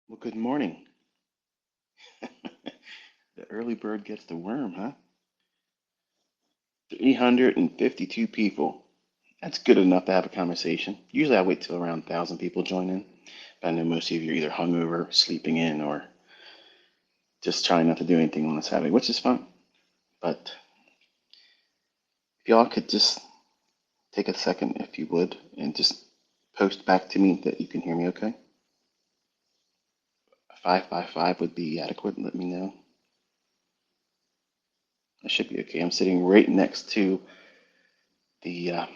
Well, good morning. The early bird gets the worm, huh? 352 people. That's good enough to have a conversation. Usually I wait till around 1,000 people join in, but I know most of you are either hungover, sleeping in, or just trying not to do anything on a Saturday, which is fine. But if y'all could just take a second, if you would, and just post back to me that you can hear me okay. 5 by 5 would be adequate. Let me know. I should be okay. I'm sitting right next to the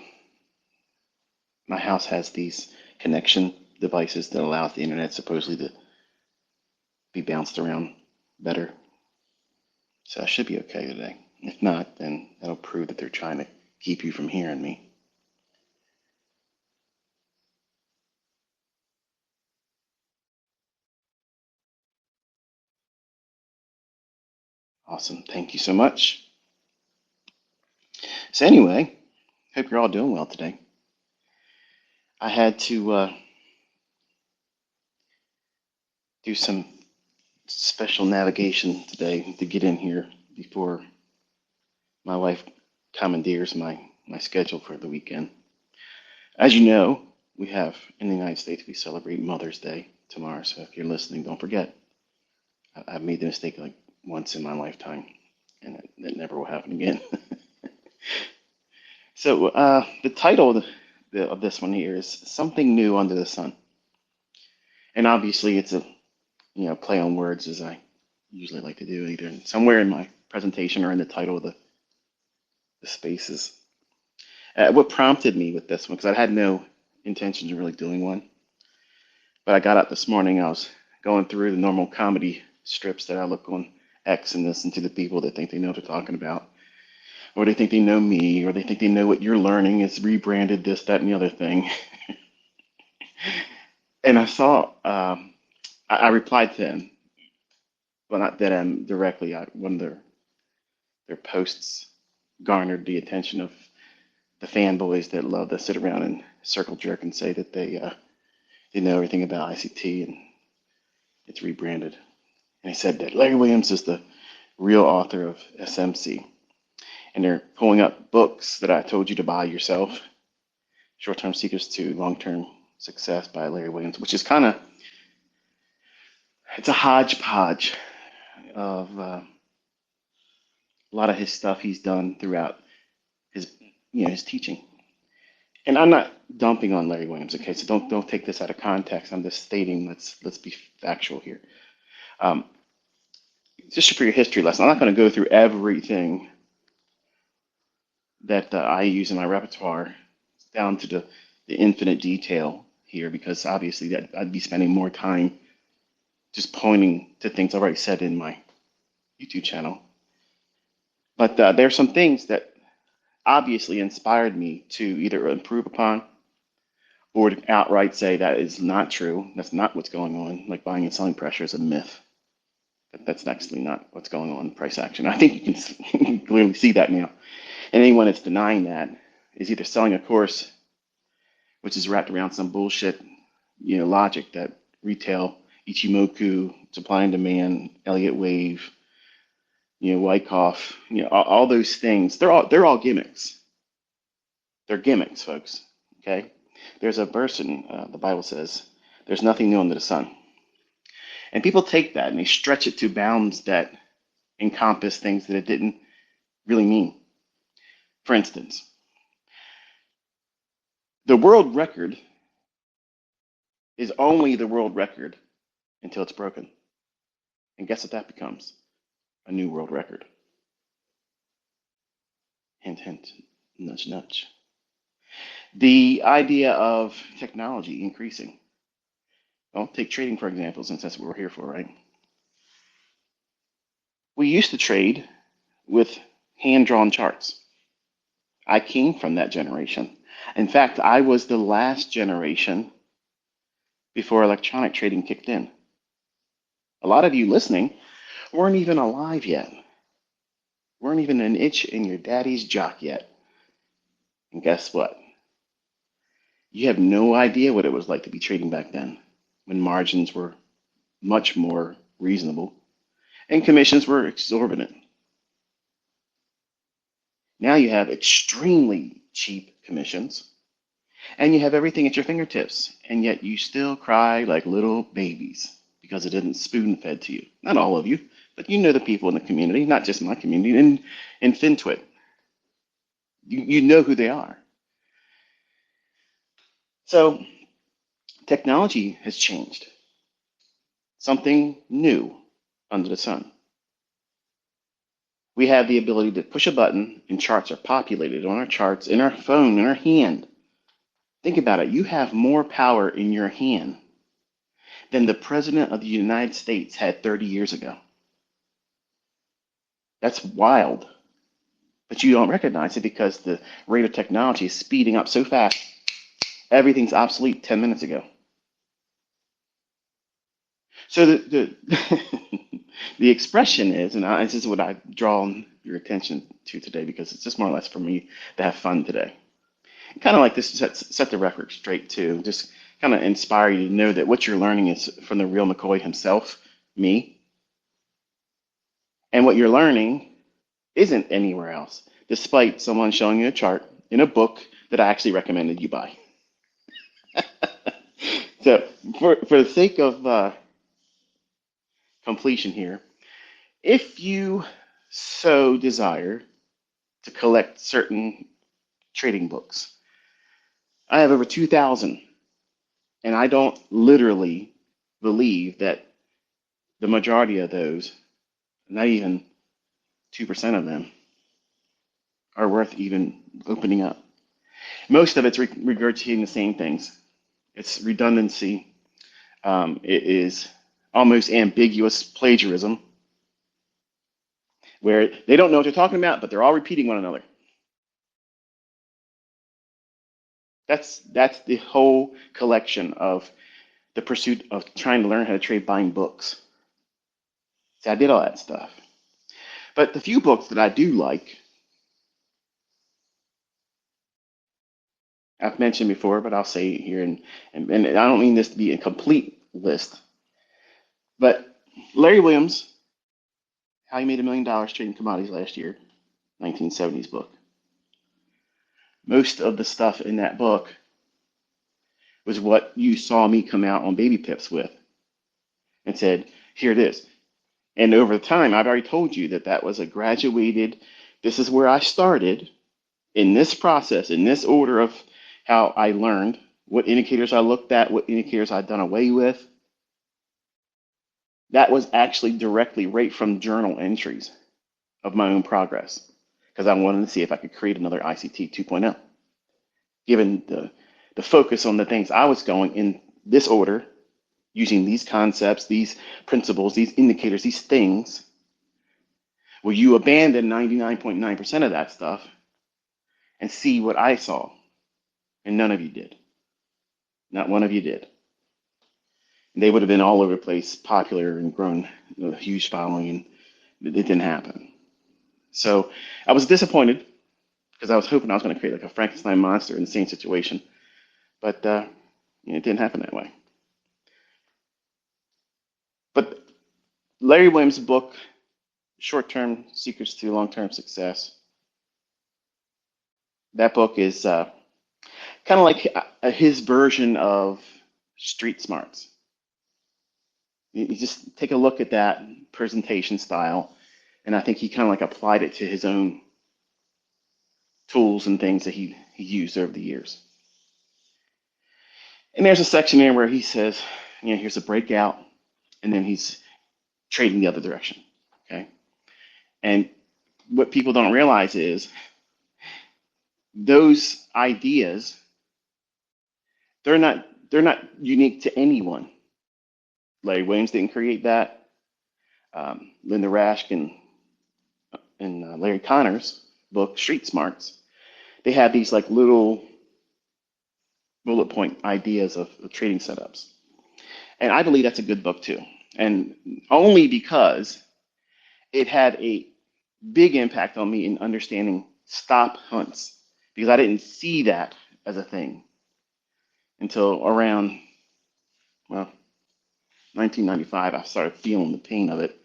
my house has these connection devices that allows the internet supposedly to be bounced around better. So I should be okay today. If not, then that'll prove that they're trying to keep you from hearing me. Awesome. Thank you so much. So anyway, hope you're all doing well today. I had to do some special navigation today to get in here before my wife commandeers my schedule for the weekend. As you know, we have in the United States, we celebrate Mother's Day tomorrow. So if you're listening, don't forget. Have made the mistake like once in my lifetime, and it never will happen again. So the title of this one here is "Something New Under the Sun," and obviously it's a play on words as I usually like to do, either somewhere in my presentation or in the title of the spaces. What prompted me with this one, because I had no intentions of really doing one, but I got up this morning. I was going through the normal comedy strips that I look on X and listen to the people that think they know what they're talking about, or they think they know me, or they think they know what you're learning. It's rebranded this, that, and the other thing. And I saw, I replied to them, well, not them directly. One of their posts garnered the attention of the fanboys that love to sit around and circle jerk and say that they know everything about ICT and it's rebranded. And he said that Larry Williams is the real author of SMC. And they're pulling up books that I told you to buy yourself. Short-Term Secrets to Long-Term Success by Larry Williams, which is kind of, it's a hodgepodge of a lot of his stuff he's done throughout his his teaching. And I'm not dumping on Larry Williams, okay? So don't take this out of context. I'm just stating let's be factual here. Um, just for your history lesson, I'm not going to go through everything that I use in my repertoire down to the infinite detail here because obviously that I'd be spending more time just pointing to things I've already said in my YouTube channel. But there are some things that obviously inspired me to either improve upon or to outright say that is not true. That's not what's going on. Like buying and selling pressure is a myth. That's actually not what's going on in price action. I think you can clearly see that now. And anyone that's denying that is either selling a course which is wrapped around some bullshit, logic that retail, Ichimoku, supply and demand, Elliott Wave, Wyckoff, all those things. They're all gimmicks. They're gimmicks, folks. Okay. There's a verse in the Bible says, "There's nothing new under the sun," and people take that and they stretch it to bounds that encompass things that it didn't really mean. For instance, the world record is only the world record until it's broken. And guess what that becomes? A new world record. Hint, hint, nudge, nudge. The idea of technology increasing. Well, take trading for example, since that's what we're here for, right? We used to trade with hand drawn charts. I came from that generation. In fact, I was the last generation before electronic trading kicked in. A lot of you listening weren't even alive yet, weren't even an itch in your daddy's jock yet. And guess what? You have no idea what it was like to be trading back then when margins were much more reasonable, and commissions were exorbitant. Now you have extremely cheap commissions, and you have everything at your fingertips, and yet you still cry like little babies because it isn't spoon fed to you. Not all of you, but you know the people in the community, not just my community, in FinTwit. You know who they are. So technology has changed. Something new under the sun. We have the ability to push a button and charts are populated on our charts in our phone, in our hand. Think about it. You have more power in your hand than the President of the United States had 30 years ago. That's wild. But you don't recognize it because the rate of technology is speeding up so fast. Everything's obsolete 10 minutes ago. So the expression is, and this is what I draw your attention to today because it's just more or less for me to have fun today. Kind of like this set the record straight too. Just kind of inspire you to know that what you're learning is from the real McCoy himself, me, and what you're learning isn't anywhere else, despite someone showing you a chart in a book that I actually recommended you buy. So for the sake of completion here, if you so desire to collect certain trading books, I have over 2,000, and I don't literally believe that the majority of those, not even 2% of them, are worth even opening up. Most of it's regurgitating the same things. It's redundancy. It is almost ambiguous plagiarism, where they don't know what they're talking about, but they're all repeating one another. That's the whole collection of the pursuit of trying to learn how to trade buying books. See, I did all that stuff. But the few books that I do like, I've mentioned before, but I'll say it here, and I don't mean this to be a complete list, but Larry Williams, How He Made $1 Million Trading Commodities last year, 1970s book. Most of the stuff in that book was what you saw me come out on Baby Pips with and said, here it is. And over time, I've already told you that that was a graduated, this is where I started in this process, in this order of how I learned, what indicators I looked at, what indicators I'd done away with. That was actually directly right from journal entries of my own progress because I wanted to see if I could create another ICT 2.0. Given the focus on the things I was going in this order, using these concepts, these principles, these indicators, these things, will you abandon 99.9% of that stuff and see what I saw? And none of you did. Not one of you did. They would have been all over the place, popular and grown a huge following, and it didn't happen. So I was disappointed because I was hoping I was going to create like a Frankenstein monster in the same situation, but it didn't happen that way. But Larry Williams' book, Short-Term Secrets to Long-Term Success, that book is kind of like his version of Street Smarts. You just take a look at that presentation style, and I think he kind of like applied it to his own tools and things that he used over the years. And there's a section there where he says, here's a breakout, and then he's trading the other direction. Okay. And what people don't realize is those ideas, they're not unique to anyone. Larry Williams didn't create that. Linda Rasch and Larry Connor's book, Street Smarts, they have these like little bullet point ideas of trading setups. And I believe that's a good book too. And only because it had a big impact on me in understanding stop hunts, because I didn't see that as a thing until around, well, 1995, I started feeling the pain of it.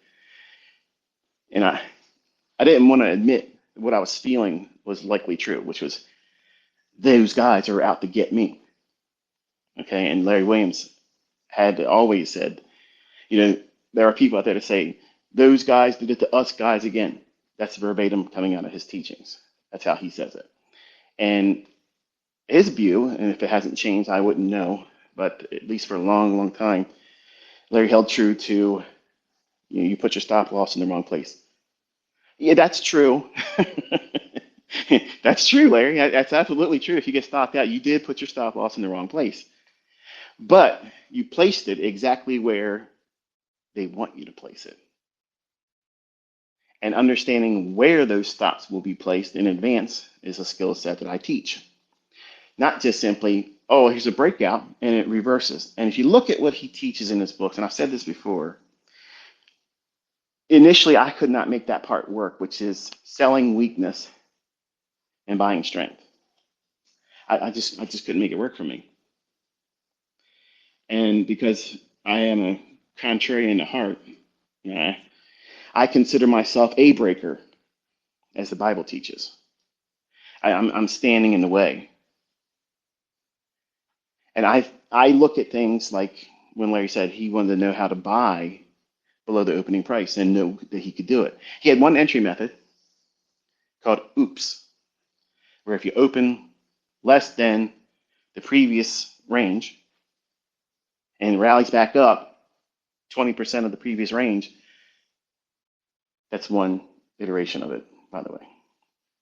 And I didn't want to admit what I was feeling was likely true, which was those guys are out to get me. Okay. And Larry Williams had always said, you know, there are people out there that say, those guys did it to us guys again. That's verbatim coming out of his teachings. That's how he says it. And his view, and if it hasn't changed, I wouldn't know, but at least for a long, long time, Larry held true to, you know, you put your stop loss in the wrong place. Yeah, that's true. That's true, Larry. That's absolutely true. If you get stopped out, you did put your stop loss in the wrong place. But you placed it exactly where they want you to place it. And understanding where those stops will be placed in advance is a skill set that I teach. Not just simply, oh, here's a breakout and it reverses. And if you look at what he teaches in his books, and I've said this before, initially I could not make that part work, which is selling weakness and buying strength. I just couldn't make it work for me. And because I am a contrarian at heart, you know, I consider myself a breaker, as the Bible teaches. I'm standing in the way. And I look at things like when Larry said he wanted to know how to buy below the opening price and know that he could do it. He had one entry method called OOPS, where if you open less than the previous range and rallies back up 20% of the previous range, that's one iteration of it, by the way.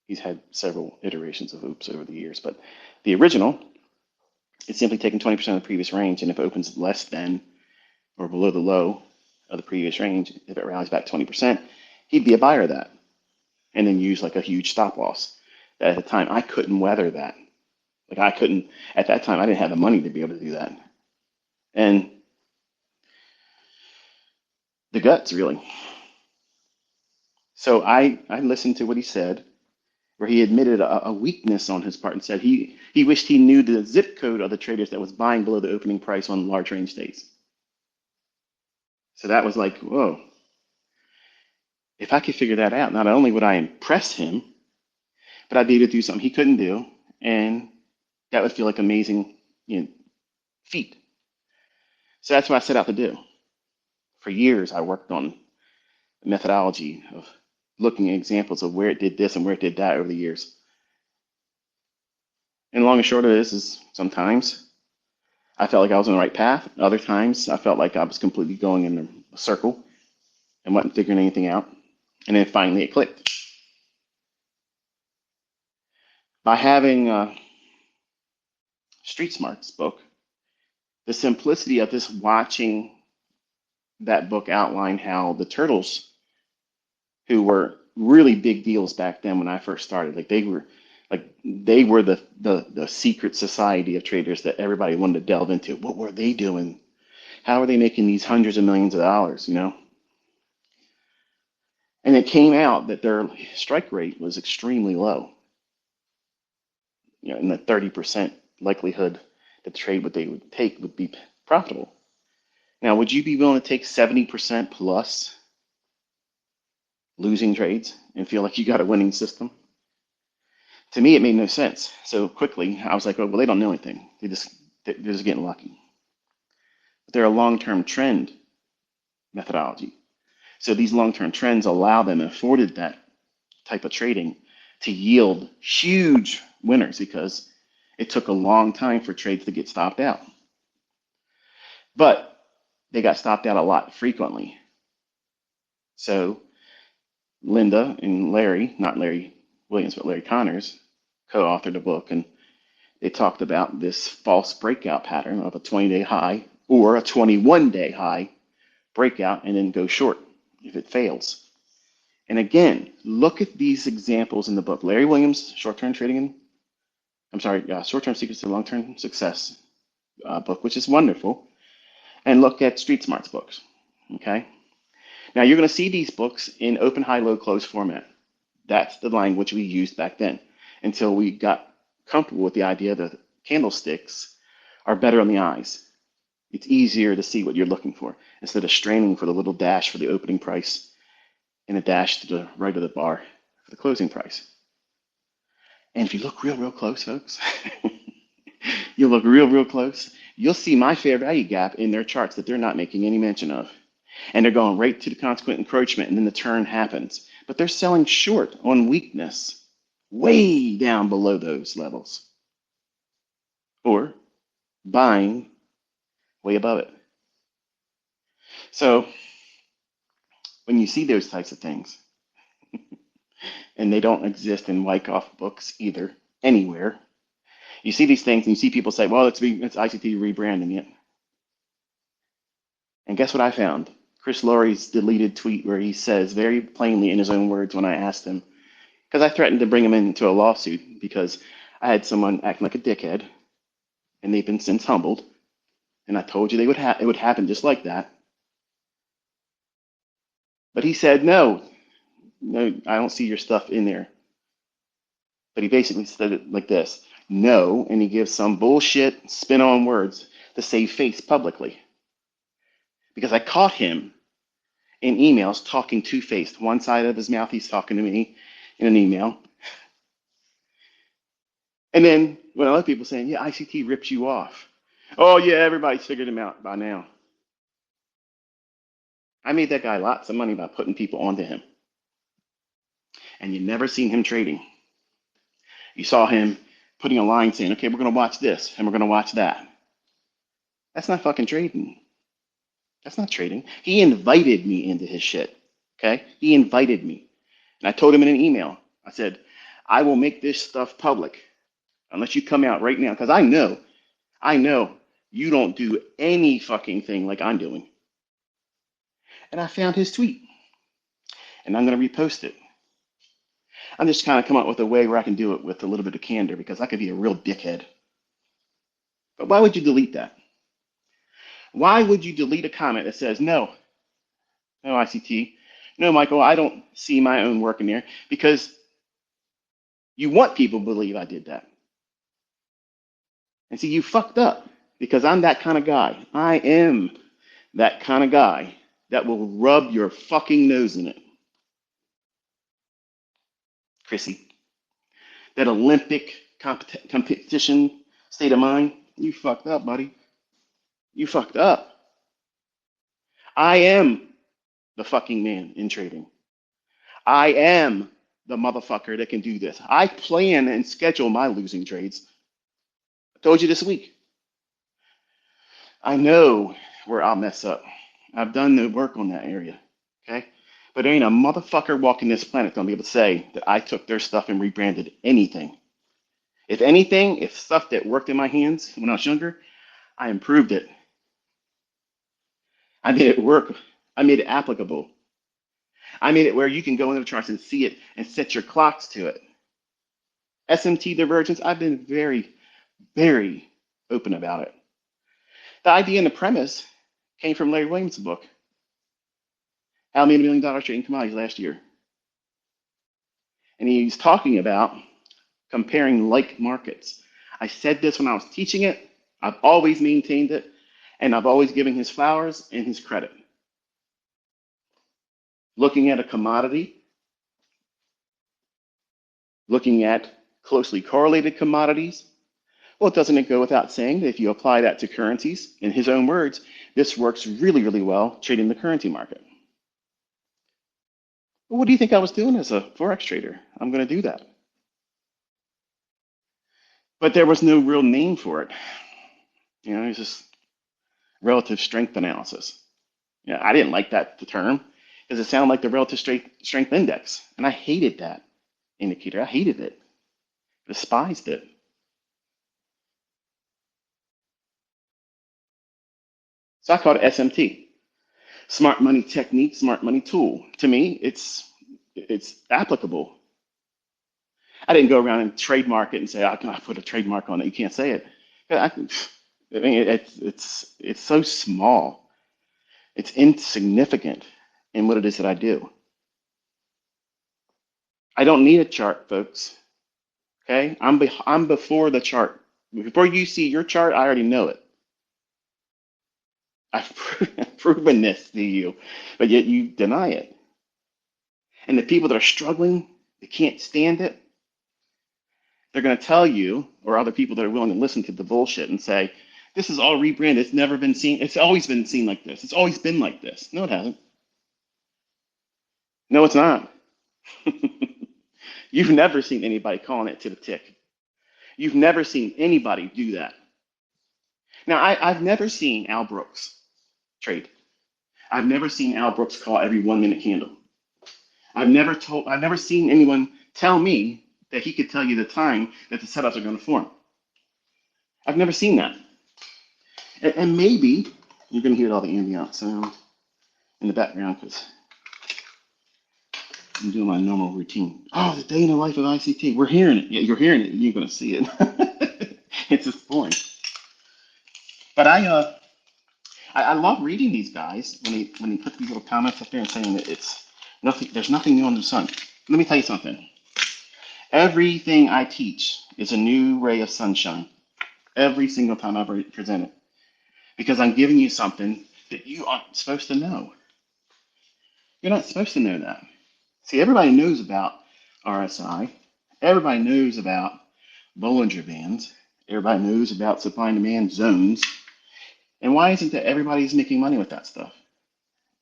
He's had several iterations of OOPS over the years, but the original, it's simply taking 20% of the previous range, and if it opens less than or below the low of the previous range, if it rallies back 20%, he'd be a buyer of that and then use like a huge stop loss. That at the time, I couldn't weather that. Like I couldn't, at that time, I didn't have the money to be able to do that. And the guts, really. So I listened to what he said, where he admitted a weakness on his part and said he wished he knew the zip code of the traders that was buying below the opening price on large range days. So that was like, whoa, if I could figure that out, not only would I impress him, but I'd be able to do something he couldn't do. And that would feel like amazing, you know, feat. So that's what I set out to do. For years, I worked on the methodology of looking at examples of where it did this and where it did that over the years. And long and short of this is sometimes I felt like I was on the right path. Other times I felt like I was completely going in a circle and wasn't figuring anything out. And then finally it clicked. By having Street Smarts book, the simplicity of just watching that book outline how the turtles, who were really big deals back then when I first started, they were the secret society of traders that everybody wanted to delve into. What were they doing? How are they making these hundreds of millions of dollars, you know? And it came out that their strike rate was extremely low, you know, in the 30% likelihood that the trade what they would take would be profitable. Now, would you be willing to take 70% plus losing trades and feel like you got a winning system? To me, it made no sense. So quickly, I was like, oh, well, they don't know anything. They're just getting lucky. But they're a long-term trend methodology. So these long-term trends allow them, afforded that type of trading to yield huge winners because it took a long time for trades to get stopped out. But they got stopped out a lot frequently. So Linda and Larry, not Larry Williams, but Larry Connors, co-authored a book, and they talked about this false breakout pattern of a 20-day high or a 21-day high breakout and then go short if it fails. And again, look at these examples in the book. Larry Williams, Short-Term Trading, Short-Term Secrets to Long-Term Success book, which is wonderful. And look at Street Smarts books, okay? Now you're going to see these books in open, high, low, close format. That's the language we used back then until we got comfortable with the idea that candlesticks are better on the eyes. It's easier to see what you're looking for instead of straining for the little dash for the opening price and a dash to the right of the bar for the closing price. And if you look real close, folks, you look real close, you'll see my fair value gap in their charts that they're not making any mention of. And they're going right to the consequent encroachment, and then the turn happens. But they're selling short on weakness way down below those levels, or buying way above it. So when you see those types of things, and they don't exist in Wyckoff books either, anywhere, you see these things and you see people say, well, it's ICT rebranding it. And guess what I found? Chris Laurie's deleted tweet where he says very plainly in his own words when I asked him, because I threatened to bring him into a lawsuit because I had someone acting like a dickhead, and they've been since humbled. And I told you it would happen just like that. But he said, no, I don't see your stuff in there. But he basically said it like this, no, and he gives some bullshit spin on words to save face publicly. Because I caught him in emails talking two-faced. One side of his mouth, he's talking to me in an email. And then when other people saying, yeah, ICT ripped you off. Oh, yeah, everybody's figured him out by now. I made that guy lots of money by putting people onto him. And you never seen him trading. You saw him putting a line saying, okay, we're going to watch this and we're going to watch that. That's not fucking trading. That's not trading. He invited me into his shit. Okay? He invited me. And I told him in an email, I said, I will make this stuff public unless you come out right now. Because I know you don't do any fucking thing like I'm doing. And I found his tweet. And I'm going to repost it. I'm just kind of come up with a way where I can do it with a little bit of candor because I could be a real dickhead. But why would you delete that? Why would you delete a comment that says, no ICT, no, Michael, I don't see my own work in there, because you want people to believe I did that. And see, you fucked up because I'm that kind of guy. I am that kind of guy that will rub your fucking nose in it. Chrissy, that Olympic competition state of mind, you fucked up, buddy. You fucked up. I am the fucking man in trading. I am the motherfucker that can do this. I plan and schedule my losing trades. I told you this week. I know where I'll mess up. I've done the work on that area. Okay? But there ain't a motherfucker walking this planet gonna be able to say that I took their stuff and rebranded anything. If anything, if stuff that worked in my hands when I was younger, I improved it. I made it work. I made it applicable. I made it where you can go into the charts and see it and set your clocks to it. SMT divergence, I've been very open about it. The idea and the premise came from Larry Williams' book. How I made $1 million trading commodities last year. And he's talking about comparing like markets. I said this when I was teaching it. I've always maintained it. And I've always given his flowers and his credit. Looking at a commodity, looking at closely correlated commodities, well, doesn't it go without saying that if you apply that to currencies, in his own words, this works really well trading the currency market. Well, what do you think I was doing as a Forex trader? I'm going to do that. But there was no real name for it. You know, it's just relative strength analysis. Yeah, I didn't like that term because it sounded like the relative strength index. And I hated that indicator. I hated it. Despised it. So I called it SMT. Smart money technique, smart money tool. To me, it's applicable. I didn't go around and trademark it and say, I can put a trademark on it. You can't say it. I mean, it's so small. It's insignificant in what it is that I do. I don't need a chart, folks. Okay, I'm before the chart. Before you see your chart, I already know it. I've proven this to you, but yet you deny it. And the people that are struggling, they can't stand it, they're going to tell you, or other people that are willing to listen to the bullshit and say, this is all rebranded. It's never been seen. It's always been seen like this. It's always been like this. No, it hasn't. No, it's not. You've never seen anybody calling it to the tick. You've never seen anybody do that. Now, I've never seen Al Brooks trade. I've never seen Al Brooks call every 1 minute candle. I've never seen anyone tell me that he could tell you the time that the setups are going to form. I've never seen that. And maybe you're going to hear all the ambient sound in the background because I'm doing my normal routine. Oh, the day in the life of ICT. We're hearing it. Yeah, you're hearing it. You're going to see it. It's just boring. But I love reading these guys when they put these little comments up there and saying that it's nothing. There's nothing new under the sun. Let me tell you something. Everything I teach is a new ray of sunshine. Every single time I present it, because I'm giving you something that you aren't supposed to know. You're not supposed to know that. See, everybody knows about RSI. Everybody knows about Bollinger Bands. Everybody knows about supply and demand zones. And why isn't that everybody's making money with that stuff?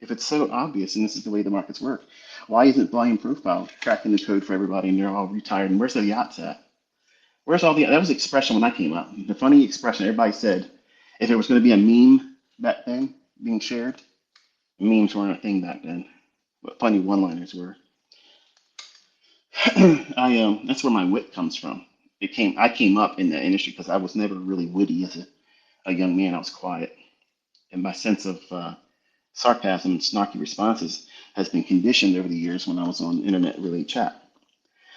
If it's so obvious and this is the way the markets work, why isn't volume profile tracking the code for everybody and they're all retired? And where's the yachts at? Where's all the, that was the expression when I came up. The funny expression everybody said, if it was going to be a meme back then being shared, memes weren't a thing back then. But funny one-liners were. That's where my wit comes from. I came up in the industry because I was never really witty as a young man. I was quiet, and my sense of sarcasm and snarky responses has been conditioned over the years when I was on internet relay chat.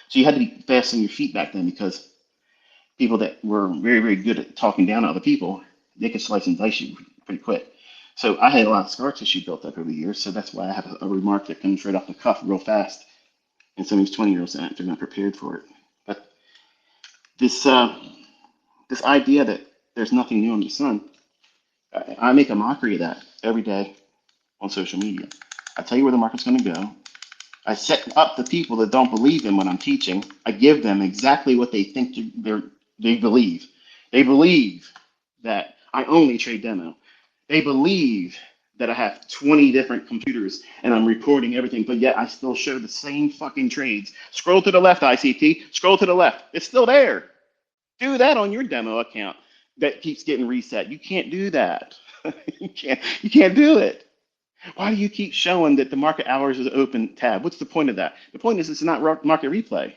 So you had to be fast on your feet back then because people that were very, very good at talking down to other people, they could slice and dice you pretty quick. So I had a lot of scar tissue built up over the years. So that's why I have a remark that comes right off the cuff real fast. And some of these 20-year-olds aren't, they're not prepared for it. But this this idea that there's nothing new under the sun, I make a mockery of that every day on social media. I tell you where the market's going to go. I set up the people that don't believe in what I'm teaching. I give them exactly what they think they believe. They believe that I only trade demo. They believe that I have 20 different computers and I'm recording everything, but yet I still show the same fucking trades. Scroll to the left, ICT. Scroll to the left. It's still there. Do that on your demo account that keeps getting reset. You can't do that. You can't do it. Why do you keep showing that the market hours is open tab? What's the point of that? The point is it's not market replay.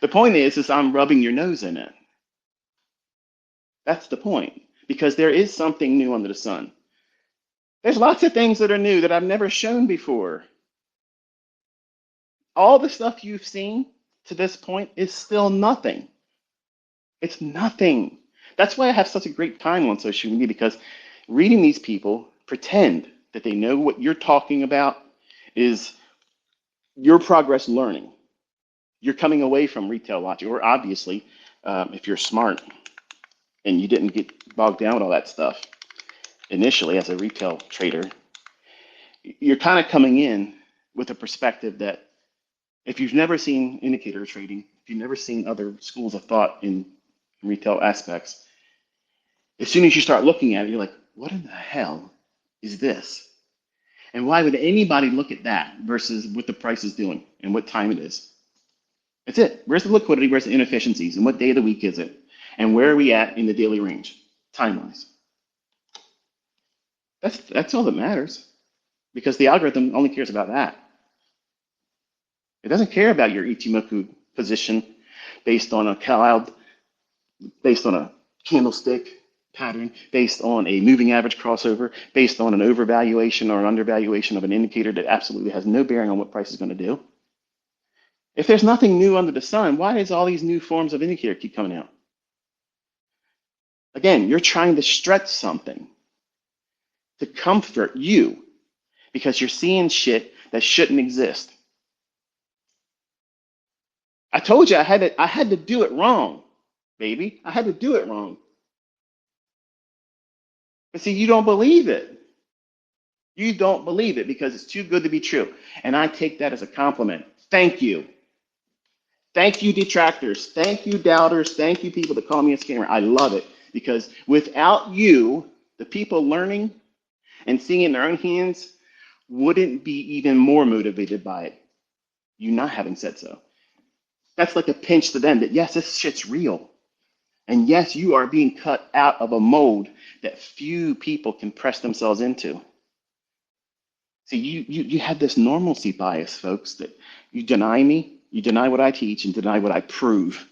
The point is I'm rubbing your nose in it. That's the point. Because there is something new under the sun. There's lots of things that are new that I've never shown before. All the stuff you've seen to this point is still nothing. It's nothing. That's why I have such a great time on social media, because reading these people pretend that they know what you're talking about is your progress learning. You're coming away from retail logic, or obviously, if you're smart and you didn't get bogged down with all that stuff initially as a retail trader, you're kind of coming in with a perspective that if you've never seen indicator trading, if you've never seen other schools of thought in retail aspects, as soon as you start looking at it, you're like, what in the hell is this? And why would anybody look at that versus what the price is doing and what time it is? That's it. Where's the liquidity? Where's the inefficiencies? And what day of the week is it? And where are we at in the daily range, time-wise? That's all that matters, because the algorithm only cares about that. It doesn't care about your Ichimoku position based on a cloud, based on a candlestick pattern, based on a moving average crossover, based on an overvaluation or an undervaluation of an indicator that absolutely has no bearing on what price is going to do. If there's nothing new under the sun, why does all these new forms of indicator keep coming out? Again, you're trying to stretch something to comfort you because you're seeing shit that shouldn't exist. I told you I had to do it wrong, baby. I had to do it wrong. But see, you don't believe it. You don't believe it because it's too good to be true. And I take that as a compliment. Thank you. Thank you, detractors. Thank you, doubters. Thank you, people that call me a scammer. I love it because without you, the people learning and seeing it in their own hands wouldn't be even more motivated by it. You not having said so. That's like a pinch to them that, yes, this shit's real. And yes, you are being cut out of a mold that few people can press themselves into. See, you have this normalcy bias, folks, that you deny me, you deny what I teach, and deny what I prove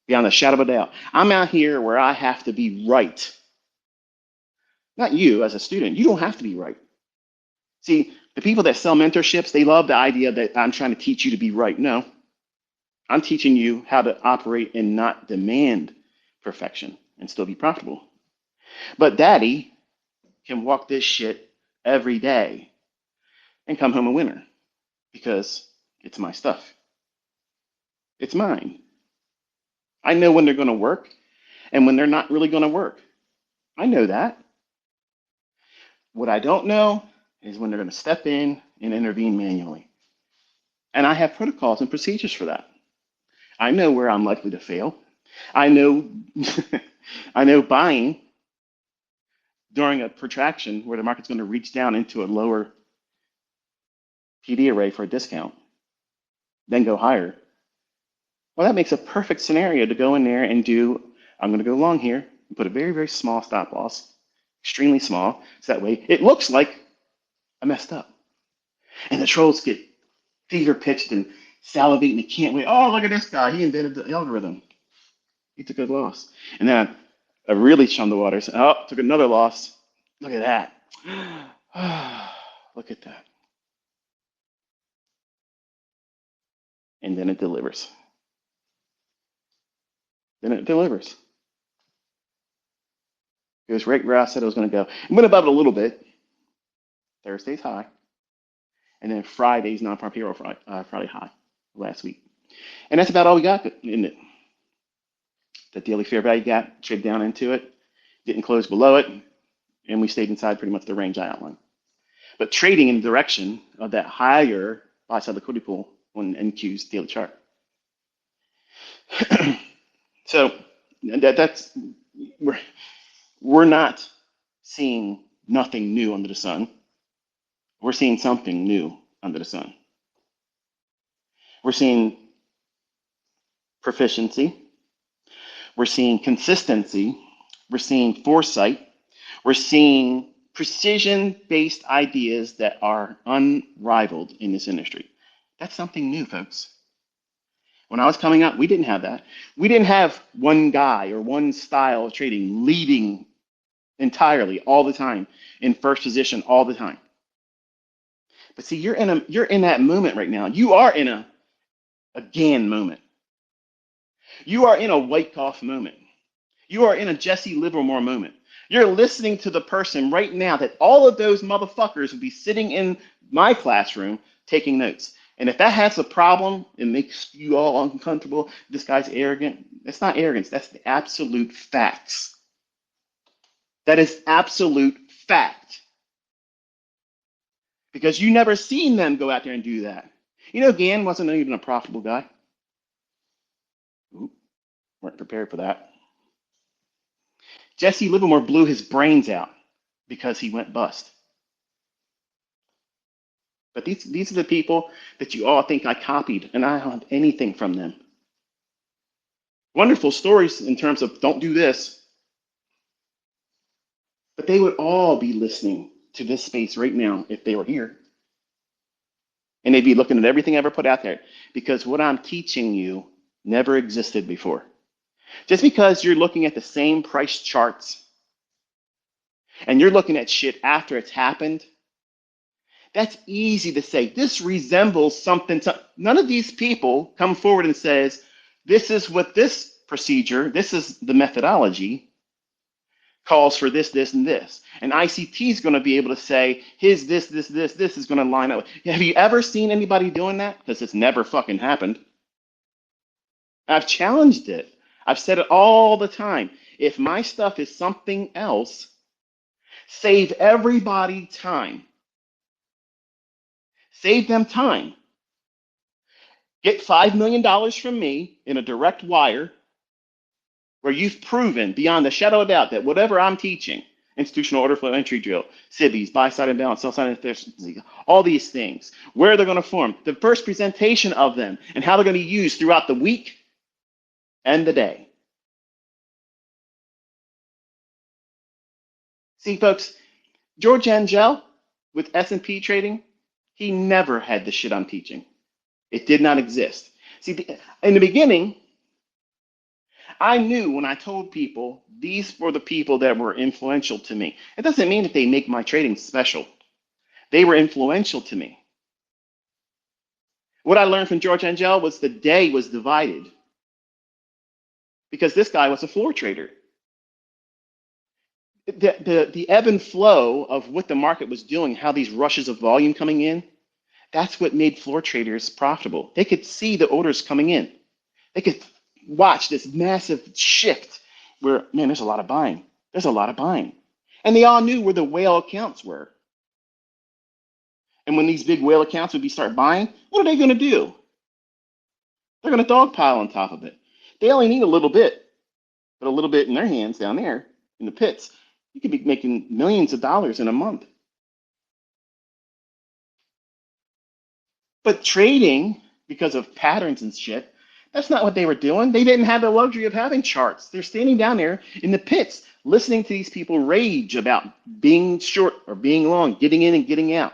beyond a shadow of a doubt. I'm out here where I have to be right. Not you as a student. You don't have to be right. See, the people that sell mentorships, they love the idea that I'm trying to teach you to be right. No, I'm teaching you how to operate and not demand perfection and still be profitable. But daddy can walk this shit every day and come home a winner because it's my stuff. It's mine. I know when they're going to work and when they're not really going to work. I know that. What I don't know is when they're going to step in and intervene manually. And I have protocols and procedures for that. I know where I'm likely to fail. I know I know buying during a protraction where the market's going to reach down into a lower PD array for a discount, then go higher. Well, that makes a perfect scenario to go in there and do, I'm going to go long here and put a very, very small stop loss, extremely small, so that way it looks like I messed up. And the trolls get fever pitched and salivating. They can't wait. Oh, look at this guy. He invented the algorithm. He took a loss. And then I really chummed the waters. Oh, took another loss. Look at that. Look at that. And then it delivers. Then it delivers. It was right where I said it was going to go. It went above it a little bit. Thursday's high. And then Friday's non-farm payroll Friday high last week. And that's about all we got in it. The daily fair value gap traded down into it, didn't close below it, and we stayed inside pretty much the range I outlined. But trading in the direction of that higher buy side liquidity pool on NQ's daily chart. So that's we're not seeing nothing new under the sun. We're seeing something new under the sun. We're seeing proficiency. We're seeing consistency. We're seeing foresight. We're seeing precision-based ideas that are unrivaled in this industry. That's something new, folks. When I was coming up, we didn't have that. We didn't have one guy or one style of trading leading entirely all the time in first position all the time. But see, you're in that moment right now. You are in a Gann moment. You are in a Wyckoff moment. You are in a Jesse Livermore moment. You're listening to the person right now that all of those motherfuckers would be sitting in my classroom taking notes. And if that has a problem, it makes you all uncomfortable. This guy's arrogant. That's not arrogance. That's the absolute facts. That is absolute fact. Because you never seen them go out there and do that. You know, Gann wasn't even a profitable guy. Ooh, weren't prepared for that. Jesse Livermore blew his brains out because he went bust. But these are the people that you all think I copied, and I don't have anything from them. Wonderful stories in terms of don't do this. But they would all be listening to this space right now if they were here. And they'd be looking at everything I ever put out there because what I'm teaching you never existed before. Just because you're looking at the same price charts and you're looking at shit after it's happened, that's easy to say. This resembles something. None of these people come forward and says, this is what this procedure, this is the methodology, calls for this, this, and this. And ICT is going to be able to say, his this is going to line up. Have you ever seen anybody doing that? Because it's never fucking happened. I've challenged it. I've said it all the time. If my stuff is something else, Save everybody time. Save them time. Get $5 million from me in a direct wire where you've proven beyond a shadow of doubt that whatever I'm teaching, institutional order flow entry drill, SIBIs, buy side and balance, sell side and efficiency, all these things, where they're going to form, the first presentation of them, and how they're going to be used throughout the week and the day. See, folks, George Angel with S&P trading, he never had the shit I'm teaching. It did not exist. See, in the beginning, I knew when I told people these were the people that were influential to me. It doesn't mean that they make my trading special. They were influential to me. What I learned from George Angel was the day was divided because this guy was a floor trader. The ebb and flow of what the market was doing, how these rushes of volume coming in, that's what made floor traders profitable. They could see the orders coming in. They could watch this massive shift where, man, there's a lot of buying. There's a lot of buying. And they all knew where the whale accounts were. And when these big whale accounts would start buying, what are they going to do? They're going to dogpile on top of it. They only need a little bit, but a little bit in their hands down there in the pits, you could be making millions of dollars in a month. But trading, because of patterns and shit, that's not what they were doing. They didn't have the luxury of having charts. They're standing down there in the pits, listening to these people rage about being short or being long, getting in and getting out.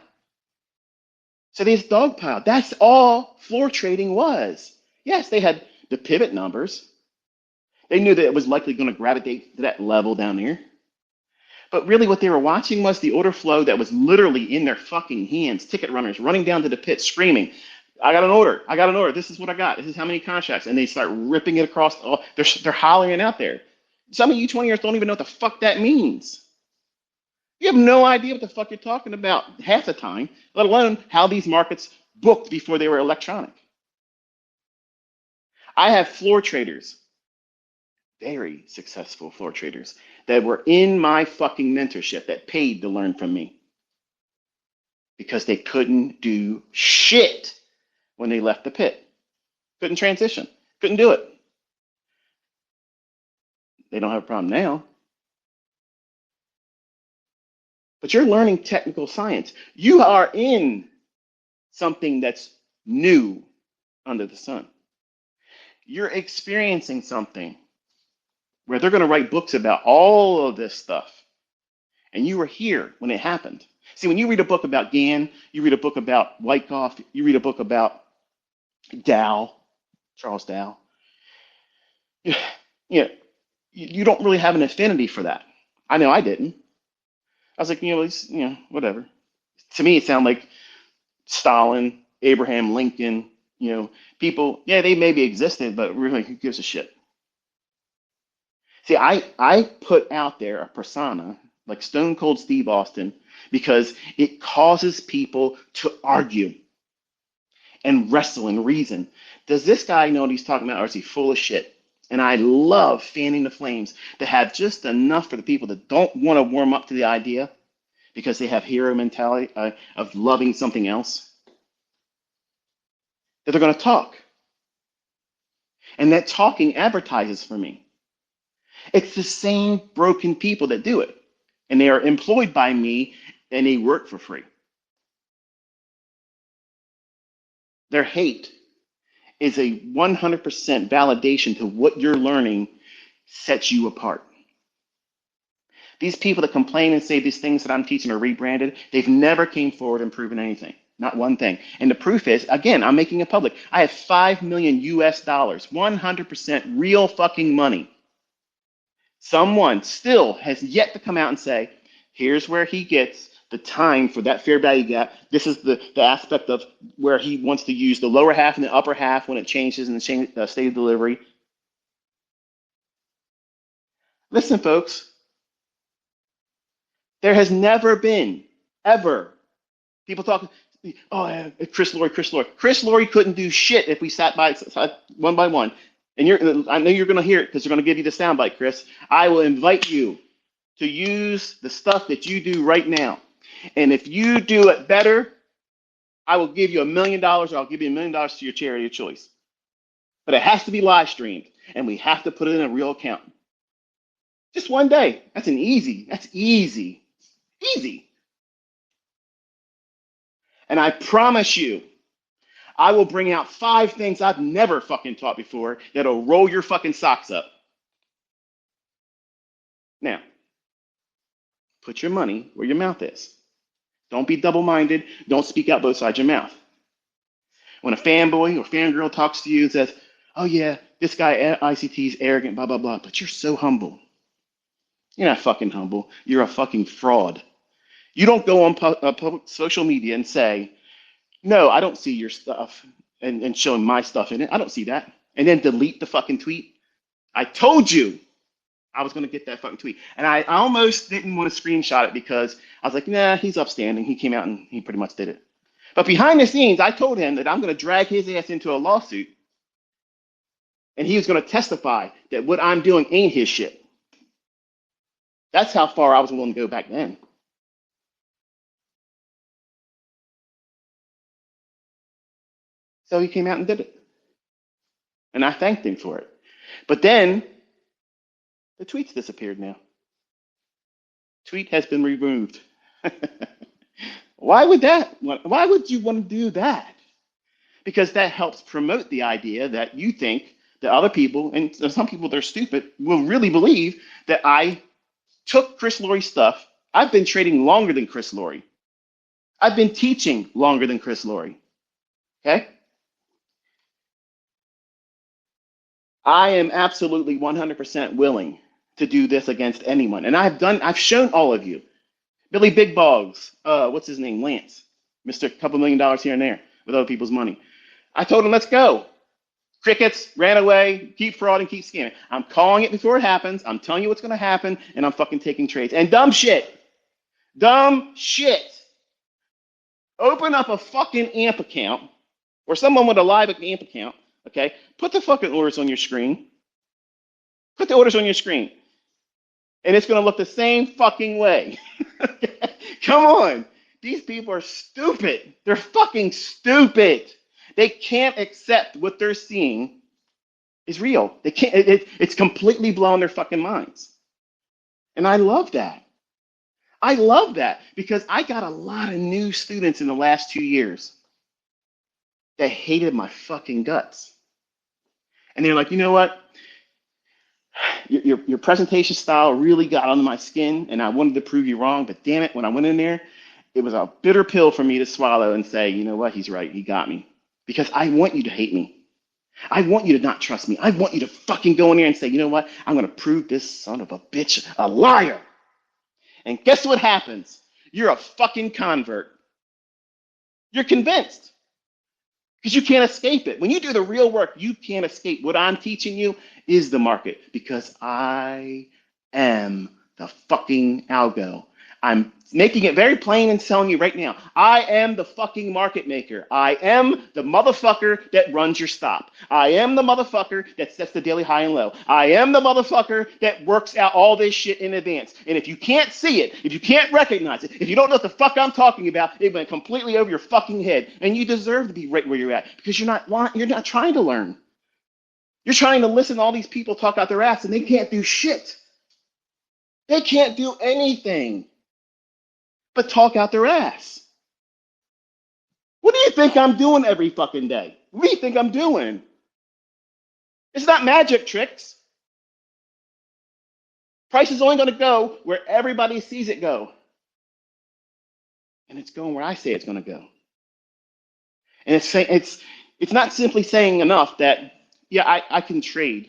So they just dogpiled. That's all floor trading was. Yes, they had the pivot numbers. They knew that it was likely going to gravitate to that level down there. But really what they were watching was the order flow that was literally in their fucking hands. Ticket runners running down to the pit screaming, I got an order. I got an order. This is what I got. This is how many contracts. And they start ripping it across. They're hollering it out there. Some of you 20-years don't even know what the fuck that means. You have no idea what the fuck you're talking about half the time, let alone how these markets booked before they were electronic. I have floor traders, very successful floor traders, that were in my fucking mentorship that paid to learn from me because they couldn't do shit when they left the pit. Couldn't transition, couldn't do it. They don't have a problem now. But you're learning technical science. You are in something that's new under the sun. You're experiencing something where they're going to write books about all of this stuff. And you were here when it happened. See, when you read a book about Gann, you read a book about Wyckoff, you read a book about Dow, Charles Dow, you don't really have an affinity for that. I know I didn't. I was like, whatever. To me, it sounded like Stalin, Abraham Lincoln, people, yeah, they maybe existed, but really, who gives a shit? See, I put out there a persona like Stone Cold Steve Austin because it causes people to argue and wrestle and reason. Does this guy know what he's talking about, or is he full of shit? And I love fanning the flames to have just enough for the people that don't want to warm up to the idea because they have hero mentality of loving something else, that they're going to talk. And that talking advertises for me. It's the same broken people that do it. And they are employed by me and they work for free. Their hate is a 100% validation to what you're learning sets you apart. These people that complain and say these things that I'm teaching are rebranded, they've never came forward and proven anything. Not one thing. And the proof is, again, I'm making it public. I have $5 million US, 100% real fucking money. Someone still has yet to come out and say, here's where he gets the time for that fair value gap. This is the aspect of where he wants to use the lower half and the upper half when it changes in the state of delivery. Listen, folks, there has never been, ever, people talking, oh, Chris Lori. Chris Lori couldn't do shit if we sat by one by one. And I know you're going to hear it because they're going to give you the soundbite, Chris. I will invite you to use the stuff that you do right now. And if you do it better, I will give you $1 million, or I'll give you $1 million to your charity of choice. But it has to be live streamed, and we have to put it in a real account. Just one day. That's easy. Easy. And I promise you, I will bring out 5 things I've never fucking taught before that'll roll your fucking socks up. Now, put your money where your mouth is. Don't be double-minded. Don't speak out both sides of your mouth. When a fanboy or fangirl talks to you and says, oh yeah, this guy at ICT is arrogant, blah, blah, blah, but you're so humble. You're not fucking humble. You're a fucking fraud. You don't go on public social media and say, no, I don't see your stuff and showing my stuff in it. I don't see that. And then delete the fucking tweet. I told you I was going to get that fucking tweet. And I almost didn't want to screenshot it because I was like, nah, he's upstanding. He came out and he pretty much did it. But behind the scenes, I told him that I'm going to drag his ass into a lawsuit. And he was going to testify that what I'm doing ain't his shit. That's how far I was willing to go back then. So he came out and did it. And I thanked him for it. But then the tweets disappeared now. Tweet has been removed. Why would you want to do that? Because that helps promote the idea that you think that other people, and some people that are stupid, will really believe that I took Chris Lori's stuff. I've been trading longer than Chris Lori. I've been teaching longer than Chris Lori. Okay? I am absolutely 100% willing to do this against anyone. And I've shown all of you. Billy Big Bogs, what's his name? Lance. Mr. Couple $1 million here and there with other people's money. I told him, let's go. Crickets, ran away, keep frauding, keep scamming. I'm calling it before it happens. I'm telling you what's going to happen, and I'm fucking taking trades. And dumb shit. Open up a fucking AMP account, or someone with a live AMP account, okay? Put the fucking orders on your screen. Put the orders on your screen. And it's going to look the same fucking way. Come on. These people are stupid. They're fucking stupid. They can't accept what they're seeing is real. They can't. It's completely blowing their fucking minds. And I love that. I love that because I got a lot of new students in the last 2 years that hated my fucking guts. And they're like, you know what? Your presentation style really got under my skin, and I wanted to prove you wrong. But damn it, when I went in there, it was a bitter pill for me to swallow and say, you know what? He's right. He got me. Because I want you to hate me. I want you to not trust me. I want you to fucking go in there and say, you know what? I'm going to prove this son of a bitch a liar. And guess what happens? You're a fucking convert. You're convinced. Because you can't escape it. When you do the real work, you can't escape. What I'm teaching you is the market. Because I am the fucking algo. I'm making it very plain and telling you right now, I am the fucking market maker. I am the motherfucker that runs your stop. I am the motherfucker that sets the daily high and low. I am the motherfucker that works out all this shit in advance. And if you can't see it, if you can't recognize it, if you don't know what the fuck I'm talking about, it went completely over your fucking head. And you deserve to be right where you're at because you're not trying to learn. You're trying to listen to all these people talk out their ass and they can't do shit. They can't do anything but talk out their ass. What do you think I'm doing every fucking day? What do you think I'm doing? It's not magic tricks. Price is only going to go where everybody sees it go. And it's going where I say it's going to go. And it's not simply saying enough that, yeah, I can trade.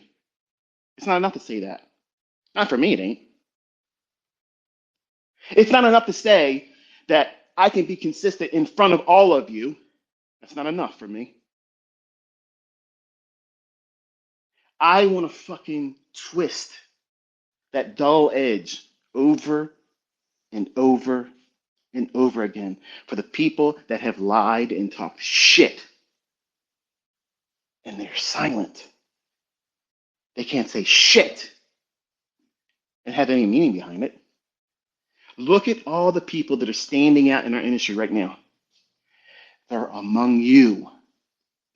It's not enough to say that. Not for me, it ain't. It's not enough to say that I can be consistent in front of all of you. That's not enough for me. I want to fucking twist that dull edge over and over and over again for the people that have lied and talked shit. And they're silent. They can't say shit and have any meaning behind it. Look at all the people that are standing out in our industry right now. They're among you.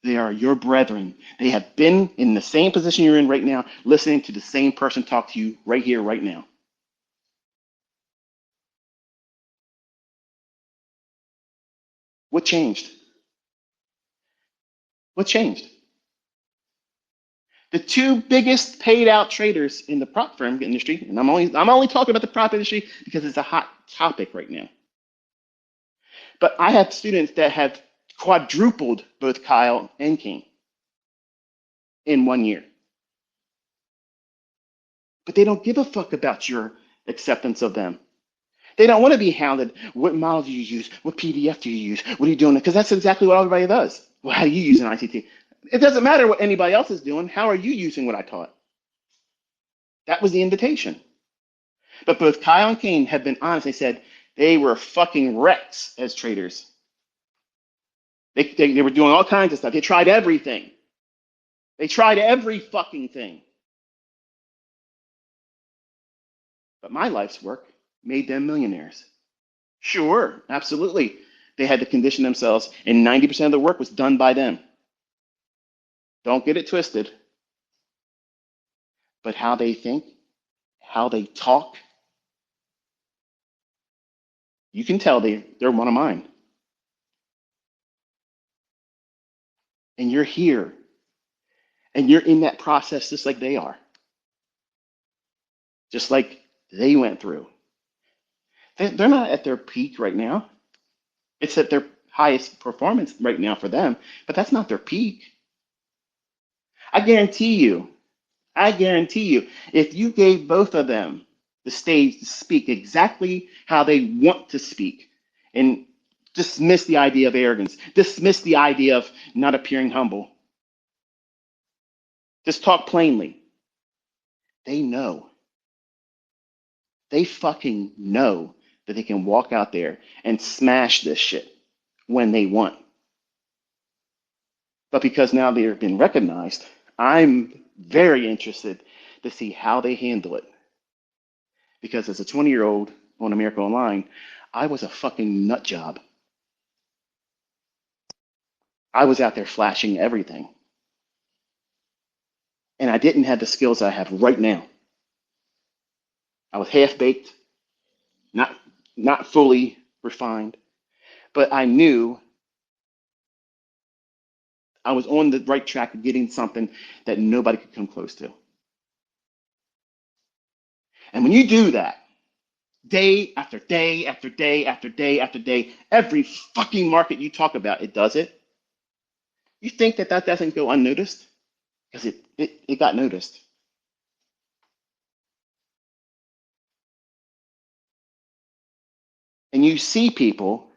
They are your brethren. They have been in the same position you're in right now, listening to the same person talk to you right here, right now. What changed? What changed? The two biggest paid out traders in the prop firm industry, and I'm only talking about the prop industry because it's a hot topic right now. But I have students that have quadrupled both Kyle and King in 1 year. But they don't give a fuck about your acceptance of them. They don't want to be hounded. What model do you use? What PDF do you use? What are you doing? Because that's exactly what everybody does. Well, how do you use an ICT? It doesn't matter what anybody else is doing. How are you using what I taught? That was the invitation. But both Kyle and Kane have been honest. They said they were fucking wrecks as traders. They were doing all kinds of stuff. They tried everything. They tried every fucking thing. But my life's work made them millionaires. Sure, absolutely. They had to condition themselves, and 90% of the work was done by them. Don't get it twisted. But how they think, how they talk, you can tell they're one of mine. And you're here, and you're in that process just like they are, just like they went through. They're not at their peak right now. It's at their highest performance right now for them, but that's not their peak. I guarantee you, if you gave both of them the stage to speak exactly how they want to speak and dismiss the idea of arrogance, dismiss the idea of not appearing humble, just talk plainly, they know. They fucking know that they can walk out there and smash this shit when they want. But because now they've been recognized, I'm very interested to see how they handle it. Because as a 20-year-old on America Online, I was a fucking nut job. I was out there flashing everything. And I didn't have the skills I have right now. I was half-baked, not fully refined, but I knew I was on the right track of getting something that nobody could come close to. And when you do that, day after day after day after day after day, every fucking market you talk about, it does it. You think that doesn't go unnoticed? Because it got noticed. And you see people,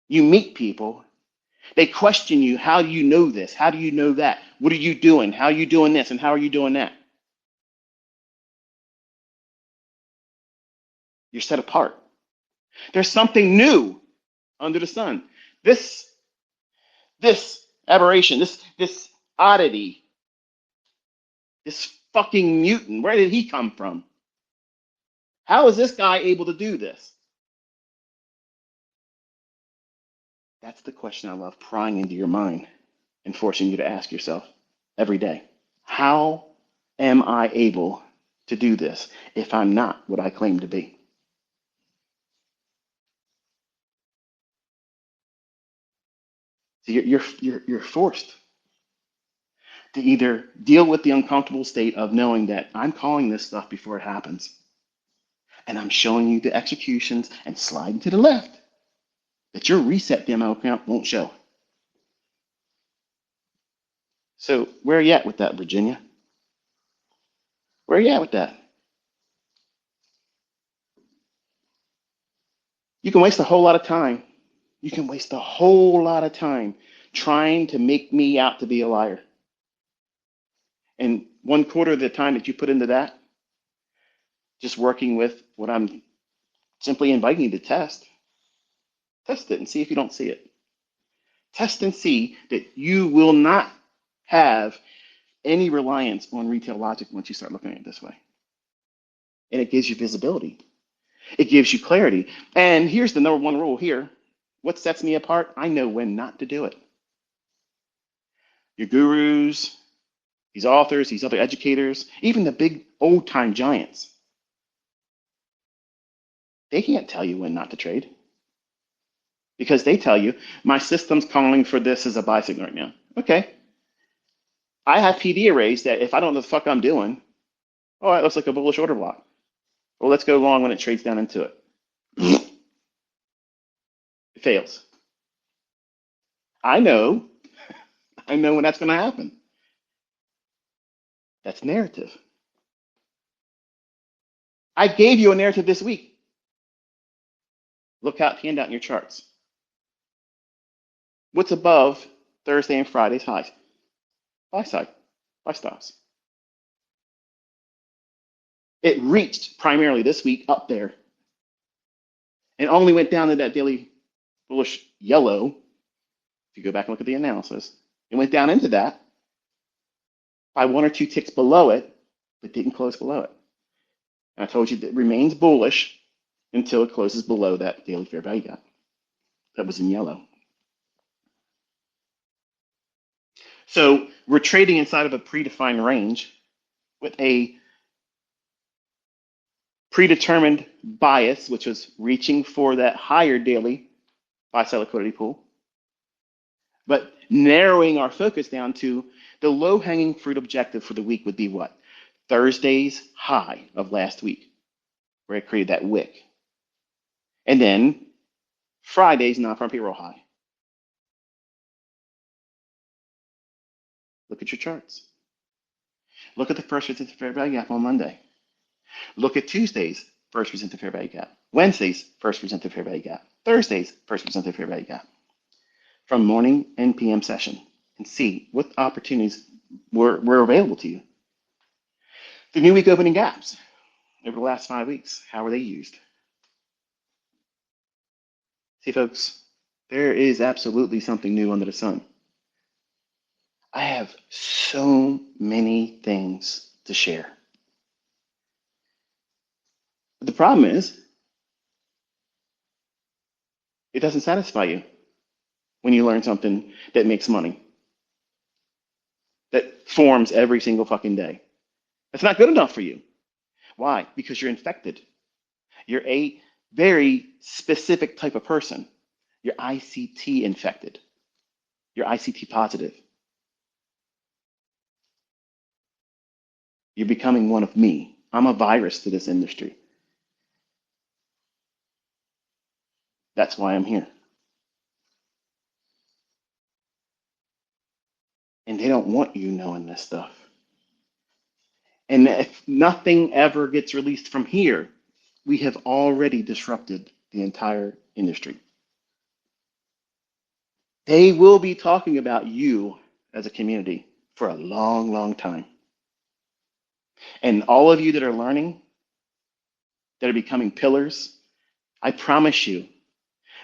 you meet people, they question you, how do you know this? How do you know that? What are you doing? How are you doing this? And how are you doing that? You're set apart. There's something new under the sun. This aberration, this oddity, this fucking mutant, where did he come from? How is this guy able to do this? That's the question I love prying into your mind and forcing you to ask yourself every day. How am I able to do this if I'm not what I claim to be? So you're forced to either deal with the uncomfortable state of knowing that I'm calling this stuff before it happens, and I'm showing you the executions and sliding to the left that your reset demo account won't show. So where are you at with that, Virginia? Where are you at with that? You can waste a whole lot of time. You can waste a whole lot of time trying to make me out to be a liar. And 1/4 of the time that you put into that, just working with what I'm simply inviting you to test it and see if you don't see it. Test and see that you will not have any reliance on retail logic once you start looking at it this way. And it gives you visibility. It gives you clarity. And here's the number one rule here. What sets me apart? I know when not to do it. Your gurus, these authors, these other educators, even the big old time giants, they can't tell you when not to trade because they tell you, my system's calling for this as a buy signal right now. Okay. I have PD arrays that if I don't know the fuck I'm doing, oh, that looks like a bullish order block. Well, let's go long when it trades down into it. It fails. I know. I know when that's going to happen. That's narrative. I gave you a narrative this week. Look out, hand out in your charts. What's above Thursday and Friday's highs? Buy side, buy stops. It reached primarily this week up there and only went down to that daily bullish yellow. If you go back and look at the analysis, it went down into that by one or two ticks below it, but didn't close below it. And I told you that it remains bullish until it closes below that daily fair value gap. That was in yellow. So we're trading inside of a predefined range with a predetermined bias, which was reaching for that higher daily buy-side liquidity pool, but narrowing our focus down to the low-hanging fruit objective for the week would be what? Thursday's high of last week, where it created that wick. And then Friday's non-farm payroll high. Look at your charts. Look at the first presented fair value gap on Monday. Look at Tuesday's first presented fair value gap. Wednesday's first presented fair value gap. Thursday's first presented fair value gap. From morning and PM session, and see what opportunities were available to you. The new week opening gaps over the last 5 weeks, how were they used? See, folks, there is absolutely something new under the sun. I have so many things to share. But the problem is, it doesn't satisfy you when you learn something that makes money, that forms every single fucking day. That's not good enough for you. Why? Because you're infected. You're a very specific type of person. You're ICT infected. You're ICT positive. You're becoming one of me. I'm a virus to this industry. That's why I'm here. And they don't want you knowing this stuff. And if nothing ever gets released from here, we have already disrupted the entire industry. They will be talking about you as a community for a long, long time. And all of you that are learning, that are becoming pillars, I promise you,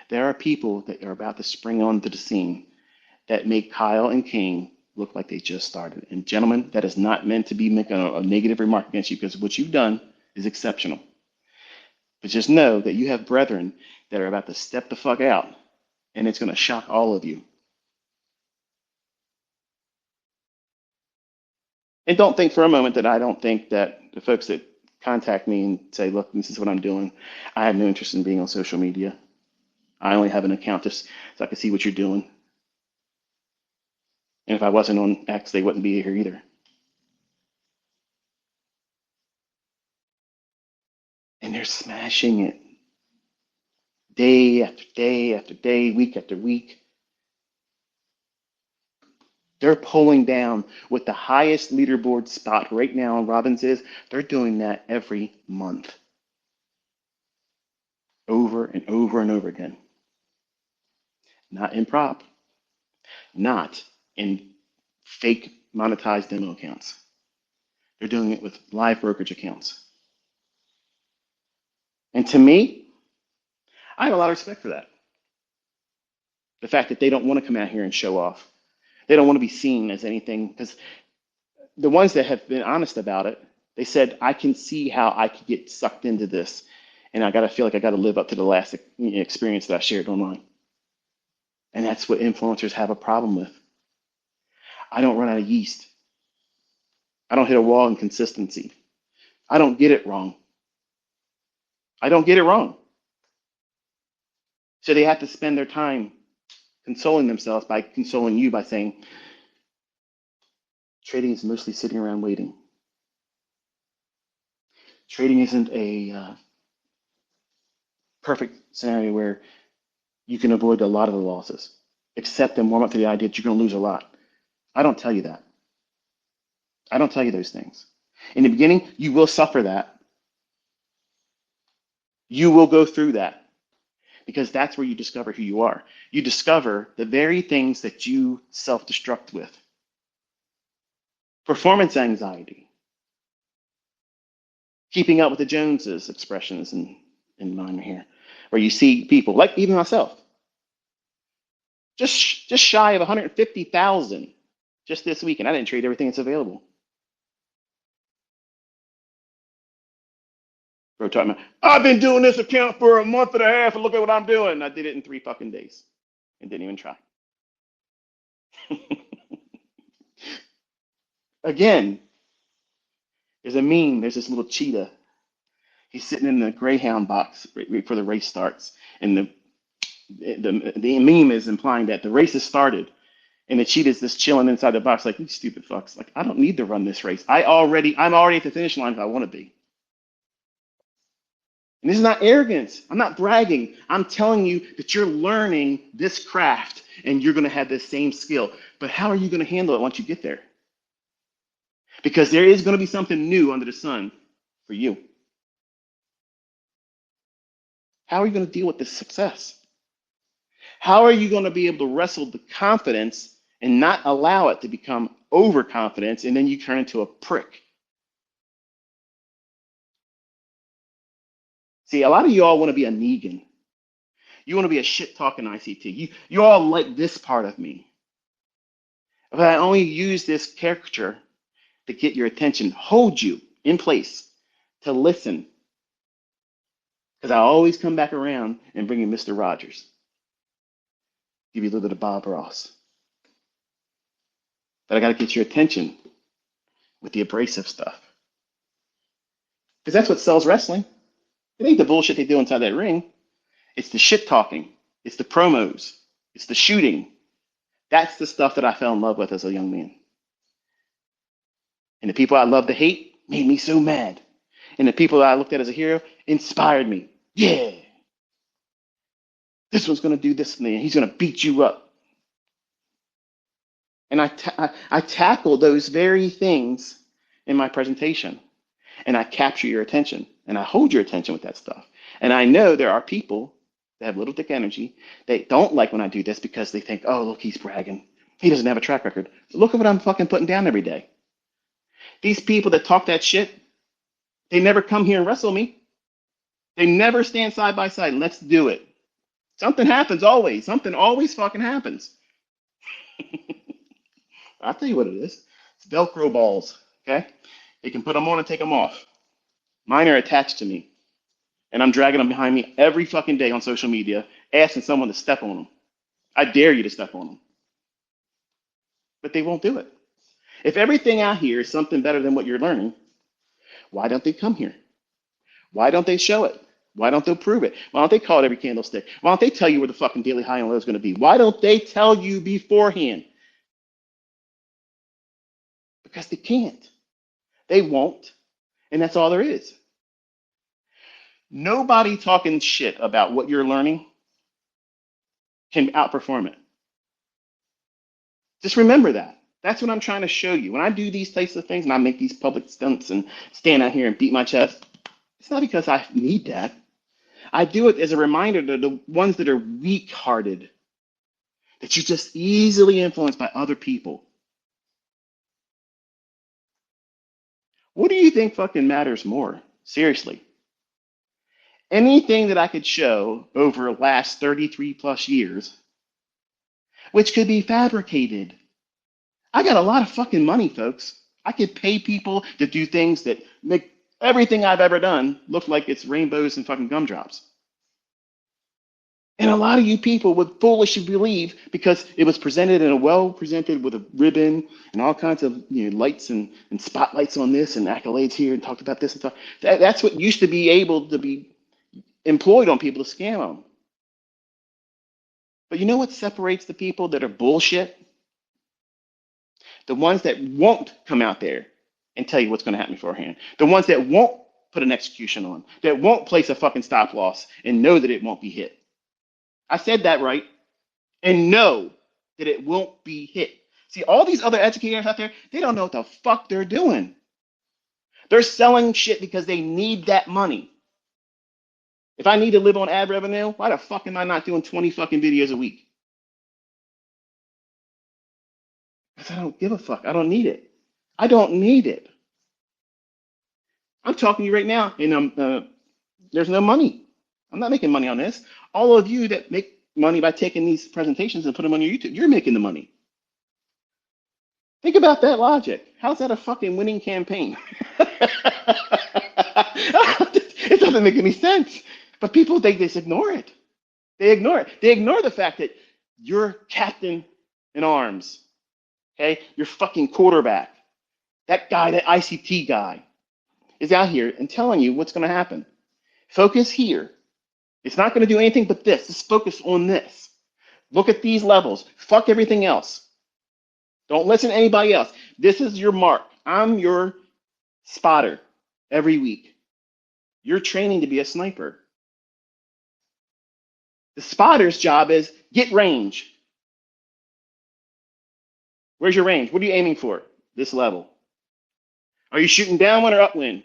there are people that are about to spring onto the scene that make Kyle and King look like they just started. And gentlemen, that is not meant to be making a negative remark against you, because what you've done is exceptional. But just know that you have brethren that are about to step the fuck out, and it's going to shock all of you. And don't think for a moment that I don't think that the folks that contact me and say, look, this is what I'm doing, I have no interest in being on social media. I only have an account just so I can see what you're doing. And if I wasn't on X, they wouldn't be here either. And they're smashing it day after day after day, week after week. They're pulling down what the highest leaderboard spot right now on Robbins is. They're doing that every month, over and over and over again. Not in prop, not in fake monetized demo accounts. They're doing it with live brokerage accounts. And to me, I have a lot of respect for that. The fact that they don't want to come out here and show off. They don't want to be seen as anything, because the ones that have been honest about it, they said, I can see how I could get sucked into this And I got to feel like I got to live up to the last experience that I shared online. And that's what influencers have a problem with. I don't run out of yeast. I don't hit a wall in consistency. I don't get it wrong. I don't get it wrong. So they have to spend their time consoling themselves by consoling you by saying, trading is mostly sitting around waiting. Trading isn't a perfect scenario where you can avoid a lot of the losses, accept and warm up to the idea that you're going to lose a lot. I don't tell you that. I don't tell you those things. In the beginning, you will suffer that. You will go through that because that's where you discover who you are. You discover the very things that you self-destruct with. Performance anxiety, keeping up with the Joneses expressions in mine here, where you see people, like even myself, just shy of 150,000 just this week, and I didn't trade everything that's available. Bro, talking about, I've been doing this account for a month and a half, and look at what I'm doing. I did it in 3 fucking days and didn't even try. Again, there's a meme. There's this little cheetah. He's sitting in the Greyhound box right before the race starts, and the meme is implying that the race has started, and the cheetah's just chilling inside the box, like, you stupid fucks. Like, I don't need to run this race. I'm already at the finish line if I want to be. And this is not arrogance. I'm not bragging. I'm telling you that you're learning this craft and you're going to have this same skill. But how are you going to handle it once you get there? Because there is going to be something new under the sun for you. How are you going to deal with this success? How are you going to be able to wrestle the confidence and not allow it to become overconfidence and then you turn into a prick? See, a lot of you all want to be a Negan. You want to be a shit talking ICT. You all like this part of me. But I only use this caricature to get your attention, hold you in place, to listen. Because I always come back around and bring you Mr. Rogers. Give you a little bit of Bob Ross. But I got to get your attention with the abrasive stuff. Because that's what sells wrestling. It ain't the bullshit they do inside that ring. It's the shit talking. It's the promos. It's the shooting. That's the stuff that I fell in love with as a young man. And the people I loved to hate made me so mad. And the people that I looked at as a hero inspired me. Yeah. This one's going to do this to me, and he's going to beat you up. And I tackle those very things in my presentation. And I capture your attention. And I hold your attention with that stuff. And I know there are people that have little dick energy. They don't like when I do this because they think, oh, look, he's bragging. He doesn't have a track record. Look at what I'm fucking putting down every day. These people that talk that shit, they never come here and wrestle me. They never stand side by side. Let's do it. Something happens always. Something always fucking happens. I'll tell you what it is. It's Velcro balls, okay? You can put them on and take them off. Mine are attached to me. And I'm dragging them behind me every fucking day on social media, asking someone to step on them. I dare you to step on them. But they won't do it. If everything out here is something better than what you're learning, why don't they come here? Why don't they show it? Why don't they prove it? Why don't they call it every candlestick? Why don't they tell you where the fucking daily high and low is going to be? Why don't they tell you beforehand? Because they can't. They won't. And that's all there is. Nobody talking shit about what you're learning can outperform it. Just remember that. That's what I'm trying to show you. When I do these types of things and I make these public stunts and stand out here and beat my chest, it's not because I need that. I do it as a reminder to the ones that are weak-hearted, that you're just easily influenced by other people. What do you think fucking matters more? Seriously. Anything that I could show over the last 33 plus years, which could be fabricated. I got a lot of fucking money, folks. I could pay people to do things that make Everything I've ever done looked like it's rainbows and fucking gumdrops. And a lot of you people would foolishly believe because it was presented in a well presented with a ribbon and all kinds of lights and spotlights on this and accolades here and talked about this and stuff. That's what used to be able to be employed on people to scam them. But you know what separates the people that are bullshit? The ones that won't come out there and tell you what's going to happen beforehand. The ones that won't put an execution on, that won't place a fucking stop loss and know that it won't be hit. I said that right. And know that it won't be hit. See, all these other educators out there, they don't know what the fuck they're doing. They're selling shit because they need that money. If I need to live on ad revenue, why the fuck am I not doing 20 fucking videos a week? Because I don't give a fuck. I don't need it. I don't need it. I'm talking to you right now, and there's no money. I'm not making money on this. All of you that make money by taking these presentations and put them on your YouTube, you're making the money. Think about that logic. How's that a fucking winning campaign? It doesn't make any sense. But people, they just ignore it. They ignore it. They ignore the fact that your captain in arms, okay, your fucking quarterback, that guy, that ICT guy, is out here and telling you what's going to happen. Focus here. It's not going to do anything but this. Just focus on this. Look at these levels. Fuck everything else. Don't listen to anybody else. This is your mark. I'm your spotter every week. You're training to be a sniper. The spotter's job is get range. Where's your range? What are you aiming for? This level. Are you shooting downwind or upwind?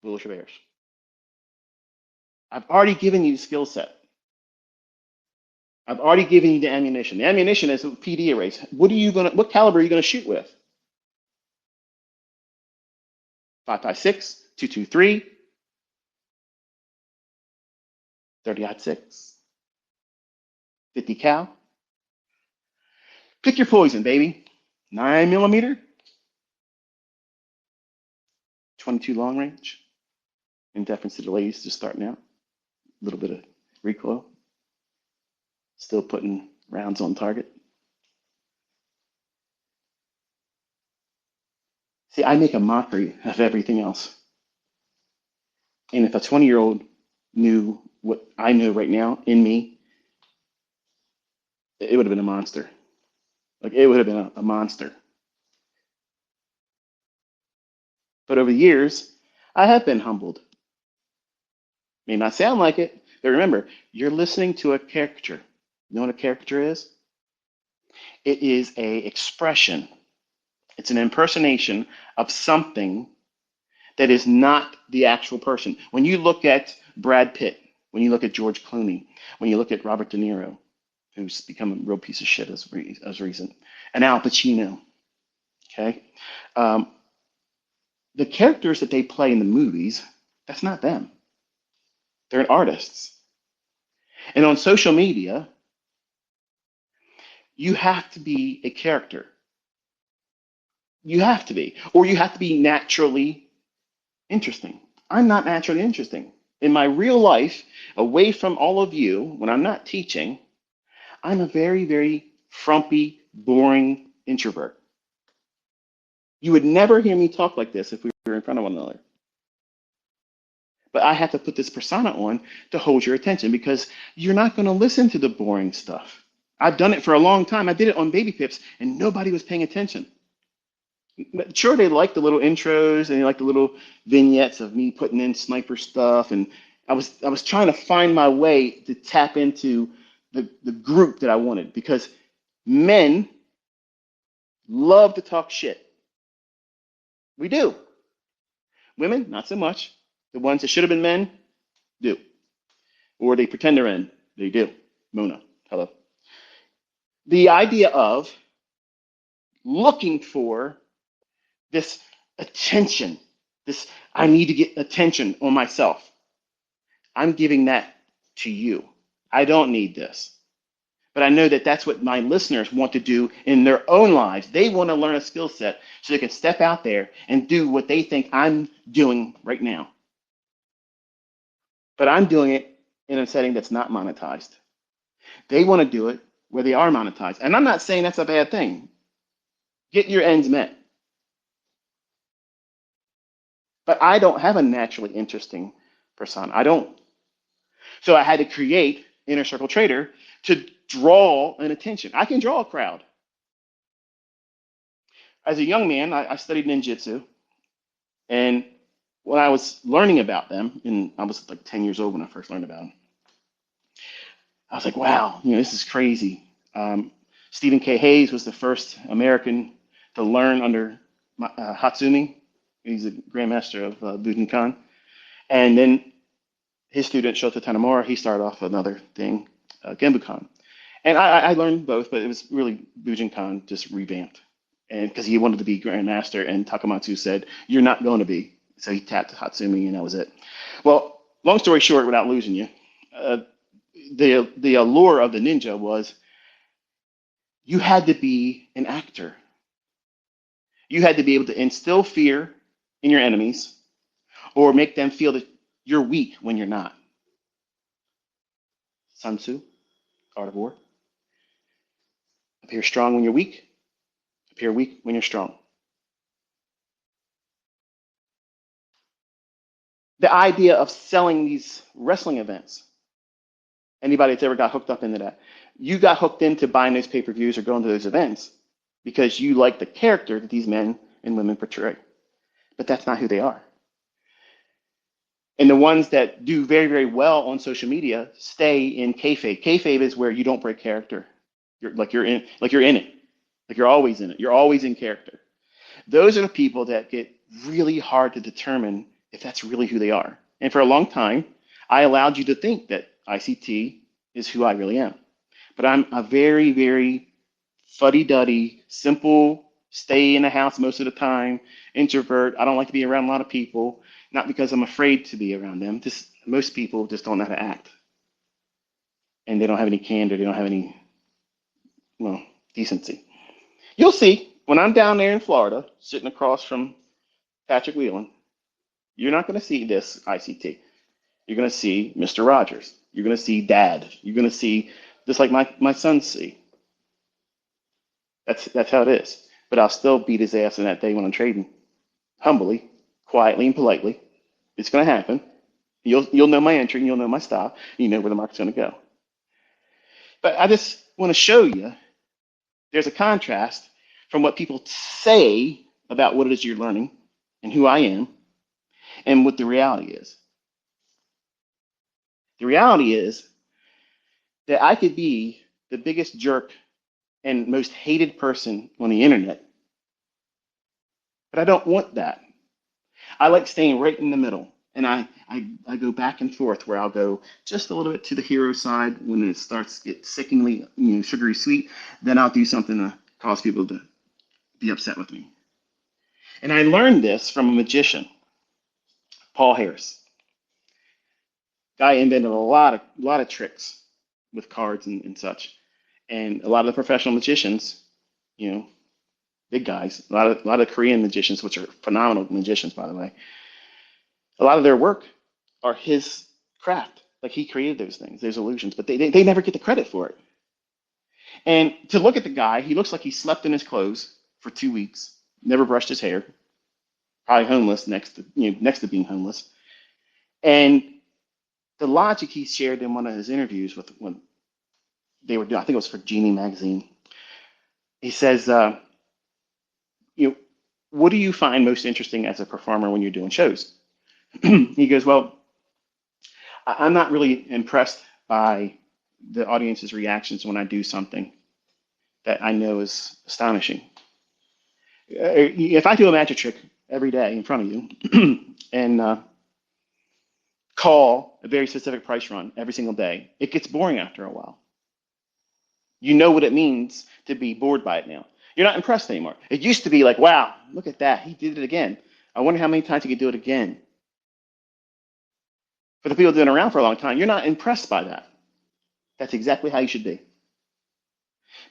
Bullish or bearish? I've already given you the skill set. I've already given you the ammunition. The ammunition is a PD arrays. What caliber are you gonna shoot with? 5.56, 2.23, 30-06, 50 cal. Pick your poison, baby. 9mm, 22 long range. In deference to the ladies just starting out. A little bit of recoil. Still putting rounds on target. See, I make a mockery of everything else. And if a 20-year-old knew what I know right now in me, it would have been a monster. Like, it would have been a monster. But over the years, I have been humbled. May not sound like it, but remember, you're listening to a caricature. You know what a caricature is? It is an expression. It's an impersonation of something that is not the actual person. When you look at Brad Pitt, when you look at George Clooney, when you look at Robert De Niro, who's become a real piece of shit as recent, and Al Pacino, okay? The characters that they play in the movies, that's not them. They're artists. And on social media, you have to be a character. You have to be. Or you have to be naturally interesting. I'm not naturally interesting. In my real life, away from all of you, when I'm not teaching, I'm a very, very frumpy, boring introvert. You would never hear me talk like this if we were in front of one another. But I have to put this persona on to hold your attention because you're not going to listen to the boring stuff. I've done it for a long time. I did it on Baby Pips and nobody was paying attention. Sure, they like the little intros and they like the little vignettes of me putting in sniper stuff. And I was trying to find my way to tap into the group that I wanted because men love to talk shit. We do. Women, not so much. The ones that should have been men, do. Or they pretend they're men. They do. Mona, hello. The idea of looking for this attention, this I need to get attention on myself. I'm giving that to you. I don't need this. But I know that that's what my listeners want to do in their own lives. They want to learn a skill set so they can step out there and do what they think I'm doing right now. But I'm doing it in a setting that's not monetized. They want to do it where they are monetized. And I'm not saying that's a bad thing. Get your ends met. But I don't have a naturally interesting persona. I don't. So I had to create Inner Circle Trader to draw an attention. I can draw a crowd. As a young man, I studied ninjutsu. And when I was learning about them, and I was like 10 years old when I first learned about them, I was like, wow, this is crazy. Stephen K. Hayes was the first American to learn under Hatsumi. He's a grandmaster of Bujinkan. And then his student, Shota Tanimura, he started off another thing, Genbukan. And I learned both, but it was really Bujinkan just revamped. And because he wanted to be grandmaster, and Takamatsu said, "You're not going to be." So he tapped Hatsumi, and that was it. Well, long story short, without losing you, the allure of the ninja was you had to be an actor. You had to be able to instill fear in your enemies or make them feel that you're weak when you're not. Sun Tzu, Art of War. Appear strong when you're weak. Appear weak when you're strong. The idea of selling these wrestling events, anybody that's ever got hooked up into that, you got hooked into buying those pay-per-views or going to those events because you like the character that these men and women portray. But that's not who they are. And the ones that do very, very well on social media stay in kayfabe. Kayfabe is where you don't break character. You're in it. Like you're always in it. You're always in character. Those are the people that get really hard to determine if that's really who they are. And for a long time, I allowed you to think that ICT is who I really am. But I'm a very, very fuddy-duddy, simple, stay in the house most of the time, introvert. I don't like to be around a lot of people, not because I'm afraid to be around them. Just most people just don't know how to act. And they don't have any candor. They don't have any, decency. You'll see when I'm down there in Florida, sitting across from Patrick Whelan, you're not going to see this ICT. You're going to see Mr. Rogers. You're going to see Dad. You're going to see just like my sons see. That's how it is. But I'll still beat his ass in that day when I'm trading, humbly, quietly, and politely. It's going to happen. You'll know my entry. You'll know my stop. You know where the market's going to go. But I just want to show you there's a contrast from what people say about what it is you're learning and who I am and what the reality is. The reality is that I could be the biggest jerk and most hated person on the internet, but I don't want that. I like staying right in the middle. And I go back and forth where I'll go just a little bit to the hero side when it starts to get sickeningly, sugary sweet. Then I'll do something to cause people to be upset with me. And I learned this from a magician, Paul Harris. Guy invented a lot of tricks with cards and such. And a lot of the professional magicians, big guys, a lot of Korean magicians, which are phenomenal magicians, by the way, a lot of their work are his craft. Like he created those things, those illusions, but they never get the credit for it. And to look at the guy, he looks like he slept in his clothes for 2 weeks, never brushed his hair, probably homeless next to being homeless. And the logic he shared in one of his interviews when they were doing, I think it was for Genie magazine. He says, what do you find most interesting as a performer when you're doing shows? He goes, well, I'm not really impressed by the audience's reactions when I do something that I know is astonishing. If I do a magic trick every day in front of you and call a very specific price run every single day, it gets boring after a while. You know what it means to be bored by it now. You're not impressed anymore. It used to be like, wow, look at that. He did it again. I wonder how many times he could do it again. For the people that have been around for a long time, you're not impressed by that. That's exactly how you should be.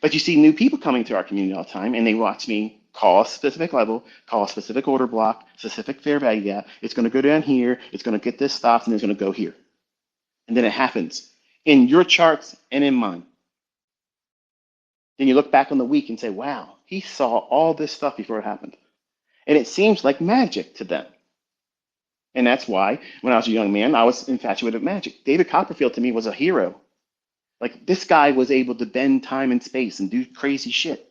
But you see new people coming to our community all the time, and they watch me call a specific level, call a specific order block, specific fair value gap. It's going to go down here. It's going to get this stopped, and it's going to go here. And then it happens in your charts and in mine. Then you look back on the week and say, wow, he saw all this stuff before it happened. And it seems like magic to them. And that's why when I was a young man, I was infatuated with magic. David Copperfield to me was a hero. Like this guy was able to bend time and space and do crazy shit.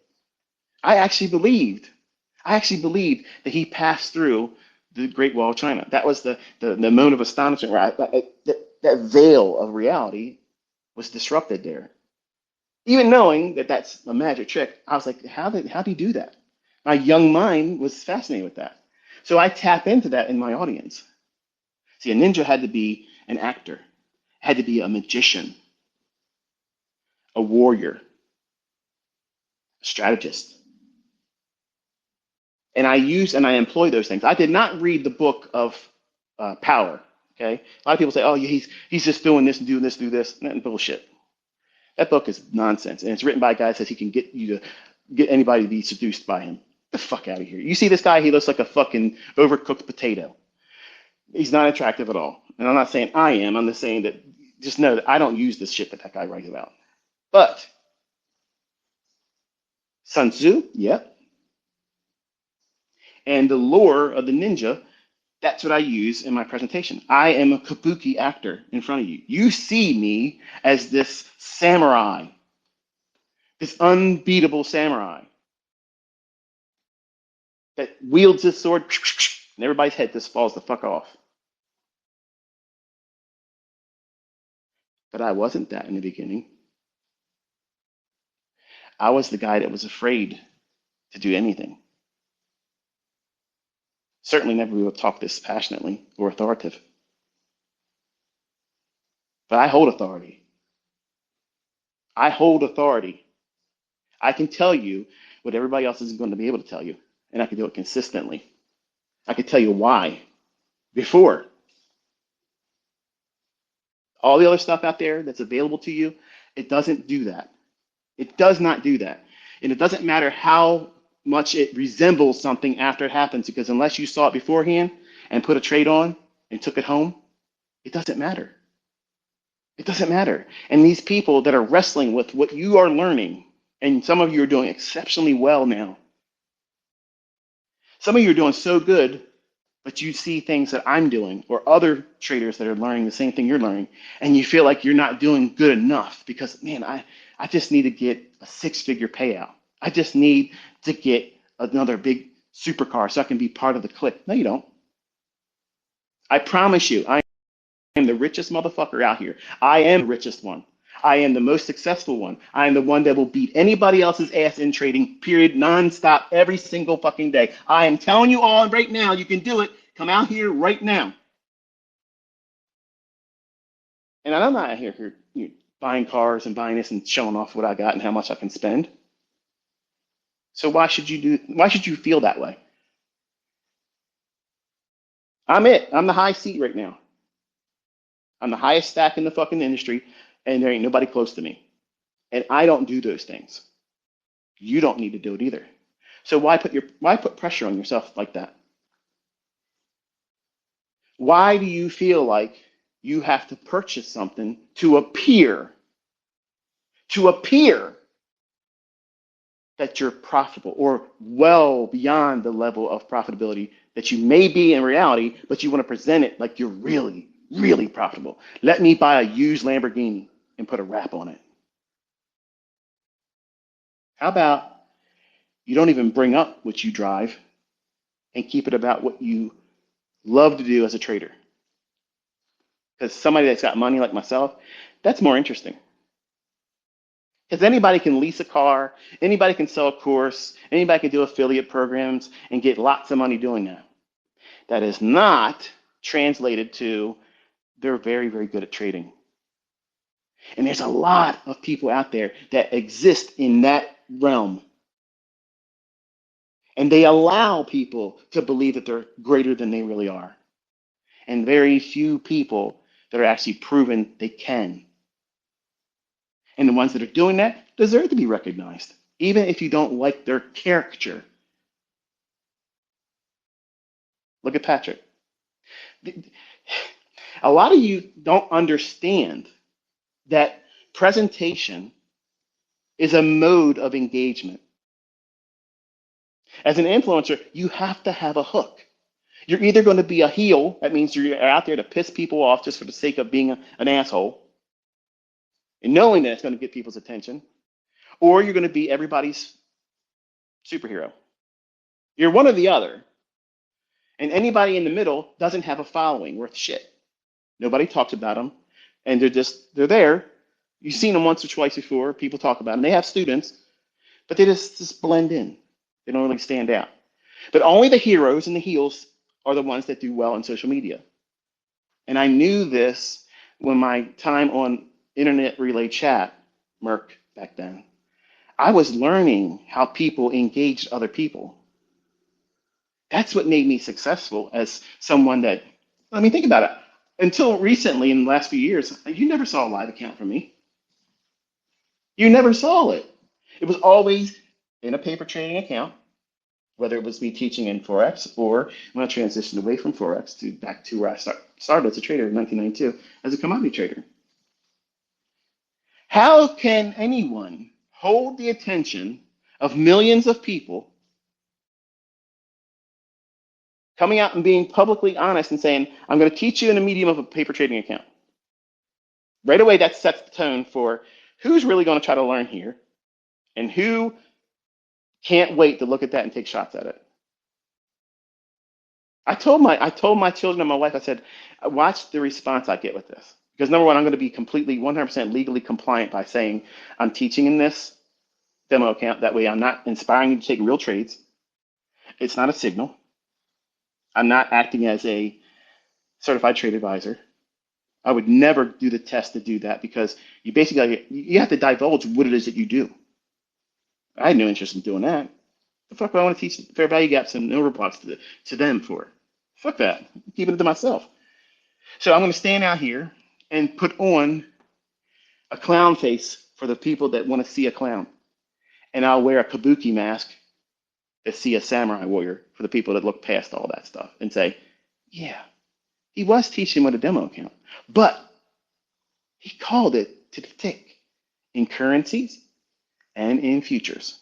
I actually believed that he passed through the Great Wall of China. That was the moment of astonishment where that veil of reality was disrupted there. Even knowing that that's a magic trick, I was like, how do you do that? My young mind was fascinated with that. So I tap into that in my audience. See, a ninja had to be an actor, had to be a magician, a warrior, a strategist. And I use and I employ those things. I did not read the book of Power. Okay, a lot of people say, "Oh, he's just doing this and doing this, do this." And bullshit. That book is nonsense, and it's written by a guy that says he can get anybody to be seduced by him. Get the fuck out of here! You see this guy? He looks like a fucking overcooked potato. He's not attractive at all. And I'm not saying I am. I'm just saying that just know that I don't use this shit that guy writes about. But Sun Tzu, yep. And the lore of the ninja, that's what I use in my presentation. I am a kabuki actor in front of you. You see me as this samurai, this unbeatable samurai that wields his sword and everybody's head just falls the fuck off. But I wasn't that in the beginning. I was the guy that was afraid to do anything. Certainly never will talk this passionately or authoritative. But I hold authority. I hold authority. I can tell you what everybody else isn't going to be able to tell you, and I can do it consistently. I can tell you why. Before, all the other stuff out there that's available to you, it doesn't do that. It does not do that. And it doesn't matter how much it resembles something after it happens, because unless you saw it beforehand and put a trade on and took it home, it doesn't matter. It doesn't matter. And these people that are wrestling with what you are learning, and some of you are doing exceptionally well now. Some of you are doing so good, but you see things that I'm doing or other traders that are learning the same thing you're learning, and you feel like you're not doing good enough because, man, I just need to get a six-figure payout. I just need to get another big supercar so I can be part of the clique. No, you don't. I promise you, I am the richest motherfucker out here. I am the richest one. I am the most successful one. I am the one that will beat anybody else's ass in trading, period, nonstop, every single fucking day. I am telling you all right now, you can do it. Come out here right now. And I'm not out here buying cars and buying this and showing off what I got and how much I can spend. So why should you feel that way? I'm it. I'm the high seat right now. I'm the highest stack in the fucking industry, and there ain't nobody close to me. And I don't do those things. You don't need to do it either. So why put pressure on yourself like that? Why do you feel like you have to purchase something to appear that you're profitable or well beyond the level of profitability that you may be in reality, but you want to present it like you're really, really profitable? Let me buy a used Lamborghini and put a wrap on it. How about you don't even bring up what you drive and keep it about what you love to do as a trader? Because somebody that's got money like myself, that's more interesting. Because anybody can lease a car, anybody can sell a course, anybody can do affiliate programs and get lots of money doing that. That is not translated to they're very, very good at trading. And there's a lot of people out there that exist in that realm. And they allow people to believe that they're greater than they really are. And very few people that are actually proven they can. And the ones that are doing that deserve to be recognized, even if you don't like their caricature. Look at Patrick. A lot of you don't understand that presentation is a mode of engagement. As an influencer, you have to have a hook. You're either going to be a heel, that means you're out there to piss people off just for the sake of being an asshole, and knowing that it's going to get people's attention, or you're going to be everybody's superhero. You're one or the other. And anybody in the middle doesn't have a following worth shit. Nobody talks about them, and they're there. You've seen them once or twice before. People talk about them. They have students, but they just blend in. They don't really stand out. But only the heroes and the heels are the ones that do well on social media. And I knew this when my time on Internet Relay Chat, Merck back then. I was learning how people engaged other people. That's what made me successful as someone that, I mean, think about it. Until recently, in the last few years, you never saw a live account from me. You never saw it. It was always in a paper trading account, whether it was me teaching in Forex or when I transitioned away from Forex to back to where I started as a trader in 1992 as a commodity trader. How can anyone hold the attention of millions of people coming out and being publicly honest and saying, I'm going to teach you in a medium of a paper trading account? Right away, that sets the tone for who's really going to try to learn here and who can't wait to look at that and take shots at it. I told my children and my wife, I said, watch the response I get with this. Because number one, I'm going to be completely 100% legally compliant by saying I'm teaching in this demo account. That way I'm not inspiring you to take real trades. It's not a signal. I'm not acting as a certified trade advisor. I would never do the test to do that because you have to divulge what it is that you do. I had no interest in doing that. The fuck do I want to teach fair value gaps and overblocks to them for? Fuck that. I'm keeping it to myself. So I'm going to stand out here and put on a clown face for the people that want to see a clown. And I'll wear a kabuki mask to see a samurai warrior for the people that look past all that stuff and say, yeah, he was teaching with a demo account, but he called it to the tick in currencies and in futures.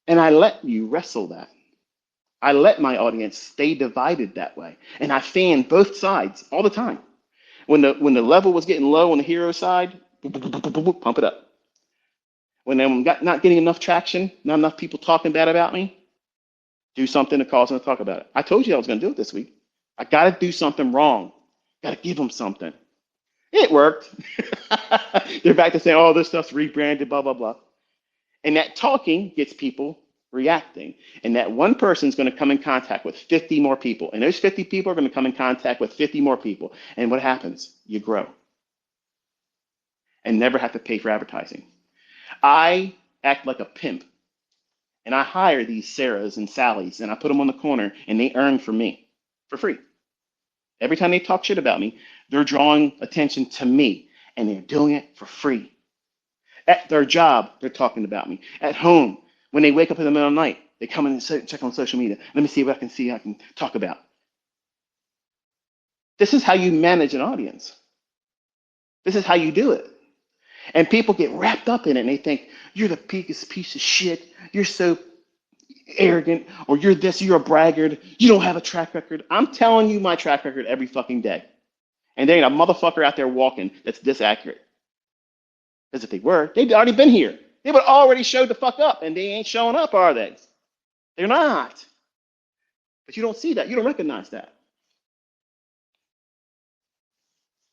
And I let you wrestle that. I let my audience stay divided that way. And I fan both sides all the time. When the level was getting low on the hero side, pump it up. When I'm not getting enough traction, not enough people talking bad about me, do something to cause them to talk about it. I told you I was going to do it this week. I got to do something wrong. Got to give them something. It worked. They're back to saying, oh, this stuff's rebranded, blah, blah, blah. And that talking gets people reacting. And that one person is going to come in contact with 50 more people. And those 50 people are going to come in contact with 50 more people. And what happens? You grow. And never have to pay for advertising. I act like a pimp. And I hire these Sarahs and Sallys, and I put them on the corner, and they earn from me for free. Every time they talk shit about me, they're drawing attention to me, and they're doing it for free. At their job, they're talking about me. At home, when they wake up in the middle of the night, they come in and check on social media. Let me see what I can talk about. This is how you manage an audience. This is how you do it. And people get wrapped up in it, and they think, you're the biggest piece of shit. You're so arrogant, or you're this, you're a braggart. You don't have a track record. I'm telling you my track record every fucking day. And there ain't a motherfucker out there walking that's this accurate. Because if they were, they'd already been here. They would already showed the fuck up, and they ain't showing up, are they? They're not. But you don't see that. You don't recognize that.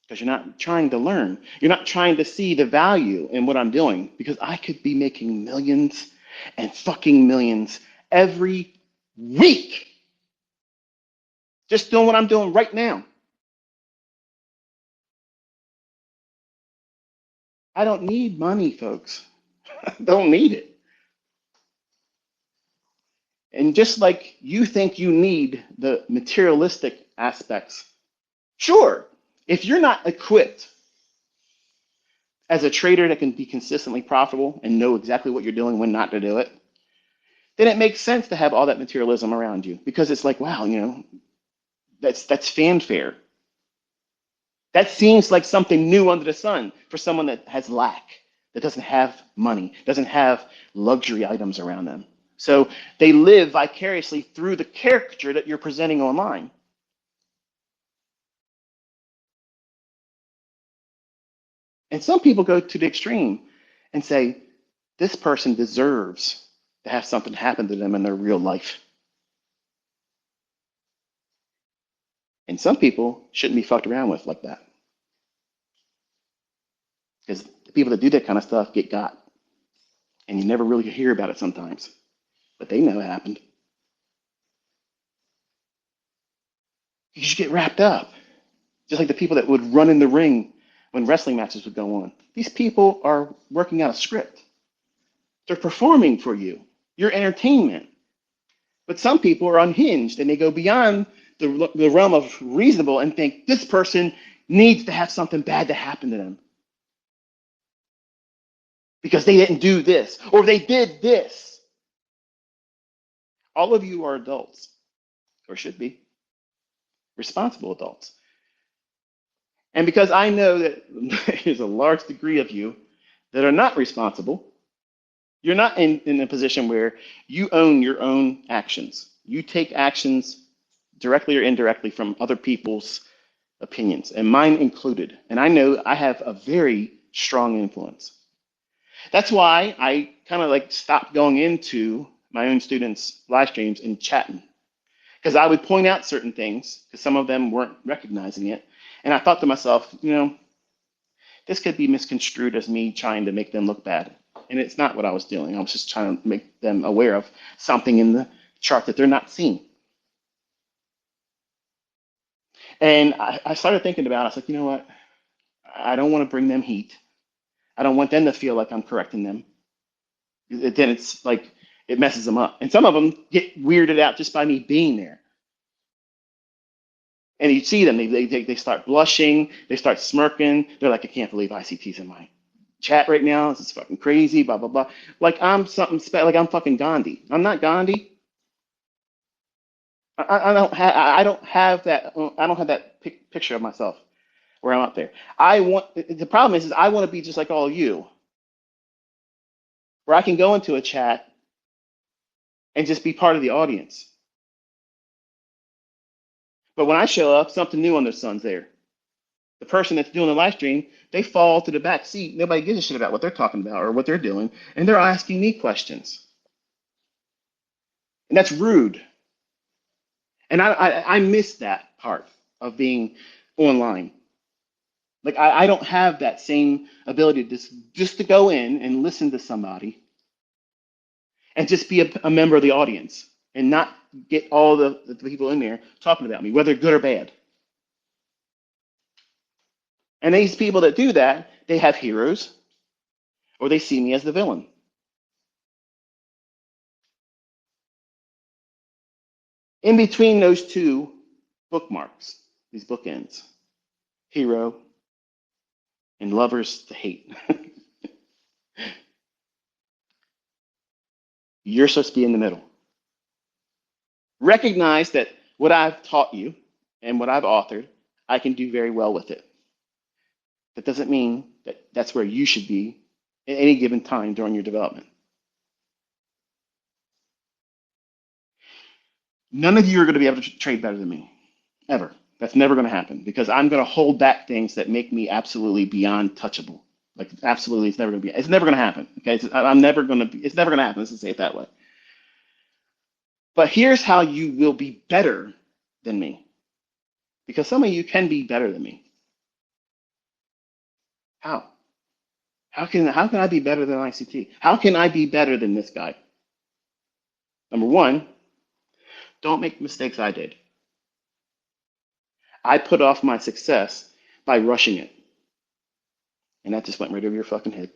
Because you're not trying to learn. You're not trying to see the value in what I'm doing. Because I could be making millions and fucking millions every week. Just doing what I'm doing right now. I don't need money, folks. I don't need it. And just like you think you need the materialistic aspects, sure, if you're not equipped as a trader that can be consistently profitable and know exactly what you're doing when not to do it, then it makes sense to have all that materialism around you because it's like, wow, that's fanfare. That seems like something new under the sun for someone that has lack, that doesn't have money, doesn't have luxury items around them. So they live vicariously through the caricature that you're presenting online. And some people go to the extreme and say, this person deserves to have something happen to them in their real life. And some people shouldn't be fucked around with like that. Because the people that do that kind of stuff get got. And you never really hear about it sometimes. But they know it happened. You just get wrapped up. Just like the people that would run in the ring when wrestling matches would go on. These people are working out a script. They're performing for you, your entertainment. But some people are unhinged and they go beyond the realm of reasonable and think this person needs to have something bad to happen to them because they didn't do this or they did this. All of you are adults, or should be, responsible adults. And because I know that there's a large degree of you that are not responsible, you're not in a position where you own your own actions. You take actions directly or indirectly from other people's opinions, and mine included. And I know I have a very strong influence. That's why I kind of like stopped going into my own students' live streams and chatting. Because I would point out certain things, because some of them weren't recognizing it. And I thought to myself, this could be misconstrued as me trying to make them look bad. And it's not what I was doing. I was just trying to make them aware of something in the chart that they're not seeing. And I started thinking about it. I was like, you know what? I don't want to bring them heat. I don't want them to feel like I'm correcting them. Then it's like it messes them up. And some of them get weirded out just by me being there. And you see them, they start blushing, they start smirking. They're like, I can't believe ICT's in my chat right now. This is fucking crazy, blah, blah, blah. Like I'm something special, like I'm fucking Gandhi. I'm not Gandhi. I don't have that picture of myself where I'm up there. The problem is I want to be just like all of you, where I can go into a chat and just be part of the audience. But when I show up, something new on their sun's there. The person that's doing the live stream, they fall to the back seat. Nobody gives a shit about what they're talking about or what they're doing, and they're asking me questions. And that's rude. And I miss that part of being online. Like I don't have that same ability to just to go in and listen to somebody and just be a member of the audience and not get all the people in there talking about me, whether good or bad. And these people that do that, they have heroes or they see me as the villain. In between those two bookmarks, these bookends, hero and lovers to hate, you're supposed to be in the middle. Recognize that what I've taught you and what I've authored, I can do very well with it. That doesn't mean that that's where you should be at any given time during your development. None of you are going to be able to trade better than me, ever. That's never going to happen because I'm going to hold back things that make me absolutely beyond touchable. Like absolutely, it's never going to happen. Okay, it's never going to happen. Let's just say it that way. But here's how you will be better than me, because some of you can be better than me. How? How can I be better than ICT? How can I be better than this guy? Number one, don't make the mistakes I did. I put off my success by rushing it. And that just went right over your fucking head.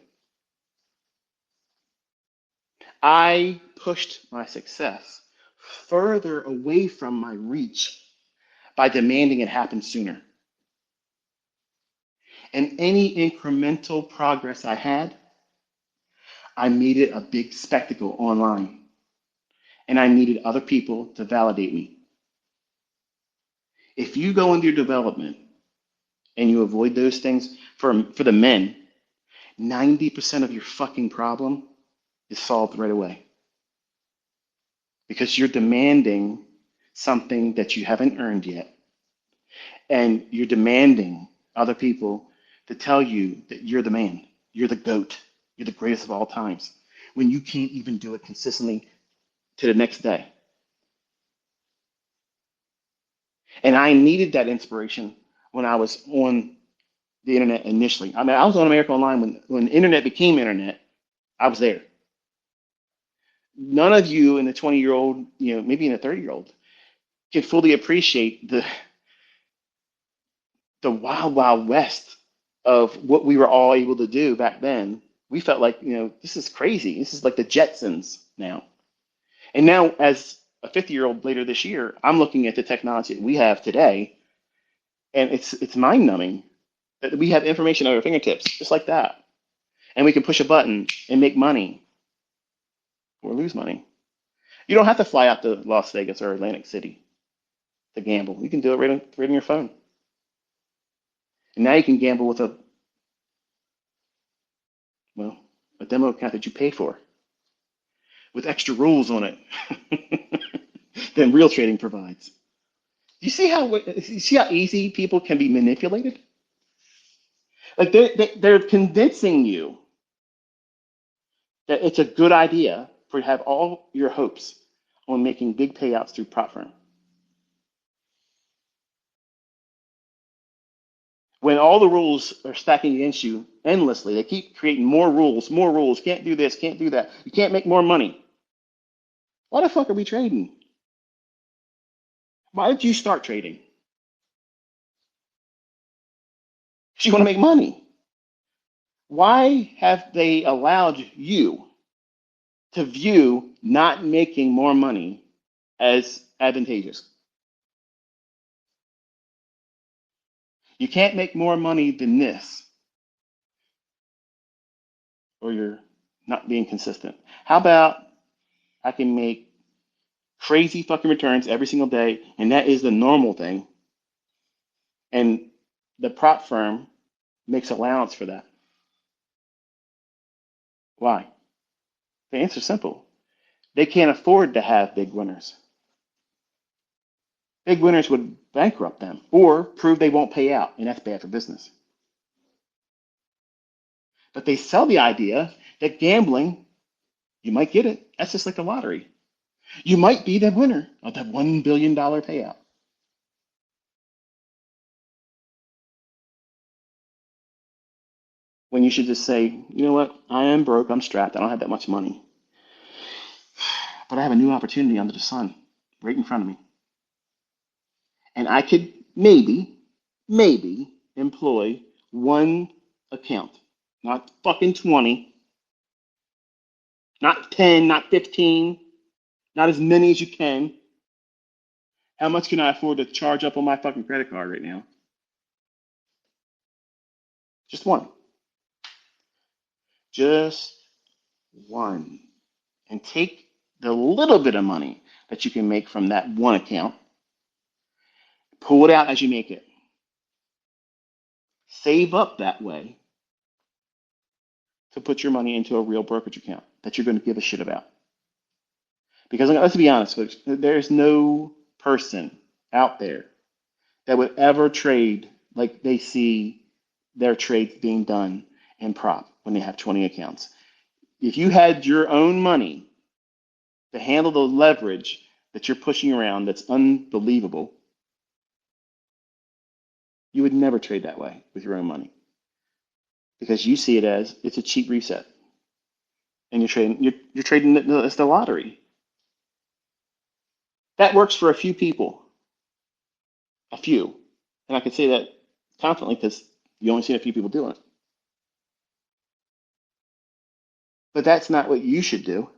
I pushed my success further away from my reach by demanding it happen sooner. And any incremental progress I had, I made it a big spectacle online. And I needed other people to validate me. If you go into your development and you avoid those things, for the men, 90% of your fucking problem is solved right away. Because you're demanding something that you haven't earned yet. And you're demanding other people to tell you that you're the man, you're the GOAT, you're the greatest of all times, when you can't even do it consistently to the next day. And I needed that inspiration when I was on the internet initially. I mean, I was on America Online when the internet became internet. I was there. None of you in the 20-year-old, maybe in a 30-year-old, can fully appreciate the wild, wild west of what we were all able to do back then. We felt like, this is crazy. This is like the Jetsons now. And now, as a 50-year-old later this year, I'm looking at the technology that we have today, and it's mind-numbing that we have information at our fingertips, just like that. And we can push a button and make money or lose money. You don't have to fly out to Las Vegas or Atlantic City to gamble. You can do it right on your phone. And now you can gamble with a demo account that you pay for with extra rules on it than real trading provides. You see how easy people can be manipulated? Like they're convincing you that it's a good idea for you to have all your hopes on making big payouts through prop firm. When all the rules are stacking against you endlessly, they keep creating more rules, can't do this, can't do that, you can't make more money. Why the fuck are we trading? Why did you start trading? Because you want to make money. Why have they allowed you to view not making more money as advantageous? You can't make more money than this, or you're not being consistent. How about I can make crazy fucking returns every single day, and that is the normal thing, and the prop firm makes allowance for that? Why? The answer is simple. They can't afford to have big winners. Big winners would bankrupt them or prove they won't pay out, and that's bad for business. But they sell the idea that gambling, you might get it. That's just like the lottery. You might be the winner of that $1 billion payout. When you should just say, you know what? I am broke. I'm strapped. I don't have that much money. But I have a new opportunity under the sun right in front of me. And I could maybe employ one account, not fucking 20, not 10, not 15, not as many as you can. How much can I afford to charge up on my fucking credit card right now? Just one. Just one. And take the little bit of money that you can make from that one account, pull it out as you make it. Save up that way to put your money into a real brokerage account that you're going to give a shit about. Because let's be honest, folks, there's no person out there that would ever trade like they see their trades being done in prop when they have 20 accounts. If you had your own money to handle the leverage that you're pushing around that's unbelievable, you would never trade that way with your own money, because you see it as it's a cheap reset, and you're trading it's the lottery. That works for a few people, and I can say that confidently because you only see a few people doing it. But that's not what you should do.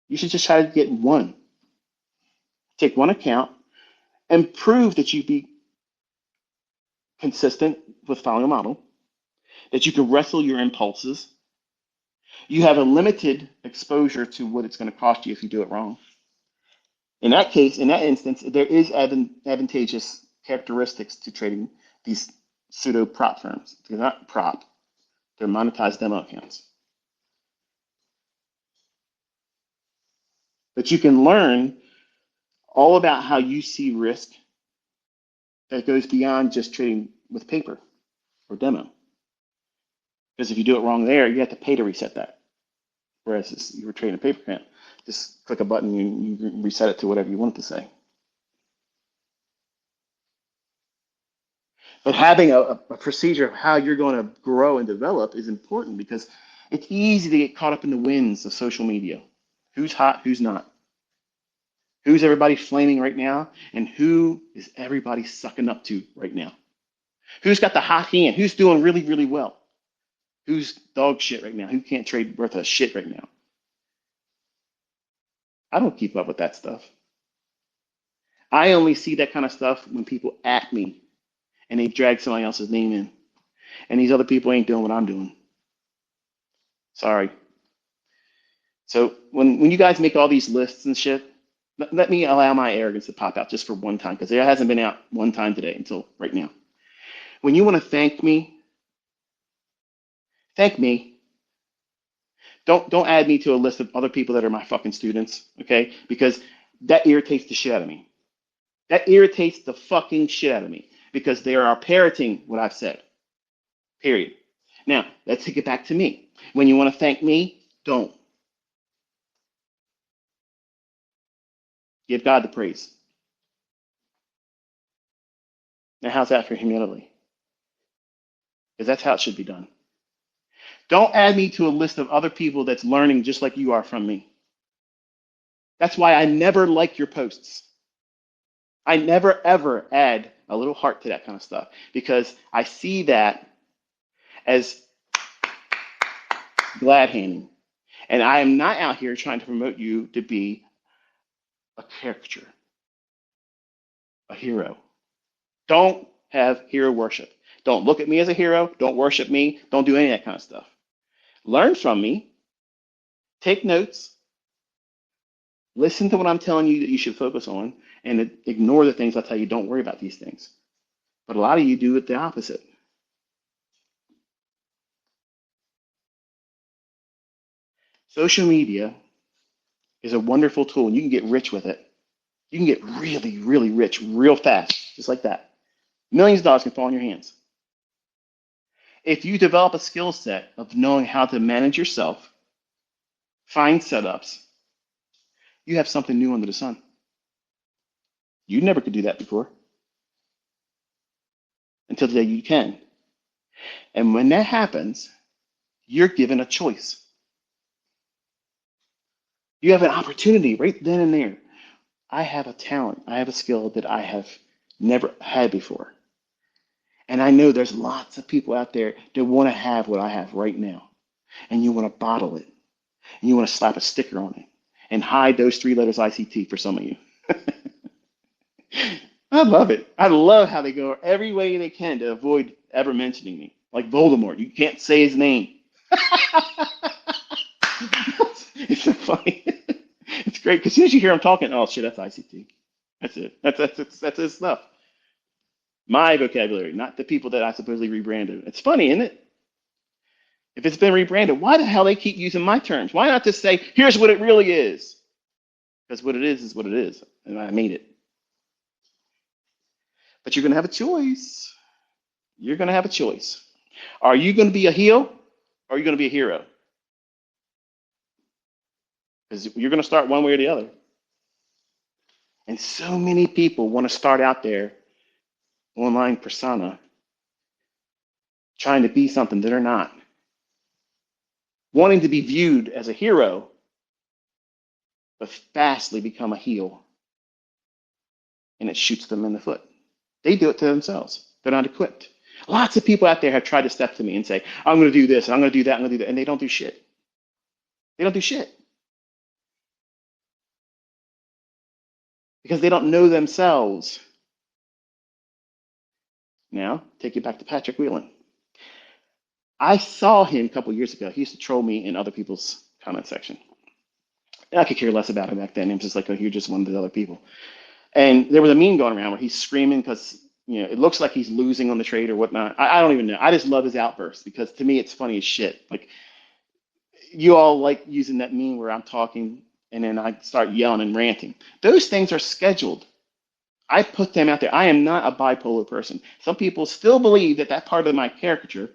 You should just try to get one. Take one account and prove that consistent with following a model, that you can wrestle your impulses. You have a limited exposure to what it's going to cost you if you do it wrong. In that case, in that instance, there is advantageous characteristics to trading these pseudo prop firms. They're not prop, they're monetized demo accounts. But you can learn all about how you see risk that goes beyond just trading with paper or demo. Because if you do it wrong there, you have to pay to reset that. Whereas you were trading a paper account, just click a button and you reset it to whatever you want it to say. But having a procedure of how you're going to grow and develop is important because it's easy to get caught up in the winds of social media. Who's hot, who's not? Who's everybody flaming right now? And who is everybody sucking up to right now? Who's got the hot hand? Who's doing really, really well? Who's dog shit right now? Who can't trade worth a shit right now? I don't keep up with that stuff. I only see that kind of stuff when people at me and they drag somebody else's name in. And these other people ain't doing what I'm doing. Sorry. So when you guys make all these lists and shit, let me allow my arrogance to pop out just for one time, because it hasn't been out one time today until right now. When you want to thank me, thank me. Don't add me to a list of other people that are my fucking students, okay? Because that irritates the shit out of me. That irritates the fucking shit out of me because they are parroting what I've said. Period. Now, let's take it back to me. When you want to thank me, don't. Give God the praise. Now, how's that for humility? Because that's how it should be done. Don't add me to a list of other people that's learning just like you are from me. That's why I never like your posts. I never, ever add a little heart to that kind of stuff because I see that as glad handing. And I am not out here trying to promote you to be a caricature, a hero. Don't have hero worship. Don't look at me as a hero. Don't worship me. Don't do any of that kind of stuff. Learn from me. Take notes. Listen to what I'm telling you that you should focus on and ignore the things I tell you. Don't worry about these things. But a lot of you do it the opposite. Social media is a wonderful tool and you can get rich with it. You can get really, really rich real fast, just like that. Millions of dollars can fall in your hands. If you develop a skill set of knowing how to manage yourself, find setups, you have something new under the sun. You never could do that before until the day you can. And when that happens, you're given a choice. You have an opportunity right then and there. I have a talent, I have a skill that I have never had before. And I know there's lots of people out there that want to have what I have right now. And you want to bottle it. And you want to slap a sticker on it and hide those 3 letters ICT for some of you. I love it. I love how they go every way they can to avoid ever mentioning me. Like Voldemort, you can't say his name. It's so funny. It's great because as soon as you hear him talking, oh shit, that's ICT. That's it. That's his stuff. My vocabulary, not the people that I supposedly rebranded. It's funny, isn't it? If it's been rebranded, why the hell they keep using my terms? Why not just say, here's what it really is? Because what it is what it is, and I made it. But you're going to have a choice. You're going to have a choice. Are you going to be a heel or are you going to be a hero? Because you're going to start one way or the other. And so many people want to start out there, online persona, trying to be something that they're not. Wanting to be viewed as a hero, but fastly become a heel. And it shoots them in the foot. They do it to themselves. They're not equipped. Lots of people out there have tried to step to me and say, I'm going to do this, I'm going to do that, I'm going to do that. And they don't do shit. They don't do shit. Because they don't know themselves. Now, take it back to Patrick Whelan. I saw him a couple years ago. He used to troll me in other people's comment section. And I could care less about him back then. He was just like, oh, you're just one of the other people. And there was a meme going around where he's screaming because it looks like he's losing on the trade or whatnot. I don't even know. I just love his outbursts because to me it's funny as shit. Like you all like using that meme where I'm talking and then I start yelling and ranting. Those things are scheduled. I put them out there. I am not a bipolar person. Some people still believe that that part of my caricature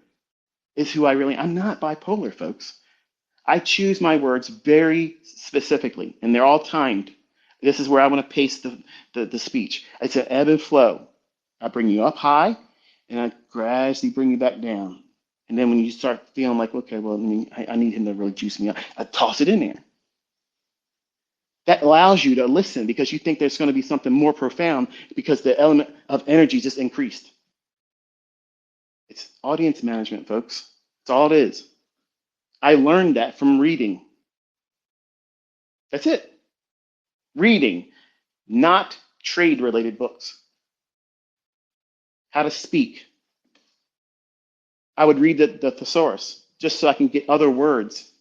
is who I really am. I'm not bipolar, folks. I choose my words very specifically, and they're all timed. This is where I want to pace the speech. It's an ebb and flow. I bring you up high, and I gradually bring you back down. And then when you start feeling like, okay, well, I need him to really juice me up, I toss it in there. That allows you to listen because you think there's going to be something more profound because the element of energy just increased. It's audience management, folks. That's all it is. I learned that from reading. That's it. Reading, not trade-related books. How to speak. I would read the thesaurus just so I can get other words.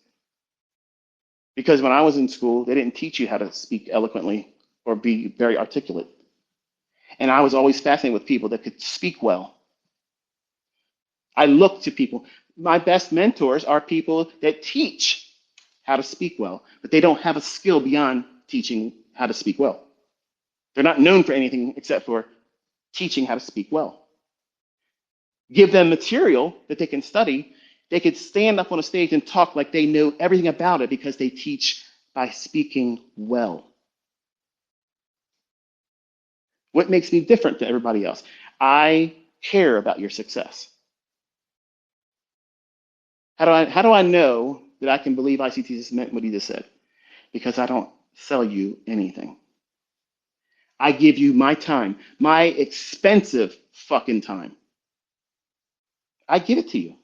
Because when I was in school, they didn't teach you how to speak eloquently or be very articulate. And I was always fascinated with people that could speak well. I look to people. My best mentors are people that teach how to speak well, but they don't have a skill beyond teaching how to speak well. They're not known for anything except for teaching how to speak well. Give them material that they can study. They could stand up on a stage and talk like they know everything about it because they teach by speaking well. What makes me different to everybody else? I care about your success. How do I know that I can believe ICT just meant what he just said? Because I don't sell you anything. I give you my time, my expensive fucking time. I give it to you.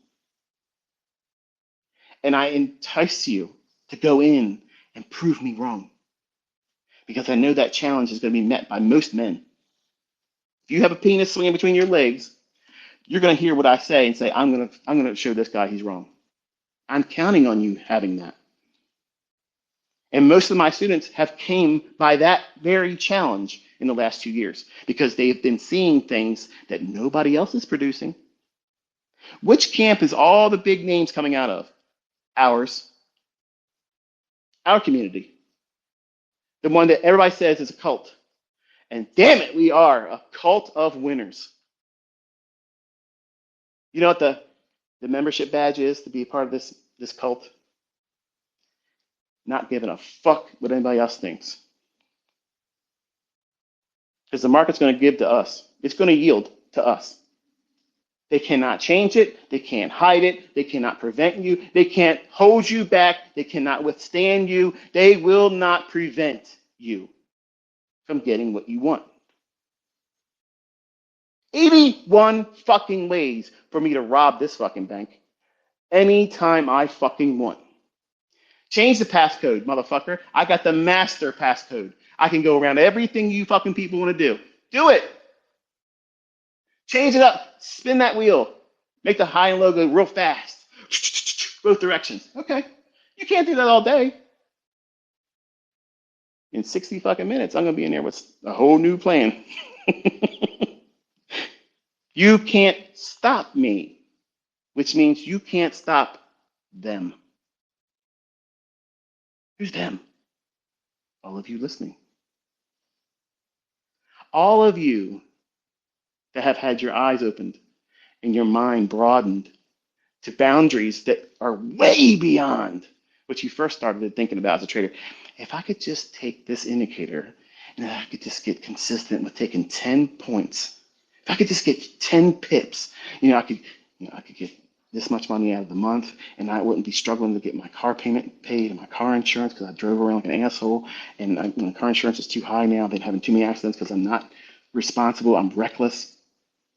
And I entice you to go in and prove me wrong. Because I know that challenge is going to be met by most men. If you have a penis swinging between your legs, you're going to hear what I say and say, I'm going to show this guy he's wrong. I'm counting on you having that. And most of my students have came by that very challenge in the last 2 years because they've been seeing things that nobody else is producing. Which camp is all the big names coming out of? Ours. Our community. The one that everybody says is a cult. And damn it, we are a cult of winners. You know what the membership badge is to be a part of this cult? Not giving a fuck what anybody else thinks. Because the market's going to give to us. It's going to yield to us. They cannot change it. They can't hide it. They cannot prevent you. They can't hold you back. They cannot withstand you. They will not prevent you from getting what you want. 81 fucking ways for me to rob this fucking bank anytime I fucking want. Change the passcode, motherfucker. I got the master passcode. I can go around everything you fucking people want to do. Do it. Change it up. Spin that wheel. Make the high and low go real fast. Both directions. Okay. You can't do that all day. In 60 fucking minutes, I'm going to be in there with a whole new plan. You can't stop me, which means you can't stop them. Who's them? All of you listening. All of you that have had your eyes opened and your mind broadened to boundaries that are way beyond what you first started thinking about as a trader. If I could just take this indicator and I could just get consistent with taking 10 points, if I could just get 10 pips, I could get this much money out of the month and I wouldn't be struggling to get my car payment paid and my car insurance because I drove around like an asshole and my car insurance is too high now. I've been having too many accidents because I'm not responsible. I'm reckless.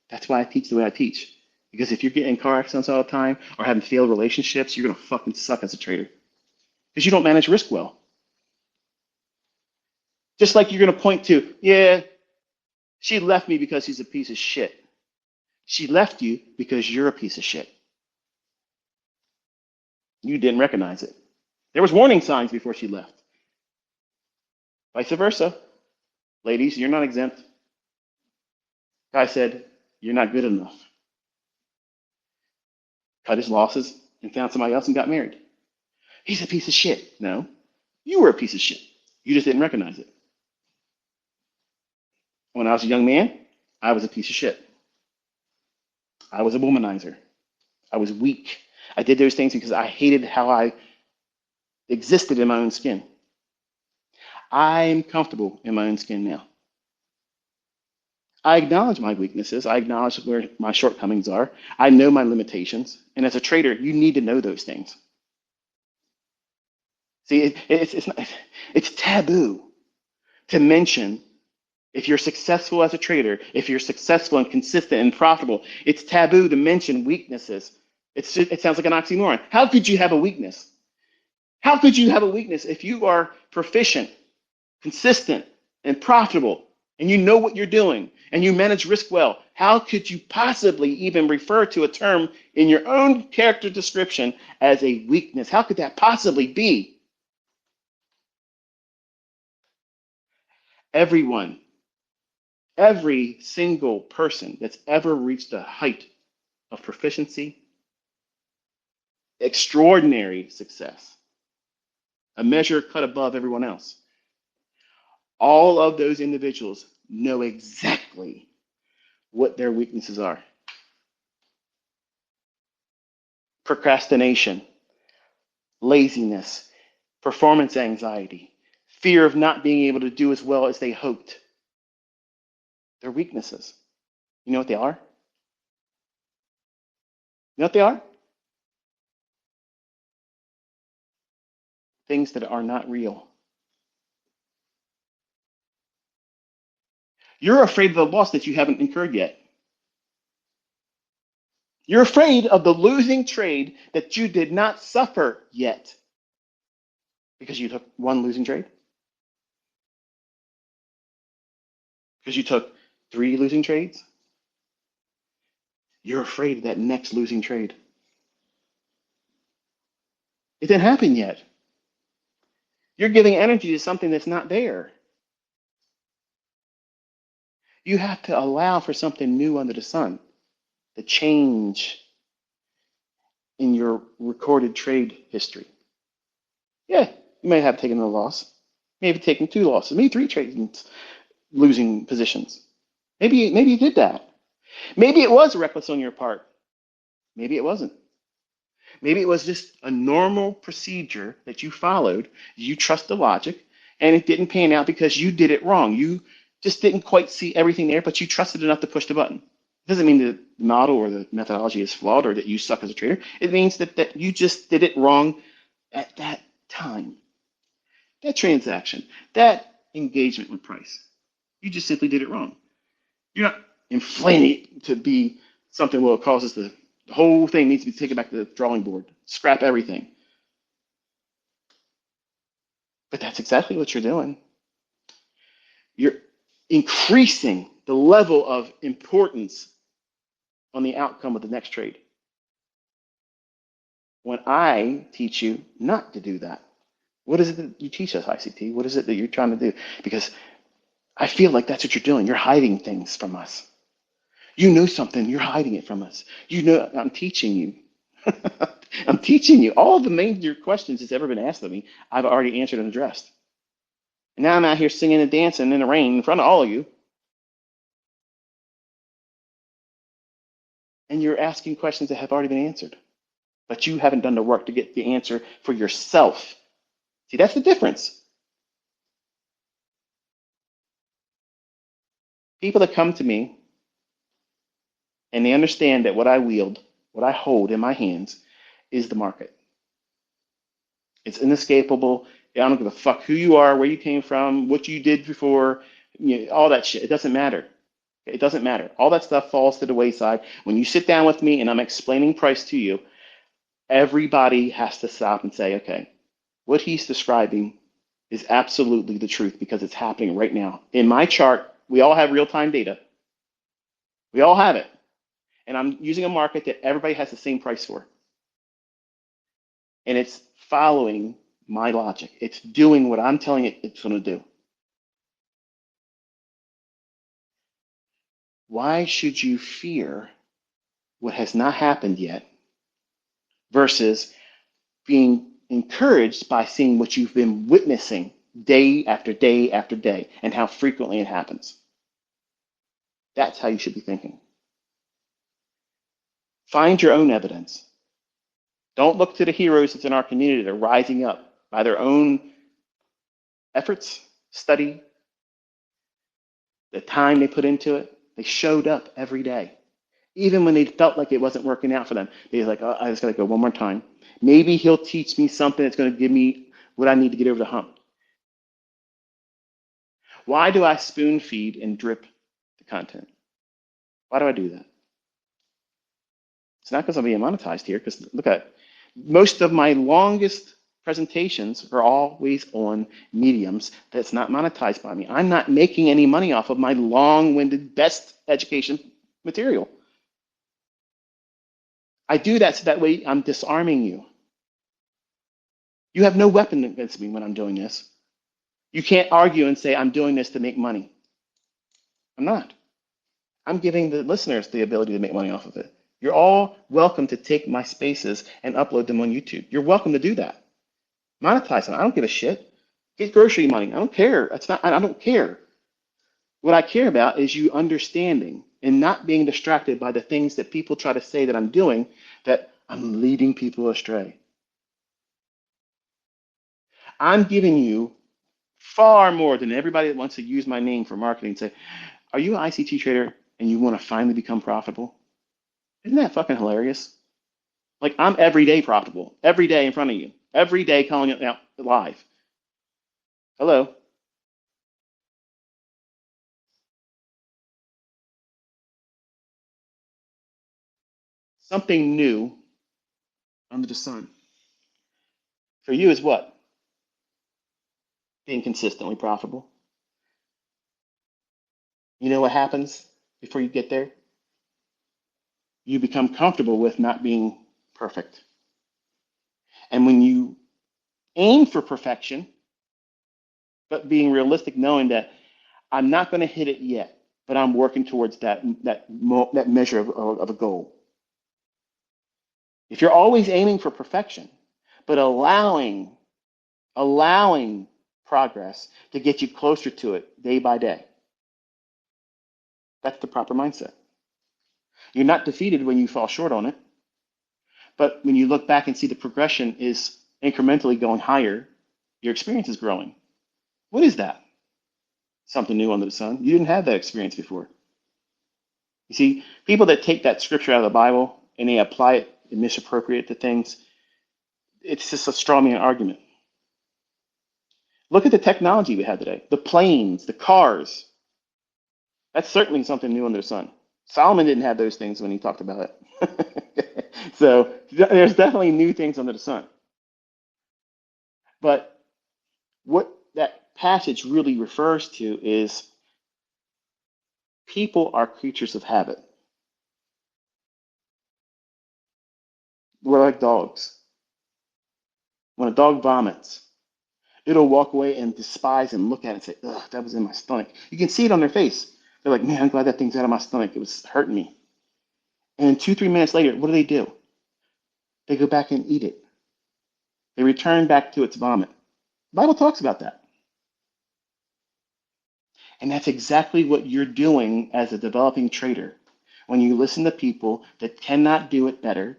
That's why I teach the way I teach. Because if you're getting in car accidents all the time or having failed relationships, you're going to fucking suck as a trader. Because you don't manage risk well. Just like you're going to point to, yeah, she left me because she's a piece of shit. She left you because you're a piece of shit. You didn't recognize it. There was warning signs before she left. Vice versa. Ladies, you're not exempt. Guy said, you're not good enough. Cut his losses and found somebody else and got married. He's a piece of shit. No, you were a piece of shit. You just didn't recognize it. When I was a young man, I was a piece of shit. I was a womanizer. I was weak. I did those things because I hated how I existed in my own skin. I'm comfortable in my own skin now. I acknowledge my weaknesses. I acknowledge where my shortcomings are. I know my limitations. And as a trader, you need to know those things. See, it's taboo to mention if you're successful as a trader, if you're successful and consistent and profitable, it's taboo to mention weaknesses. It sounds like an oxymoron. How could you have a weakness? How could you have a weakness if you are proficient, consistent, and profitable, and you know what you're doing, and you manage risk well? How could you possibly even refer to a term in your own character description as a weakness? How could that possibly be? Everyone, every single person that's ever reached a height of proficiency, extraordinary success, a measure cut above everyone else, all of those individuals know exactly what their weaknesses are. Procrastination, laziness, performance anxiety, fear of not being able to do as well as they hoped. They're weaknesses. You know what they are? You know what they are? Things that are not real. You're afraid of the loss that you haven't incurred yet. You're afraid of the losing trade that you did not suffer yet because you took one losing trade, because you took 3 losing trades. You're afraid of that next losing trade. It didn't happen yet. You're giving energy to something that's not there. You have to allow for something new under the sun, the change in your recorded trade history. Yeah, you may have taken a loss, maybe taken 2 losses, maybe 3 trades, losing positions. Maybe you did that. Maybe it was reckless on your part. Maybe it wasn't. Maybe it was just a normal procedure that you followed. You trust the logic, and it didn't pan out because you did it wrong. You just didn't quite see everything there, but you trusted enough to push the button. It doesn't mean the model or the methodology is flawed or that you suck as a trader. It means that you just did it wrong at that time. That transaction, that engagement with price, you just simply did it wrong. You're not inflaming it to be something where it causes the whole thing needs to be taken back to the drawing board, scrap everything. But that's exactly what you're doing. You're increasing the level of importance on the outcome of the next trade. When I teach you not to do that, what is it that you teach us, ICT? What is it that you're trying to do? Because I feel like that's what you're doing. You're hiding things from us. You know something, you're hiding it from us. You know, I'm teaching you. I'm teaching you. All the major questions that's ever been asked of me, I've already answered and addressed. And now I'm out here singing and dancing in the rain in front of all of you. And you're asking questions that have already been answered. But you haven't done the work to get the answer for yourself. See, that's the difference. People that come to me and they understand that what I wield, what I hold in my hands is the market. It's inescapable. I don't give a fuck who you are, where you came from, what you did before, all that shit. It doesn't matter. It doesn't matter. All that stuff falls to the wayside. When you sit down with me and I'm explaining price to you, everybody has to stop and say, okay, what he's describing is absolutely the truth because it's happening right now. In my chart, we all have real-time data. We all have it. And I'm using a market that everybody has the same price for. And it's following my logic. It's doing what I'm telling it it's going to do. Why should you fear what has not happened yet versus being encouraged by seeing what you've been witnessing day after day after day and how frequently it happens? That's how you should be thinking. Find your own evidence. Don't look to the heroes that's in our community that are rising up by their own efforts, study, the time they put into it. They showed up every day. Even when they felt like it wasn't working out for them, they were like, oh, I just got to go one more time. Maybe he'll teach me something that's going to give me what I need to get over the hump. Why do I spoon feed and drip the content? Why do I do that? It's not because I'm being monetized here, because look at it. Most of my longest presentations are always on mediums that's not monetized by me. I'm not making any money off of my long-winded best education material. I do that so that way I'm disarming you. You have no weapon against me when I'm doing this. You can't argue and say, I'm doing this to make money. I'm not. I'm giving the listeners the ability to make money off of it. You're all welcome to take my spaces and upload them on YouTube. You're welcome to do that. Monetize them. I don't give a shit. Get grocery money. I don't care. I don't care. What I care about is you understanding and not being distracted by the things that people try to say that I'm doing, that I'm leading people astray. I'm giving you far more than everybody that wants to use my name for marketing and say, are you an ICT trader and you want to finally become profitable? Isn't that fucking hilarious? Like, I'm every day profitable, every day in front of you, every day calling it out live. Hello. Something new under the sun. For you is what? Being consistently profitable. You know what happens before you get there? You become comfortable with not being perfect. And when you aim for perfection, but being realistic, knowing that I'm not going to hit it yet, but I'm working towards that measure of a goal. If you're always aiming for perfection, but allowing progress to get you closer to it day by day, that's the proper mindset. You're not defeated when you fall short on it, but when you look back and see the progression is incrementally going higher, your experience is growing. What is that? Something new under the sun. You didn't have that experience before. You see, people that take that scripture out of the Bible and they apply it and misappropriate to things, it's just a straw man argument. Look at the technology we have today, the planes, the cars. That's certainly something new under the sun. Solomon didn't have those things when he talked about it. So there's definitely new things under the sun. But what that passage really refers to is people are creatures of habit. We're like dogs. When a dog vomits, it'll walk away and despise and look at it and say, ugh, that was in my stomach. You can see it on their face. They're like, man, I'm glad that thing's out of my stomach. It was hurting me. And 2, 3 minutes later, what do? They go back and eat it. They return back to its vomit. The Bible talks about that. And that's exactly what you're doing as a developing trader. When you listen to people that cannot do it better,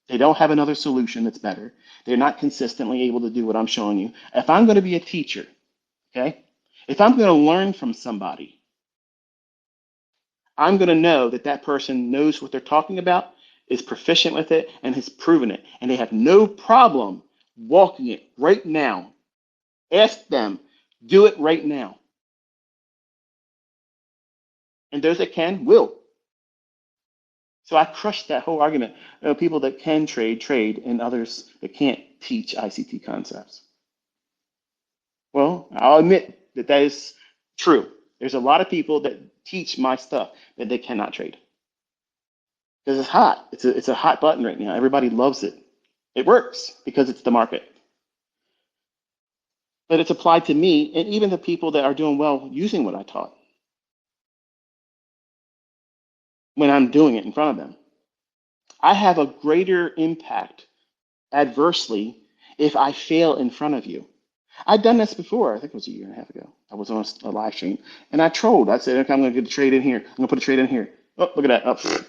they don't have another solution that's better. They're not consistently able to do what I'm showing you. If I'm going to be a teacher, okay, if I'm going to learn from somebody, I'm going to know that that person knows what they're talking about, is proficient with it, and has proven it. And they have no problem walking it right now. Ask them, do it right now. And those that can, will. So I crushed that whole argument. People that can trade, and others that can't teach ICT concepts. Well, I'll admit that that is true. There's a lot of people that teach my stuff that they cannot trade. because it's hot. It's a hot button right now. Everybody loves it. It works because it's the market. But it's applied to me and even the people that are doing well using what I taught when I'm doing it in front of them. I have a greater impact adversely if I fail in front of you. I've done this before. I think it was a year and a half ago. I was on a live stream and I trolled. I said, okay, I'm going to get a trade in here. I'm going to put a trade in here. Oh, look at that.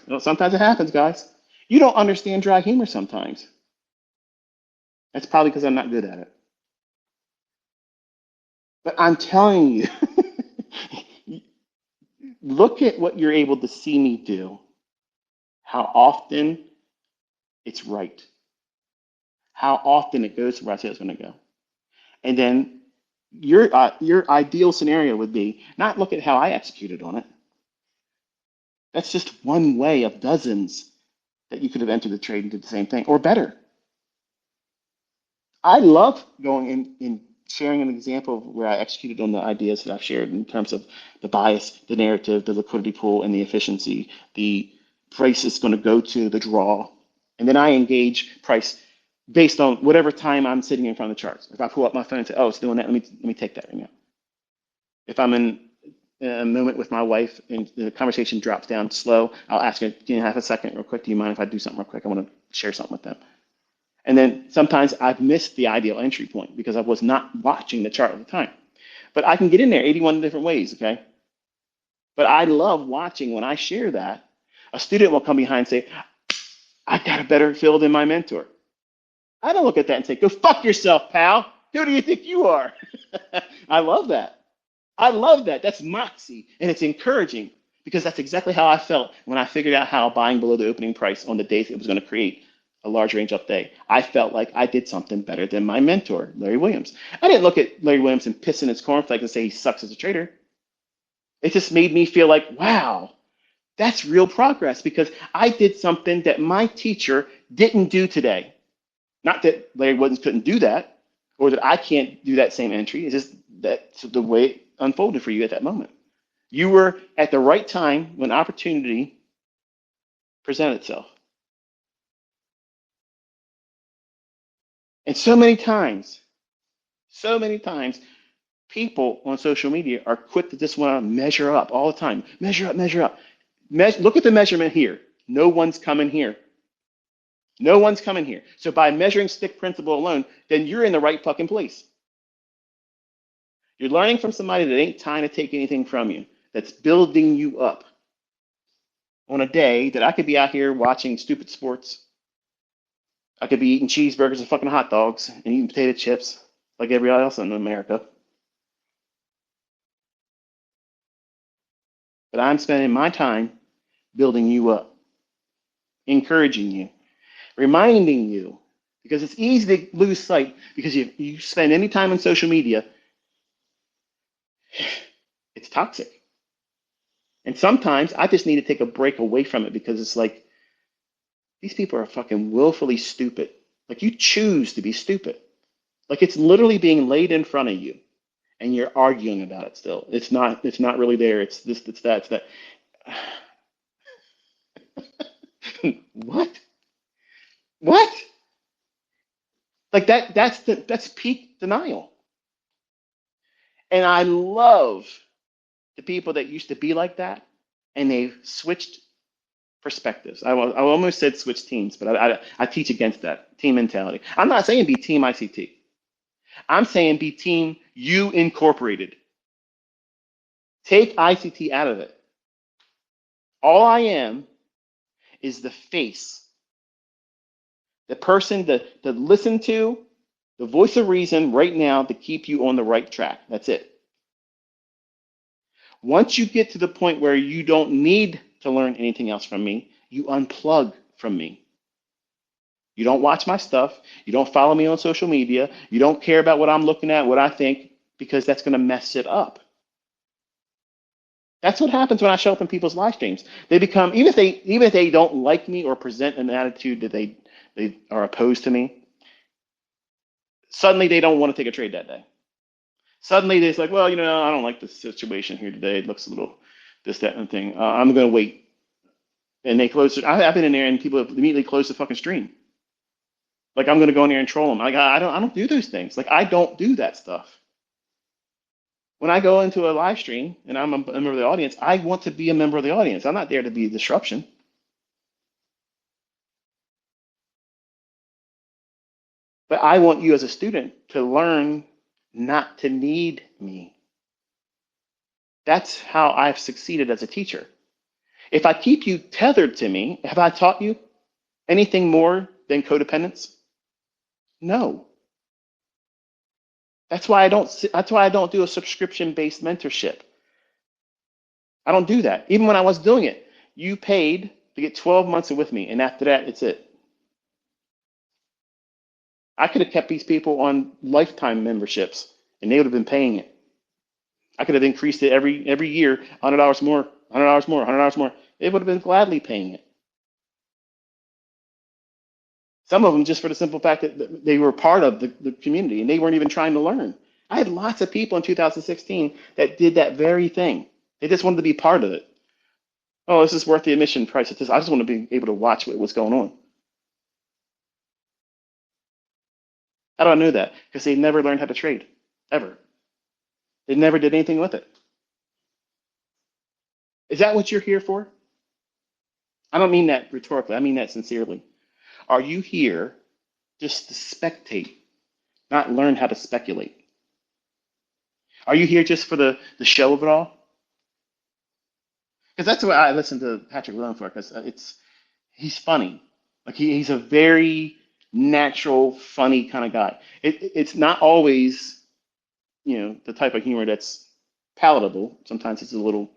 Oh, sometimes it happens, guys. You don't understand dry humor sometimes. That's probably because I'm not good at it. But I'm telling you, look at what you're able to see me do, how often it's right, how often it goes where I say it's going to go. And then your ideal scenario would be not look at how I executed on it. That's just one way of dozens that you could have entered the trade and did the same thing or better. I love going in sharing an example of where I executed on the ideas that I've shared in terms of the bias, the narrative, the liquidity pool, and the efficiency, the price is going to go to the draw. And then I engage price based on whatever time I'm sitting in front of the charts. If I pull up my phone and say, oh, it's doing that, let me take that right now. If I'm in a moment with my wife and the conversation drops down slow, I'll ask her, can you have a second real quick? Do you mind if I do something real quick? I want to share something with them. And then sometimes I've missed the ideal entry point because I was not watching the chart at the time. But I can get in there 81 different ways, okay? But I love watching when I share that. A student will come behind and say, I got a better feel than my mentor. I don't look at that and say, go fuck yourself, pal. Who do you think you are? I love that. I love that. That's moxie. And it's encouraging because that's exactly how I felt when I figured out how buying below the opening price on the days it was going to create a large range up day. I felt like I did something better than my mentor, Larry Williams. I didn't look at Larry Williams and piss in his cornflakes and say he sucks as a trader. It just made me feel like, wow, that's real progress because I did something that my teacher didn't do today. Not that Larry Williams couldn't do that or that I can't do that same entry. It's just that's the way it unfolded for you at that moment. You were at the right time when opportunity presented itself. And so many times, people on social media are quick to just want to measure up all the time. Measure up, measure up. Look at the measurement here. No one's coming here. No one's coming here. So by measuring stick principle alone, then you're in the right fucking place. You're learning from somebody that ain't trying to take anything from you, that's building you up on a day that I could be out here watching stupid sports. I could be eating cheeseburgers and fucking hot dogs and eating potato chips like everybody else in America. But I'm spending my time building you up, encouraging you, reminding you, because it's easy to lose sight because you spend any time on social media, it's toxic. And sometimes I just need to take a break away from it because it's like these people are fucking willfully stupid. Like you choose to be stupid. Like it's literally being laid in front of you and you're arguing about it still. It's not really there. It's this, it's that, it's that. What? What? Like that's peak denial. And I love the people that used to be like that and they've switched perspectives. I almost said switch teams, but I teach against that team mentality. I'm not saying be team ICT. I'm saying be team you incorporated. Take ICT out of it. All I am is the face, the person to listen to, the voice of reason right now to keep you on the right track. That's it. Once you get to the point where you don't need to learn anything else from me, you unplug from me. You don't watch my stuff. You don't follow me on social media. You don't care about what I'm looking at, what I think, because that's going to mess it up. That's what happens when I show up in people's live streams. They become, even if they don't like me or present an attitude that they are opposed to me, suddenly they don't want to take a trade that day. Suddenly they're like, well, I don't like the situation here today. It looks a little this, that, and thing. I'm going to wait. And they close it. I've been in there and people have immediately closed the fucking stream. Like I'm gonna go in there and troll them. Like I don't do those things. Like I don't do that stuff. When I go into a live stream and I'm a member of the audience, I want to be a member of the audience. I'm not there to be a disruption. But I want you as a student to learn not to need me. That's how I've succeeded as a teacher. If I keep you tethered to me, have I taught you anything more than codependence? No. That's why I don't do a subscription-based mentorship. I don't do that. Even when I was doing it, you paid to get 12 months with me, and after that, it's it. I could have kept these people on lifetime memberships, and they would have been paying it. I could have increased it every year, $100 more, $100 more, $100 more. They would have been gladly paying it. Some of them just for the simple fact that they were part of the community and they weren't even trying to learn. I had lots of people in 2016 that did that very thing. They just wanted to be part of it. Oh, this is worth the admission price. I just want to be able to watch what's going on. How do I know that? Because they never learned how to trade, ever. They never did anything with it. Is that what you're here for? I don't mean that rhetorically. I mean that sincerely. Are you here just to spectate, not learn how to speculate? Are you here just for the show of it all? Because that's what I listen to Patrick Williams for, because he's funny. Like he's a very natural, funny kind of guy. It's not always, the type of humor that's palatable. Sometimes it's a little,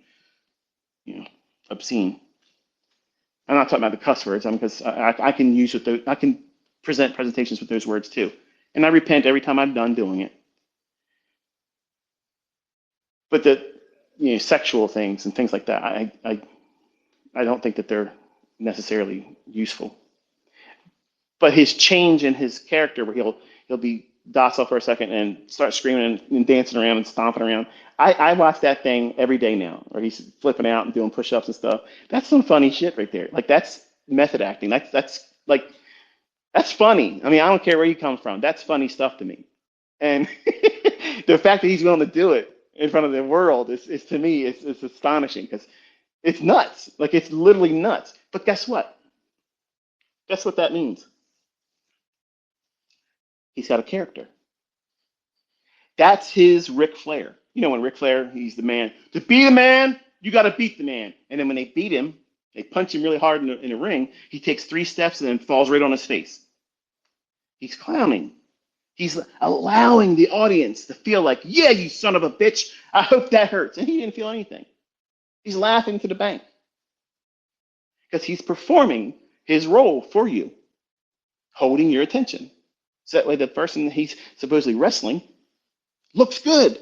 obscene. I'm not talking about the cuss words, because I can use with those, I can present presentations with those words too, and I repent every time I'm done doing it. But the sexual things and things like that, I don't think that they're necessarily useful. But his change in his character, where he'll be docile for a second and start screaming and dancing around and stomping around. I watch that thing every day now, or he's flipping out and doing push-ups and stuff. That's some funny shit right there. Like that's method acting. That's funny. I mean, I don't care where he comes from. That's funny stuff to me. And the fact that he's willing to do it in front of the world is to me, it's astonishing because it's nuts. Like it's literally nuts. But guess what? Guess what that means? He's got a character. That's his Ric Flair. When Ric Flair, he's the man. To be the man, you got to beat the man. And then when they beat him, they punch him really hard in the ring. He takes 3 steps and then falls right on his face. He's clowning. He's allowing the audience to feel like, yeah, you son of a bitch. I hope that hurts. And he didn't feel anything. He's laughing to the bank because he's performing his role for you, holding your attention. So that way the person he's supposedly wrestling looks good.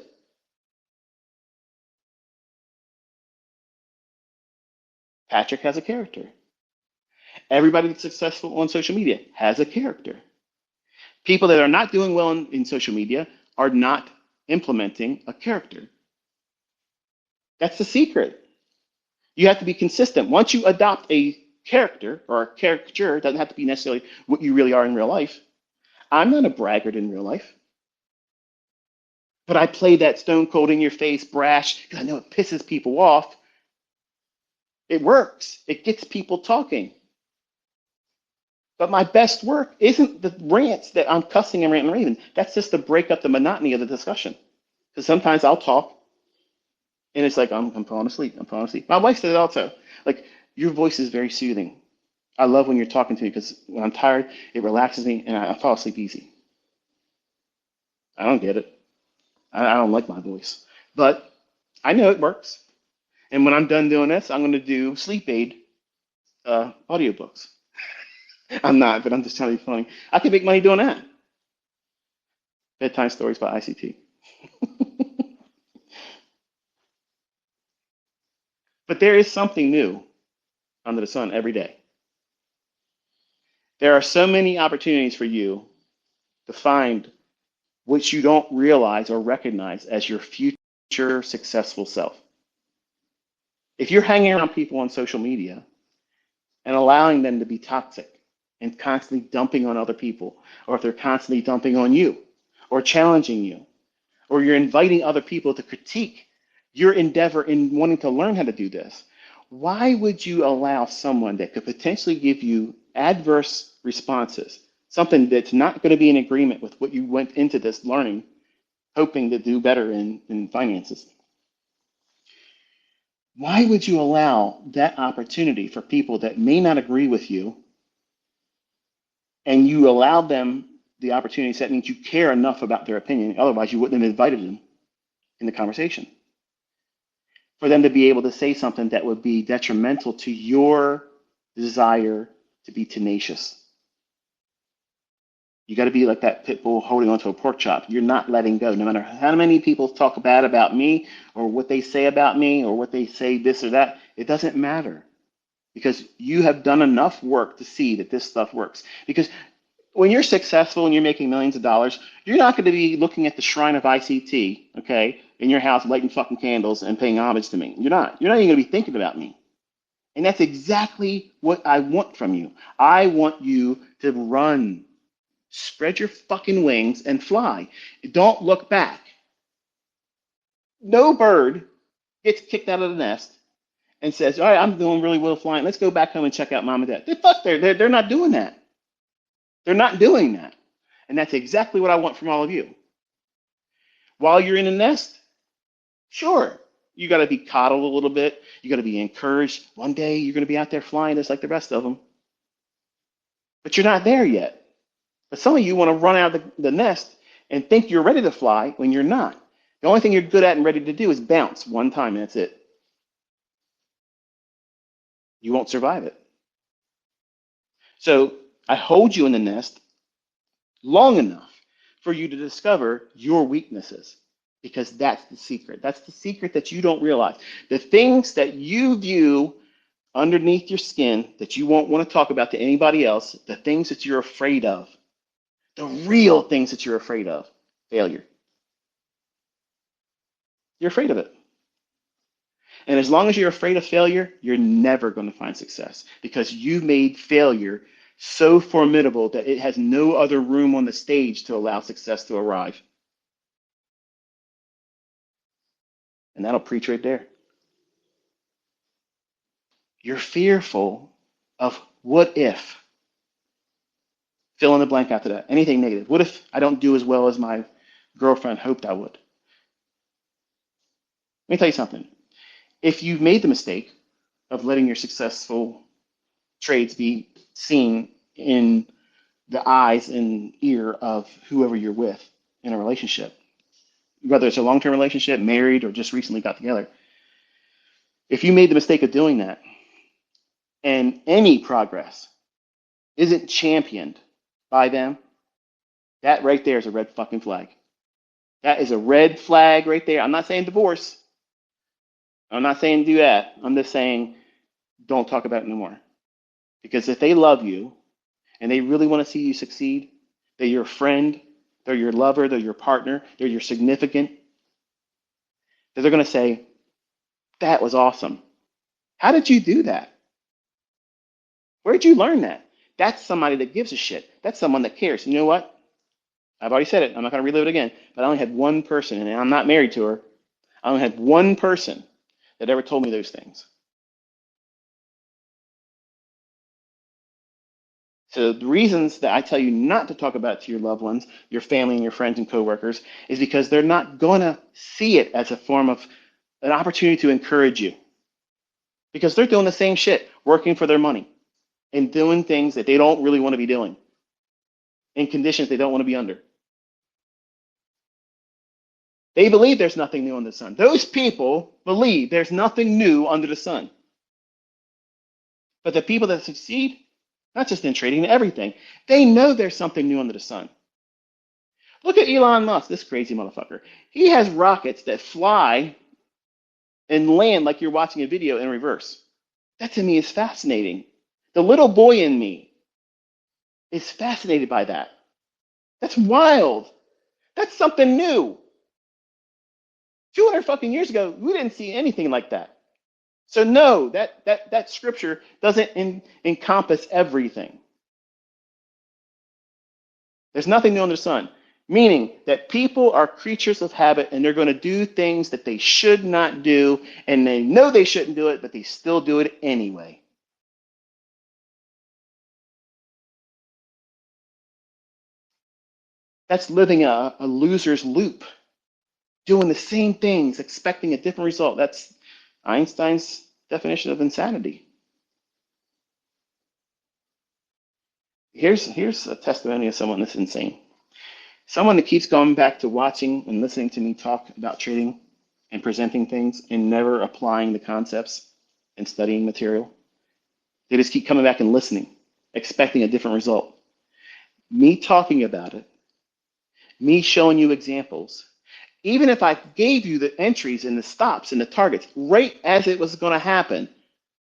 Patrick has a character. Everybody that's successful on social media has a character. People that are not doing well in social media are not implementing a character. That's the secret. You have to be consistent. Once you adopt a character or a caricature, it doesn't have to be necessarily what you really are in real life. I'm not a braggart in real life. But I play that stone cold in your face brash because I know it pisses people off. It works. It gets people talking. But my best work isn't the rants that I'm cussing and ranting and raving. That's just to break up the monotony of the discussion. Because sometimes I'll talk and it's like, I'm falling asleep. I'm falling asleep. My wife said it also. Like, your voice is very soothing. I love when you're talking to me because when I'm tired, it relaxes me and I fall asleep easy. I don't get it. I don't like my voice. But I know it works. And when I'm done doing this, I'm going to do sleep aid audiobooks. I'm not, but I'm just trying to be funny. I could make money doing that. Bedtime stories by ICT. But there is something new under the sun every day. There are so many opportunities for you to find what you don't realize or recognize as your future successful self. If you're hanging around people on social media and allowing them to be toxic and constantly dumping on other people, or if they're constantly dumping on you or challenging you, or you're inviting other people to critique your endeavor in wanting to learn how to do this, why would you allow someone that could potentially give you adverse responses, something that's not going to be in agreement with what you went into this learning, hoping to do better in finances? Why would you allow that opportunity for people that may not agree with you, and you allow them the opportunity? So that means you care enough about their opinion. Otherwise, you wouldn't have invited them in the conversation. For them to be able to say something that would be detrimental to your desire to be tenacious. You got to be like that pit bull holding onto a pork chop. You're not letting go. No matter how many people talk bad about me, or what they say about me, or what they say this or that, it doesn't matter. Because you have done enough work to see that this stuff works. Because when you're successful and you're making millions of dollars, you're not going to be looking at the shrine of ICT, okay, in your house, lighting fucking candles and paying homage to me. You're not. You're not even going to be thinking about me. And that's exactly what I want from you. I want you to run. Spread your fucking wings and fly. Don't look back. No bird gets kicked out of the nest and says, all right, I'm doing really well flying. Let's go back home and check out mom and dad. They're not doing that. They're not doing that. And that's exactly what I want from all of you. While you're in the nest, sure, you got to be coddled a little bit. You got to be encouraged. One day you're going to be out there flying just like the rest of them. But you're not there yet. But some of you want to run out of the nest and think you're ready to fly when you're not. The only thing you're good at and ready to do is bounce one time, and that's it. You won't survive it. So I hold you in the nest long enough for you to discover your weaknesses, because that's the secret. That's the secret that you don't realize. The things that you view underneath your skin that you won't want to talk about to anybody else, the things that you're afraid of, the real things that you're afraid of, failure. You're afraid of it. And as long as you're afraid of failure, you're never going to find success, because you've made failure so formidable that it has no other room on the stage to allow success to arrive. And that'll preach right there. You're fearful of what if. Fill in the blank after that. Anything negative. What if I don't do as well as my girlfriend hoped I would? Let me tell you something. If you've made the mistake of letting your successful traits be seen in the eyes and ear of whoever you're with in a relationship, whether it's a long-term relationship, married, or just recently got together, if you made the mistake of doing that and any progress isn't championed by them, that right there is a red fucking flag. That is a red flag right there. I'm not saying divorce. I'm not saying do that. I'm just saying don't talk about it no more. Because if they love you and they really want to see you succeed, they're your friend, they're your lover, they're your partner, they're your significant, they're going to say, that was awesome. How did you do that? Where did you learn that? That's somebody that gives a shit. That's someone that cares. You know what? I've already said it. I'm not going to relive it again. But I only had one person, and I'm not married to her. I only had one person that ever told me those things. So the reasons that I tell you not to talk about it to your loved ones, your family and your friends and coworkers, is because they're not going to see it as a form of an opportunity to encourage you. Because they're doing the same shit, working for their money and doing things that they don't really want to be doing in conditions they don't want to be under. They believe there's nothing new under the sun. Those people believe there's nothing new under the sun. But the people that succeed, not just in trading, everything, they know there's something new under the sun. Look at Elon Musk, this crazy motherfucker. He has rockets that fly and land like you're watching a video in reverse. That to me is fascinating. The little boy in me is fascinated by that. That's wild. That's something new. 200 fucking years ago, we didn't see anything like that. So no, that scripture doesn't encompass everything. There's nothing new under the sun. Meaning that people are creatures of habit and they're going to do things that they should not do, and they know they shouldn't do it, but they still do it anyway. That's living a loser's loop, doing the same things, expecting a different result. That's Einstein's definition of insanity. Here's a testimony of someone that's insane. Someone that keeps going back to watching and listening to me talk about trading and presenting things and never applying the concepts and studying material. They just keep coming back and listening, expecting a different result. Me talking about it, me showing you examples, even if I gave you the entries and the stops and the targets right as it was going to happen,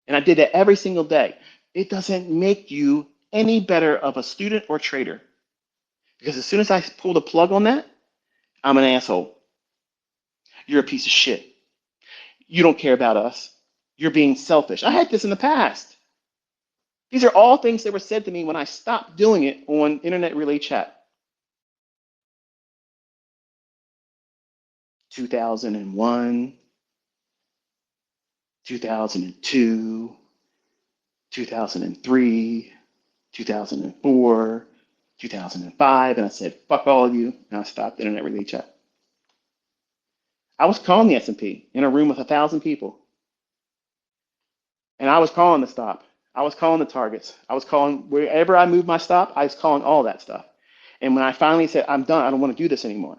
and I did that every single day, it doesn't make you any better of a student or trader. Because as soon as I pull the plug on that, I'm an asshole. You're a piece of shit. You don't care about us. You're being selfish. I had this in the past. These are all things that were said to me when I stopped doing it on Internet Relay Chat. 2001, 2002, 2003, 2004, 2005, and I said, fuck all of you, and I stopped Internet Relay Chat. I was calling the S&P in a room with 1,000 people, and I was calling the stop. I was calling the targets. I was calling wherever I moved my stop, I was calling all that stuff. And when I finally said, I'm done, I don't want to do this anymore.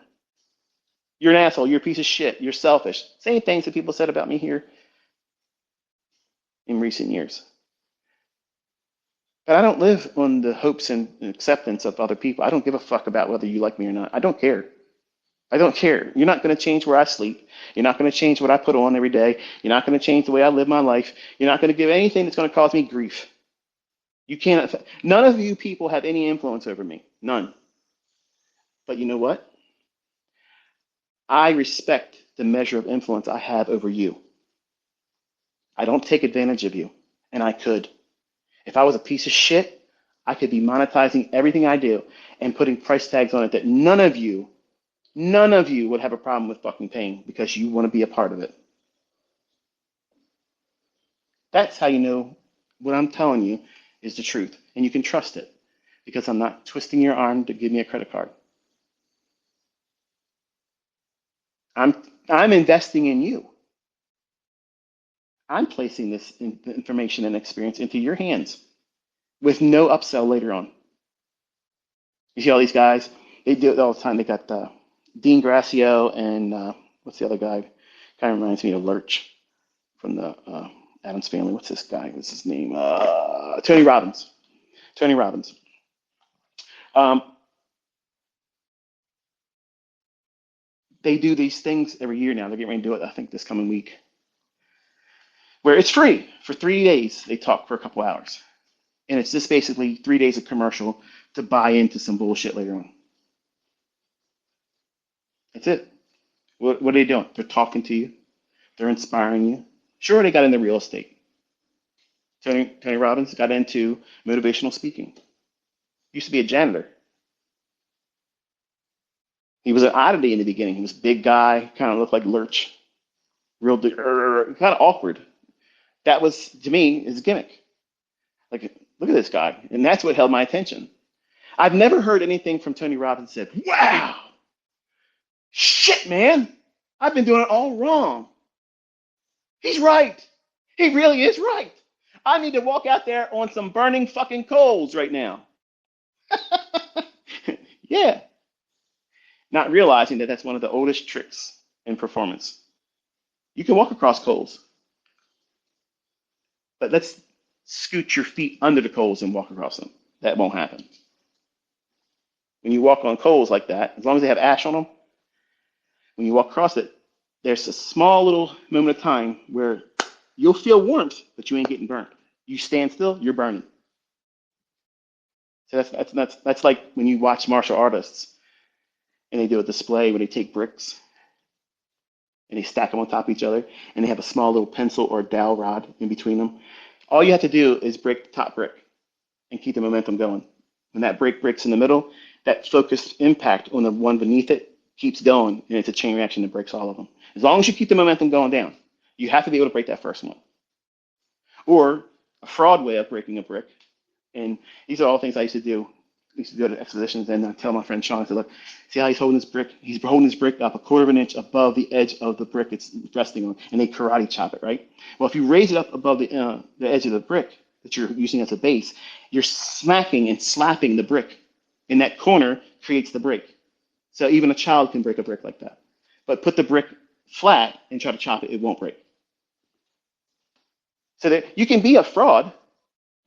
You're an asshole. You're a piece of shit. You're selfish. Same things that people said about me here in recent years. But I don't live on the hopes and acceptance of other people. I don't give a fuck about whether you like me or not. I don't care. I don't care. You're not going to change where I sleep. You're not going to change what I put on every day. You're not going to change the way I live my life. You're not going to give anything that's going to cause me grief. You can't. None of you people have any influence over me. None. But you know what? I respect the measure of influence I have over you. I don't take advantage of you, and I could. If I was a piece of shit, I could be monetizing everything I do and putting price tags on it that none of you would have a problem with fucking paying because you want to be a part of it. That's how you know what I'm telling you is the truth, and you can trust it because I'm not twisting your arm to give me a credit card. I'm investing in you. I'm placing this information and experience into your hands with no upsell later on. You see all these guys, they do it all the time. They got Dean Gracio and what's the other guy? Kind of reminds me of Lurch from the Addams Family. What's this guy? What's his name? Tony Robbins. Tony Robbins. Um, they do these things every year now. They're getting ready to do it, I think, this coming week, where it's free for 3 days. They talk for a couple hours. And it's just basically 3 days of commercial to buy into some bullshit later on. That's it. What are they doing? They're talking to you. They're inspiring you. Sure, they got into real estate. Tony Robbins got into motivational speaking. Used to be a janitor. He was an oddity in the beginning. He was a big guy, kind of looked like Lurch, real kind of awkward. That was, to me, his gimmick. Like, look at this guy, and that's what held my attention. I've never heard anything from Tony Robbins that said, "Wow, shit, man, I've been doing it all wrong." He's right. He really is right. I need to walk out there on some burning fucking coals right now. Yeah, not realizing that that's one of the oldest tricks in performance. You can walk across coals, but let's scoot your feet under the coals and walk across them. That won't happen. When you walk on coals like that, as long as they have ash on them, when you walk across it, there's a small little moment of time where you'll feel warmth, but you ain't getting burnt. You stand still, you're burning. So that's like when you watch martial artists and they do a display where they take bricks and they stack them on top of each other, and they have a small little pencil or dowel rod in between them. All you have to do is break the top brick and keep the momentum going. When that brick breaks in the middle, that focused impact on the one beneath it keeps going, and it's a chain reaction that breaks all of them. As long as you keep the momentum going down, you have to be able to break that first one. Or a fraud way of breaking a brick, and these are all things I used to do. I used to go to expositions and I tell my friend Sean, I said, look, see how he's holding this brick? He's holding this brick up a quarter of an inch above the edge of the brick it's resting on, and they karate chop it, right? Well, if you raise it up above the edge of the brick that you're using as a base, you're smacking and slapping the brick, and that corner creates the break. So even a child can break a brick like that. But put the brick flat and try to chop it, it won't break. So that you can be a fraud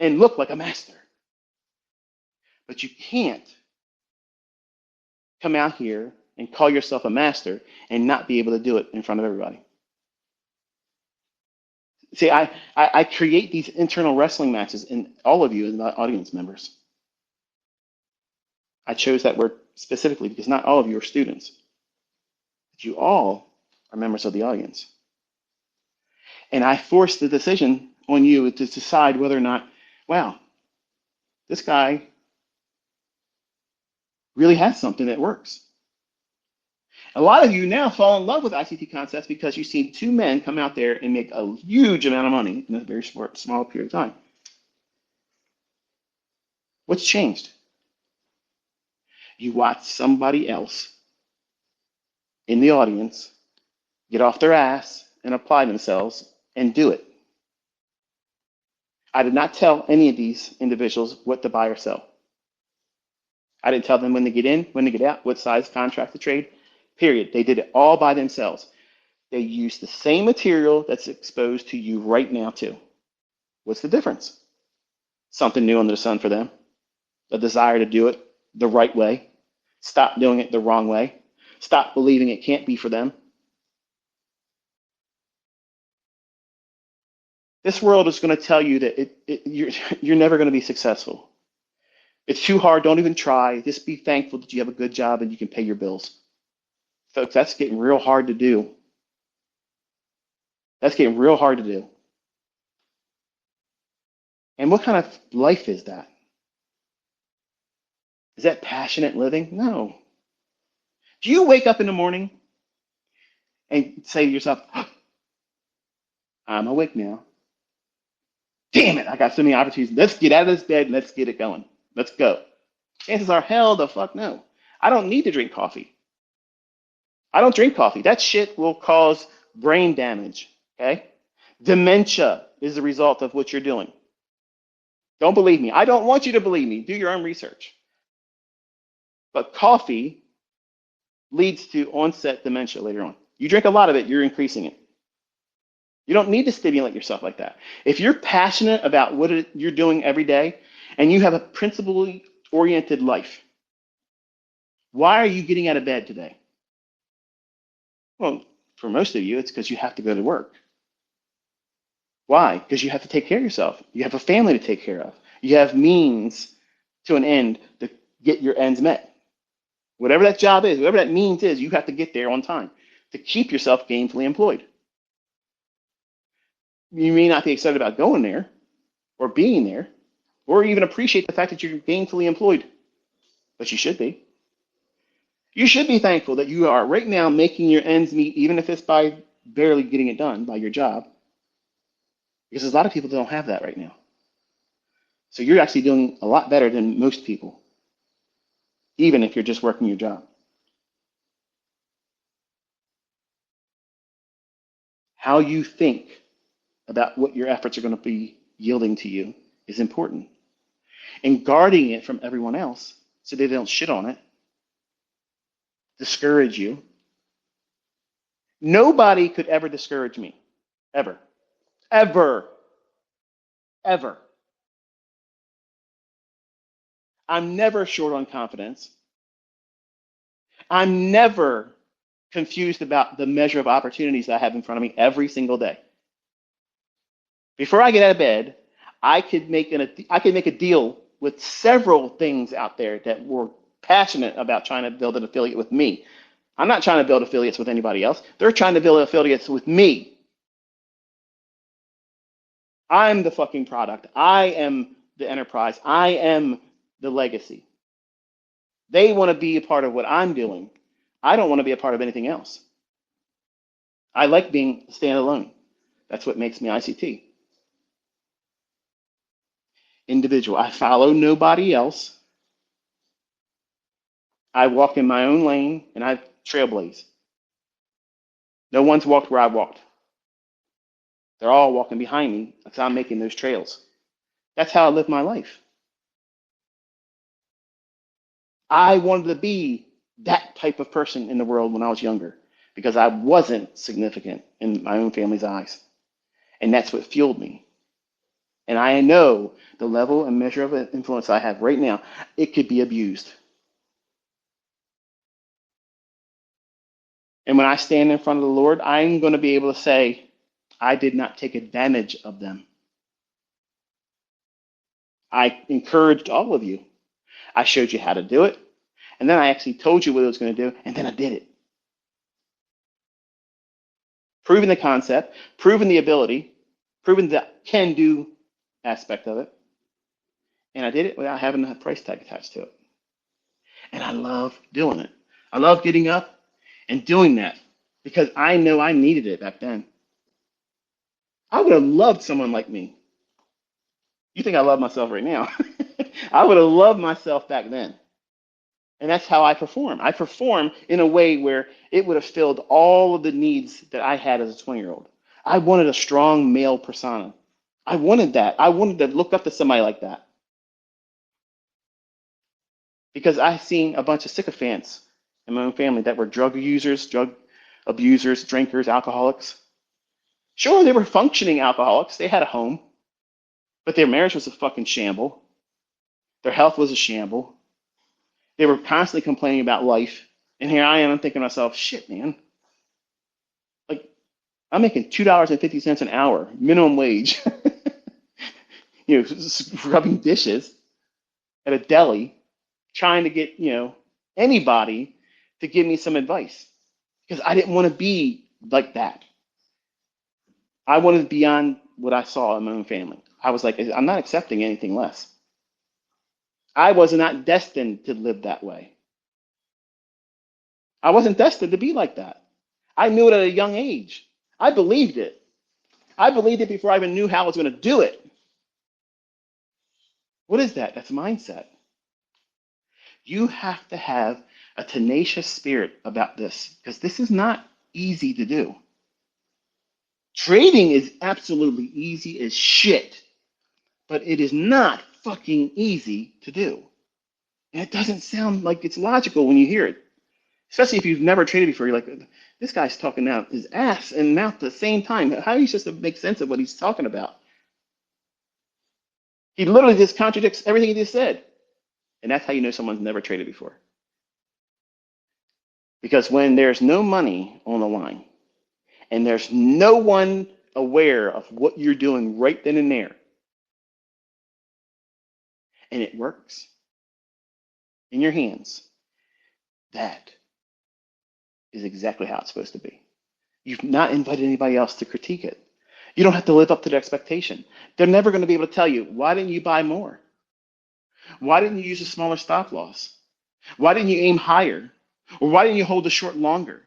and look like a master. But you can't come out here and call yourself a master and not be able to do it in front of everybody. See, I create these internal wrestling matches in all of you as my audience members. I chose that word specifically because not all of you are students, but you all are members of the audience. And I force the decision on you to decide whether or not, wow, this guy really has something that works. A lot of you now fall in love with ICT concepts because you've seen two men come out there and make a huge amount of money in a very small period of time. What's changed? You watch somebody else in the audience get off their ass and apply themselves and do it. I did not tell any of these individuals what to buy or sell. I didn't tell them when to get in, when to get out, what size contract to trade, period. They did it all by themselves. They used the same material that's exposed to you right now too. What's the difference? Something new under the sun for them. A desire to do it the right way. Stop doing it the wrong way. Stop believing it can't be for them. This world is going to tell you that you're never going to be successful. It's too hard. Don't even try. Just be thankful that you have a good job and you can pay your bills. Folks, that's getting real hard to do. That's getting real hard to do. And what kind of life is that? Is that passionate living? No. Do you wake up in the morning and say to yourself, oh, I'm awake now. Damn it, I got so many opportunities. Let's get out of this bed and let's get it going. Let's go. Chances are, hell the fuck no. I don't need to drink coffee. I don't drink coffee. That shit will cause brain damage, okay? Dementia is the result of what you're doing. Don't believe me. I don't want you to believe me. Do your own research. But coffee leads to onset dementia later on. You drink a lot of it, you're increasing it. You don't need to stimulate yourself like that. If you're passionate about what you're doing every day and you have a principally oriented life, why are you getting out of bed today? Well, for most of you, it's because you have to go to work. Why? Because you have to take care of yourself. You have a family to take care of. You have means to an end to get your ends met. Whatever that job is, whatever that means is, you have to get there on time to keep yourself gainfully employed. You may not be excited about going there or being there or even appreciate the fact that you're gainfully employed, but you should be. You should be thankful that you are right now making your ends meet, even if it's by barely getting it done by your job, because a lot of people don't have that right now. So you're actually doing a lot better than most people, even if you're just working your job. How you think about what your efforts are going to be yielding to you is important. And guarding it from everyone else so they don't shit on it, discourage you. Nobody could ever discourage me. Ever. Ever. Ever. I'm never short on confidence. I'm never confused about the measure of opportunities I have in front of me every single day. Before I get out of bed, I could make a deal with several things out there that were passionate about trying to build an affiliate with me. I'm not trying to build affiliates with anybody else. They're trying to build affiliates with me. I'm the fucking product. I am the enterprise. I am the legacy. They want to be a part of what I'm doing. I don't want to be a part of anything else. I like being standalone. That's what makes me ICT. Individual. I follow nobody else. I walk in my own lane and I trailblaze. No one's walked where I walked. They're all walking behind me because I'm making those trails. That's how I live my life. I wanted to be that type of person in the world when I was younger because I wasn't significant in my own family's eyes. And that's what fueled me. And I know the level and measure of influence I have right now, it could be abused. And when I stand in front of the Lord, I'm going to be able to say, I did not take advantage of them. I encouraged all of you. I showed you how to do it. And then I actually told you what it was going to do. And then I did it. Proving the concept, proving the ability, proving the can do aspect of it. And I did it without having a price tag attached to it. And I love doing it. I love getting up and doing that because I know I needed it back then. I would have loved someone like me. You think I love myself right now? I would have loved myself back then. And that's how I perform. I perform in a way where it would have filled all of the needs that I had as a 20-year-old. I wanted a strong male persona. I wanted that. I wanted to look up to somebody like that. Because I've seen a bunch of sycophants in my own family that were drug users, drug abusers, drinkers, alcoholics. Sure, they were functioning alcoholics. They had a home. But their marriage was a fucking shamble. Their health was a shamble. They were constantly complaining about life. And here I am, I'm thinking to myself, shit, man. Like, I'm making $2.50 an hour, minimum wage, scrubbing dishes at a deli, trying to get, anybody to give me some advice. Because I didn't want to be like that. I wanted beyond what I saw in my own family. I was like, I'm not accepting anything less. I was not destined to live that way. I wasn't destined to be like that. I knew it at a young age. I believed it. I believed it before I even knew how I was going to do it. What is that? That's mindset. You have to have a tenacious spirit about this because this is not easy to do. Trading is absolutely easy as shit, but it is not fucking easy to do. And it doesn't sound like it's logical when you hear it, especially if you've never traded before. You're like, this guy's talking out his ass and mouth at the same time. How are you supposed to make sense of what he's talking about? He literally just contradicts everything he just said. And that's how you know someone's never traded before. Because when there's no money on the line and there's no one aware of what you're doing right then and there, and it works in your hands, that is exactly how it's supposed to be. You've not invited anybody else to critique it. You don't have to live up to the expectation. They're never going to be able to tell you, why didn't you buy more? Why didn't you use a smaller stop loss? Why didn't you aim higher? Or why didn't you hold the short longer?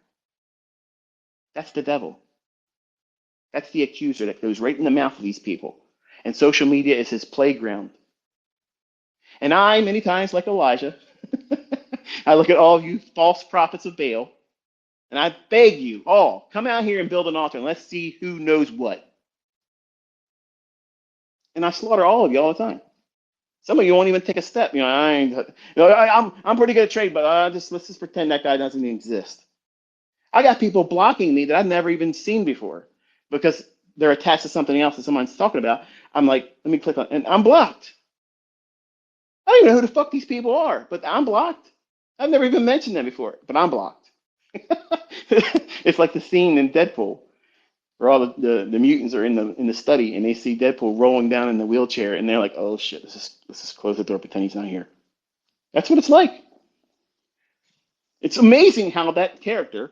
That's the devil. That's the accuser that goes right in the mouth of these people. And social media is his playground. And I, many times, like Elijah, I look at all of you false prophets of Baal, and I beg you all, come out here and build an altar, and let's see who knows what. And I slaughter all of you all the time. Some of you won't even take a step. I'm pretty good at trade, but let's just pretend that guy doesn't even exist. I got people blocking me that I've never even seen before because they're attached to something else that someone's talking about. I'm like, let me click on, and I'm blocked. I don't even know who the fuck these people are, but I'm blocked. I've never even mentioned them before, but I'm blocked. It's like the scene in Deadpool where all the mutants are in the study and they see Deadpool rolling down in the wheelchair and they're like, oh shit, let's just close the door, pretend he's not here. That's what it's like. It's amazing how that character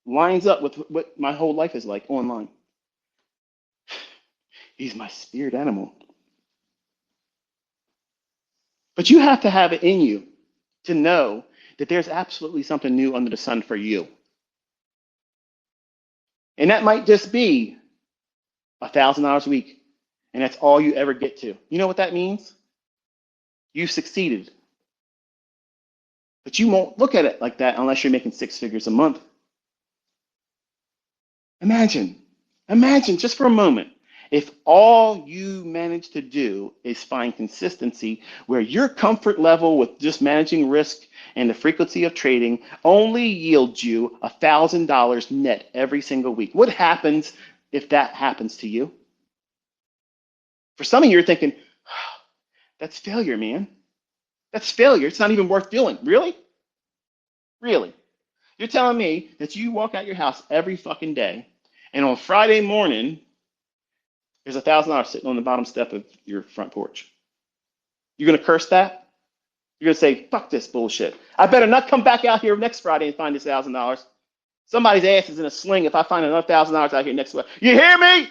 lines up with what my whole life is like online. He's my spirit animal. But you have to have it in you to know that there's absolutely something new under the sun for you. And that might just be $1,000 a week. And that's all you ever get to. You know what that means? You've succeeded. But you won't look at it like that unless you're making 6 figures a month. Imagine just for a moment, if all you manage to do is find consistency where your comfort level with just managing risk and the frequency of trading only yields you $1,000 net every single week. What happens if that happens to you? For some of you, you're thinking, oh, that's failure, man. That's failure. It's not even worth doing. Really? Really? You're telling me that you walk out your house every fucking day, and on Friday morning, there's $1,000 sitting on the bottom step of your front porch. You're going to curse that? You're going to say, fuck this bullshit. I better not come back out here next Friday and find this $1,000. Somebody's ass is in a sling if I find another $1,000 out here next Friday. You hear me?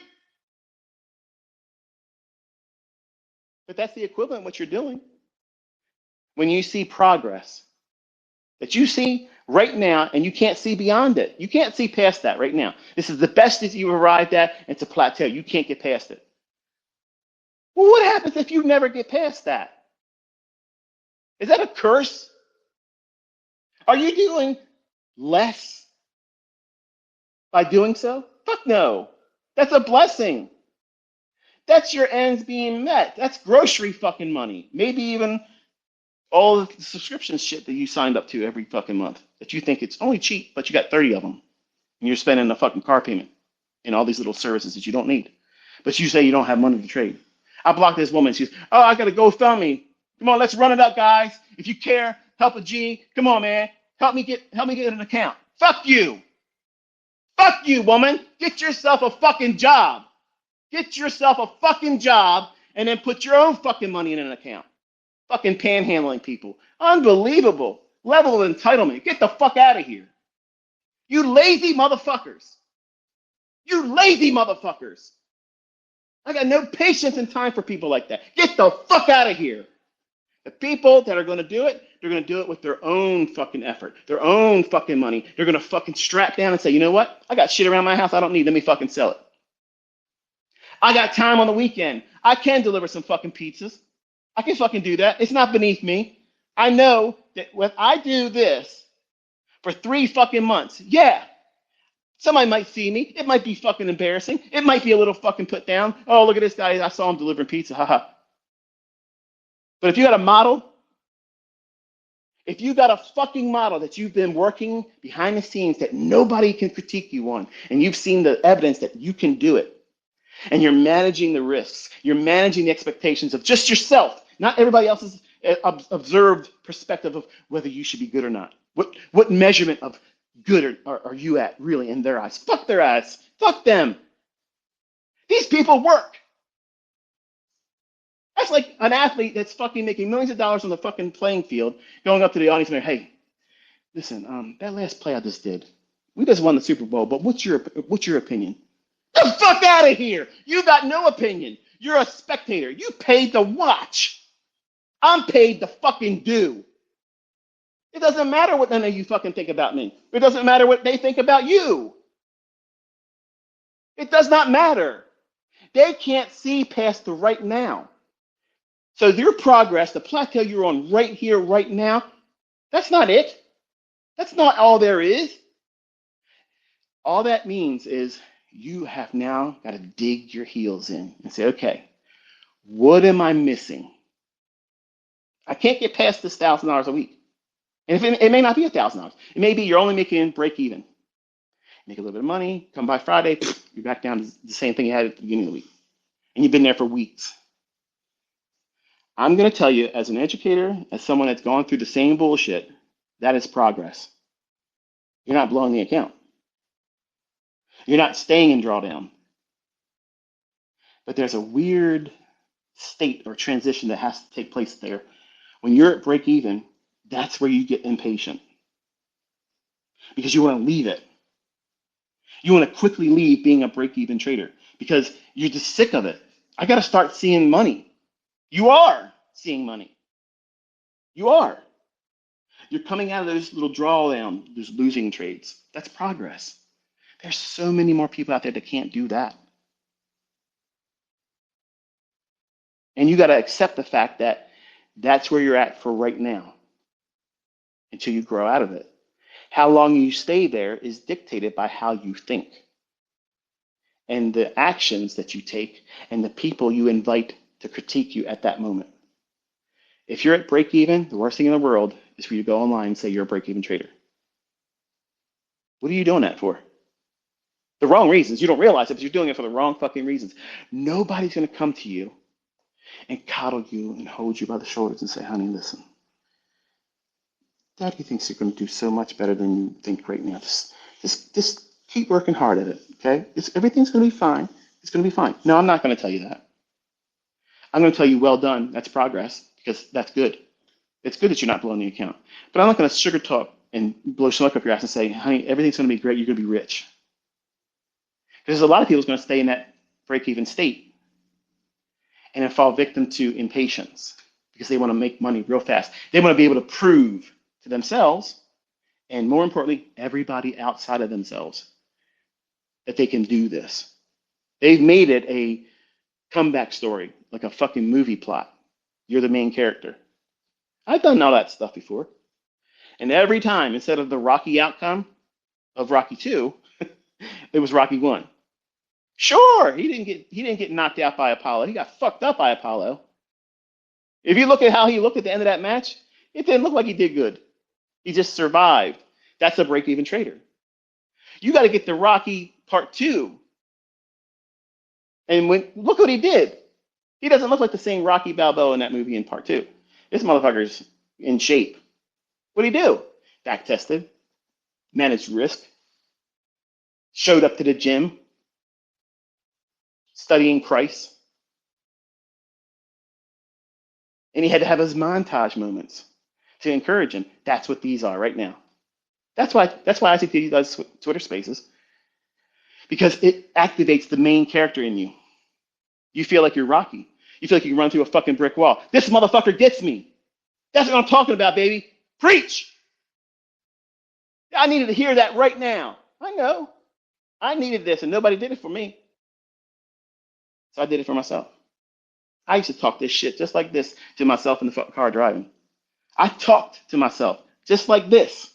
But that's the equivalent of what you're doing. When you see progress that you see right now and you can't see beyond it. You can't see past that right now. This is the best that you've arrived at. It's a plateau. You can't get past it. Well, what happens if you never get past that? Is that a curse? Are you doing less by doing so? Fuck no. That's a blessing. That's your ends being met. That's grocery fucking money. Maybe even all the subscription shit that you signed up to every fucking month that you think it's only cheap, but you got 30 of them. And you're spending a fucking car payment and all these little services that you don't need. But you say you don't have money to trade. I blocked this woman. She's, oh, I got to GoFundMe. Come on, let's run it up, guys. If you care, help a G. Come on, man. Help me get an account. Fuck you. Fuck you, woman. Get yourself a fucking job. Get yourself a fucking job and then put your own fucking money in an account. Fucking panhandling people. Unbelievable. Level of entitlement. Get the fuck out of here. You lazy motherfuckers. You lazy motherfuckers. I got no patience and time for people like that. Get the fuck out of here. The people that are going to do it, they're going to do it with their own fucking effort, their own fucking money. They're going to fucking strap down and say, you know what? I got shit around my house I don't need. Let me fucking sell it. I got time on the weekend. I can deliver some fucking pizzas. I can fucking do that. It's not beneath me. I know that when I do this for 3 fucking months, yeah, somebody might see me. It might be fucking embarrassing. It might be a little fucking put down. Oh, look at this guy. I saw him delivering pizza. Haha. But if you got a model, if you got a fucking model that you've been working behind the scenes that nobody can critique you on, and you've seen the evidence that you can do it, and you're managing the risks, you're managing the expectations of just yourself, not everybody else's observed perspective of whether you should be good or not. What measurement of good are you at really in their eyes? Fuck their eyes. Fuck them. These people work. That's like an athlete that's fucking making millions of dollars on the fucking playing field, going up to the audience and hey, listen, that last play I just did, we just won the Super Bowl, but what's your opinion? The fuck out of here. You got no opinion. You're a spectator. You paid to watch. I'm paid to fucking do. It doesn't matter what none of you fucking think about me. It doesn't matter what they think about you. It does not matter. They can't see past the right now. So your progress, the plateau you're on right here, right now, that's not it. That's not all there is. All that means is you have now got to dig your heels in and say, okay, what am I missing? I can't get past this $1,000 a week. And if it may not be $1,000. It may be you're only making break even. Make a little bit of money, come by Friday, you're back down to the same thing you had at the beginning of the week. And you've been there for weeks. I'm going to tell you, as an educator, as someone that's gone through the same bullshit, that is progress. You're not blowing the account. You're not staying in drawdown. But there's a weird state or transition that has to take place there. When you're at break even, that's where you get impatient. because you want to leave it. You want to quickly leave being a break-even trader because you're just sick of it. I got to start seeing money. You are seeing money. You are. You're coming out of those little drawdown, those losing trades. That's progress. There's so many more people out there that can't do that. And you got to accept the fact that that's where you're at for right now until you grow out of it. How long you stay there is dictated by how you think and the actions that you take and the people you invite to critique you at that moment. If you're at break even, the worst thing in the world is for you to go online and say you're a break even trader. What are you doing that for? The wrong reasons. You don't realize it, but you're doing it for the wrong fucking reasons. Nobody's going to come to you and coddle you and hold you by the shoulders and say, honey, listen, Daddy thinks you're going to do so much better than you think right now. Just keep working hard at it, okay? Everything's going to be fine. It's going to be fine. No, I'm not going to tell you that. I'm going to tell you, well done. That's progress because that's good. It's good that you're not blowing the account. But I'm not going to sugar talk and blow smoke up your ass and say, honey, everything's going to be great. You're going to be rich. Because a lot of people are going to stay in that break-even state and then fall victim to impatience because they want to make money real fast. They want to be able to prove to themselves and, more importantly, everybody outside of themselves that they can do this. They've made it a comeback story, like a fucking movie plot. You're the main character. I've done all that stuff before. And every time, instead of the Rocky outcome of Rocky 2, it was Rocky 1. Sure, he didn't get knocked out by Apollo. He got fucked up by Apollo. If you look at how he looked at the end of that match, it didn't look like he did good. He just survived. That's a break-even trader. You got to get to Rocky Part 2. And look what he did. He doesn't look like the same Rocky Balboa in that movie in Part 2. This motherfucker's in shape. What'd he do? Back tested, managed risk, showed up to the gym, studying Christ. And he had to have his montage moments to encourage him. That's what these are right now. That's why ICT does Twitter Spaces, because it activates the main character in you. You feel like you're Rocky. You feel like you can run through a fucking brick wall. This motherfucker gets me. That's what I'm talking about, baby. Preach. I needed to hear that right now. I know. I needed this, and nobody did it for me. So I did it for myself. I used to talk this shit just like this to myself in the car driving. I talked to myself just like this.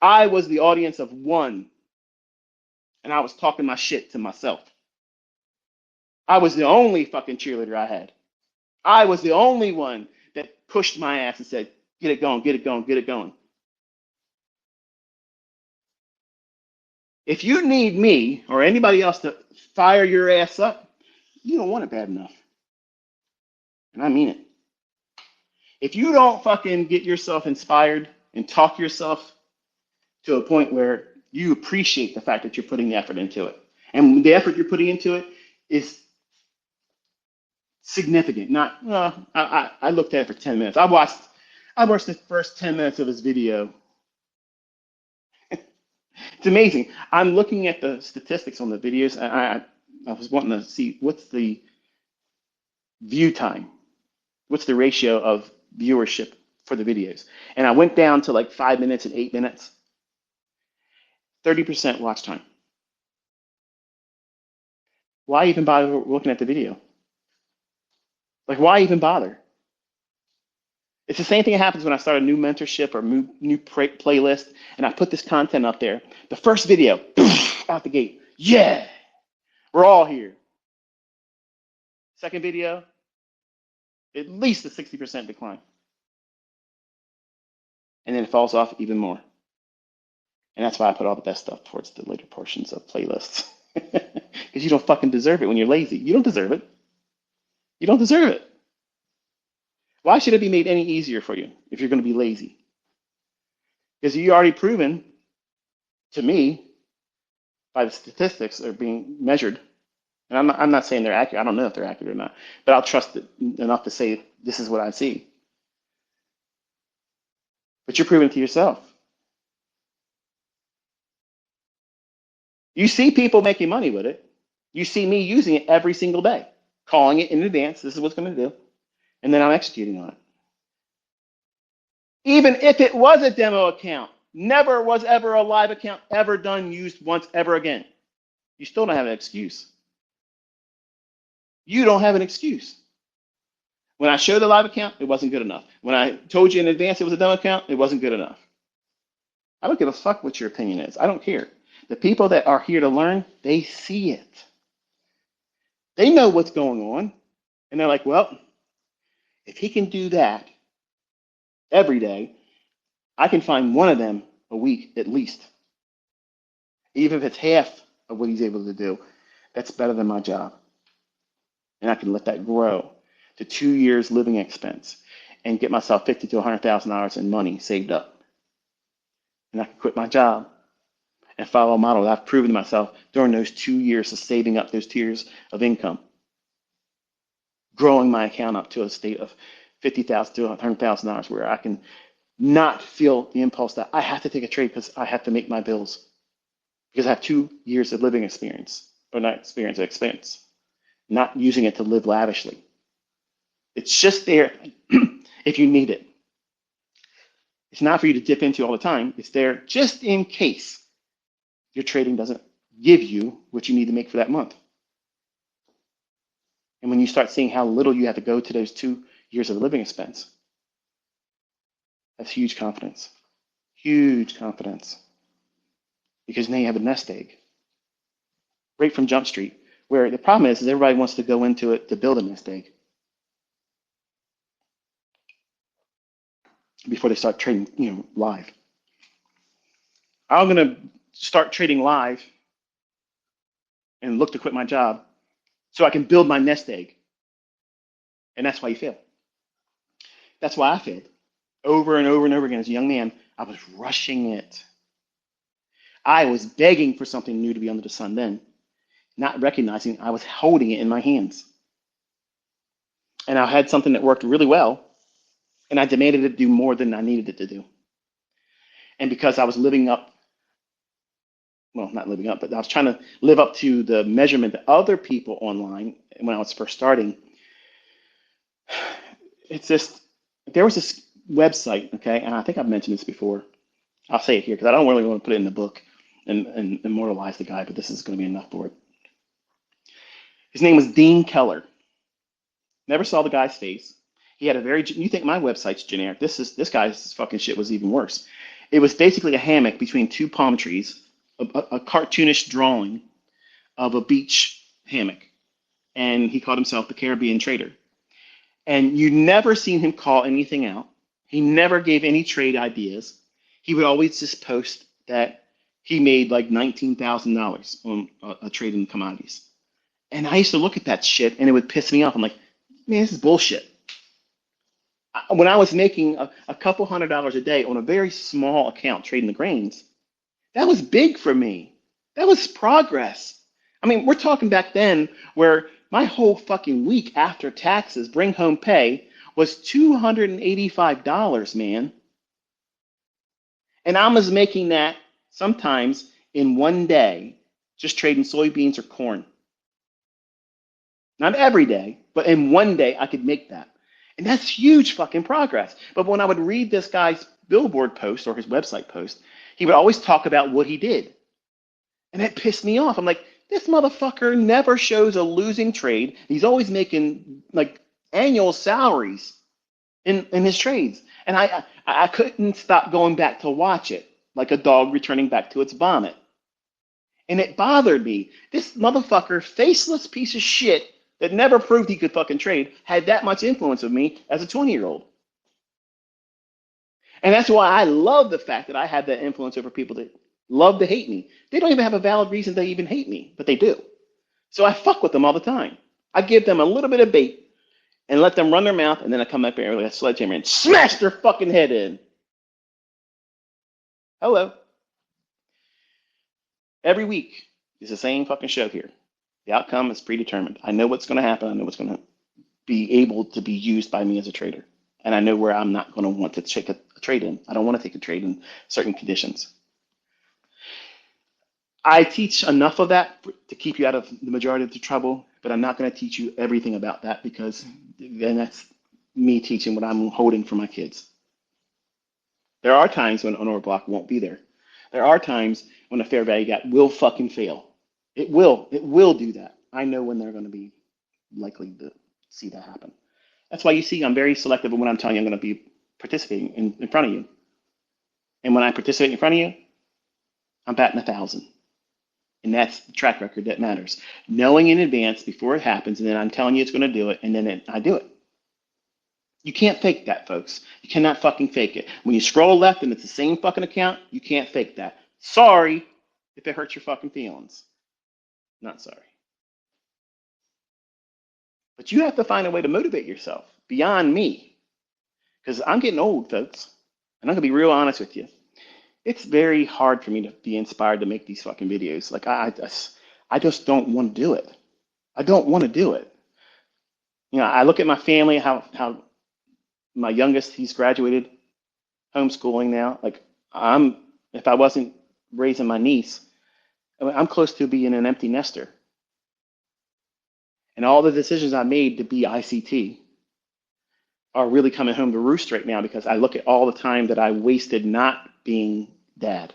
I was the audience of one, and I was talking my shit to myself. I was the only fucking cheerleader I had. I was the only one that pushed my ass and said, get it going, get it going, get it going. If you need me or anybody else to fire your ass up, you don't want it bad enough. And I mean it. If you don't fucking get yourself inspired and talk yourself to a point where you appreciate the fact that you're putting the effort into it, and the effort you're putting into it is significant. Not, I looked at it for 10 minutes. I watched the first 10 minutes of his video. It's amazing. I'm looking at the statistics on the videos. I was wanting to see what's the view time, what's the ratio of viewership for the videos. And I went down to like 5 minutes and 8 minutes. 30% watch time. Why even bother looking at the video? Like, why even bother? It's the same thing that happens when I start a new mentorship or new playlist, and I put this content up there. The first video, out the gate, yeah, we're all here. Second video, at least a 60% decline. And then it falls off even more. And that's why I put all the best stuff towards the later portions of playlists. Because you don't fucking deserve it when you're lazy. You don't deserve it. You don't deserve it. Why should it be made any easier for you if you're going to be lazy? Because you already proven to me by the statistics that are being measured, and I'm not saying they're accurate. I don't know if they're accurate or not, but I'll trust it enough to say this is what I see. But you're proving it to yourself. You see people making money with it. You see me using it every single day, calling it in advance. This is what's going to do. And then I'm executing on it. Even if it was a demo account, never was ever a live account ever done, used once ever again. You still don't have an excuse. You don't have an excuse. When I showed the live account, it wasn't good enough. When I told you in advance it was a demo account, it wasn't good enough. I don't give a fuck what your opinion is. I don't care. The people that are here to learn, they see it. They know what's going on. And they're like, well, if he can do that every day, I can find one of them a week at least. Even if it's half of what he's able to do, that's better than my job. And I can let that grow to 2 years living expense and get myself $50,000 to $100,000 in money saved up. And I can quit my job and follow a model that I've proven to myself during those 2 years of saving up those tiers of income, growing my account up to a state of $50,000 to $100,000 where I can not feel the impulse that I have to take a trade because I have to make my bills, because I have 2 years of living experience, or not experience, expense, not using it to live lavishly. It's just there if you need it. It's not for you to dip into all the time. It's there just in case your trading doesn't give you what you need to make for that month. And when you start seeing how little you have to go to those 2 years of living expense, that's huge confidence. Huge confidence. Because now you have a nest egg. Right from Jump Street, where the problem is everybody wants to go into it to build a nest egg before they start trading, live. I'm gonna start trading live and look to quit my job so I can build my nest egg. And that's why you fail. That's why I failed. Over and over and over again as a young man, I was rushing it. I was begging for something new to be under the sun then, not recognizing I was holding it in my hands. And I had something that worked really well, and I demanded it to do more than I needed it to do. And because I was living up, well, not living up, but I was trying to live up to the measurement that other people online when I was first starting, it's just, there was this website, okay, and I think I've mentioned this before. I'll say it here because I don't really want to put it in the book and immortalize the guy, but this is going to be enough for it. His name was Dean Keller. Never saw the guy's face. He had a very, you think my website's generic. This guy's fucking shit was even worse. It was basically a hammock between two palm trees, a cartoonish drawing of a beach hammock. And he called himself the Caribbean Trader. And you never seen him call anything out. He never gave any trade ideas. He would always just post that he made like $19,000 on a trade in commodities. And I used to look at that shit and it would piss me off. I'm like, man, this is bullshit. When I was making a couple $100s a day on a very small account trading the grains, that was big for me. That was progress. I mean, we're talking back then where my whole fucking week after taxes, bring home pay, was $285, man. And I was making that sometimes in one day, just trading soybeans or corn. Not every day, but in one day I could make that. And that's huge fucking progress. But when I would read this guy's billboard post or his website post, he would always talk about what he did. And it pissed me off. I'm like, this motherfucker never shows a losing trade. He's always making like annual salaries in his trades. And I couldn't stop going back to watch it, like a dog returning back to its vomit. And it bothered me. This motherfucker, faceless piece of shit that never proved he could fucking trade, had that much influence with me as a 20-year-old. And that's why I love the fact that I have that influence over people that love to hate me. They don't even have a valid reason to even hate me, but they do. So I fuck with them all the time. I give them a little bit of bait and let them run their mouth, and then I come up here with a sledgehammer and smash their fucking head in. Hello. Every week is the same fucking show here. The outcome is predetermined. I know what's going to happen. I know what's going to be able to be used by me as a trader. And I know where I'm not going to want to take a trade in. I don't want to take a trade in certain conditions. I teach enough of that to keep you out of the majority of the trouble, but I'm not going to teach you everything about that because then that's me teaching what I'm holding for my kids. There are times when owner block won't be there. There are times when a fair value gap will fucking fail. It will. It will do that. I know when they're going to be likely to see that happen. That's why you see I'm very selective of when I'm telling you I'm going to be participating in front of you. And when I participate in front of you, I'm batting 1,000. And that's the track record that matters. Knowing in advance before it happens, and then I'm telling you it's going to do it, and then I do it. You can't fake that, folks. You cannot fucking fake it. When you scroll left and it's the same fucking account, you can't fake that. Sorry if it hurts your fucking feelings. Not sorry. But you have to find a way to motivate yourself beyond me. Because I'm getting old, folks. And I'm going to be real honest with you. It's very hard for me to be inspired to make these fucking videos. Like, I just don't want to do it. I don't want to do it. You know, I look at my family, how my youngest, he's graduated homeschooling now. Like, if I wasn't raising my niece, I'm close to being an empty nester. And all the decisions I made to be ICT are really coming home to roost right now because I look at all the time that I wasted not being dad.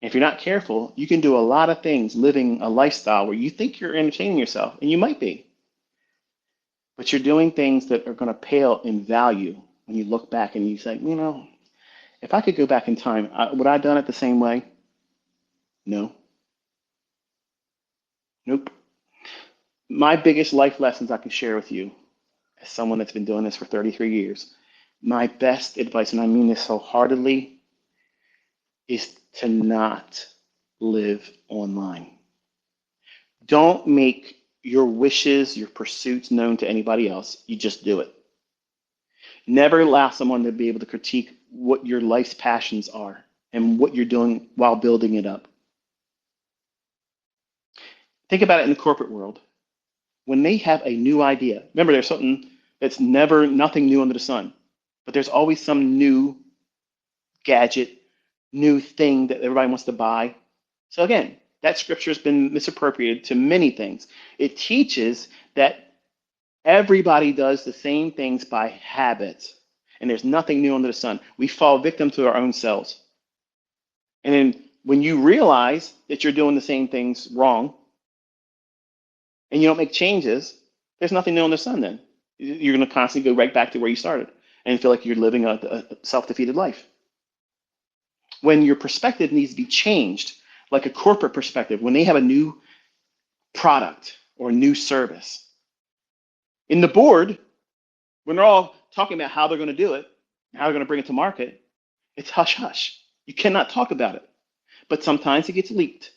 If you're not careful, you can do a lot of things living a lifestyle where you think you're entertaining yourself, and you might be, but you're doing things that are going to pale in value when you look back and you say, you know, if I could go back in time, would I have done it the same way? No. Nope. My biggest life lessons I can share with you as someone that's been doing this for 33 years, my best advice, and I mean this wholeheartedly, is to not live online. Don't make your wishes, your pursuits known to anybody else. You just do it. Never allow someone to be able to critique what your life's passions are and what you're doing while building it up. Think about it in the corporate world. When they have a new idea, remember there's something that's nothing new under the sun, but there's always some new gadget, new thing that everybody wants to buy. So again, that scripture has been misappropriated to many things. It teaches that everybody does the same things by habit, and there's nothing new under the sun. We fall victim to our own selves. And then when you realize that you're doing the same things wrong and you don't make changes, there's nothing new under the sun then. You're going to constantly go right back to where you started and feel like you're living a self-defeated life. When your perspective needs to be changed, like a corporate perspective, when they have a new product or new service, in the board, when they're all talking about how they're going to do it, how they're going to bring it to market, it's hush hush. You cannot talk about it. But sometimes it gets leaked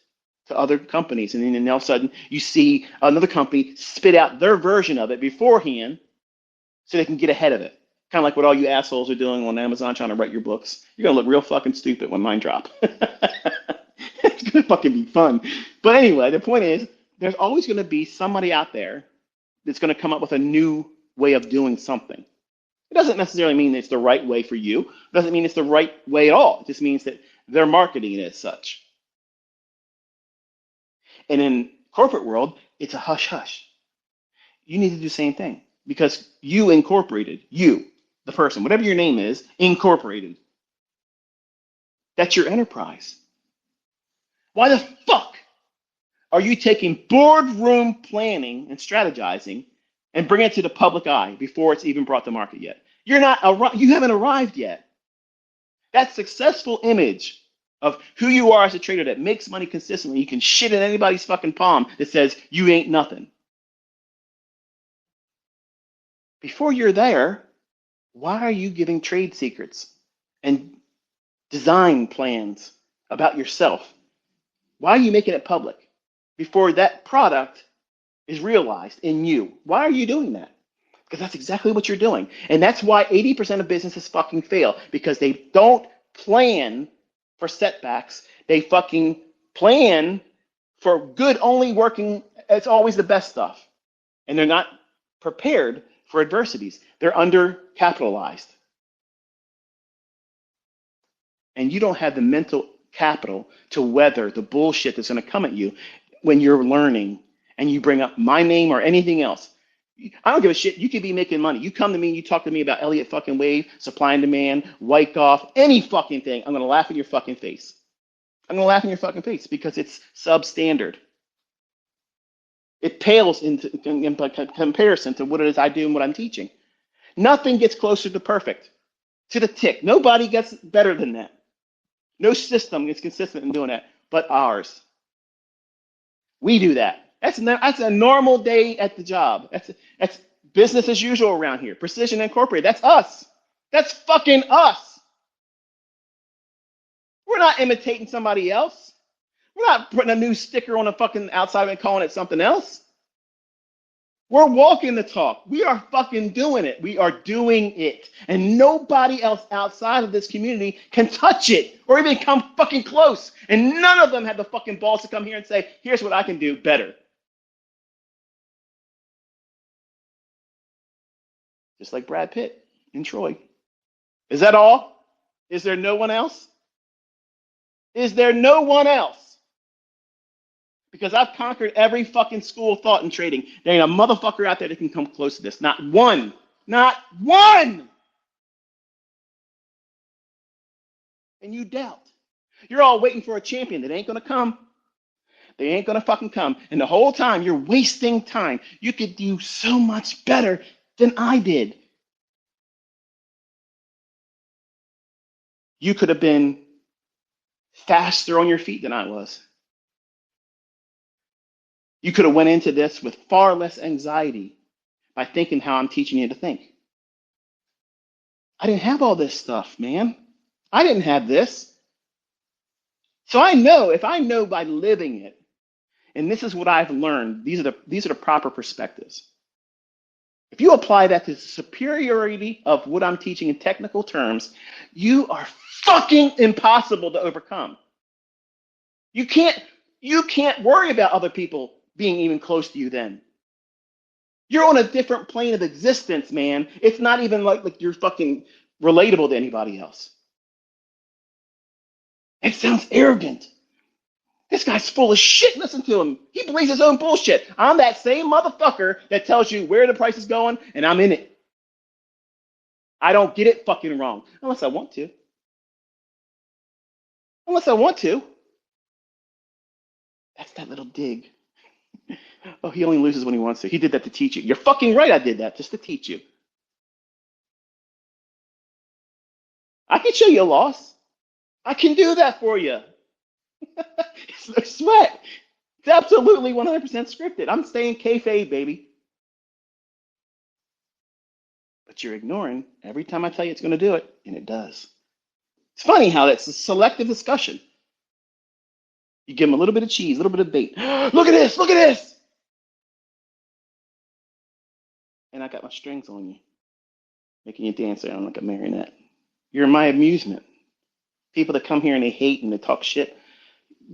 to other companies, and then all of a sudden you see another company spit out their version of it beforehand so they can get ahead of it. Kind of like what all you assholes are doing on Amazon trying to write your books. You're going to look real fucking stupid when mine drop. It's going to fucking be fun. But anyway, the point is, there's always going to be somebody out there that's going to come up with a new way of doing something. It doesn't necessarily mean it's the right way for you. It doesn't mean it's the right way at all. It just means that they're marketing it as such. And in corporate world, it's a hush hush. You need to do the same thing because you incorporated, you, the person, whatever your name is, incorporated. That's your enterprise. Why the fuck are you taking boardroom planning and strategizing and bringing it to the public eye before it's even brought to market yet? You haven't arrived yet. That successful image of who you are as a trader that makes money consistently, you can shit in anybody's fucking palm that says you ain't nothing. Before you're there, why are you giving trade secrets and design plans about yourself? Why are you making it public before that product is realized in you? Why are you doing that? Because that's exactly what you're doing. And that's why 80% of businesses fucking fail, because they don't plan for setbacks. They fucking plan for good only working. It's always the best stuff. And they're not prepared for adversities. They're undercapitalized. and you don't have the mental capital to weather the bullshit that's going to come at you when you're learning and you bring up my name or anything else. I don't give a shit. You could be making money. You come to me and you talk to me about Elliott fucking Wave, supply and demand, Wyckoff, any fucking thing. I'm going to laugh in your fucking face. I'm going to laugh in your fucking face because it's substandard. It pales in comparison to what it is I do and what I'm teaching. Nothing gets closer to perfect, to the tick. Nobody gets better than that. No system is consistent in doing that, but ours. We do that. That's a normal day at the job. That's business as usual around here. Precision Incorporated. That's us. That's fucking us. We're not imitating somebody else. We're not putting a new sticker on the fucking outside and calling it something else. We're walking the talk. We are fucking doing it. We are doing it. And nobody else outside of this community can touch it or even come fucking close. And none of them have the fucking balls to come here and say, here's what I can do better. Just like Brad Pitt in Troy. Is that all? Is there no one else? Is there no one else? Because I've conquered every fucking school of thought and trading. There ain't a motherfucker out there that can come close to this. Not one. Not one. And you doubt. You're all waiting for a champion that ain't going to come. They ain't going to fucking come. And the whole time you're wasting time. You could do so much better than I did. You could have been faster on your feet than I was. You could have went into this with far less anxiety by thinking how I'm teaching you to think. I didn't have all this stuff, man. I didn't have this. So I know, if I know by living it, and this is what I've learned, these are the proper perspectives. If you apply that to the superiority of what I'm teaching in technical terms, you are fucking impossible to overcome. You can't worry about other people being even close to you then. You're on a different plane of existence, man. It's not even like you're fucking relatable to anybody else. It sounds arrogant. This guy's full of shit. Listen to him. He believes his own bullshit. I'm that same motherfucker that tells you where the price is going, and I'm in it. I don't get it fucking wrong. Unless I want to. Unless I want to. That's that little dig. Oh, he only loses when he wants to. He did that to teach you. You're fucking right, I did that just to teach you. I can show you a loss. I can do that for you. It's no sweat. It's absolutely 100% scripted. I'm staying kayfabe, baby. But you're ignoring every time I tell you it's going to do it, and it does. It's funny how that's a selective discussion. You give them a little bit of cheese, a little bit of bait. Look at this, look at this. And I got my strings on you, making you dance around like a marionette. You're my amusement. People that come here and they hate and they talk shit,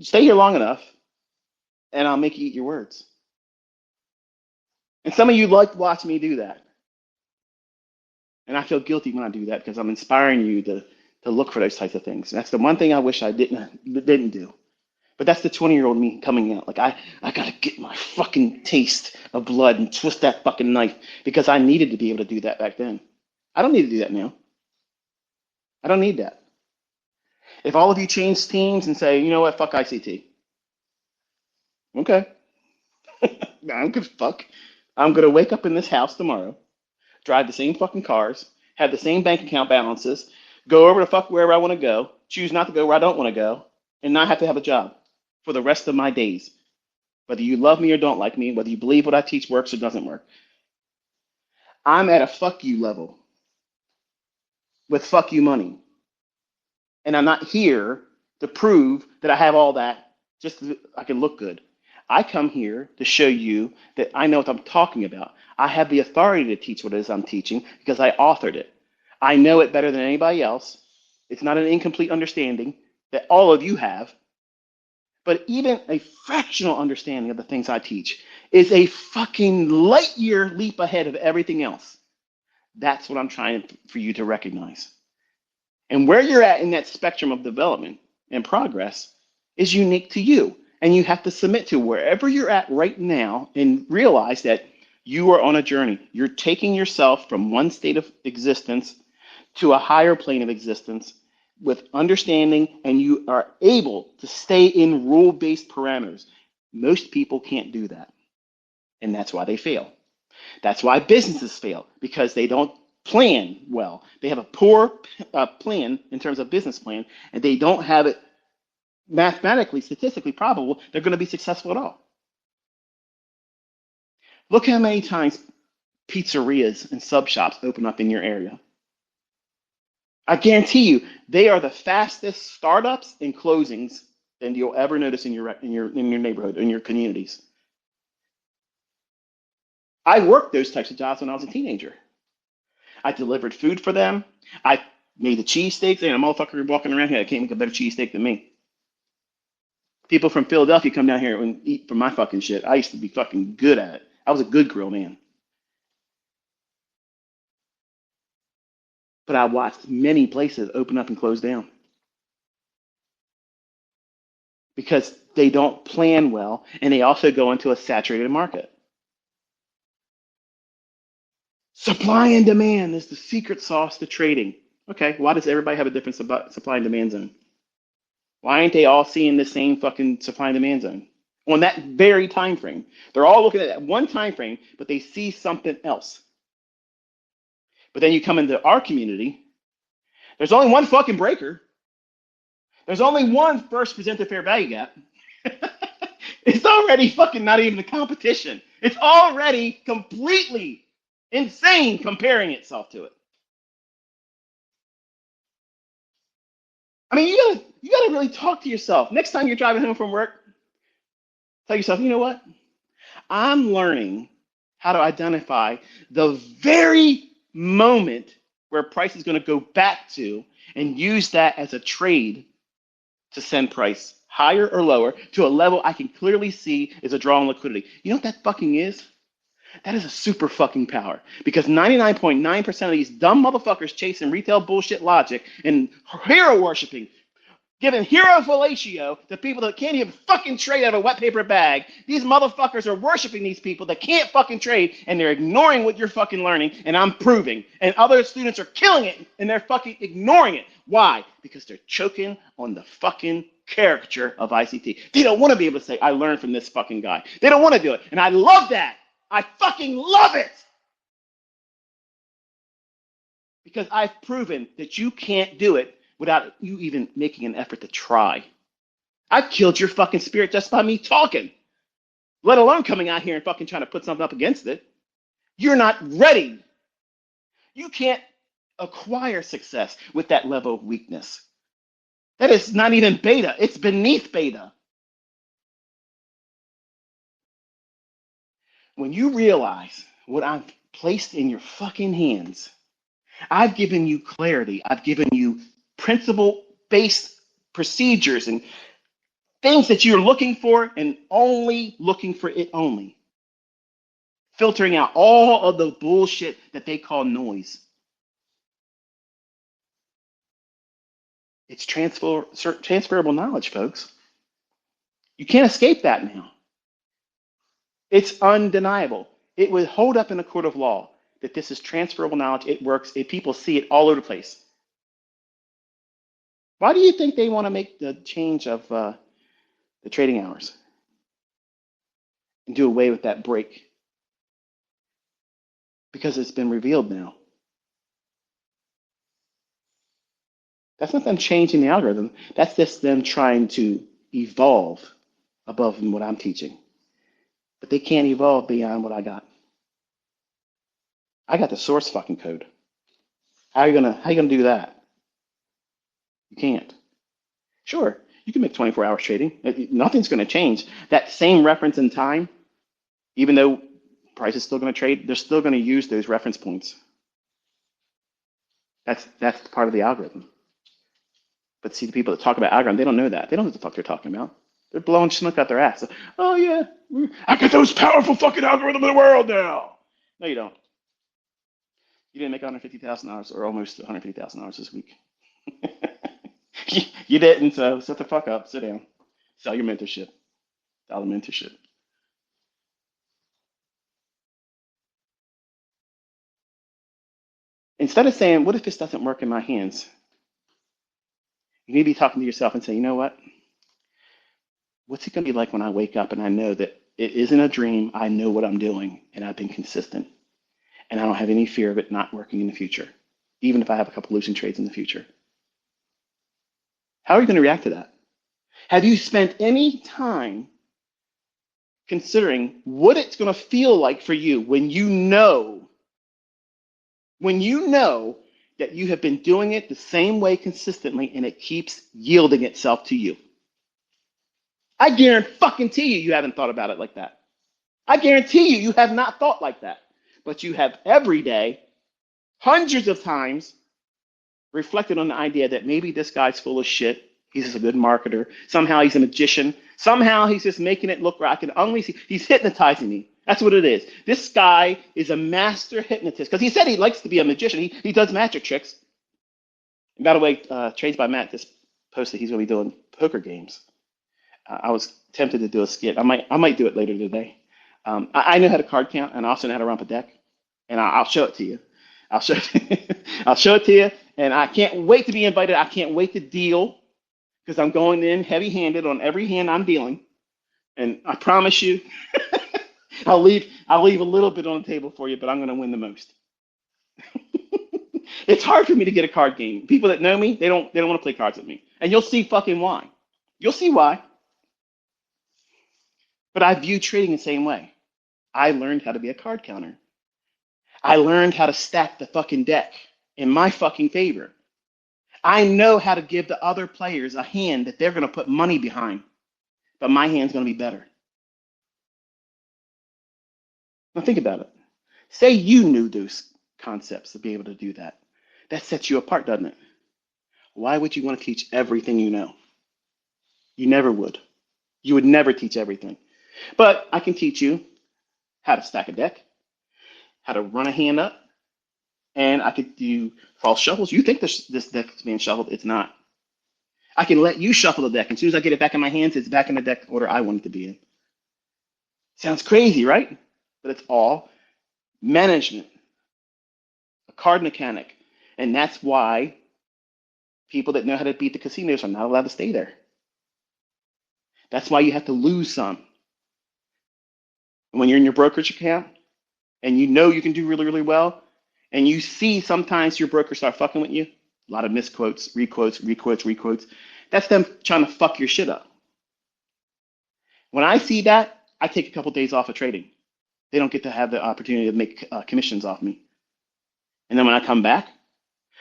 stay here long enough, and I'll make you eat your words. And some of you like watching me do that. And I feel guilty when I do that because I'm inspiring you to look for those types of things. And that's the one thing I wish I didn't do. But that's the 20-year-old me coming out. Like, I got to get my fucking taste of blood and twist that fucking knife because I needed to be able to do that back then. I don't need to do that now. I don't need that. If all of you change teams and say, you know what, fuck ICT. Okay. I don't give a fuck. I'm going to wake up in this house tomorrow, drive the same fucking cars, have the same bank account balances, go over to fuck wherever I want to go, choose not to go where I don't want to go, and not have to have a job for the rest of my days. Whether you love me or don't like me, whether you believe what I teach works or doesn't work. I'm at a fuck you level with fuck you money. And I'm not here to prove that I have all that just so I can look good. I come here to show you that I know what I'm talking about. I have the authority to teach what it is I'm teaching because I authored it. I know it better than anybody else. It's not an incomplete understanding that all of you have. But even a fractional understanding of the things I teach is a fucking light year leap ahead of everything else. That's what I'm trying for you to recognize. And where you're at in that spectrum of development and progress is unique to you. And you have to submit to wherever you're at right now and realize that you are on a journey. You're taking yourself from one state of existence to a higher plane of existence with understanding, and you are able to stay in rule based parameters. Most people can't do that. And that's why they fail. That's why businesses fail, because they don't plan well. They have a poor plan in terms of business plan, and they don't have it mathematically, statistically probable they're going to be successful at all. Look how many times pizzerias and sub shops open up in your area. I guarantee you, they are the fastest startups and closings than you'll ever notice in your neighborhood, in your communities. I worked those types of jobs when I was a teenager. I delivered food for them. I made the cheesesteaks, and a motherfucker walking around here that can't make a better cheesesteak than me. People from Philadelphia come down here and eat from my fucking shit. I used to be fucking good at it. I was a good grill man. But I watched many places open up and close down because they don't plan well, and they also go into a saturated market. Supply and demand is the secret sauce to trading. Okay, why does everybody have a different supply and demand zone? Why ain't they all seeing the same fucking supply and demand zone on that very time frame? They're all looking at that one time frame, but they see something else. But then you come into our community, there's only one fucking breaker. There's only one first presented fair value gap. It's already fucking not even a competition. It's already completely insane comparing itself to it. I mean, you gotta really talk to yourself. Next time you're driving home from work, tell yourself, you know what? I'm learning how to identify the very moment where price is going to go back to, and use that as a trade to send price higher or lower to a level I can clearly see is a draw on liquidity. You know what that fucking is? That is a super fucking power, because 99.9% of these dumb motherfuckers chasing retail bullshit logic and hero worshiping, giving hero fellatio to people that can't even fucking trade out of a wet paper bag. These motherfuckers are worshiping these people that can't fucking trade, and they're ignoring what you're fucking learning, and I'm proving. And other students are killing it, and they're fucking ignoring it. Why? Because they're choking on the fucking caricature of ICT. They don't want to be able to say, I learned from this fucking guy. They don't want to do it, and I love that. I fucking love it. Because I've proven that you can't do it without you even making an effort to try. I've killed your fucking spirit just by me talking, let alone coming out here and fucking trying to put something up against it. You're not ready. You can't acquire success with that level of weakness. That is not even beta. It's beneath beta. When you realize what I've placed in your fucking hands, I've given you clarity. I've given you principle-based procedures and things that you're looking for, and only looking for it only. Filtering out all of the bullshit that they call noise. It's transferable knowledge, folks. You can't escape that now. It's undeniable. It would hold up in a court of law that this is transferable knowledge. It works. People see it all over the place. Why do you think they want to make the change of the trading hours and do away with that break? Because it's been revealed now. That's not them changing the algorithm. That's just them trying to evolve above what I'm teaching. But they can't evolve beyond what I got. I got the source fucking code. How are you gonna do that? You can't. Sure, you can make 24 hours trading. Nothing's gonna change. That same reference in time, even though price is still gonna trade, they're still gonna use those reference points. That's part of the algorithm. But see, the people that talk about algorithm, they don't know that. They don't know what the fuck they're talking about. They're blowing smoke out their ass. Oh yeah, I got the most powerful fucking algorithm in the world now. No, you don't. You didn't make $150,000 or almost $150,000 this week. You didn't, so shut the fuck up. Sit down. Sell your mentorship. Sell the mentorship. Instead of saying, what if this doesn't work in my hands? You need to be talking to yourself and say, you know what? What's it going to be like when I wake up and I know that it isn't a dream? I know what I'm doing and I've been consistent and I don't have any fear of it not working in the future, even if I have a couple losing trades in the future. How are you going to react to that? Have you spent any time considering what it's going to feel like for you when you know that you have been doing it the same way consistently and it keeps yielding itself to you? I guarantee you haven't thought about it like that. I guarantee you have not thought like that. But you have every day, hundreds of times, reflected on the idea that maybe this guy's full of shit. He's just a good marketer. Somehow he's a magician. Somehow he's just making it look right. I can only see he's hypnotizing me. That's what it is. This guy is a master hypnotist because he said he likes to be a magician. He does magic tricks. And by the way, Trades by Matt just posted he's going to be doing poker games. I was tempted to do a skit. I might do it later today. I know how to card count, and I also know how to rump a deck, and I'll show it to you. I'll show it to you, and I can't wait to be invited. I can't wait to deal because I'm going in heavy-handed on every hand I'm dealing, and I promise you, I'll leave a little bit on the table for you, but I'm going to win the most. It's hard for me to get a card game. People that know me, they don't want to play cards with me, and you'll see fucking why. You'll see why. But I view trading the same way. I learned how to be a card counter. I learned how to stack the fucking deck in my fucking favor. I know how to give the other players a hand that they're going to put money behind, but my hand's going to be better. Now think about it. Say you knew those concepts to be able to do that. That sets you apart, doesn't it? Why would you want to teach everything you know? You never would. You would never teach everything. But I can teach you how to stack a deck, how to run a hand up, and I could do false shuffles. You think this deck is being shuffled. It's not. I can let you shuffle the deck. And as soon as I get it back in my hands, it's back in the deck order I want it to be in. Sounds crazy, right? But it's all management, a card mechanic. And that's why people that know how to beat the casinos are not allowed to stay there. That's why you have to lose some. And when you're in your brokerage account and you know you can do really, really well, and you see sometimes your broker start fucking with you, a lot of misquotes, requotes, that's them trying to fuck your shit up. When I see that, I take a couple days off of trading. They don't get to have the opportunity to make commissions off me. And then when I come back,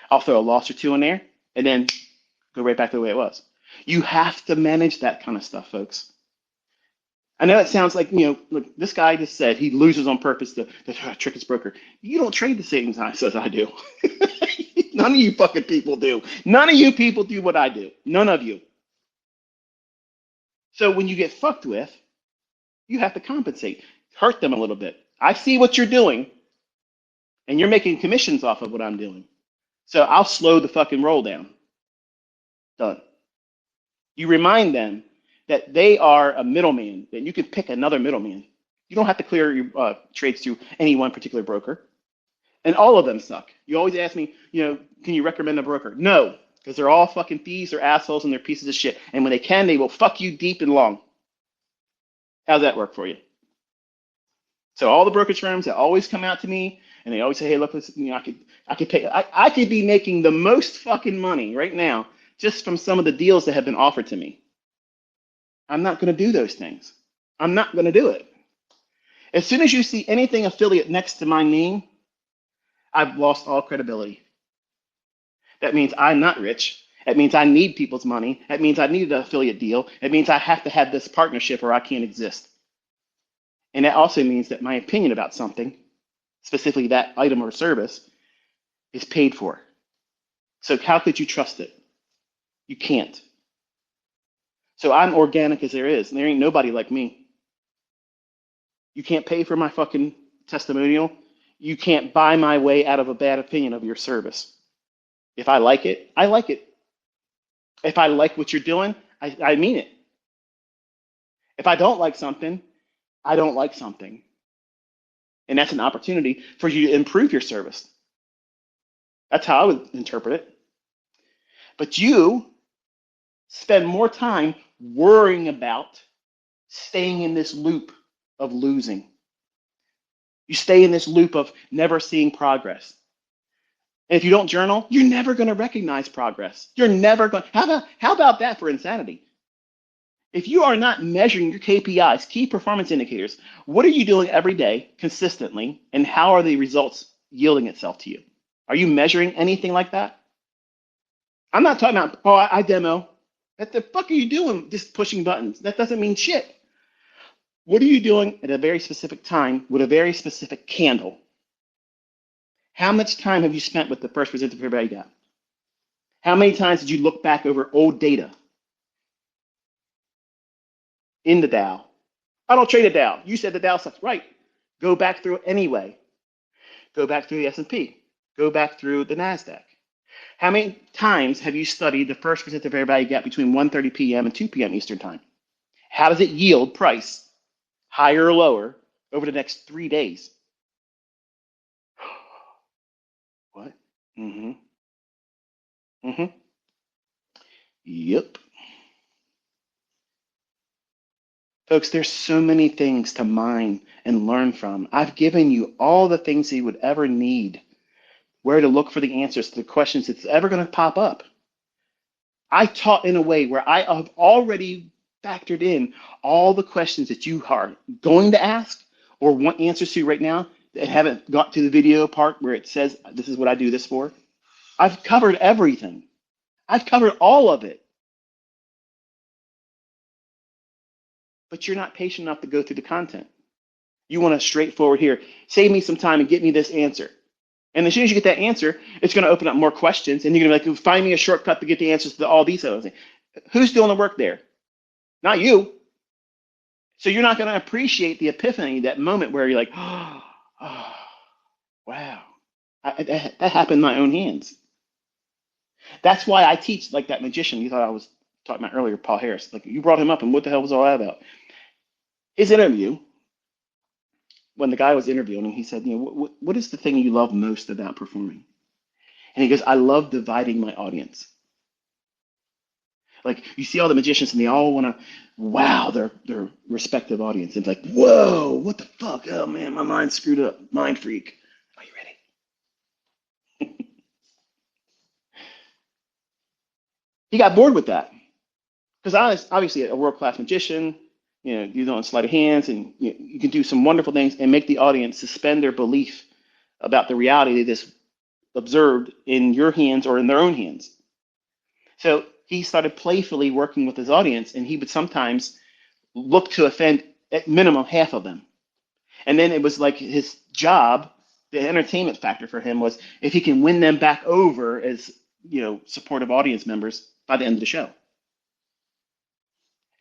I'll throw a loss or two in there and then go right back to the way it was. You have to manage that kind of stuff, folks. I know it sounds like, look, this guy just said he loses on purpose to trick his broker. You don't trade the same time as I do. None of you fucking people do. None of you people do what I do. None of you. So when you get fucked with, you have to compensate. Hurt them a little bit. I see what you're doing, and you're making commissions off of what I'm doing. So I'll slow the fucking roll down. Done. You remind them that they are a middleman, that you can pick another middleman. You don't have to clear your trades through any one particular broker. And all of them suck. You always ask me, can you recommend a broker? No, because they're all fucking thieves, they're assholes, and they're pieces of shit. And when they can, they will fuck you deep and long. How's that work for you? So all the brokerage firms that always come out to me and they always say, hey, look, I could be making the most fucking money right now just from some of the deals that have been offered to me. I'm not going to do those things. I'm not going to do it. As soon as you see anything affiliate next to my name, I've lost all credibility. That means I'm not rich. That means I need people's money. That means I need an affiliate deal. It means I have to have this partnership or I can't exist. And that also means that my opinion about something, specifically that item or service, is paid for. So how could you trust it? You can't. So I'm organic as there is, and there ain't nobody like me. You can't pay for my fucking testimonial. You can't buy my way out of a bad opinion of your service. If I like it, I like it. If I like what you're doing, I mean it. If I don't like something, I don't like something. And that's an opportunity for you to improve your service. That's how I would interpret it. But you spend more time worrying about staying in this loop of losing. You stay in this loop of never seeing progress. And if you don't journal, you're never going to recognize progress. You're never going. How about that for insanity? If you are not measuring your KPIs, key performance indicators, what are you doing every day consistently, and how are the results yielding itself to you? Are you measuring anything like that? I'm not talking about, oh, I demo. What the fuck are you doing just pushing buttons? That doesn't mean shit. What are you doing at a very specific time with a very specific candle? How much time have you spent with the first presenter for everybody got? How many times did you look back over old data in the Dow? I don't trade the Dow. You said the Dow sucks. Right. Go back through it anyway. Go back through the S&P. Go back through the NASDAQ. How many times have you studied the first percent of everybody gap between 1:30 p.m. and 2 p.m. Eastern time? How does it yield price, higher or lower, over the next 3 days? What? Mm-hmm. Mm-hmm. Yep. Folks, there's so many things to mine and learn from. I've given you all the things you would ever need, where to look for the answers to the questions that's ever going to pop up. I taught in a way where I have already factored in all the questions that you are going to ask or want answers to right now that haven't got to the video part where it says, this is what I do this for. I've covered everything. I've covered all of it. But you're not patient enough to go through the content. You want a straightforward here. Save me some time and get me this answer. And as soon as you get that answer, it's going to open up more questions. And you're going to be like, find me a shortcut to get the answers to all these other things. Who's doing the work there? Not you. So you're not going to appreciate the epiphany, that moment where you're like, oh, wow. That happened in my own hands. That's why I teach like that magician you thought I was talking about earlier, Paul Harris. Like, you brought him up, and what the hell was all that about? His interview, when the guy was interviewing him, he said, what is the thing you love most about performing? And he goes, I love dividing my audience. Like, you see all the magicians and they all want to wow their respective audience. It's like, whoa, what the fuck? Oh man, my mind's screwed up. Mind freak. Are you ready? He got bored with that. Because I was obviously a world-class magician, you don't sleight of hands, and you can do some wonderful things and make the audience suspend their belief about the reality they just observed in your hands or in their own hands. So he started playfully working with his audience, and he would sometimes look to offend at minimum half of them. And then it was like his job, the entertainment factor for him was if he can win them back over as supportive audience members by the end of the show.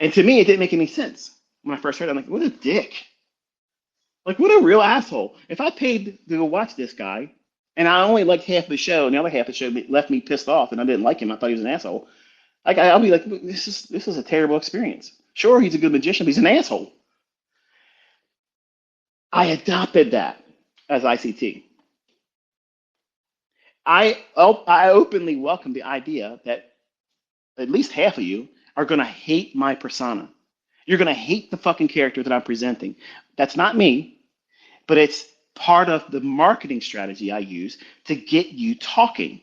And to me, it didn't make any sense. When I first heard it, I'm like, what a dick. Like, what a real asshole. If I paid to go watch this guy, and I only liked half the show, and the other half of the show left me pissed off, and I didn't like him, I thought he was an asshole, I'll be like, this is a terrible experience. Sure, he's a good magician, but he's an asshole. I adopted that as ICT. I openly welcome the idea that at least half of you are going to hate my persona. You're going to hate the fucking character that I'm presenting. That's not me, but it's part of the marketing strategy I use to get you talking.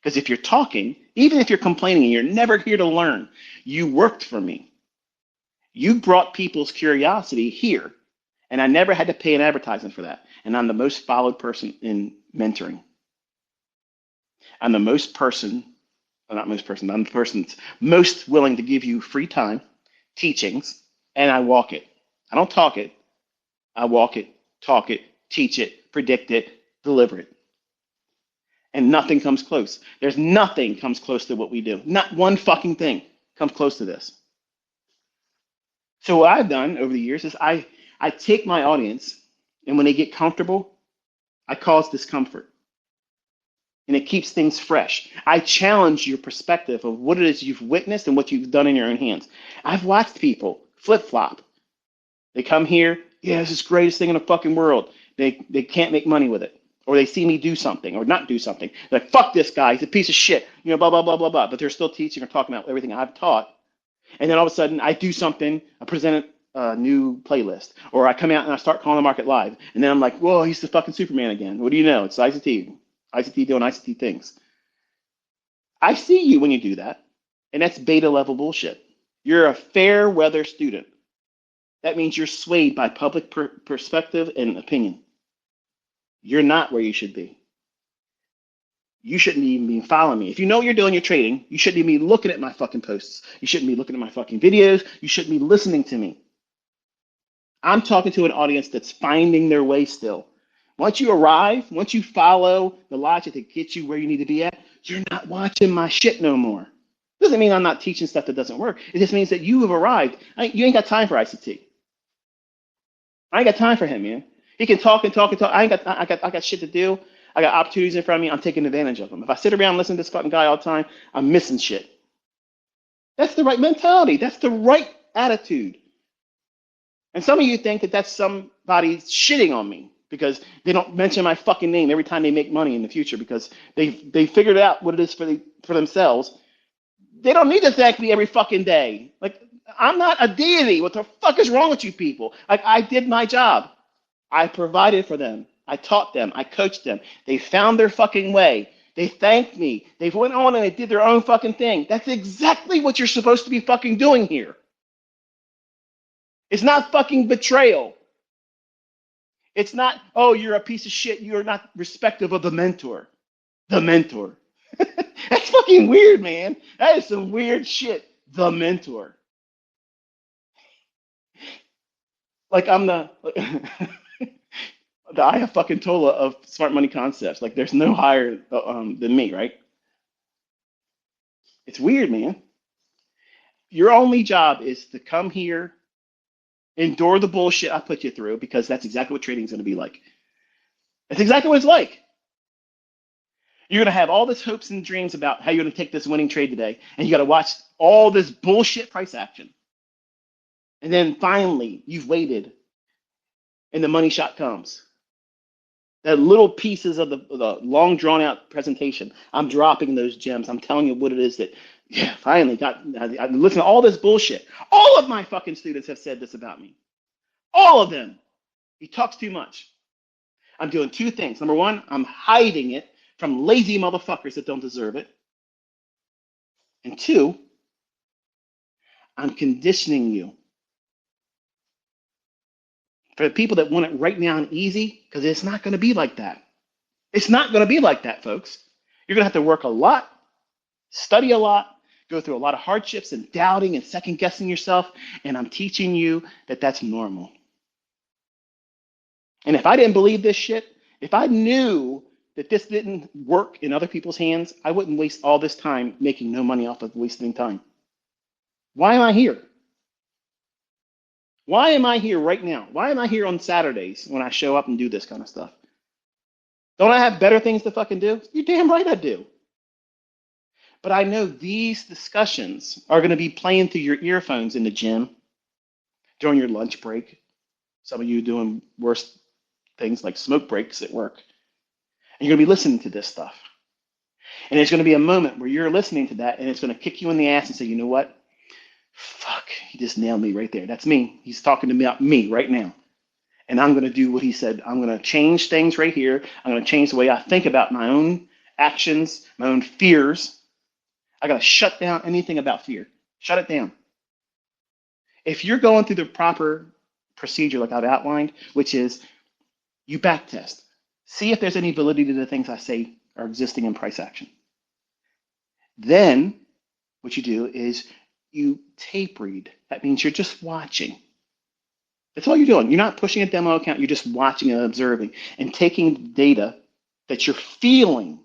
Because if you're talking, even if you're complaining and you're never here to learn, you worked for me. You brought people's curiosity here, and I never had to pay an advertisement for that. And I'm the most followed person in mentoring. I'm the I'm the person that's most willing to give you free time, teachings, and I walk it. I don't talk it. I walk it, talk it, teach it, predict it, deliver it. And nothing comes close. There's nothing comes close to what we do. Not one fucking thing comes close to this. So what I've done over the years is I take my audience, and when they get comfortable, I cause discomfort. and it keeps things fresh. I challenge your perspective of what it is you've witnessed and what you've done in your own hands. I've watched people flip flop. They come here, yeah, this is the greatest thing in the fucking world. They can't make money with it. Or they see me do something or not do something. They're like, fuck this guy, he's a piece of shit, blah, blah, blah, blah, blah. But they're still teaching or talking about everything I've taught. And then all of a sudden, I do something, I present a new playlist, or I come out and I start calling the market live. And then I'm like, whoa, he's the fucking Superman again. What do you know? It's ICT. ICT doing ICT things. I see you when you do that. And that's beta level bullshit. You're a fair weather student. That means you're swayed by public perspective and opinion. You're not where you should be. You shouldn't even be following me. If you know what you're doing, you're trading, you shouldn't even be looking at my fucking posts. You shouldn't be looking at my fucking videos. You shouldn't be listening to me. I'm talking to an audience that's finding their way still. Once you arrive, once you follow the logic that gets you where you need to be at, you're not watching my shit no more. Doesn't mean I'm not teaching stuff that doesn't work. It just means that you have arrived. You ain't got time for ICT. I ain't got time for him, man. He can talk and talk and talk. I got shit to do. I got opportunities in front of me. I'm taking advantage of them. If I sit around and listen to this fucking guy all the time, I'm missing shit. That's the right mentality. That's the right attitude. And some of you think that that's somebody shitting on me because they don't mention my fucking name every time they make money in the future because they figured out what it is for themselves. They don't need to thank me every fucking day. Like, I'm not a deity. What the fuck is wrong with you people? Like, I did my job. I provided for them. I taught them. I coached them. They found their fucking way. They thanked me. They went on and they did their own fucking thing. That's exactly what you're supposed to be fucking doing here. It's not fucking betrayal. It's not, oh, you're a piece of shit. You're not respective of the mentor. The mentor. That's fucking weird, man. That is some weird shit. The mentor. Like I'm the the Aya fucking Tola of smart money concepts. Like there's no higher than me, right? It's weird, man. Your only job is to come here, endure the bullshit I put you through, because that's exactly what trading is going to be like. That's exactly what it's like. You're going to have all this hopes and dreams about how you're going to take this winning trade today, and you got to watch all this bullshit price action. And then finally, you've waited, and the money shot comes. That little pieces of the long drawn out presentation, I'm dropping those gems. I'm telling you what it is that, yeah, finally I listen to all this bullshit. All of my fucking students have said this about me. All of them. He talks too much. I'm doing two things. Number one, I'm hiding it from lazy motherfuckers that don't deserve it. And two, I'm conditioning you. For the people that want it right now and easy, because it's not going to be like that. It's not going to be like that, folks. You're going to have to work a lot, study a lot, go through a lot of hardships and doubting and second guessing yourself. And I'm teaching you that that's normal. And if I didn't believe this shit, if I knew that this didn't work in other people's hands, I wouldn't waste all this time making no money off of wasting time. Why am I here? Why am I here right now? Why am I here on Saturdays when I show up and do this kind of stuff? Don't I have better things to fucking do? You're damn right I do. But I know these discussions are going to be playing through your earphones in the gym, during your lunch break. Some of you doing worse things like smoke breaks at work. And you're going to be listening to this stuff. And there's going to be a moment where you're listening to that and it's going to kick you in the ass and say, you know what? Fuck, he just nailed me right there. That's me. He's talking to me about me right now. And I'm going to do what he said. I'm going to change things right here. I'm going to change the way I think about my own actions, my own fears. I got to shut down anything about fear. Shut it down. If you're going through the proper procedure like I've outlined, which is you back test, see if there's any validity to the things I say are existing in price action. Then what you do is you tape read. That means you're just watching. That's all you're doing. You're not pushing a demo account. You're just watching and observing and taking data that you're feeling,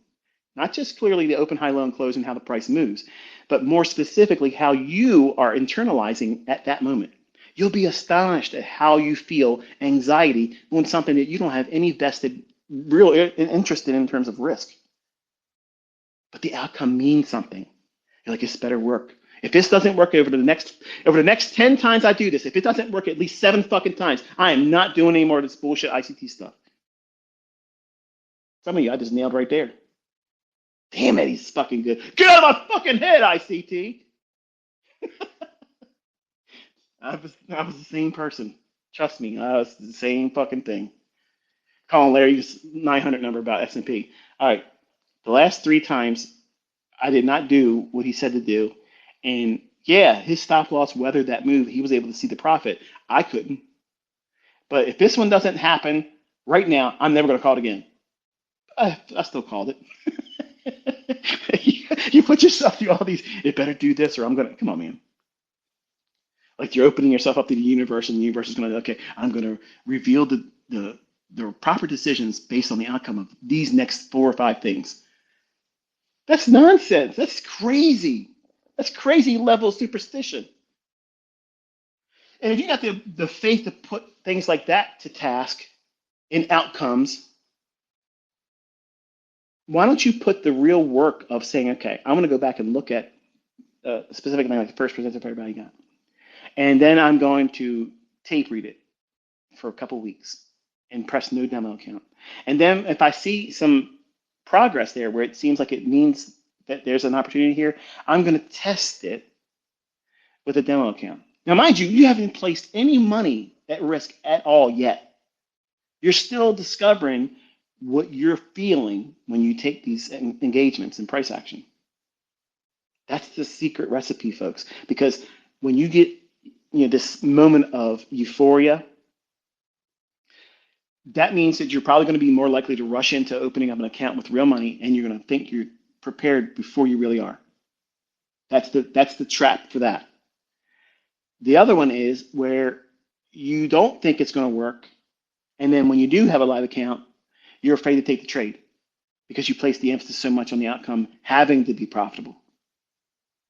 not just clearly the open, high, low, and close and how the price moves, but more specifically how you are internalizing at that moment. You'll be astonished at how you feel anxiety when something that you don't have any vested real interest in terms of risk. but the outcome means something. You're like, this better work. If this doesn't work over the next 10 times I do this, if it doesn't work at least 7 fucking times, I am not doing any more of this bullshit ICT stuff. Some of you I just nailed right there. Damn it, he's fucking good. Get out of my fucking head, ICT. I was the same person. Trust me, I was the same fucking thing. Calling Larry's 900 number about S&P. All right, the last 3 times I did not do what he said to do, and yeah, his stop loss weathered that move. He was able to see the profit. I couldn't. But if this one doesn't happen right now, I'm never going to call it again. I still called it. You put yourself through all these. It better do this, or I'm gonna. Come on, man. Like you're opening yourself up to the universe, and the universe is gonna. Okay, I'm gonna reveal the proper decisions based on the outcome of these next 4 or 5 things. That's nonsense. That's crazy. That's crazy level of superstition. And if you got the faith to put things like that to task in outcomes, why don't you put the real work of saying, okay, I'm going to go back and look at a specific thing like the first presenter everybody got. And then I'm going to tape read it for a couple weeks and press no demo account. And then if I see some progress there where it seems like it means that there's an opportunity here, I'm going to test it with a demo account. Now, mind you, you haven't placed any money at risk at all yet. You're still discovering what you're feeling when you take these engagements and price action. That's the secret recipe, folks. Because when you get this moment of euphoria, that means that you're probably going to be more likely to rush into opening up an account with real money, and you're going to think you're prepared before you really are. That's the trap for that. The other one is where you don't think it's going to work, and then when you do have a live account, you're afraid to take the trade because you place the emphasis so much on the outcome having to be profitable.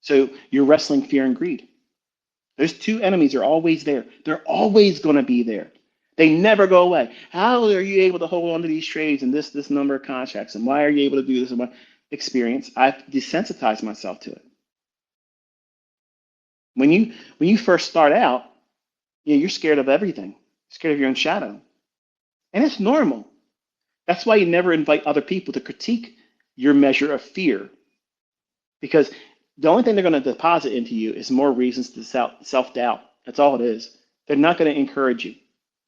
So you're wrestling fear and greed. Those 2 enemies are always there. They're always going to be there. They never go away. How are you able to hold on to these trades and this number of contracts? And why are you able to do this? And what experience? I've desensitized myself to it. When you first start out, you're scared of everything. You're scared of your own shadow. And it's normal. That's why you never invite other people to critique your measure of fear. Because the only thing they're going to deposit into you is more reasons to self-doubt. That's all it is. They're not going to encourage you.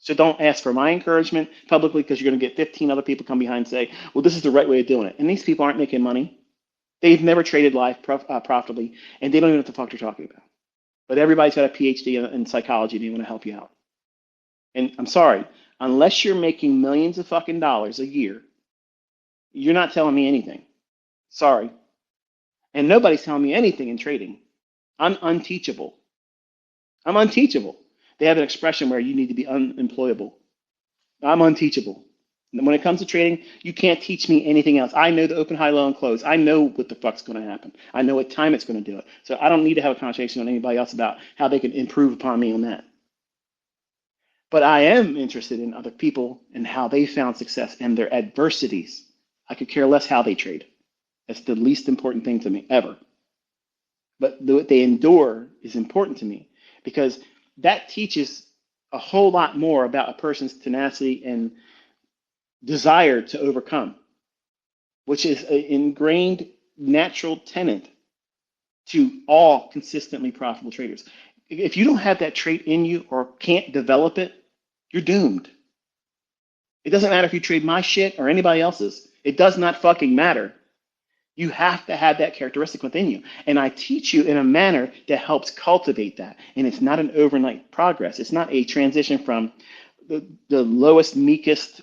So don't ask for my encouragement publicly because you're going to get 15 other people come behind and say, well, this is the right way of doing it. And these people aren't making money. They've never traded live profitably, and they don't even know what the fuck they're talking about. But everybody's got a PhD in psychology and they want to help you out. And I'm sorry, unless you're making millions of fucking dollars a year, you're not telling me anything. Sorry. And nobody's telling me anything in trading. I'm unteachable. I'm unteachable. They have an expression where you need to be unemployable. I'm unteachable. When it comes to trading, you can't teach me anything else. I know the open, high, low, and close. I know what the fuck's going to happen. I know what time it's going to do it. So I don't need to have a conversation with anybody else about how they can improve upon me on that. But I am interested in other people and how they found success and their adversities. I could care less how they trade. That's the least important thing to me ever. But what they endure is important to me because that teaches a whole lot more about a person's tenacity and desire to overcome, which is an ingrained natural tenet to all consistently profitable traders. If you don't have that trait in you or can't develop it, you're doomed. It doesn't matter if you trade my shit or anybody else's. It does not fucking matter. You have to have that characteristic within you. And I teach you in a manner that helps cultivate that. And it's not an overnight progress. It's not a transition from the lowest, meekest,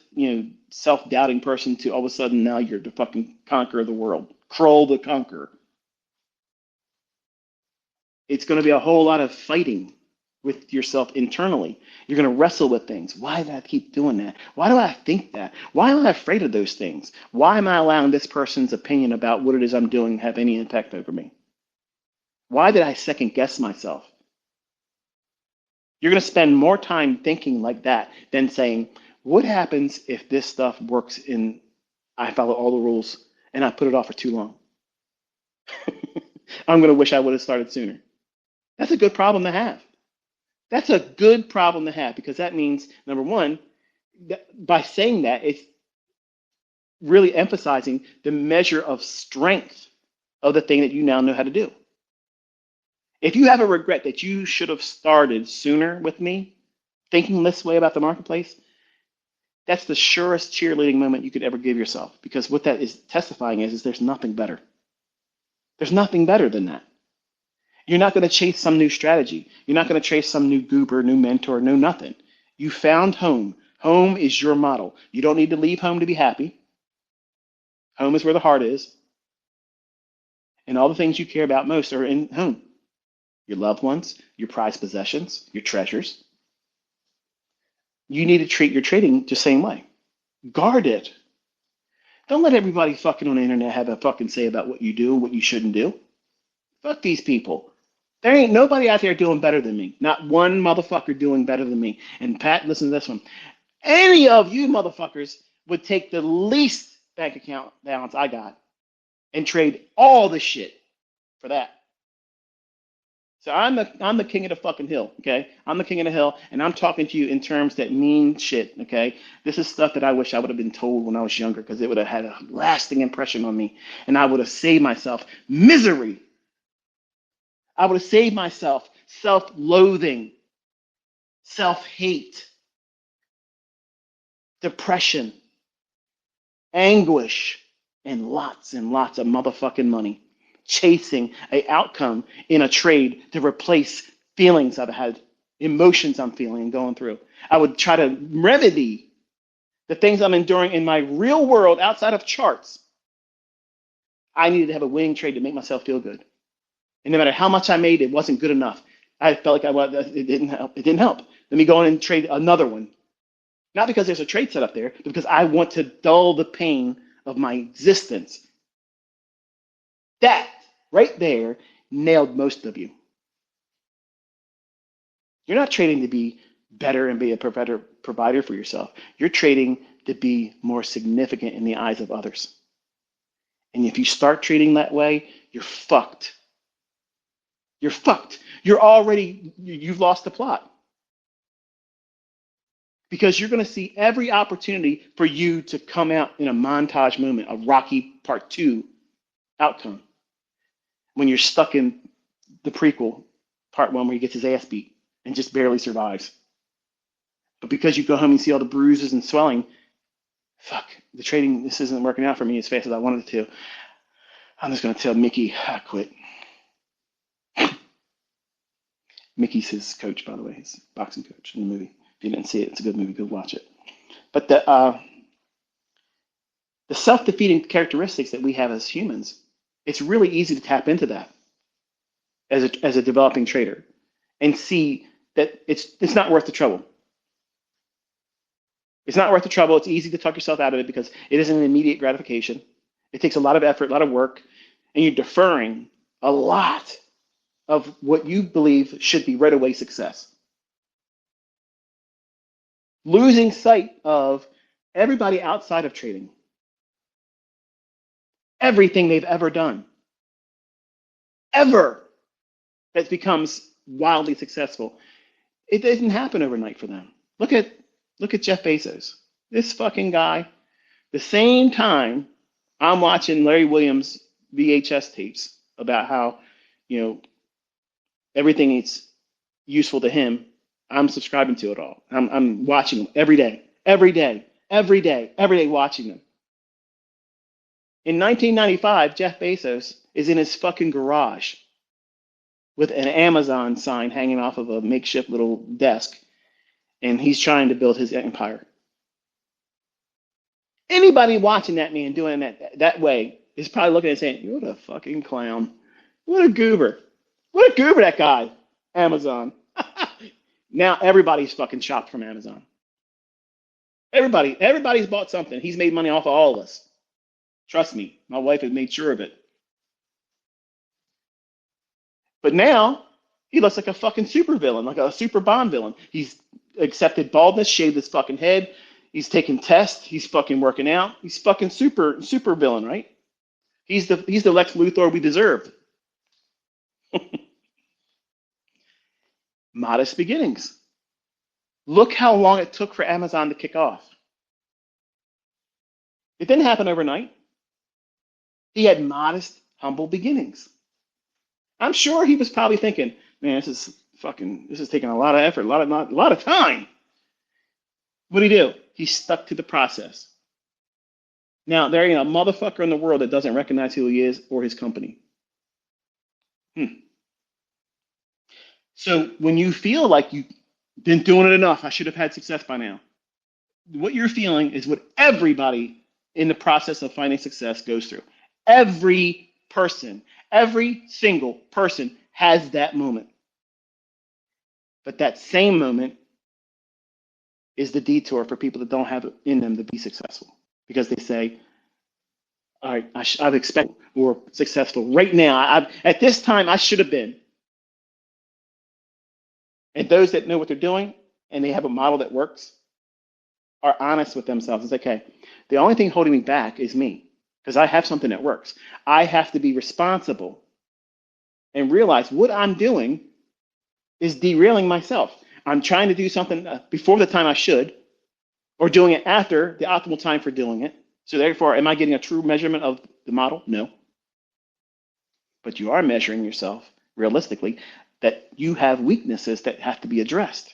self-doubting person to all of a sudden now you're the fucking conqueror of the world. Kroll the conqueror. It's going to be a whole lot of fighting with yourself internally. You're going to wrestle with things. Why do I keep doing that? Why do I think that? Why am I afraid of those things? Why am I allowing this person's opinion about what it is I'm doing have any impact over me? Why did I second guess myself? You're going to spend more time thinking like that than saying, what happens if this stuff works and I follow all the rules and I put it off for too long? I'm going to wish I would have started sooner. That's a good problem to have. That's a good problem to have because that means, number one, by saying that, it's really emphasizing the measure of strength of the thing that you now know how to do. If you have a regret that you should have started sooner with me, thinking this way about the marketplace, that's the surest cheerleading moment you could ever give yourself. Because what that is testifying is there's nothing better. There's nothing better than that. You're not going to chase some new strategy. You're not going to chase some new goober, new mentor, no nothing. You found home. Home is your model. You don't need to leave home to be happy. Home is where the heart is. And all the things you care about most are in home. Your loved ones, your prized possessions, your treasures. You need to treat your trading the same way. Guard it. Don't let everybody fucking on the internet have a fucking say about what you do and what you shouldn't do. Fuck these people. There ain't nobody out there doing better than me. Not one motherfucker doing better than me. And Pat, listen to this one. Any of you motherfuckers would take the least bank account balance I got and trade all the shit for that. So I'm the king of the fucking hill, okay? I'm the king of the hill, and I'm talking to you in terms that mean shit, okay? This is stuff that I wish I would have been told when I was younger because it would have had a lasting impression on me, and I would have saved myself misery. I would have saved myself self-loathing, self-hate, depression, anguish, and lots of motherfucking money chasing an outcome in a trade to replace feelings I've had, emotions I'm feeling and going through. I would try to remedy the things I'm enduring in my real world outside of charts. I needed to have a winning trade to make myself feel good. And no matter how much I made, it wasn't good enough. I felt like it didn't help. It didn't help. Let me go in and trade another one. Not because there's a trade set up there, but because I want to dull the pain of my existence. That right there nailed most of you. You're not trading to be better and be a better provider for yourself. You're trading to be more significant in the eyes of others. And if you start trading that way, you're fucked. You're fucked. You've lost the plot. Because you're going to see every opportunity for you to come out in a montage moment, a Rocky Part 2 outcome. When you're stuck in the prequel, Part 1, where he gets his ass beat and just barely survives. But because you go home and see all the bruises and swelling, fuck, the trading, this isn't working out for me as fast as I wanted it to. I'm just going to tell Mickey, I quit. Mickey's his coach, by the way, his boxing coach in the movie. If you didn't see it, it's a good movie. Go watch it. But the self-defeating characteristics that we have as humans, it's really easy to tap into that as a developing trader and see that it's not worth the trouble. It's not worth the trouble. It's easy to talk yourself out of it because it isn't an immediate gratification. It takes a lot of effort, a lot of work, and you're deferring a lot of what you believe should be right away success. Losing sight of everybody outside of trading, everything they've ever done, ever, that becomes wildly successful. It didn't happen overnight for them. Look at Jeff Bezos. This fucking guy, the same time I'm watching Larry Williams VHS tapes about how, everything is useful to him, I'm subscribing to it all. I'm watching them every day watching them. In 1995, Jeff Bezos is in his fucking garage with an Amazon sign hanging off of a makeshift little desk, and he's trying to build his empire. Anybody watching that man doing that way is probably looking and saying, "What a fucking clown. What a goober. What a goober, that guy, Amazon." Now everybody's fucking shopped from Amazon. Everybody's bought something. He's made money off of all of us. Trust me, my wife has made sure of it. But now he looks like a fucking super villain, like a super Bond villain. He's accepted baldness, shaved his fucking head. He's taking tests. He's fucking working out. He's fucking super villain, right? He's the Lex Luthor we deserved. Modest beginnings. Look how long it took for Amazon to kick off. It didn't happen overnight. He had modest, humble beginnings. I'm sure he was probably thinking, man, this is taking a lot of effort, a lot of time. What did he do? He stuck to the process. Now, there ain't a motherfucker in the world that doesn't recognize who he is or his company. So when you feel like you've been doing it enough, I should have had success by now. What you're feeling is what everybody in the process of finding success goes through. Every person, every single person has that moment. But that same moment is the detour for people that don't have it in them to be successful. Because they say, all right, I've expected or successful right now. At this time, I should have been. And those that know what they're doing and they have a model that works are honest with themselves. It's like, okay, the only thing holding me back is me because I have something that works. I have to be responsible and realize what I'm doing is derailing myself. I'm trying to do something before the time I should or doing it after the optimal time for doing it. So therefore, am I getting a true measurement of the model? No. But you are measuring yourself realistically that you have weaknesses that have to be addressed.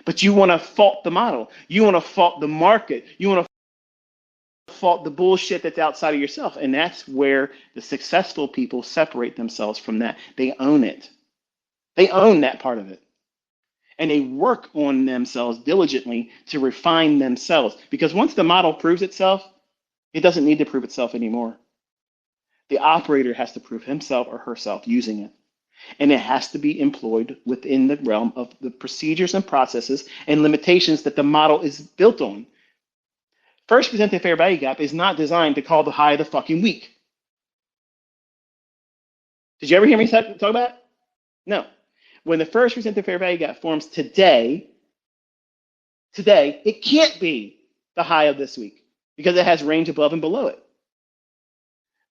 But you want to fault the model. You want to fault the market. You want to fault the bullshit that's outside of yourself. And that's where the successful people separate themselves from that. They own it. They own that part of it. And they work on themselves diligently to refine themselves. Because once the model proves itself, it doesn't need to prove itself anymore. The operator has to prove himself or herself using it. And it has to be employed within the realm of the procedures and processes and limitations that the model is built on. First presented fair value gap is not designed to call the high of the fucking week. Did you ever hear me talk about it? No. When the first presented fair value gap forms today, it can't be the high of this week because it has range above and below it.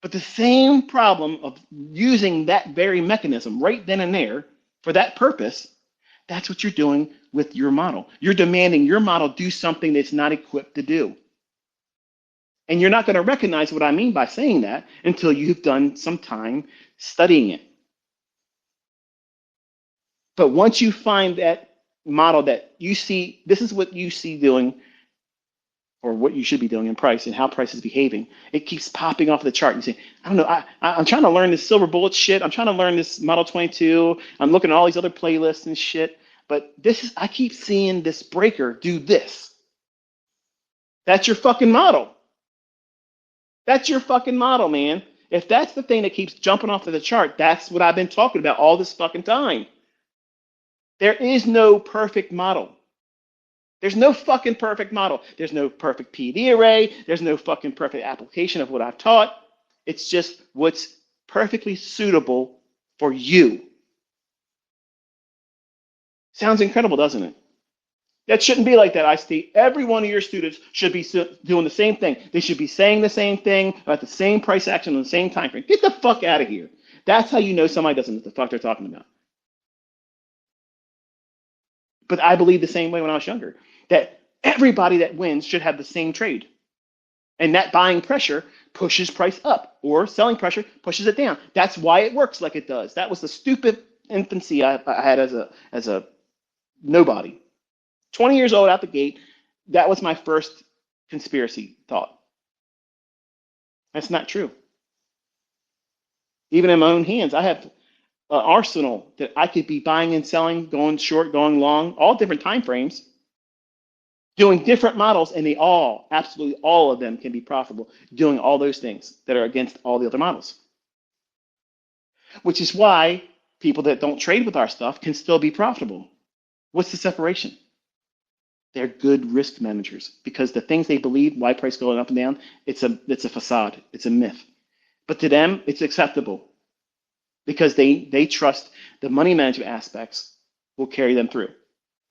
But the same problem of using that very mechanism right then and there for that purpose, that's what you're doing with your model. You're demanding your model do something that's not equipped to do. And you're not going to recognize what I mean by saying that until you've done some time studying it. But once you find that model that you see, this is what you see doing or what you should be doing in price and how price is behaving, it keeps popping off the chart. You say, I don't know, I'm trying to learn this silver bullet shit. I'm trying to learn this Model 22. I'm looking at all these other playlists and shit. But I keep seeing this breaker do this. That's your fucking model. That's your fucking model, man. If that's the thing that keeps jumping off of the chart, that's what I've been talking about all this fucking time. There is no perfect model. There's no fucking perfect model. There's no perfect PD array. There's no fucking perfect application of what I've taught. It's just what's perfectly suitable for you. Sounds incredible, doesn't it? That shouldn't be like that, ICT. Every one of your students should be doing the same thing. They should be saying the same thing about the same price action on the same time frame. Get the fuck out of here. That's how you know somebody doesn't know what the fuck they're talking about. But I believed the same way when I was younger, that everybody that wins should have the same trade. And that buying pressure pushes price up, or selling pressure pushes it down. That's why it works like it does. That was the stupid infancy I had as a nobody. 20 years old out the gate, that was my first conspiracy thought. That's not true. Even in my own hands, I have an arsenal that I could be buying and selling, going short, going long, all different time frames, doing different models, and absolutely all of them can be profitable doing all those things that are against all the other models. Which is why people that don't trade with our stuff can still be profitable. What's the separation? They're good risk managers because the things they believe, why price going up and down, it's a facade, it's a myth. But to them, it's acceptable because they trust the money management aspects will carry them through.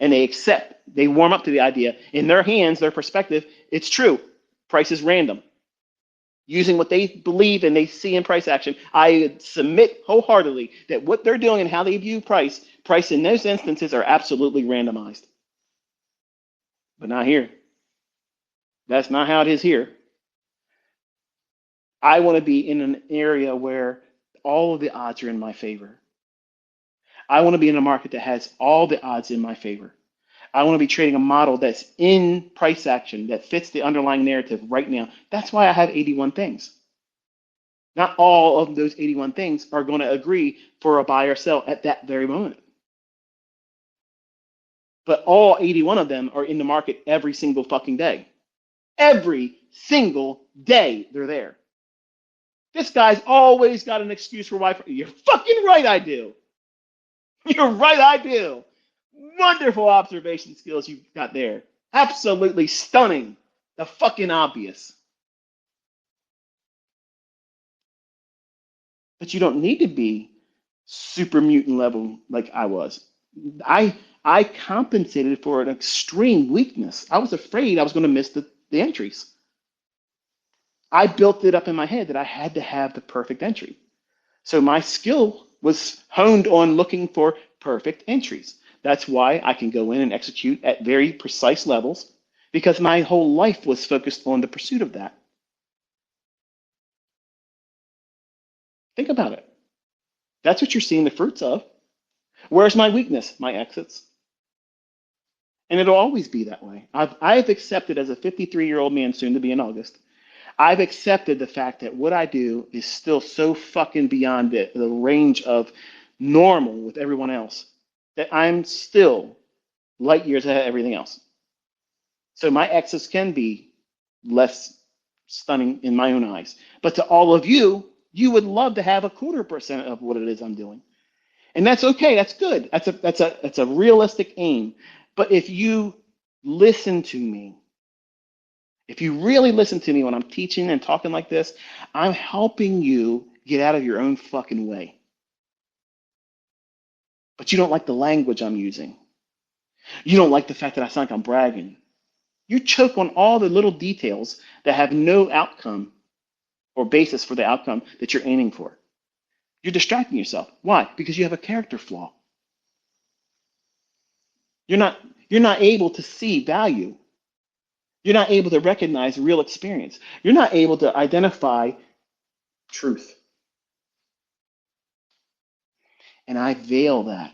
And they warm up to the idea. In their hands, their perspective, it's true. Price is random. using what they believe and they see in price action. I submit wholeheartedly that what they're doing and how they view price in those instances are absolutely randomized. But not here. That's not how it is here. I want to be in an area where all of the odds are in my favor. I want to be in a market that has all the odds in my favor. I want to be trading a model that's in price action that fits the underlying narrative right now. That's why I have 81 things. Not all of those 81 things are going to agree for a buy or sell at that very moment. But all 81 of them are in the market every single fucking day. Every single day they're there. This guy's always got an excuse for why. You're fucking right, I do. You're right, I do. Wonderful observation skills you've got there. Absolutely stunning. The fucking obvious. But you don't need to be super mutant level like I was. I compensated for an extreme weakness. I was afraid I was going to miss the entries. I built it up in my head that I had to have the perfect entry. So my skill was honed on looking for perfect entries. That's why I can go in and execute at very precise levels, because my whole life was focused on the pursuit of that. Think about it. That's what you're seeing the fruits of. Where's my weakness? My exits. And it'll always be that way. I've accepted as a 53-year-old man, soon to be in August, I've accepted the fact that what I do is still so fucking beyond the range of normal with everyone else that I'm still light years ahead of everything else. So my exits can be less stunning in my own eyes. But to all of you, you would love to have 0.25% of what it is I'm doing. And that's okay. That's good. That's a realistic aim. But if you listen to me, if you really listen to me when I'm teaching and talking like this, I'm helping you get out of your own fucking way. But you don't like the language I'm using. You don't like the fact that I sound like I'm bragging. You choke on all the little details that have no outcome or basis for the outcome that you're aiming for. You're distracting yourself. Why? Because you have a character flaw. You're not able to see value. You're not able to recognize real experience. You're not able to identify truth. And I veil that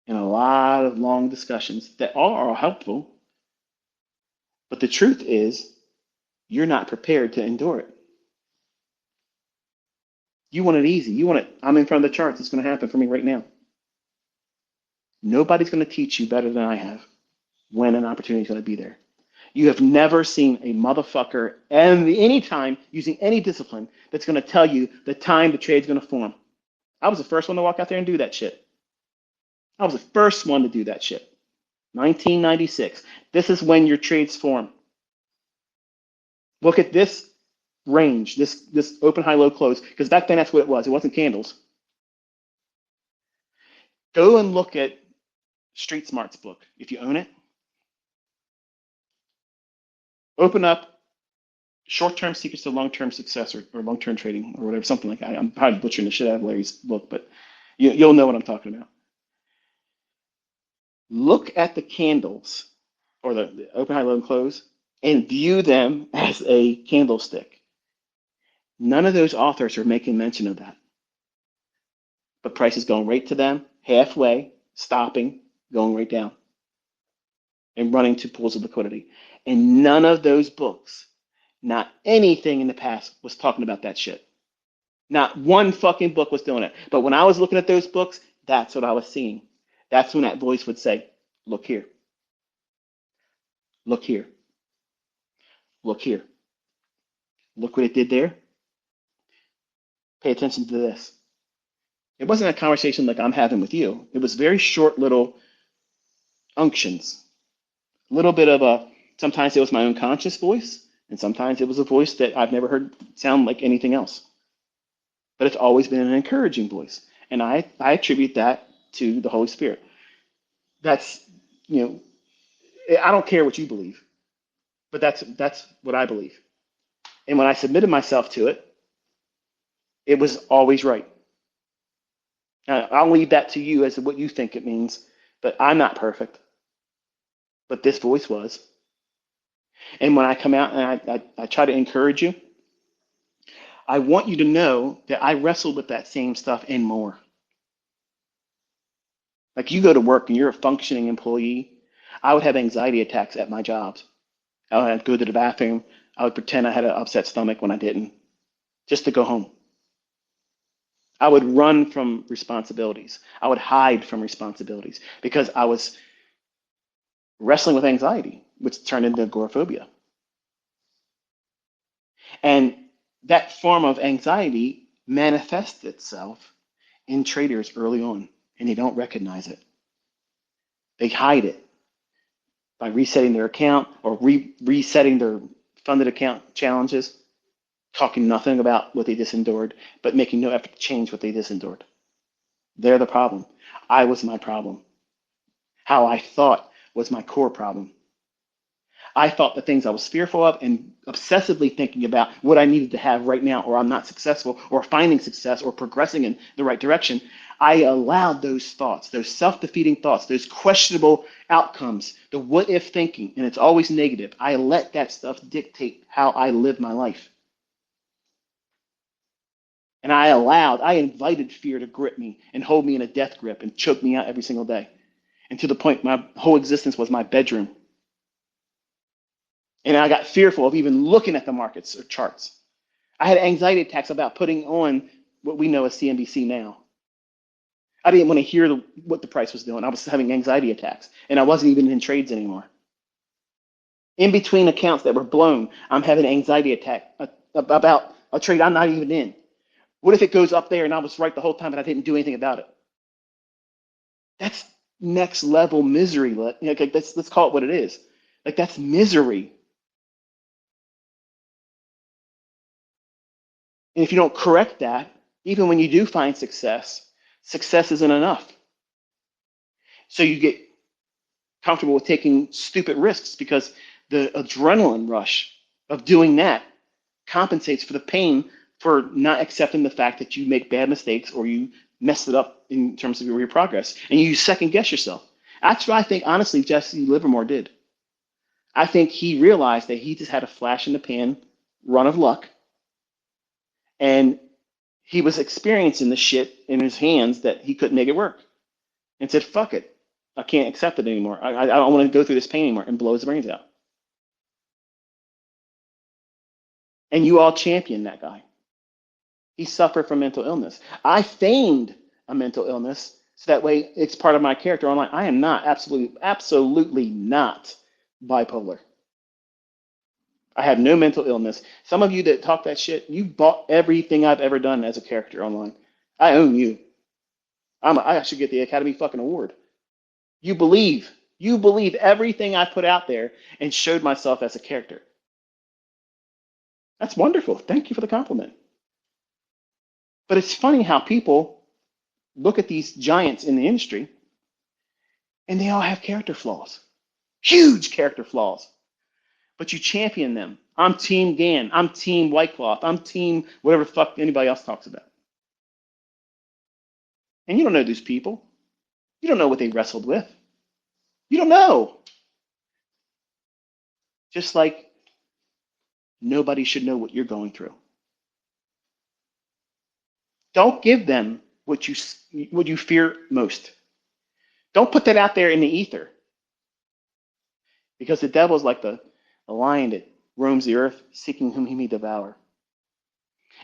in a lot of long discussions that all are helpful. But the truth is, you're not prepared to endure it. You want it easy. You want it, I'm in front of the charts. It's going to happen for me right now. Nobody's going to teach you better than I have when an opportunity is going to be there. You have never seen a motherfucker any time using any discipline that's going to tell you the time the trade's going to form. I was the first one to walk out there and do that shit. I was the first one to do that shit. 1996. This is when your trades form. Look at this range, this open, high, low, close, because back then that's what it was. It wasn't candles. Go and look at Street Smart's book, if you own it. Open up Short-Term Secrets to Long-Term Success or Long-Term Trading or whatever, something like that. I'm probably butchering the shit out of Larry's book, but you'll know what I'm talking about. Look at the candles or the open, high, low, and close and view them as a candlestick. None of those authors are making mention of that. But price is going right to them, halfway, stopping, going right down, and running to pools of liquidity. And none of those books, not anything in the past, was talking about that shit. Not one fucking book was doing it. But when I was looking at those books, that's what I was seeing. That's when that voice would say, look here. Look here. Look here. Look what it did there. Pay attention to this. It wasn't a conversation like I'm having with you. It was very short little unctions. A little bit of sometimes it was my own conscious voice, and sometimes it was a voice that I've never heard sound like anything else. But it's always been an encouraging voice. And I attribute that to the Holy Spirit. That's, I don't care what you believe, but that's what I believe. And when I submitted myself to it, it was always right. I'll leave that to you as to what you think it means, but I'm not perfect. But this voice was. And when I come out and I try to encourage you, I want you to know that I wrestled with that same stuff and more. Like you go to work and you're a functioning employee, I would have anxiety attacks at my jobs. I would have to go to the bathroom. I would pretend I had an upset stomach when I didn't, just to go home. I would run from responsibilities. I would hide from responsibilities because I was wrestling with anxiety, which turned into agoraphobia. And that form of anxiety manifests itself in traders early on, and they don't recognize it. They hide it by resetting their account or resetting their funded account challenges, talking nothing about what they just endured, but making no effort to change what they just endured. They're the problem. I was my problem. How I thought was my core problem. I thought the things I was fearful of and obsessively thinking about what I needed to have right now, or I'm not successful, or finding success, or progressing in the right direction. I allowed those thoughts, those self-defeating thoughts, those questionable outcomes, the what if thinking, and it's always negative. I let that stuff dictate how I live my life. And I invited fear to grip me and hold me in a death grip and choke me out every single day. And to the point, my whole existence was my bedroom. And I got fearful of even looking at the markets or charts. I had anxiety attacks about putting on what we know as CNBC now. I didn't want to hear what the price was doing. I was having anxiety attacks, and I wasn't even in trades anymore. In between accounts that were blown, I'm having an anxiety attack about a trade I'm not even in. What if it goes up there and I was right the whole time and I didn't do anything about it? That's next level misery. Let's call it what it is. Like that's misery. And if you don't correct that, even when you do find success, success isn't enough. So you get comfortable with taking stupid risks because the adrenaline rush of doing that compensates for the pain for not accepting the fact that you make bad mistakes or you messed it up in terms of your progress and you second guess yourself. That's what I think, honestly, Jesse Livermore did. I think he realized that he just had a flash in the pan run of luck, and he was experiencing the shit in his hands that he couldn't make it work, and said, fuck it. I can't accept it anymore. I don't want to go through this pain anymore, and blow his brains out. And you all championed that guy. He suffered from mental illness. I feigned a mental illness so that way it's part of my character online. I am not, absolutely not bipolar. I have no mental illness. Some of you that talk that shit, you bought everything I've ever done as a character online. I own you. I should get the Academy fucking award. You believe everything I put out there and showed myself as a character. That's wonderful. Thank you for the compliment. But it's funny how people look at these giants in the industry and they all have character flaws, huge character flaws. But you champion them. I'm Team Gann. I'm Team White Cloth. I'm Team whatever the fuck anybody else talks about. And you don't know these people. You don't know what they wrestled with. You don't know. Just like nobody should know what you're going through. Don't give them what you fear most. Don't put that out there in the ether. Because the devil's like the lion that roams the earth, seeking whom he may devour.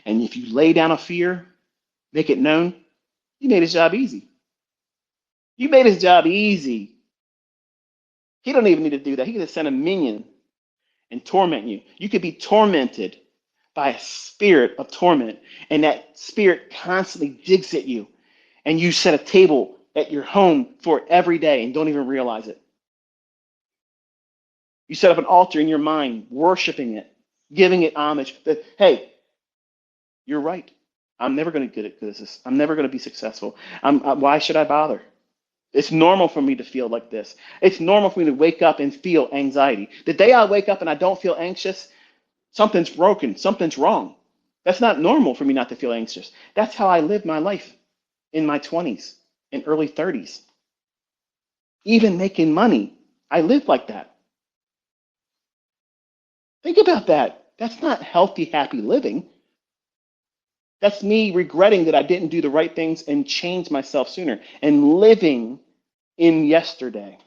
And if you lay down a fear, make it known, you made his job easy. You made his job easy. He don't even need to do that. He could just send a minion and torment you. You could be tormented by a spirit of torment, and that spirit constantly digs at you, and you set a table at your home for it every day and don't even realize it. You set up an altar in your mind, worshiping it, giving it homage. That, hey, you're right. I'm never going to get it this. I'm never going to be successful. Why should I bother? It's normal for me to feel like this. It's normal for me to wake up and feel anxiety. The day I wake up and I don't feel anxious, Something's broken. Something's wrong. That's not normal for me not to feel anxious. That's how I lived my life in my 20s and early 30s. Even making money, I lived like that. Think about that. That's not healthy, happy living. That's me regretting that I didn't do the right things and change myself sooner and living in yesterday,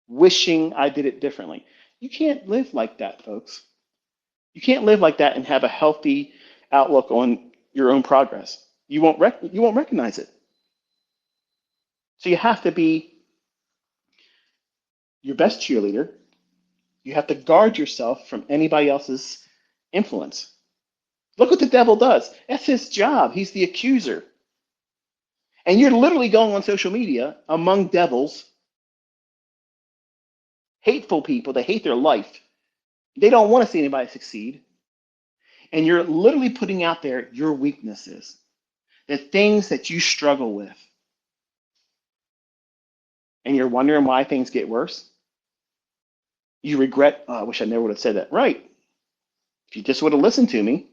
wishing I did it differently. You can't live like that, folks. You can't live like that and have a healthy outlook on your own progress. You won't recognize it. So you have to be your best cheerleader. You have to guard yourself from anybody else's influence. Look what the devil does. That's his job. He's the accuser. And you're literally going on social media among devils, hateful people that hate their life. They don't want to see anybody succeed. And you're literally putting out there your weaknesses, the things that you struggle with. And you're wondering why things get worse. You regret, oh, I wish I never would have said that. Right. If you just would have listened to me,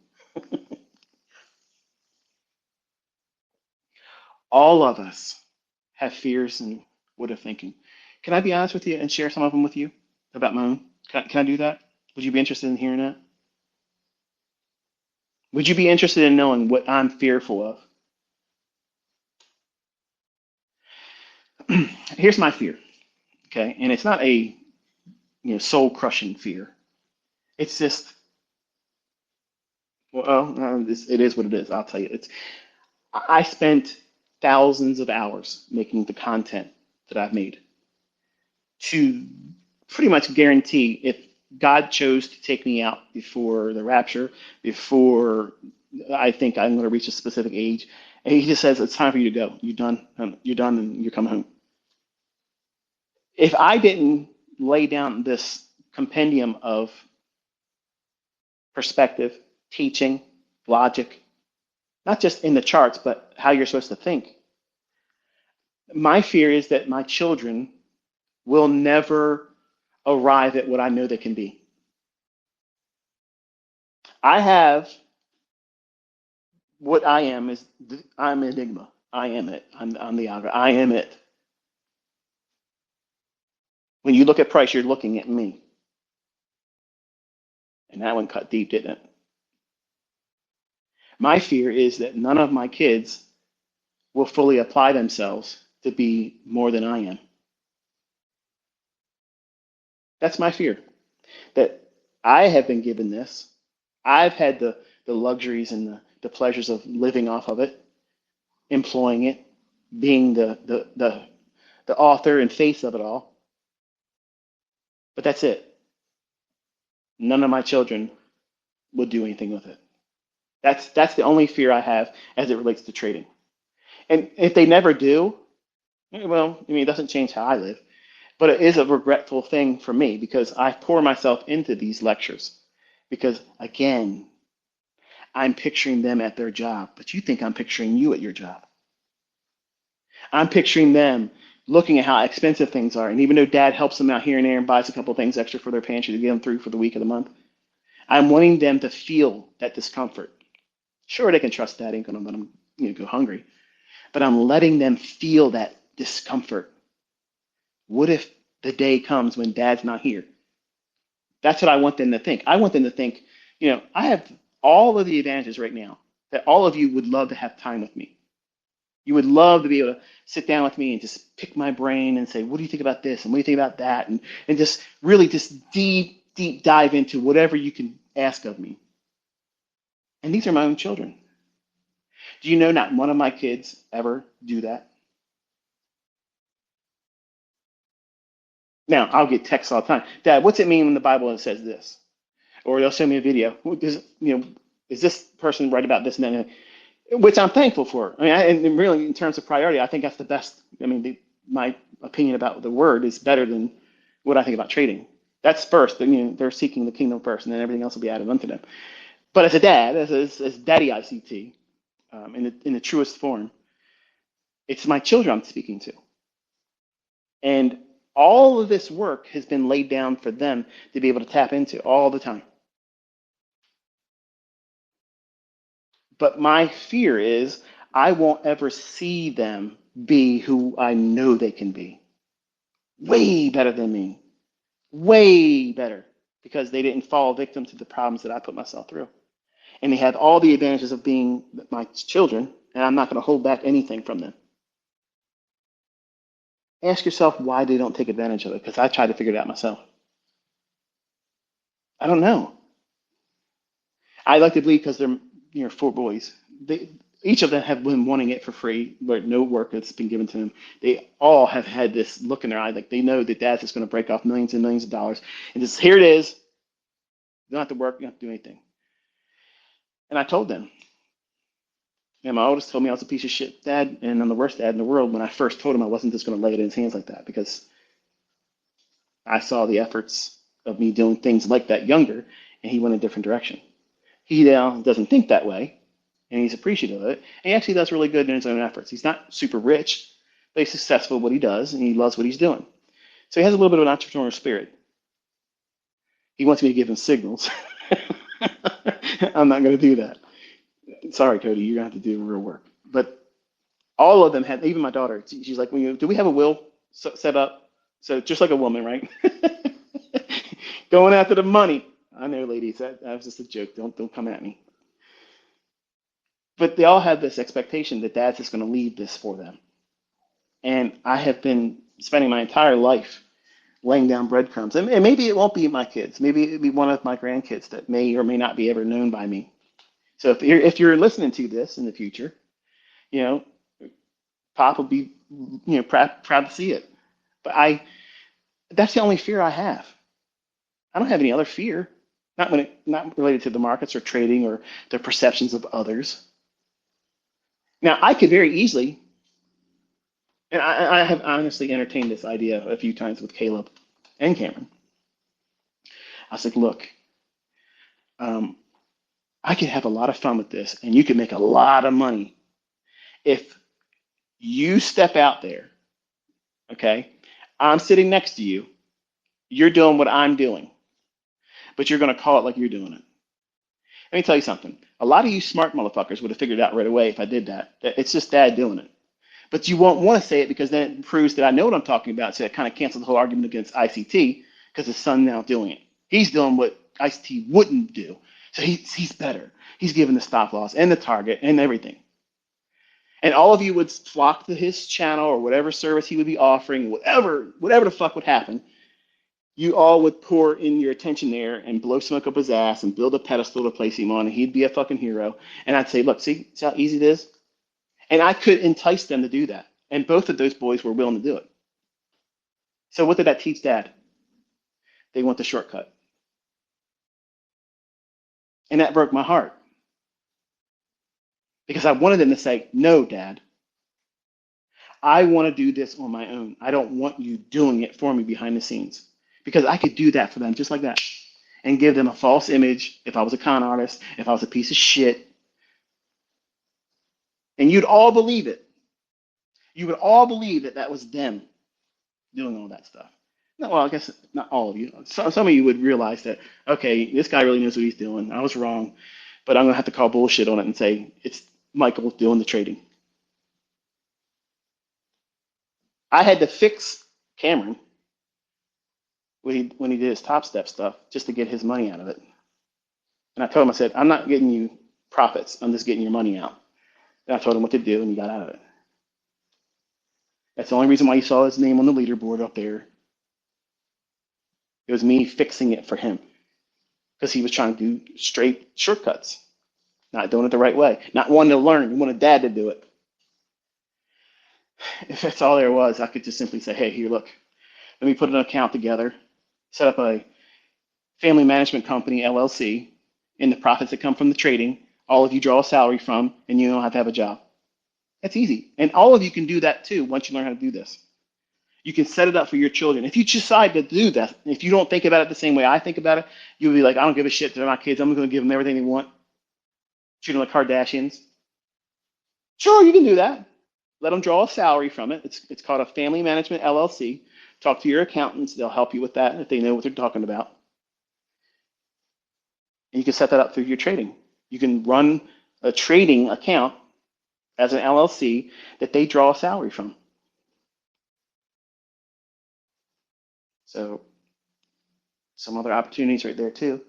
all of us have fears and what of thinking. Can I be honest with you and share some of them with you about my own? Can I do that? Would you be interested in hearing that? Would you be interested in knowing what I'm fearful of? Here's my fear, okay? And it's not a soul crushing fear. It's just it is what it is. I'll tell you. I spent thousands of hours making the content that I've made to pretty much guarantee if God chose to take me out before the rapture, before I think I'm going to reach a specific age, and He just says it's time for you to go. You're done. You're done, and you're coming home. If I didn't lay down this compendium of perspective, teaching, logic, not just in the charts, but how you're supposed to think, my fear is that my children will never arrive at what I know they can be. I have what I am is I'm Enigma. I am it. I'm the algorithm. I am it. When you look at Price, you're looking at me. And that one cut deep, didn't it? My fear is that none of my kids will fully apply themselves to be more than I am. That's my fear. That I have been given this. I've had the luxuries and the pleasures of living off of it, employing it, being the author and face of it all. But that's it. None of my children will do anything with it. That's the only fear I have as it relates to trading. And if they never do, well, I mean, it doesn't change how I live, but it is a regretful thing for me because I pour myself into these lectures. Because again, I'm picturing them at their job, but you think I'm picturing you at your job. I'm picturing them looking at how expensive things are. And even though dad helps them out here and there and buys a couple of things extra for their pantry to get them through for the week of the month, I'm wanting them to feel that discomfort. Sure, they can trust dad ain't gonna let them go hungry, but I'm letting them feel that discomfort. What if the day comes when dad's not here? That's what I want them to think. I want them to think, I have all of the advantages right now that all of you would love to have time with me. You would love to be able to sit down with me and just pick my brain and say, what do you think about this? And what do you think about that? And just really just deep dive into whatever you can ask of me. And these are my own children. Do you know not one of my kids ever do that? Now, I'll get texts all the time. Dad, what's it mean when the Bible says this? Or they'll send me a video. Is this person right about this and that? Which I'm thankful for. I mean, and really, in terms of priority, I think that's the best. I mean, my opinion about the word is better than what I think about trading. That's first. They're seeking the kingdom first, and then everything else will be added unto them. But as a dad, as Daddy ICT, in the truest form, it's my children I'm speaking to, and all of this work has been laid down for them to be able to tap into all the time. But my fear is I won't ever see them be who I know they can be. Way better than me. Way better. Because they didn't fall victim to the problems that I put myself through. And they have all the advantages of being my children, and I'm not going to hold back anything from them. Ask yourself why they don't take advantage of it, because I tried to figure it out myself. I don't know. I like to believe because they're four boys. Each of them have been wanting it for free, but no work that's been given to them. They all have had this look in their eye, like they know that dad's just going to break off millions and millions of dollars, and just here it is. You don't have to work, you don't have to do anything. And I told them, and my oldest told me I was a piece of shit dad, and I'm the worst dad in the world. When I first told him I wasn't just going to lay it in his hands like that, because I saw the efforts of me doing things like that younger, and he went a different direction. He now doesn't think that way, and he's appreciative of it. And he actually does really good in his own efforts. He's not super rich, but he's successful at what he does, and he loves what he's doing. So he has a little bit of an entrepreneurial spirit. He wants me to give him signals. I'm not going to do that. Sorry, Cody, you're going to have to do real work. But all of them had, even my daughter, she's like, do we have a will set up? So just like a woman, right? Going after the money. I know, ladies, that was just a joke. Don't come at me. But they all have this expectation that dad's just going to leave this for them. And I have been spending my entire life laying down breadcrumbs. And maybe it won't be my kids. Maybe it'll be one of my grandkids that may or may not be ever known by me. So if you're listening to this in the future, you know, Pop will be, proud to see it. But that's the only fear I have. I don't have any other fear. Not related to the markets or trading or the perceptions of others. Now, I could very easily, and I have honestly entertained this idea a few times with Caleb and Cameron. I was like, look, I could have a lot of fun with this, and you could make a lot of money if you step out there, okay? I'm sitting next to you. You're doing what I'm doing, but you're going to call it like you're doing it. Let me tell you something. A lot of you smart motherfuckers would have figured it out right away if I did that. It's just dad doing it. But you won't want to say it because then it proves that I know what I'm talking about. So it kind of cancels the whole argument against ICT because his son now doing it. He's doing what ICT wouldn't do. So he's better. He's given the stop loss and the target and everything. And all of you would flock to his channel or whatever service he would be offering, whatever the fuck would happen. You all would pour in your attention there and blow smoke up his ass and build a pedestal to place him on, and he'd be a fucking hero. And I'd say, look, see how easy it is? And I could entice them to do that. And both of those boys were willing to do it. So what did that teach dad? They want the shortcut. And that broke my heart. Because I wanted them to say, no, dad. I want to do this on my own. I don't want you doing it for me behind the scenes. Because I could do that for them just like that and give them a false image if I was a con artist, if I was a piece of shit. And you'd all believe it. You would all believe that that was them doing all that stuff. No, well, I guess not all of you. Some of you would realize that, okay, this guy really knows what he's doing. I was wrong, but I'm going to have to call bullshit on it and say it's Michael doing the trading. I had to fix Cameron when he did his Top Step stuff just to get his money out of it. And I told him, I said, I'm not getting you profits. I'm just getting your money out. And I told him what to do, and he got out of it. That's the only reason why you saw his name on the leaderboard up there. It was me fixing it for him because he was trying to do straight shortcuts, not doing it the right way, not wanting to learn. He wanted dad to do it. If that's all there was, I could just simply say, hey, here, look, let me put an account together, set up a family management company, LLC, and the profits that come from the trading, all of you draw a salary from, and you don't have to have a job. That's easy. And all of you can do that too once you learn how to do this. You can set it up for your children. If you decide to do that, if you don't think about it the same way I think about it, you'll be like, I don't give a shit. They're my kids. I'm going to give them everything they want. Treat them like Kardashians. Sure, you can do that. Let them draw a salary from it. It's called a family management LLC. Talk to your accountants. They'll help you with that if they know what they're talking about. And you can set that up through your trading. You can run a trading account as an LLC that they draw a salary from. So some other opportunities right there too.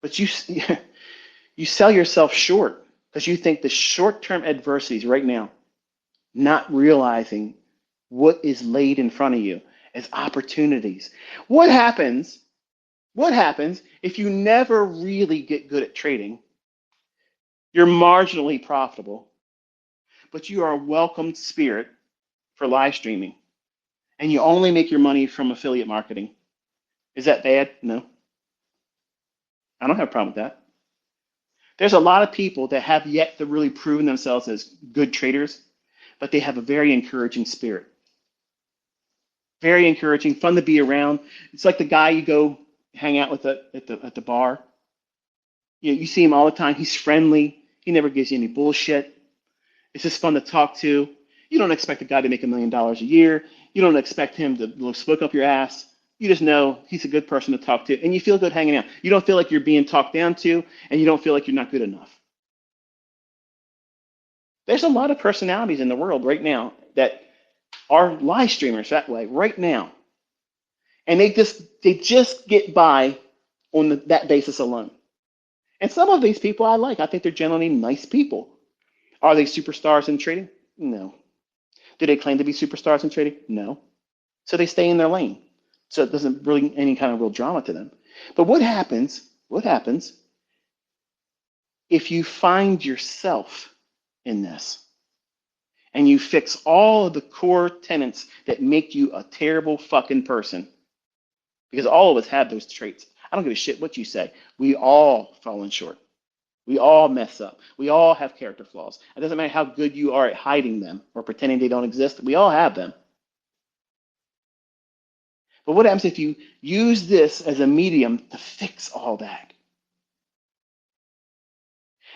But you sell yourself short because you think the short-term adversities right now, not realizing what is laid in front of you as opportunities. What happens? What happens if you never really get good at trading? You're marginally profitable, but you are a welcomed spirit for live streaming, and you only make your money from affiliate marketing. Is that bad? No. I don't have a problem with that. There's a lot of people that have yet to really prove themselves as good traders, but they have a very encouraging spirit. Very encouraging, fun to be around. It's like the guy you go hang out with at the bar. You see him all the time. He's friendly. He never gives you any bullshit. It's just fun to talk to. You don't expect a guy to make $1 million a year. You don't expect him to smoke up your ass. You just know he's a good person to talk to, and you feel good hanging out. You don't feel like you're being talked down to, and you don't feel like you're not good enough. There's a lot of personalities in the world right now that are live streamers that way right now, and they just get by on that basis alone. And some of these people I like. I think they're generally nice people. Are they superstars in trading? No. Do they claim to be superstars in trading? No. So they stay in their lane. So it doesn't bring any kind of real drama to them. But what happens if you find yourself in this and you fix all of the core tenets that make you a terrible fucking person? Because all of us have those traits. I don't give a shit what you say. We all fall short. We all mess up. We all have character flaws. It doesn't matter how good you are at hiding them or pretending they don't exist. We all have them. But what happens if you use this as a medium to fix all that?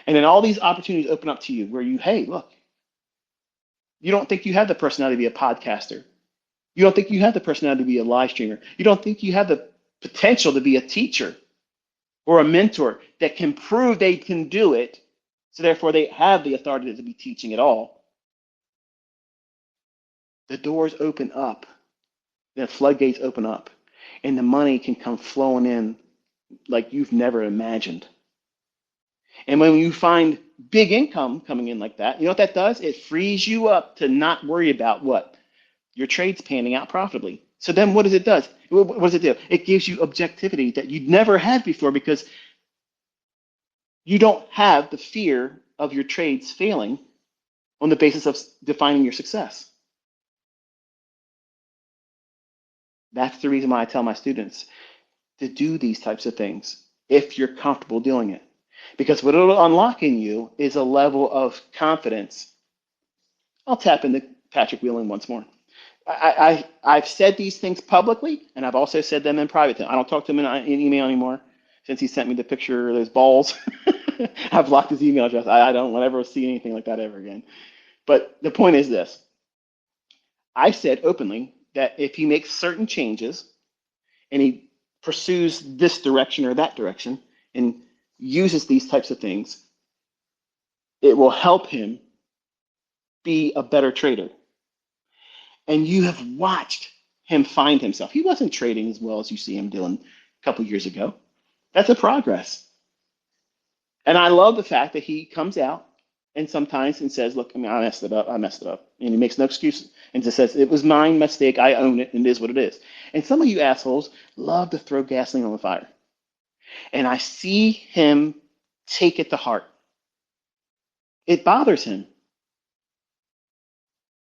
And then all these opportunities open up to you where hey, look, you don't think you have the personality to be a podcaster. You don't think you have the personality to be a live streamer. You don't think you have the potential to be a teacher or a mentor that can prove they can do it, so therefore they have the authority to be teaching at all. The doors open up. The floodgates open up, and the money can come flowing in like you've never imagined. And when you find big income coming in like that, you know what that does? It frees you up to not worry about what? Your trade's panning out profitably. So then what does it do? What does it do? It gives you objectivity that you'd never had before because you don't have the fear of your trades failing on the basis of defining your success. That's the reason why I tell my students to do these types of things if you're comfortable doing it. Because what it'll unlock in you is a level of confidence. I'll tap into Patrick Wheelan once more. I've said these things publicly, and I've also said them in private. I don't talk to him in email anymore since he sent me the picture of those balls. I've blocked his email address. I don't want to ever see anything like that ever again. But the point is this. I've said openly that if he makes certain changes and he pursues this direction or that direction and uses these types of things, it will help him be a better trader. And you have watched him find himself. He wasn't trading as well as you see him doing a couple years ago. That's a progress. And I love the fact that he comes out and sometimes and says, look, I messed it up. And he makes no excuses and just says, it was my mistake. I own it. And it is what it is. And some of you assholes love to throw gasoline on the fire. And I see him take it to heart. It bothers him.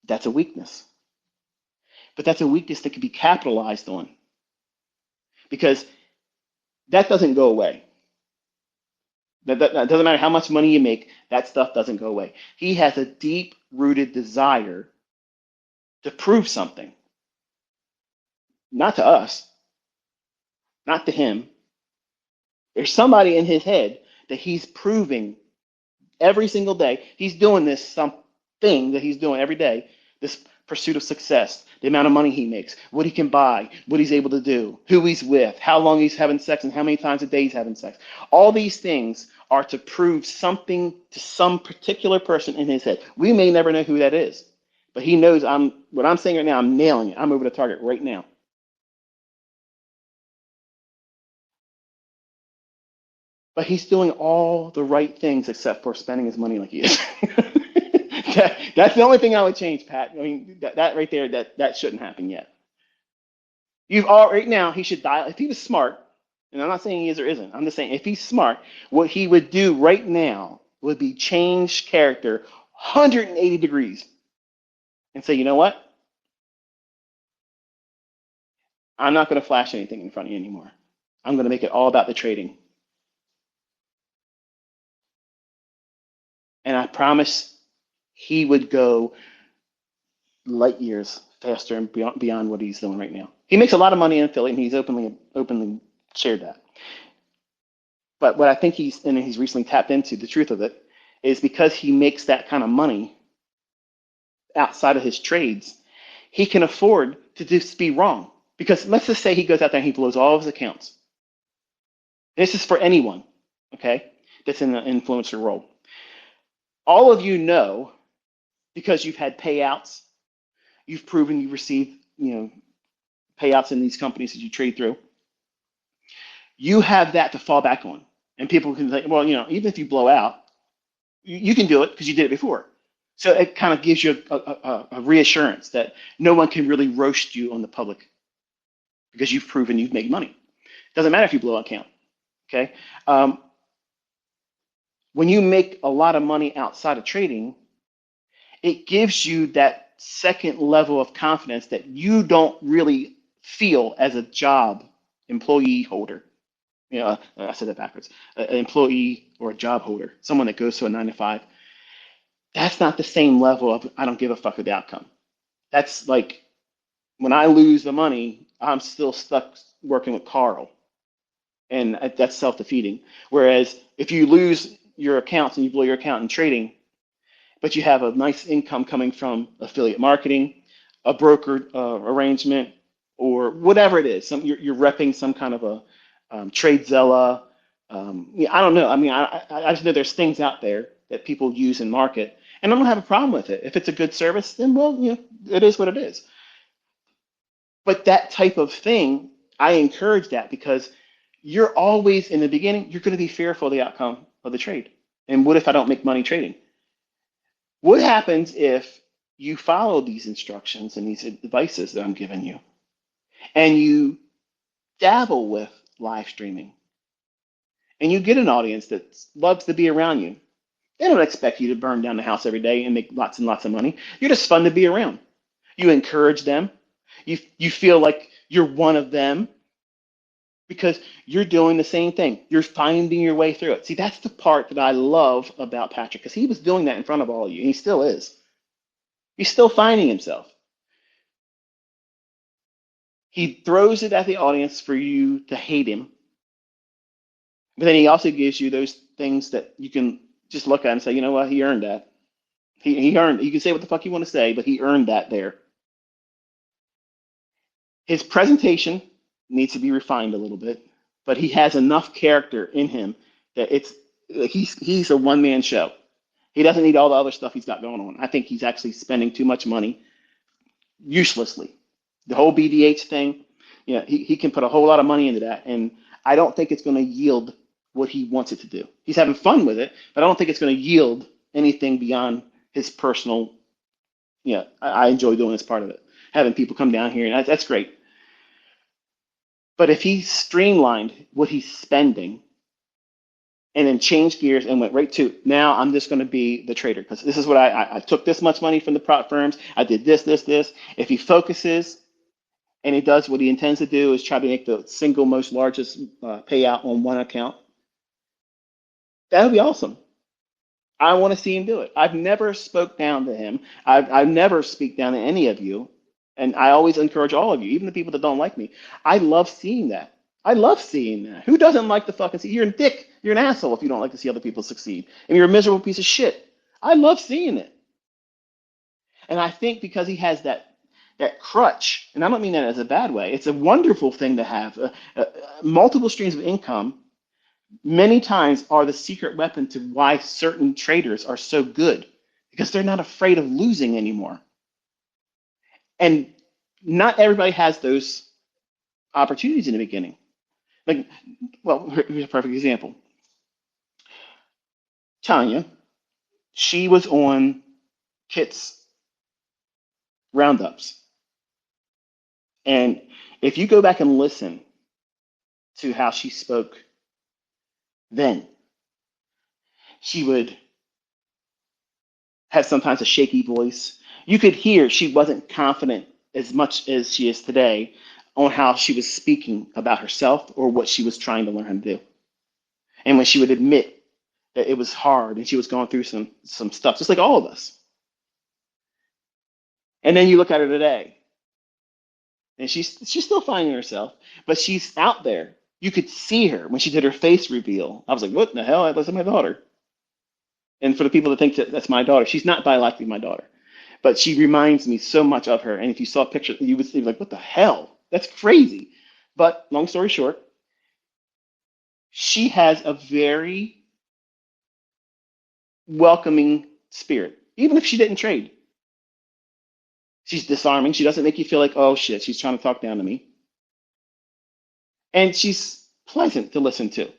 That's a weakness. But that's a weakness that can be capitalized on. Because that doesn't go away. That doesn't matter how much money you make, that stuff doesn't go away. He has a deep-rooted desire to prove something. Not to us, not to him. There's somebody in his head that he's proving every single day. He's doing this something that he's doing every day, this pursuit of success, the amount of money he makes, what he can buy, what he's able to do, who he's with, how long he's having sex, and how many times a day he's having sex. All these things are to prove something to some particular person in his head. We may never know who that is, but he knows what I'm saying right now, I'm nailing it. I'm over the target right now. But he's doing all the right things except for spending his money like he is. That's the only thing I would change, Pat. I mean, that right there, that shouldn't happen yet. You've all right now. He should dial. If he was smart, and I'm not saying he is or isn't. I'm just saying if he's smart, what he would do right now would be change character 180 degrees and say, you know what? I'm not going to flash anything in front of you anymore. I'm going to make it all about the trading. And I promise he would go light years faster and beyond what he's doing right now. He makes a lot of money in affiliate, and he's openly shared that. But what I think he's recently tapped into, the truth of it, is because he makes that kind of money outside of his trades, he can afford to just be wrong. Because let's just say he goes out there and he blows all of his accounts. This is for anyone, okay, that's in the influencer role. All of you know, because you've had payouts, you've proven you received, payouts in these companies that you trade through. You have that to fall back on. And people can say, well, even if you blow out, you can do it because you did it before. So it kind of gives you a reassurance that no one can really roast you on the public because you've proven you've made money. It doesn't matter if you blow an account, okay? When you make a lot of money outside of trading, it gives you that second level of confidence that you don't really feel as a job employee holder. I said that backwards. An employee or a job holder, someone that goes to a 9 to 5. That's not the same level of I don't give a fuck with the outcome. That's like when I lose the money, I'm still stuck working with Carl. And that's self-defeating. Whereas if you lose your accounts and you blow your account in trading, but you have a nice income coming from affiliate marketing, a broker arrangement, or whatever it is, you're repping some kind of a TradeZella. I don't know. I mean, I just know there's things out there that people use and market, and I don't have a problem with it. If it's a good service, then it is what it is. But that type of thing, I encourage that because you're always in the beginning, you're going to be fearful of the outcome of the trade. And what if I don't make money trading? What happens if you follow these instructions and these advices that I'm giving you, and you dabble with live streaming, and you get an audience that loves to be around you? They don't expect you to burn down the house every day and make lots and lots of money. You're just fun to be around. You encourage them. You feel like you're one of them because you're doing the same thing. You're finding your way through it. See, that's the part that I love about Patrick, because he was doing that in front of all of you, and he still is. He's still finding himself. He throws it at the audience for you to hate him, but then he also gives you those things that you can just look at and say, you know what, he earned that. He earned. You can say what the fuck you want to say, but he earned that there. His presentation needs to be refined a little bit, but he has enough character in him that he's a one-man show. He doesn't need all the other stuff he's got going on. I think he's actually spending too much money uselessly. The whole BDH thing, he can put a whole lot of money into that, and I don't think it's going to yield what he wants it to do. He's having fun with it, but I don't think it's going to yield anything beyond his personal. I enjoy doing this part of it, having people come down here, and that's great. But if he streamlined what he's spending and then changed gears and went right to, now I'm just going to be the trader, because this is what I took this much money from the prop firms. I did this. If he focuses and he does what he intends to do, is try to make the single most largest payout on one account, that would be awesome. I want to see him do it. I've never spoke down to him. I've never speak down to any of you. And I always encourage all of you, even the people that don't like me. I love seeing that. I love seeing that. Who doesn't like to fucking see? You're a dick. You're an asshole if you don't like to see other people succeed. And you're a miserable piece of shit. I love seeing it. And I think because he has that crutch, and I don't mean that as a bad way, it's a wonderful thing to have. Multiple streams of income many times are the secret weapon to why certain traders are so good because they're not afraid of losing anymore. And not everybody has those opportunities in the beginning. Like, well, here's a perfect example. Tanya, she was on Kit's roundups. And if you go back and listen to how she spoke then, she would have sometimes a shaky voice. You could hear she wasn't confident as much as she is today on how she was speaking about herself or what she was trying to learn how to do. And when she would admit that it was hard and she was going through some stuff, just like all of us. And then you look at her today, and she's still finding herself, but she's out there. You could see her when she did her face reveal. I was like, what in the hell? That's my daughter. And for the people that think that that's my daughter, she's not biologically my daughter, but she reminds me so much of her. And if you saw a picture, you would be like, what the hell? That's crazy. But long story short, she has a very welcoming spirit, even if she didn't trade. She's disarming. She doesn't make you feel like, oh shit, she's trying to talk down to me. And she's pleasant to listen to.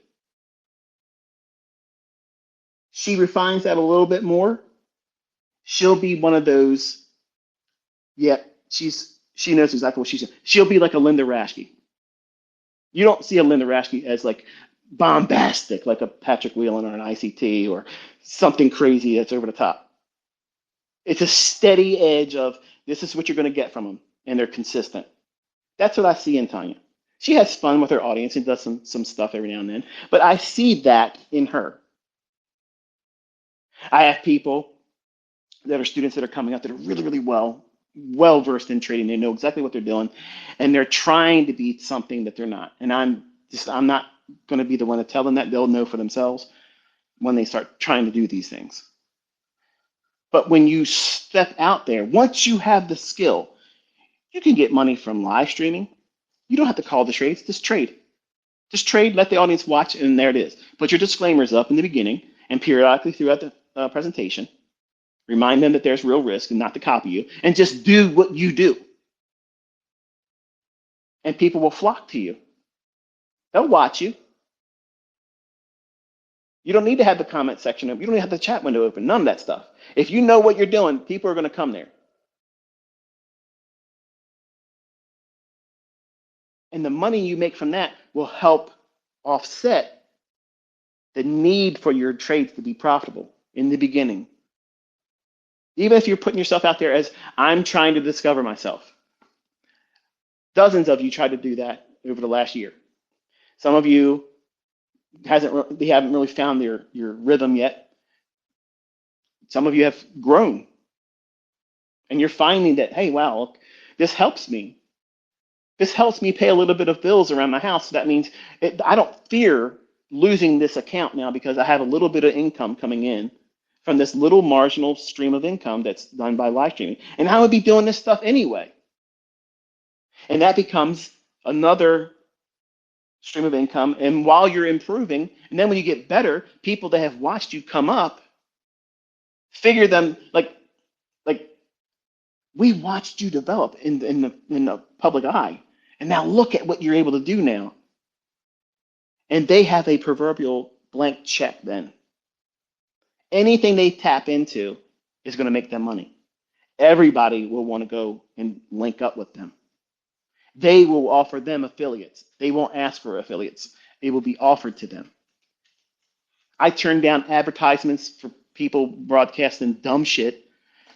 She refines that a little bit more. She'll be one of those, yeah, she knows exactly what she's doing. She'll be like a Linda Raschke. You don't see a Linda Raschke as like bombastic, like a Patrick Whelan or an ICT or something crazy that's over the top. It's a steady edge of this is what you're going to get from them, and they're consistent. That's what I see in Tanya. She has fun with her audience and does some stuff every now and then, but I see that in her. I have people that are students that are coming up that are really, really well versed in trading. They know exactly what they're doing, and they're trying to be something that they're not. And I'm not going to be the one to tell them that. They'll know for themselves when they start trying to do these things. But when you step out there, once you have the skill, you can get money from live streaming. You don't have to call the trades, just trade. Just trade, let the audience watch, and there it is. Put your disclaimers up in the beginning and periodically throughout the presentation. Remind them that there's real risk and not to copy you, and just do what you do. And people will flock to you. They'll watch you. You don't need to have the comment section open. You don't need to have the chat window open. None of that stuff. If you know what you're doing, people are going to come there. And the money you make from that will help offset the need for your trades to be profitable in the beginning. Even if you're putting yourself out there as I'm trying to discover myself. Dozens of you tried to do that over the last year. Some of you haven't really found your rhythm yet. Some of you have grown. And you're finding that, hey, wow, look, this helps me. This helps me pay a little bit of bills around my house. So that means I don't fear losing this account now because I have a little bit of income coming in from this little marginal stream of income that's done by live streaming. And I would be doing this stuff anyway. And that becomes another stream of income. And while you're improving, and then when you get better, people that have watched you come up, figure them like we watched you develop in the public eye. And now look at what you're able to do now. And they have a proverbial blank check then. Anything they tap into is going to make them money. Everybody will want to go and link up with them. They will offer them affiliates. They won't ask for affiliates. It will be offered to them. I turn down advertisements for people broadcasting dumb shit.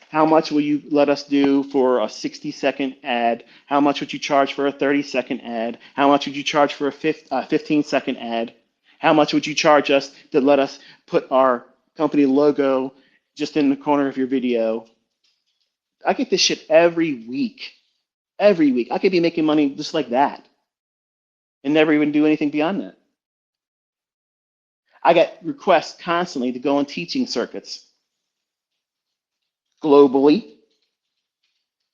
How much will you let us do for a 60-second ad? How much would you charge for a 30-second ad? How much would you charge for a 15-second ad? How much would you charge us to let us put our company logo just in the corner of your video? I get this shit every week. Every week. I could be making money just like that and never even do anything beyond that. I get requests constantly to go on teaching circuits globally.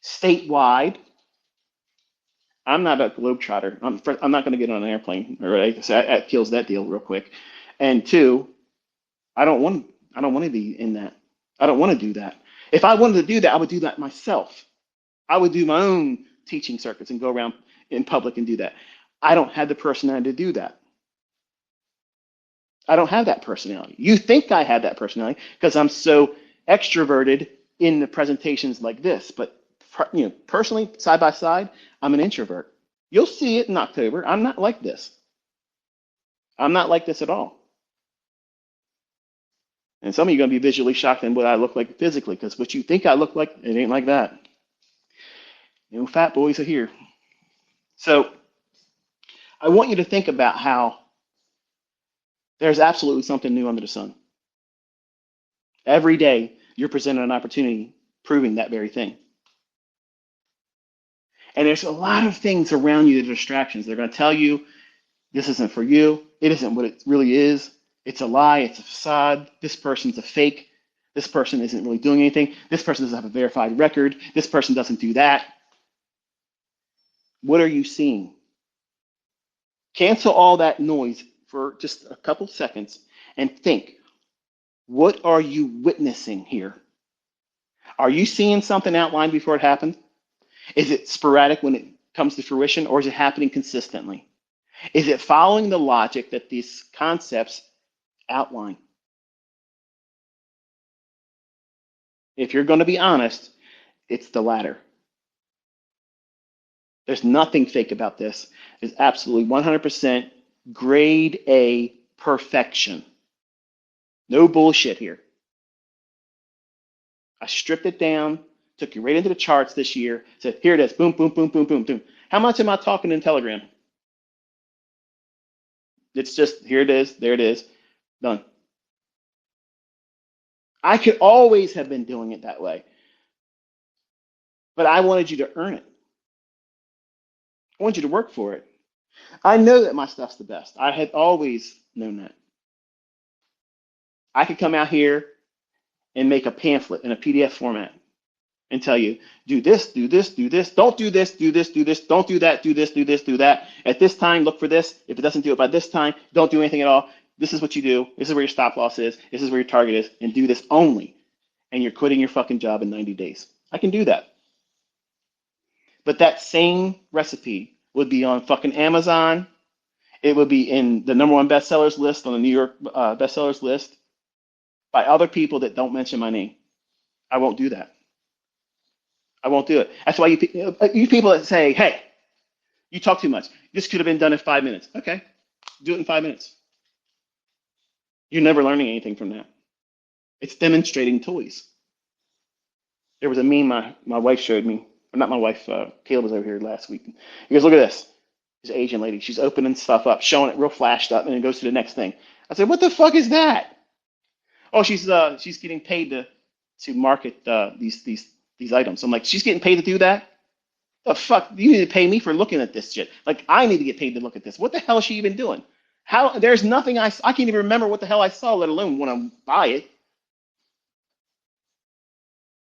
statewide. I'm not a globetrotter. I'm not going to get on an airplane. All right, so that kills that deal real quick. And two, I don't want I don't want to be in that. I don't want to do that. If I wanted to do that, I would do that myself. I would do my own teaching circuits and go around in public and do that. I don't have the personality to do that. I don't have that personality. You think I have that personality because I'm so extroverted in the presentations like this, but personally, side by side, I'm an introvert. You'll see it in October. I'm not like this. I'm not like this at all. And some of you are going to be visually shocked in what I look like physically, because what you think I look like, it ain't like that. You know, fat boys are here. So I want you to think about how there's absolutely something new under the sun. Every day, you're presented an opportunity proving that very thing. And there's a lot of things around you that are distractions. They're going to tell you this isn't for you. It isn't what it really is. It's a lie. It's a facade. This person's a fake. This person isn't really doing anything. This person doesn't have a verified record. This person doesn't do that. What are you seeing? Cancel all that noise for just a couple seconds and think, what are you witnessing here? Are you seeing something outlined before it happened? Is it sporadic when it comes to fruition, or is it happening consistently? Is it following the logic that these concepts outline? If you're going to be honest, it's the latter. There's nothing fake about this. It's absolutely 100% grade A perfection. No bullshit here. I stripped it down, took you right into the charts this year, said, here it is, boom, boom, boom, boom, boom, boom. How much am I talking in Telegram? It's just, here it is, there it is, done. I could always have been doing it that way, but I wanted you to earn it. I want you to work for it. I know that my stuff's the best. I had always known that. I could come out here and make a pamphlet in a PDF format and tell you, do this, do this, do this, don't do this, do this, do this, don't do that, do this, do this, do that. At this time, look for this. If it doesn't do it by this time, don't do anything at all. This is what you do. This is where your stop loss is. This is where your target is, and do this only. And you're quitting your fucking job in 90 days. I can do that. But that same recipe would be on fucking Amazon. It would be in the #1 bestsellers list on the New York bestsellers list by other people that don't mention my name. I won't do that. I won't do it. That's why you people that say, hey, you talk too much. This could have been done in 5 minutes. Okay, do it in 5 minutes. You're never learning anything from that. It's demonstrating toys. There was a meme my wife showed me. Or not my wife, Caleb was over here last week. He goes, look at this. This Asian lady. She's opening stuff up, showing it real flashed up, and it goes to the next thing. I said, what the fuck is that? Oh, she's getting paid to market these items. I'm like, she's getting paid to do that? The fuck? You need to pay me for looking at this shit. Like, I need to get paid to look at this. What the hell is she even doing? How? There's nothing I can't even remember what the hell I saw, let alone when I buy it.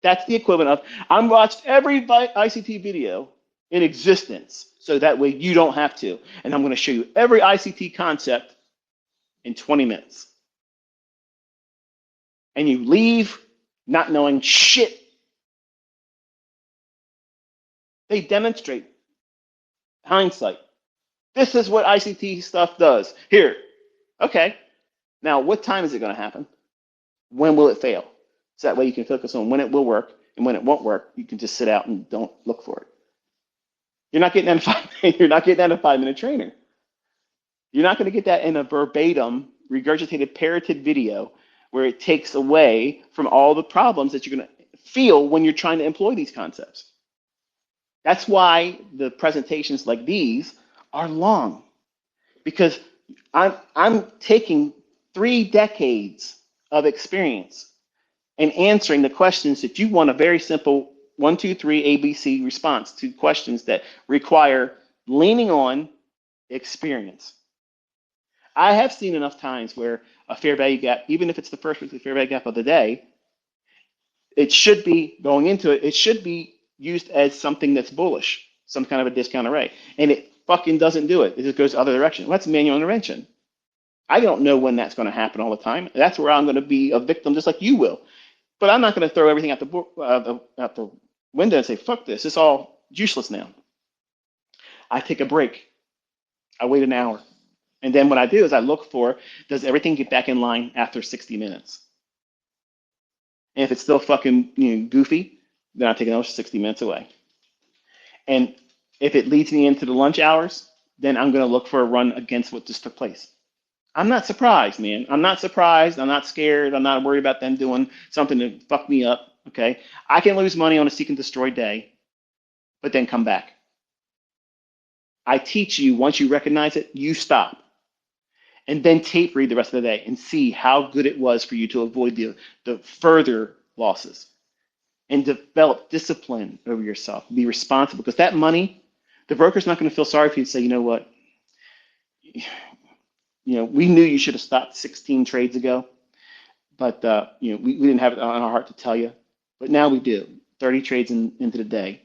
That's the equivalent of, I'm watched every ICT video in existence, so that way you don't have to. And I'm going to show you every ICT concept in 20 minutes. And you leave not knowing shit. They demonstrate hindsight. This is what ICT stuff does. Here. Okay. Now, what time is it going to happen? When will it fail? So that way you can focus on when it will work, and when it won't work, you can just sit out and don't look for it. You're not getting that you're not getting that in a 5-minute trainer. You're not going to get that in a verbatim, regurgitated, parroted video where it takes away from all the problems that you're going to feel when you're trying to employ these concepts. That's why the presentations like these are long, because I'm taking 3 decades of experience and answering the questions that you want a very simple 1, 2, 3 ABC response to questions that require leaning on experience. I have seen enough times where a fair value gap, even if it's the first weekly fair value gap of the day, it should be going into it. It should be used as something that's bullish, some kind of a discount array, and it fucking doesn't do it. It just goes the other direction. Well, that's manual intervention. I don't know when that's going to happen all the time. That's where I'm going to be a victim, just like you will. But I'm not going to throw everything out the window and say, "Fuck this! It's all useless now." I take a break. I wait an hour, and then what I do is I look for, does everything get back in line after 60 minutes? And if it's still fucking goofy, then I take another 60 minutes away. And if it leads me into the lunch hours, then I'm going to look for a run against what just took place. I'm not surprised, man. I'm not surprised. I'm not scared. I'm not worried about them doing something to fuck me up. Okay. I can lose money on a seek and destroy day, but then come back. I teach you, once you recognize it, you stop. And then tape read the rest of the day and see how good it was for you to avoid the further losses. And develop discipline over yourself. Be responsible, because that money, the broker's not going to feel sorry for you and say, you know what, we knew you should have stopped 16 trades ago, but we didn't have it on our heart to tell you, but now we do. 30 trades into the day.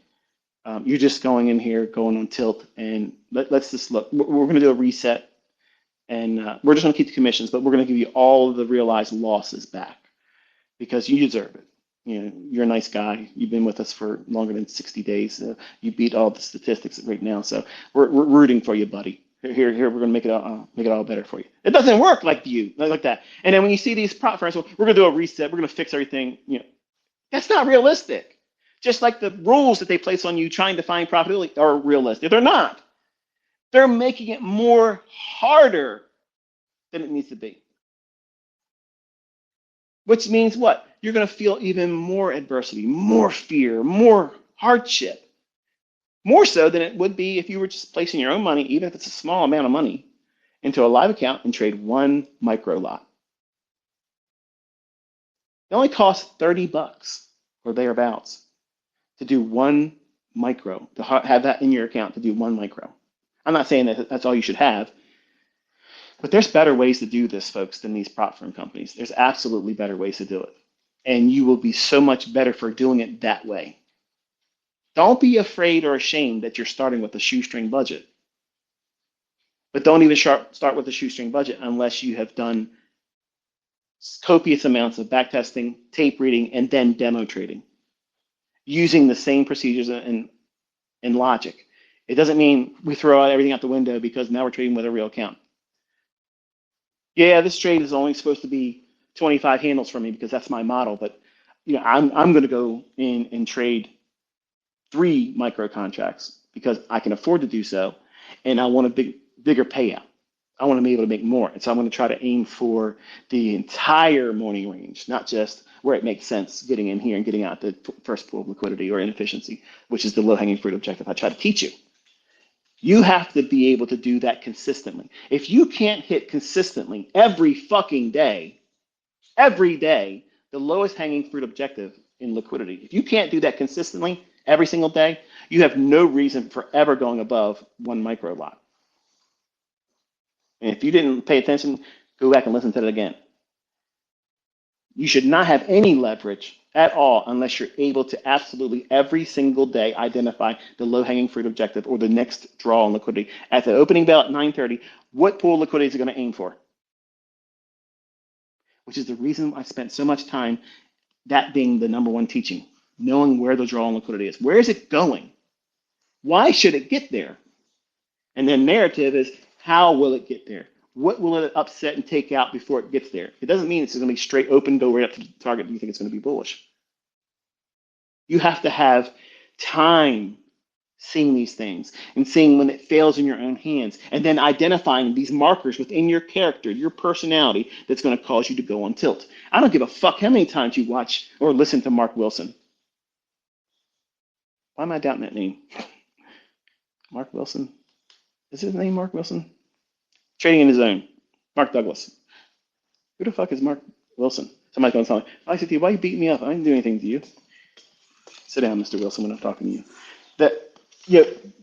You're just going in here, going on tilt, and let's just look. We're going to do a reset, and we're just going to keep the commissions, but we're going to give you all of the realized losses back because you deserve it. You're a nice guy. You've been with us for longer than 60 days. You beat all the statistics right now, so we're rooting for you, buddy. Here, we're going to make it all better for you. It doesn't work like that. And then when you see these prop firms, well, we're going to do a reset. We're going to fix everything. That's not realistic. Just like the rules that they place on you trying to find profitability are realistic. They're not. They're making it more harder than it needs to be. Which means what? You're going to feel even more adversity, more fear, more hardship. More so than it would be if you were just placing your own money, even if it's a small amount of money, into a live account and trade one micro lot. It only costs $30 or thereabouts to do one micro, to have that in your account to do one micro. I'm not saying that that's all you should have, but there's better ways to do this, folks, than these prop firm companies. There's absolutely better ways to do it. And you will be so much better for doing it that way. Don't be afraid or ashamed that you're starting with a shoestring budget. But don't even start with a shoestring budget unless you have done copious amounts of backtesting, tape reading, and then demo trading using the same procedures and logic. It doesn't mean we throw everything out the window because now we're trading with a real account. Yeah, this trade is only supposed to be 25 handles for me because that's my model, but I'm going to go in and trade 3 micro contracts because I can afford to do so, and I want a bigger payout. I want to be able to make more, and so I'm going to try to aim for the entire morning range, not just where it makes sense getting in here and getting out the first pool of liquidity or inefficiency, which is the low-hanging fruit objective I try to teach you. You have to be able to do that consistently. If you can't hit consistently every fucking day, the lowest hanging fruit objective in liquidity, if you can't do that consistently every single day, you have no reason for ever going above 1 micro lot. And if you didn't pay attention, go back and listen to it again. You should not have any leverage at all unless you're able to absolutely every single day identify the low-hanging fruit objective or the next draw on liquidity. At the opening bell at 9:30, what pool of liquidity is it going to aim for? Which is the reason I spent so much time, that being the number one teaching, knowing where the draw on liquidity is. Where is it going? Why should it get there? And then narrative is, how will it get there? What will it upset and take out before it gets there? It doesn't mean it's going to be straight open, go right up to the target, and you think it's going to be bullish. You have to have time seeing these things and seeing when it fails in your own hands, and then identifying these markers within your character, your personality, that's going to cause you to go on tilt. I don't give a fuck how many times you watch or listen to Mark Wilson. Why am I doubting that name? Mark Wilson? Is his name Mark Wilson? Trading in his own. Mark Douglas. Who the fuck is Mark Wilson? Somebody's going to tell me, I said to you, why are you beating me up? I didn't do anything to you. Sit down, Mr. Wilson, when I'm talking to you.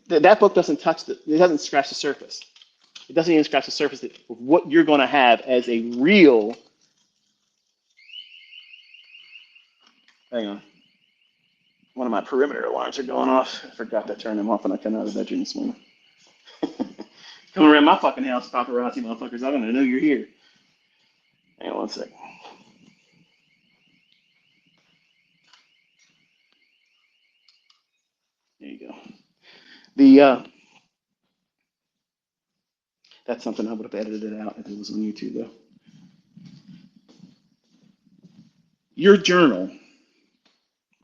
That book doesn't it doesn't scratch the surface. It doesn't even scratch the surface of what you're going to have as a real, hang on. One of my perimeter alarms are going off. I forgot to turn them off when I come out of the bedroom this morning. Come around my fucking house, paparazzi motherfuckers. I'm gonna know you're here. Hang on one second. There you go. The that's something I would have edited out if it was on YouTube though. Your journal,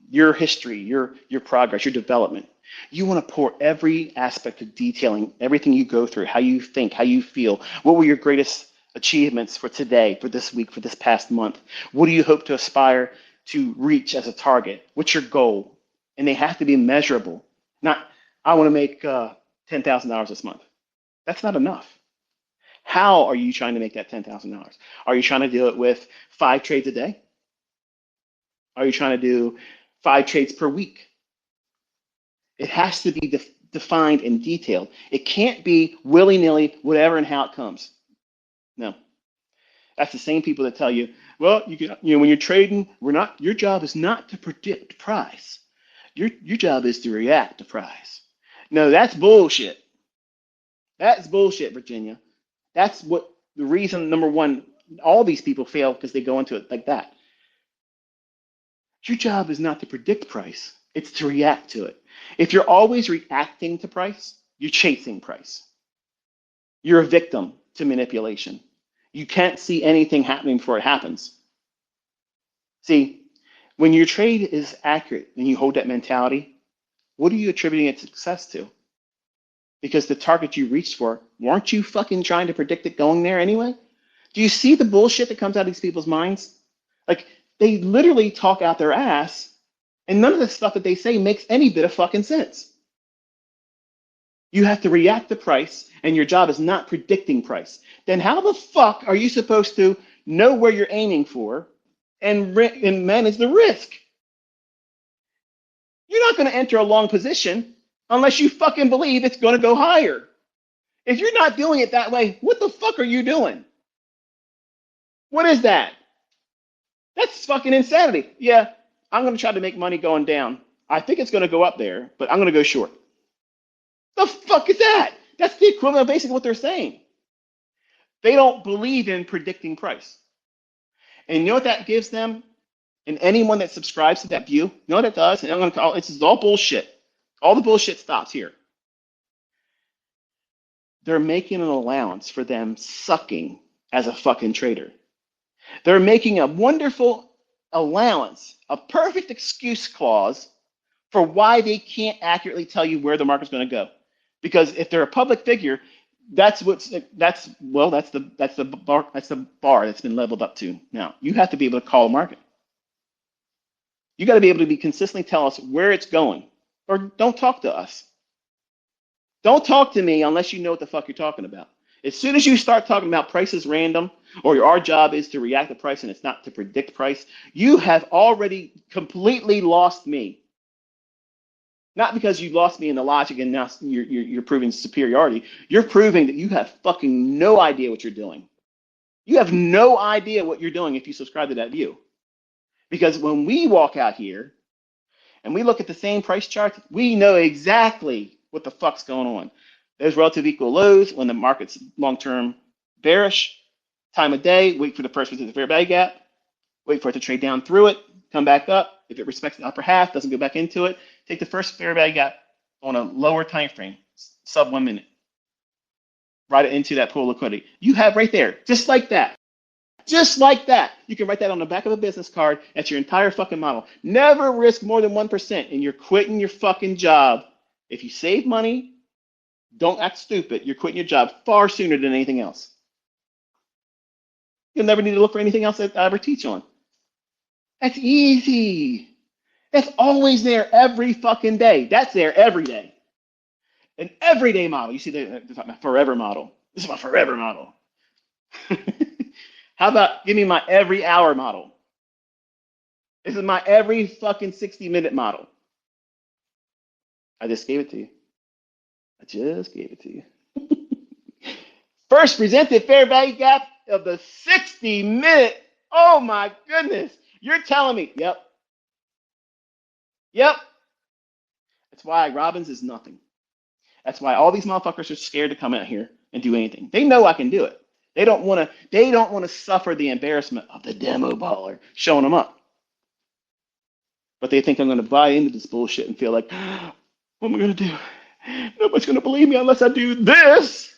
your history, your progress, your development. You want to pour every aspect of detailing everything you go through, how you think, how you feel. What were your greatest achievements for today, for this week, for this past month? What do you hope to aspire to reach as a target? What's your goal? And they have to be measurable. Not, I want to make $10,000 this month. That's not enough. How are you trying to make that $10,000? Are you trying to do it with 5 trades a day? Are you trying to do 5 trades per week? It has to be defined and detailed. It can't be willy-nilly, whatever and how it comes. No. That's the same people that tell you, well, when you're trading, your job is not to predict price. Your job is to react to price. No, that's bullshit. That's bullshit, Virginia. That's what the reason, number one, all these people fail because they go into it like that. Your job is not to predict price. It's to react to it. If you're always reacting to price, you're chasing price. You're a victim to manipulation. You can't see anything happening before it happens. See, when your trade is accurate and you hold that mentality, what are you attributing its success to? Because the target you reached for, weren't you fucking trying to predict it going there anyway? Do you see the bullshit that comes out of these people's minds? Like, they literally talk out their ass, and none of the stuff that they say makes any bit of fucking sense. You have to react to price, and your job is not predicting price. Then how the fuck are you supposed to know where you're aiming for and manage the risk? You're not going to enter a long position unless you fucking believe it's going to go higher. If you're not doing it that way, what the fuck are you doing? What is that? That's fucking insanity. Yeah, I'm going to try to make money going down. I think it's going to go up there, but I'm going to go short. The fuck is that? That's the equivalent of basically what they're saying. They don't believe in predicting price. And you know what that gives them? And anyone that subscribes to that view, you know what it does? And I'm going to call it, this is all bullshit. All the bullshit stops here. They're making an allowance for them sucking as a fucking trader. They're making a wonderful allowance, a perfect excuse clause for why they can't accurately tell you where the market's going to go. Because if they're a public figure, that's the bar that's been leveled up to. Now, you have to be able to call a market. You got to be able to be consistently tell us where it's going, or don't talk to us. Don't talk to me unless you know what the fuck you're talking about. As soon as you start talking about price is random, or our job is to react to price and it's not to predict price, you have already completely lost me. Not because you lost me in the logic and now you're proving superiority. You're proving that you have fucking no idea what you're doing. You have no idea what you're doing if you subscribe to that view. Because when we walk out here and we look at the same price charts, we know exactly what the fuck's going on. There's relative equal lows when the market's long-term bearish. Time of day, wait for the first visit to the fair value gap, wait for it to trade down through it, come back up. If it respects the upper half, doesn't go back into it, take the first fair value gap on a lower time frame, sub 1 minute. Write it into that pool of liquidity. You have right there, just like that. Just like that. You can write that on the back of a business card. That's your entire fucking model. Never risk more than 1%, and you're quitting your fucking job. If you save money, don't act stupid. You're quitting your job far sooner than anything else. You'll never need to look for anything else that I ever teach on. That's easy. That's always there every fucking day. That's there every day. An everyday model. You see, they're talking about forever model. This is my forever model. How about give me my every hour model? This is my every fucking 60-minute model. I just gave it to you. I just gave it to you. First presented fair value gap of the 60-minute. Oh my goodness. You're telling me, yep. That's why Robbins is nothing. That's why all these motherfuckers are scared to come out here and do anything. They know I can do it. They don't want to. They don't want to suffer the embarrassment of the demo baller showing them up. But they think I'm going to buy into this bullshit and feel like, what am I going to do? Nobody's going to believe me unless I do this.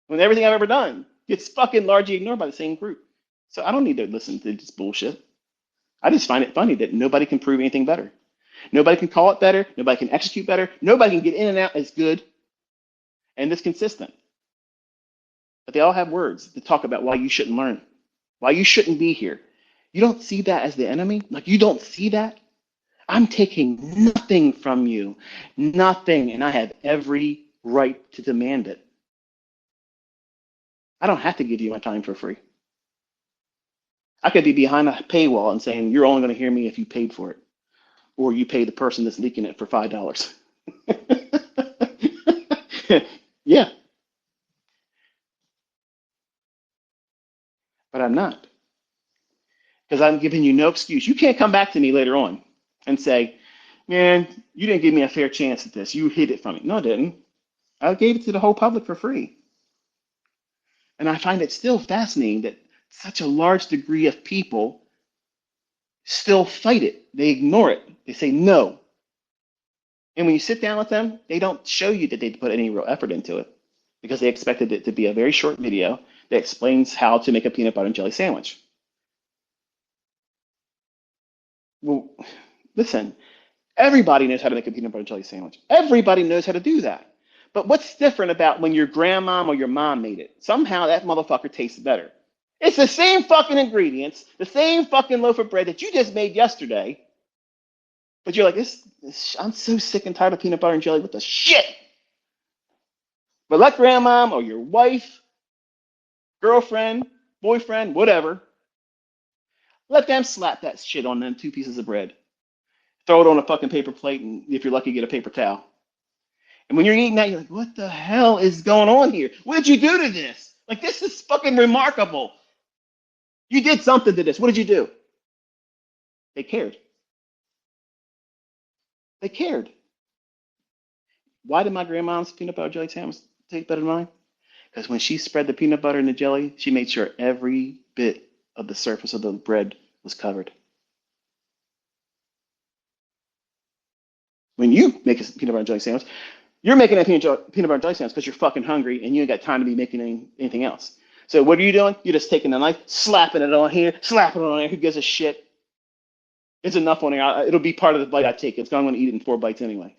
When everything I've ever done gets fucking largely ignored by the same group. So I don't need to listen to this bullshit. I just find it funny that nobody can prove anything better. Nobody can call it better. Nobody can execute better. Nobody can get in and out as good and as consistent. But they all have words to talk about why you shouldn't learn, why you shouldn't be here. You don't see that as the enemy? Like, you don't see that? I'm taking nothing from you, nothing, and I have every right to demand it. I don't have to give you my time for free. I could be behind a paywall and saying, you're only going to hear me if you paid for it, or you pay the person that's leaking it for $5. Yeah, but I'm not, because I'm giving you no excuse. You can't come back to me later on and say, man, you didn't give me a fair chance at this. You hid it from me. No, I didn't. I gave it to the whole public for free. And I find it still fascinating that such a large degree of people still fight it. They ignore it. They say no. And when you sit down with them, they don't show you that they put any real effort into it because they expected it to be a very short video that explains how to make a peanut butter and jelly sandwich. Well, listen, everybody knows how to make a peanut butter and jelly sandwich. Everybody knows how to do that. But what's different about when your grandmom or your mom made it? Somehow that motherfucker tastes better. It's the same fucking ingredients, the same fucking loaf of bread that you just made yesterday. But you're like, I'm so sick and tired of peanut butter and jelly. What the shit? But let grandmom or your wife, girlfriend, boyfriend, whatever, let them slap that shit on them 2 pieces of bread. Throw it on a fucking paper plate, and if you're lucky, get a paper towel. And when you're eating that, you're like, what the hell is going on here? What did you do to this? Like, this is fucking remarkable. You did something to this. What did you do? They cared. They cared. Why did my grandma's peanut butter jelly sandwich taste better than mine? Because when she spread the peanut butter and the jelly, she made sure every bit of the surface of the bread was covered. When you make a peanut butter and jelly sandwich, you're making that peanut butter and jelly sandwich because you're fucking hungry and you ain't got time to be making anything else. So what are you doing? You're just taking the knife, slapping it on here, slapping it on there. Who gives a shit? It's enough on there. It'll be part of the bite I take. I'm going to eat it in 4 bites anyway.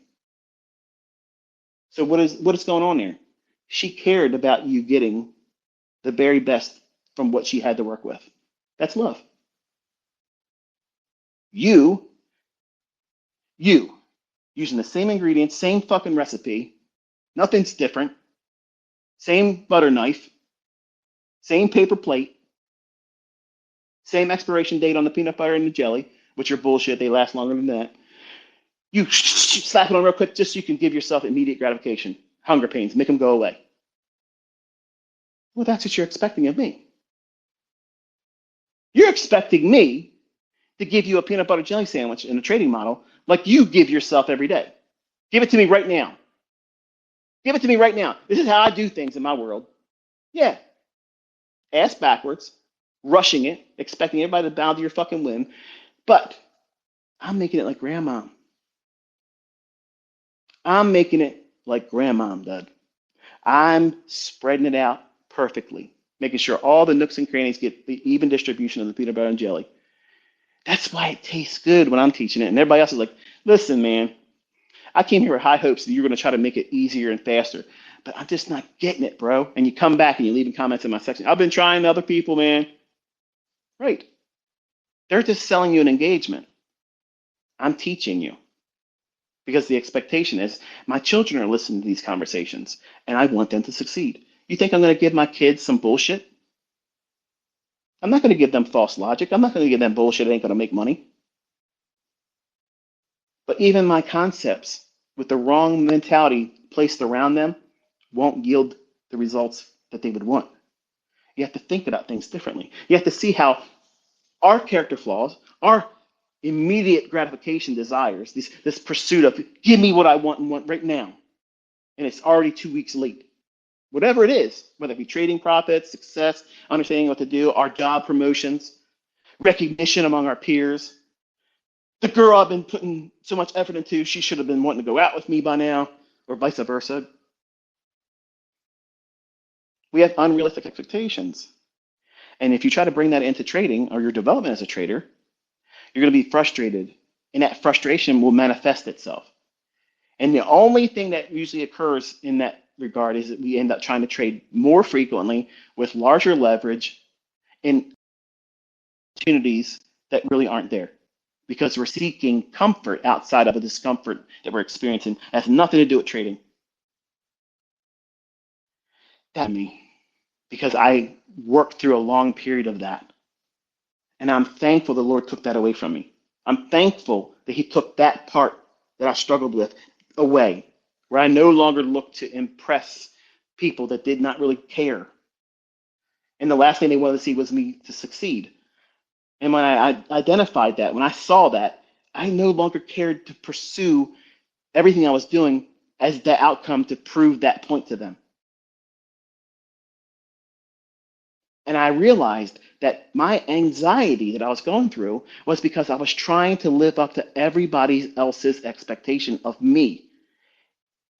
So what is going on there? She cared about you getting the very best from what she had to work with. That's love. You, using the same ingredients, same fucking recipe, nothing's different, same butter knife, same paper plate, same expiration date on the peanut butter and the jelly, which are bullshit. They last longer than that. You slap it on real quick just so you can give yourself immediate gratification. Hunger pains, make them go away. Well, that's what you're expecting of me. You're expecting me to give you a peanut butter jelly sandwich in a trading model like you give yourself every day. Give it to me right now. Give it to me right now. This is how I do things in my world. Yeah. Ass backwards, rushing it, expecting everybody to bow to your fucking whim. But I'm making it like grandma. I'm making it like grandmom did. I'm spreading it out perfectly, making sure all the nooks and crannies get the even distribution of the peanut butter and jelly. That's why it tastes good when I'm teaching it. And everybody else is like, listen, man, I came here with high hopes that you're going to try to make it easier and faster, but I'm just not getting it, bro. And you come back and you're leaving comments in my section. I've been trying to other people, man. Right. They're just selling you an engagement. I'm teaching you. Because the expectation is my children are listening to these conversations and I want them to succeed. You think I'm going to give my kids some bullshit? I'm not going to give them false logic. I'm not going to give them bullshit that ain't going to make money. But even my concepts with the wrong mentality placed around them won't yield the results that they would want. You have to think about things differently. You have to see how our character flaws, our immediate gratification desires, this pursuit of give me what I want and want right now. And it's already 2 weeks late. Whatever it is, whether it be trading profits, success, understanding what to do, our job promotions, recognition among our peers. The girl I've been putting so much effort into, she should have been wanting to go out with me by now, or vice versa. We have unrealistic expectations. And if you try to bring that into trading or your development as a trader, you're going to be frustrated. And that frustration will manifest itself. And the only thing that usually occurs in that regard is that we end up trying to trade more frequently with larger leverage in opportunities that really aren't there because we're seeking comfort outside of a discomfort that we're experiencing. It has nothing to do with trading. That me, because I worked through a long period of that. And I'm thankful the Lord took that away from me. I'm thankful that he took that part that I struggled with away, where I no longer looked to impress people that did not really care. And the last thing they wanted to see was me to succeed. And when I identified that, when I saw that, I no longer cared to pursue everything I was doing as the outcome to prove that point to them. And I realized that my anxiety that I was going through was because I was trying to live up to everybody else's expectation of me.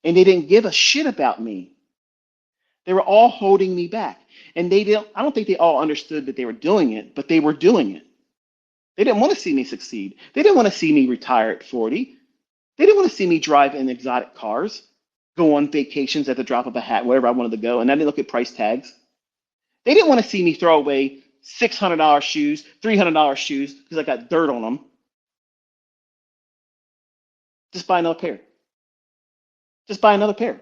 And they didn't give a shit about me. They were all holding me back. And I don't think they all understood that they were doing it, but they were doing it. They didn't want to see me succeed. They didn't want to see me retire at 40. They didn't want to see me drive in exotic cars, go on vacations at the drop of a hat, wherever I wanted to go. And I didn't look at price tags. They didn't want to see me throw away $600 shoes, $300 shoes because I got dirt on them. Just buy another pair. Just buy another pair.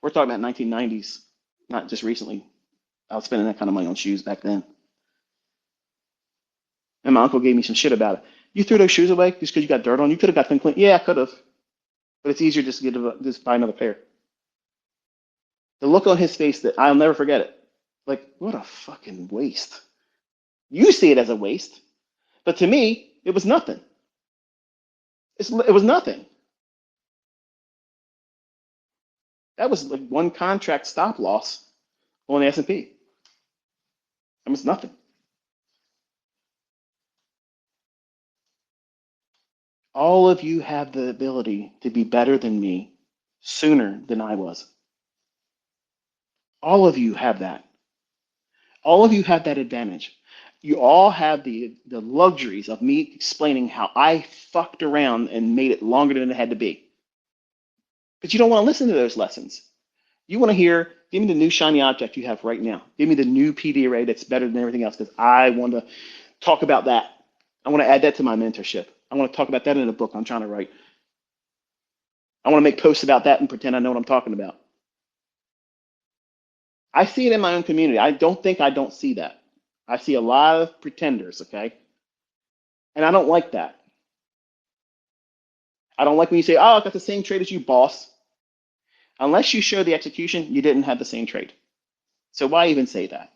We're talking about 1990s, not just recently. I was spending that kind of money on shoes back then. And my uncle gave me some shit about it. You threw those shoes away just because you got dirt on? You could have got them clean. Yeah, I could have. But it's easier just to just buy another pair. The look on his face, that I'll never forget it. Like, what a fucking waste. You see it as a waste. But to me, it was nothing. It was nothing. That was like one contract stop loss on the S&P. It was nothing. All of you have the ability to be better than me sooner than I was. All of you have that. All of you have that advantage. You all have the luxuries of me explaining how I fucked around and made it longer than it had to be. But you don't want to listen to those lessons. You want to hear, give me the new shiny object you have right now. Give me the new PD array that's better than everything else because I want to talk about that. I want to add that to my mentorship. I want to talk about that in a book I'm trying to write. I want to make posts about that and pretend I know what I'm talking about. I see it in my own community. I don't think I don't see that. I see a lot of pretenders, okay? And I don't like that. I don't like when you say, oh, I got the same trade as you, boss. Unless you show the execution, you didn't have the same trade. So why even say that?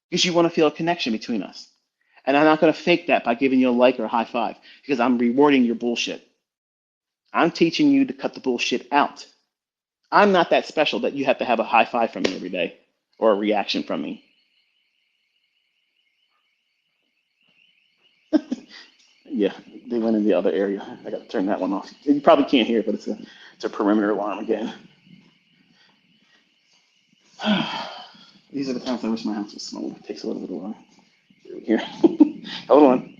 Because you want to feel a connection between us. And I'm not going to fake that by giving you a like or a high five because I'm rewarding your bullshit. I'm teaching you to cut the bullshit out. I'm not that special that you have to have a high five from me every day or a reaction from me. Yeah, they went in the other area. I got to turn that one off. You probably can't hear it, but it's a perimeter alarm again. These are the times I wish my house was smaller. It takes a little bit of while. Here. Hold on.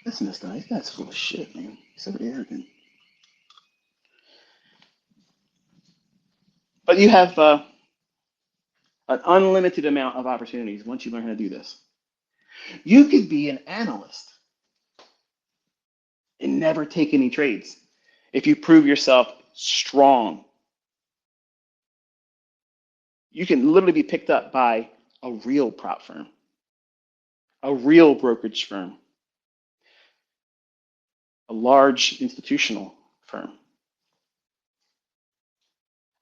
Listen to this guy. This guy's full of shit, man. He's so arrogant. But you have an unlimited amount of opportunities once you learn how to do this. You could be an analyst and never take any trades if you prove yourself strong. You can literally be picked up by a real prop firm, a real brokerage firm, a large institutional firm.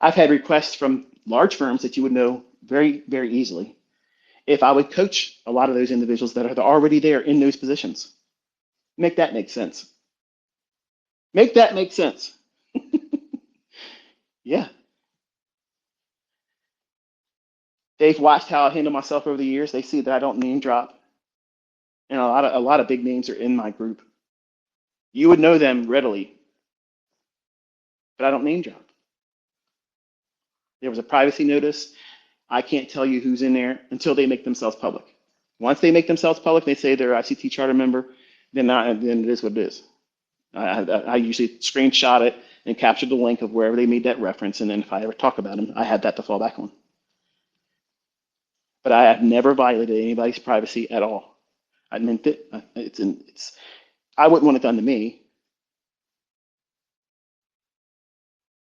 I've had requests from large firms that you would know very, very easily if I would coach a lot of those individuals that are already there in those positions. Make that make sense. Make that make sense. Yeah. They've watched how I handle myself over the years. They see that I don't name drop. And a lot of big names are in my group. You would know them readily, but I don't name drop. There was a privacy notice. I can't tell you who's in there until they make themselves public. Once they make themselves public, they say they're an ICT charter member, then it is what it is. I usually screenshot it and capture the link of wherever they made that reference, and then if I ever talk about them, I have that to fall back on. But I have never violated anybody's privacy at all. I meant it. I wouldn't want it done to me,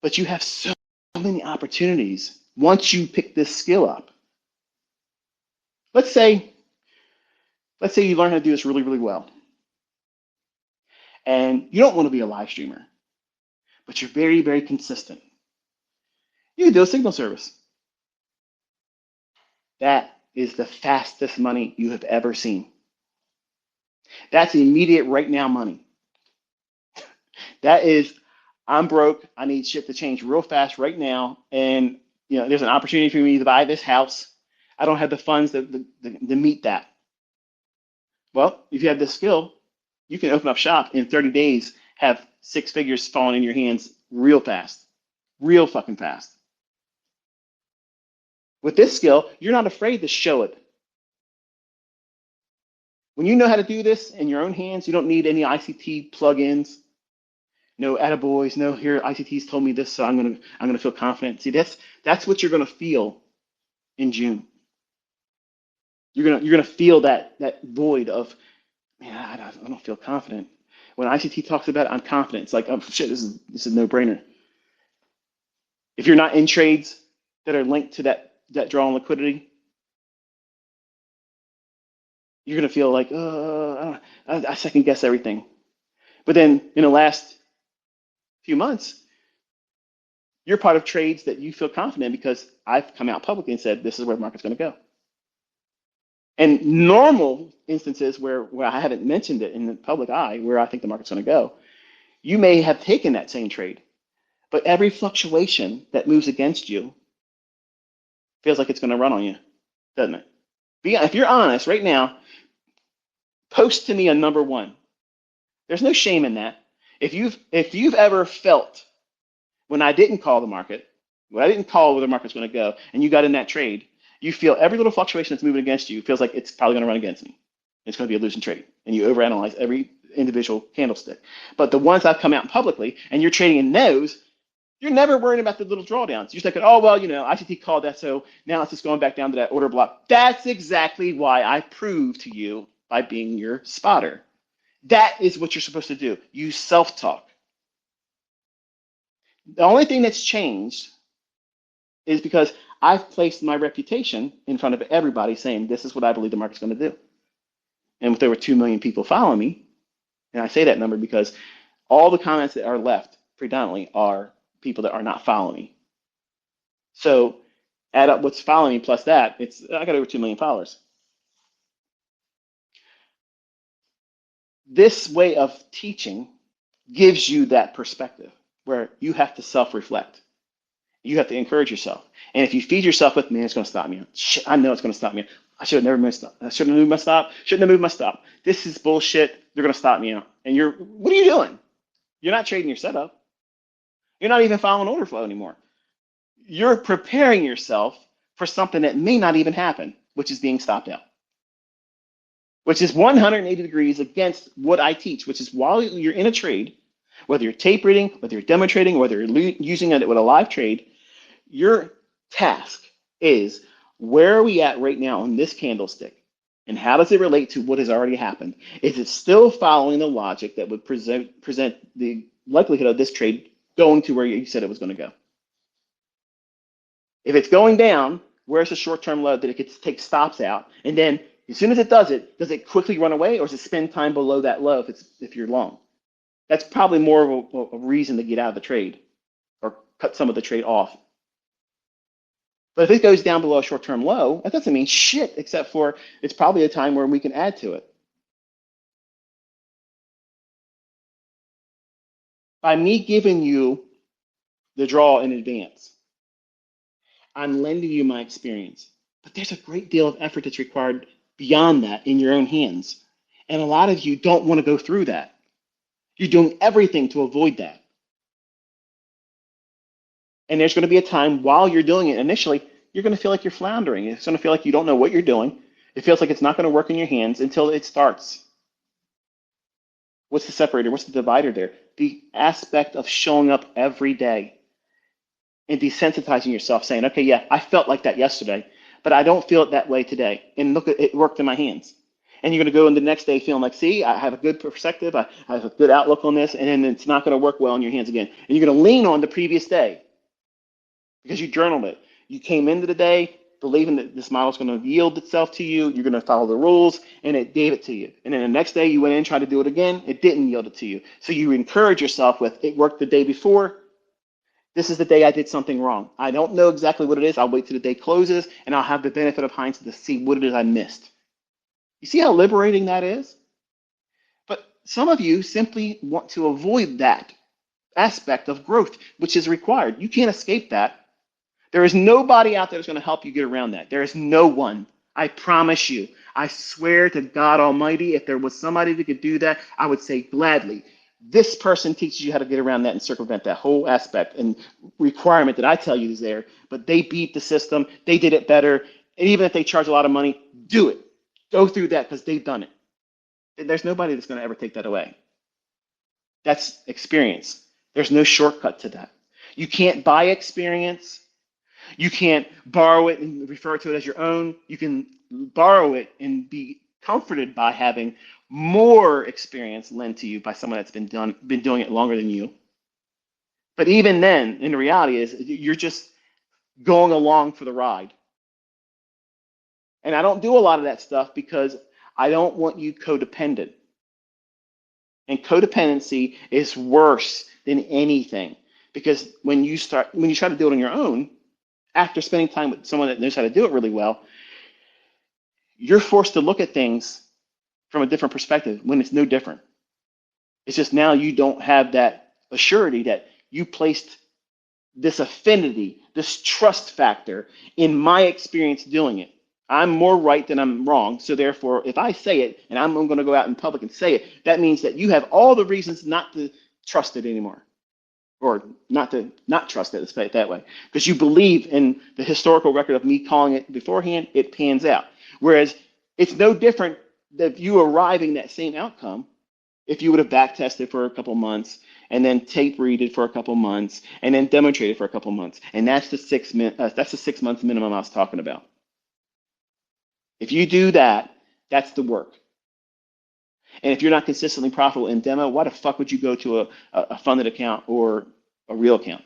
but you have so many opportunities once you pick this skill up. Let's say, let's say you learn how to do this really, really well, and you don't want to be a live streamer, but you're very, very consistent. You can do a signal service. That is the fastest money you have ever seen. That's immediate right now money. That is, I'm broke. I need shit to change real fast right now. And there's an opportunity for me to buy this house. I don't have the funds to meet that. Well, if you have this skill, you can open up shop in 30 days, have six figures falling in your hands real fast, real fucking fast. With this skill, you're not afraid to show it. When you know how to do this in your own hands, you don't need any ICT plugins, no attaboys, no here ICT's told me this, so I'm gonna feel confident. See, that's what you're gonna feel in June. You're gonna feel that void of, man, I don't feel confident. When ICT talks about it, I'm confident. It's like, oh shit, this is a no-brainer. If you're not in trades that are linked to that draw on liquidity, you're gonna feel like, I second guess everything. But then in the last few months, you're part of trades that you feel confident because I've come out publicly and said this is where the market's going to go. And normal instances where I haven't mentioned it in the public eye, where I think the market's going to go, you may have taken that same trade, but every fluctuation that moves against you feels like it's going to run on you, doesn't it? If you're honest right now, post to me a number one. There's no shame in that. If you've ever felt when I didn't call the market, when I didn't call where the market's going to go, and you got in that trade, you feel every little fluctuation that's moving against you feels like it's probably going to run against me. It's going to be a losing trade, and you overanalyze every individual candlestick. But the ones I've come out publicly, and you're trading in those, you're never worrying about the little drawdowns. You're thinking, oh well, ICT called that, so now it's just going back down to that order block. That's exactly why I proved to you by being your spotter. That is what you're supposed to do. You self-talk. The only thing that's changed is because I've placed my reputation in front of everybody saying, this is what I believe the market's going to do. And if there were 2 million people following me, and I say that number because all the comments that are left predominantly are people that are not following me. So add up what's following me plus that, I got over 2 million followers. This way of teaching gives you that perspective where you have to self-reflect. You have to encourage yourself. And if you feed yourself with, man, it's going to stop me. Shit, I know it's going to stop me. I should have never moved. I shouldn't have moved my stop. Shouldn't have moved my stop. This is bullshit. They're going to stop me out. And what are you doing? You're not trading your setup. You're not even following order flow anymore. You're preparing yourself for something that may not even happen, which is being stopped out, which is 180 degrees against what I teach, which is while you're in a trade, whether you're tape reading, whether you're demo trading, whether you're using it with a live trade, your task is, where are we at right now on this candlestick? And how does it relate to what has already happened? Is it still following the logic that would present the likelihood of this trade going to where you said it was going to go? If it's going down, where's the short-term low that it could take stops out? And then as soon as it does it quickly run away, or does it spend time below that low if you're long? That's probably more of a reason to get out of the trade or cut some of the trade off. But if it goes down below a short-term low, that doesn't mean shit, except for it's probably a time where we can add to it. By me giving you the draw in advance, I'm lending you my experience. But there's a great deal of effort that's required beyond that in your own hands. And a lot of you don't want to go through that. You're doing everything to avoid that. And there's going to be a time while you're doing it initially, you're going to feel like you're floundering. It's going to feel like you don't know what you're doing. It feels like it's not going to work in your hands until it starts. What's the separator? What's the divider there? The aspect of showing up every day and desensitizing yourself, saying, okay, yeah, I felt like that yesterday, but I don't feel it that way today. And look, it worked in my hands. And you're going to go in the next day feeling like, see, I have a good perspective, I have a good outlook on this, and then it's not going to work well in your hands again. And you're going to lean on the previous day because you journaled it. You came into the day believing that this model is going to yield itself to you, you're going to follow the rules, and it gave it to you. And then the next day you went in and tried to do it again, it didn't yield it to you. So you encourage yourself with, it worked the day before, this is the day I did something wrong. I don't know exactly what it is. I'll wait till the day closes, and I'll have the benefit of hindsight to see what it is I missed. You see how liberating that is? But some of you simply want to avoid that aspect of growth, which is required. You can't escape that. There is nobody out there that's going to help you get around that. There is no one. I promise you. I swear to God Almighty, if there was somebody that could do that, I would say gladly. This person teaches you how to get around that and circumvent that whole aspect and requirement that I tell you is there. But they beat the system. They did it better. And even if they charge a lot of money, do it. Go through that because they've done it. There's nobody that's going to ever take that away. That's experience. There's no shortcut to that. You can't buy experience. You can't borrow it and refer to it as your own. You can borrow it and be comforted by having more experience lent to you by someone that's been doing it longer than you. But even then, in the reality is you're just going along for the ride. And I don't do a lot of that stuff because I don't want you codependent. And codependency is worse than anything because when you try to do it on your own, after spending time with someone that knows how to do it really well, you're forced to look at things from a different perspective when it's no different. It's just now you don't have that assurity that you placed this affinity, this trust factor in my experience doing it. I'm more right than I'm wrong. So therefore, if I say it and I'm going to go out in public and say it, that means that you have all the reasons not to trust it anymore. Or not to not trust it, let's say it that way. Because you believe in the historical record of me calling it beforehand, it pans out. Whereas it's no different than you arriving that same outcome if you would have back tested for a couple months and then tape readed for a couple months and then demonstrated for a couple months. And that's the 6 months minimum I was talking about. If you do that, that's the work. And if you're not consistently profitable in demo, why the fuck would you go to a funded account or a real account?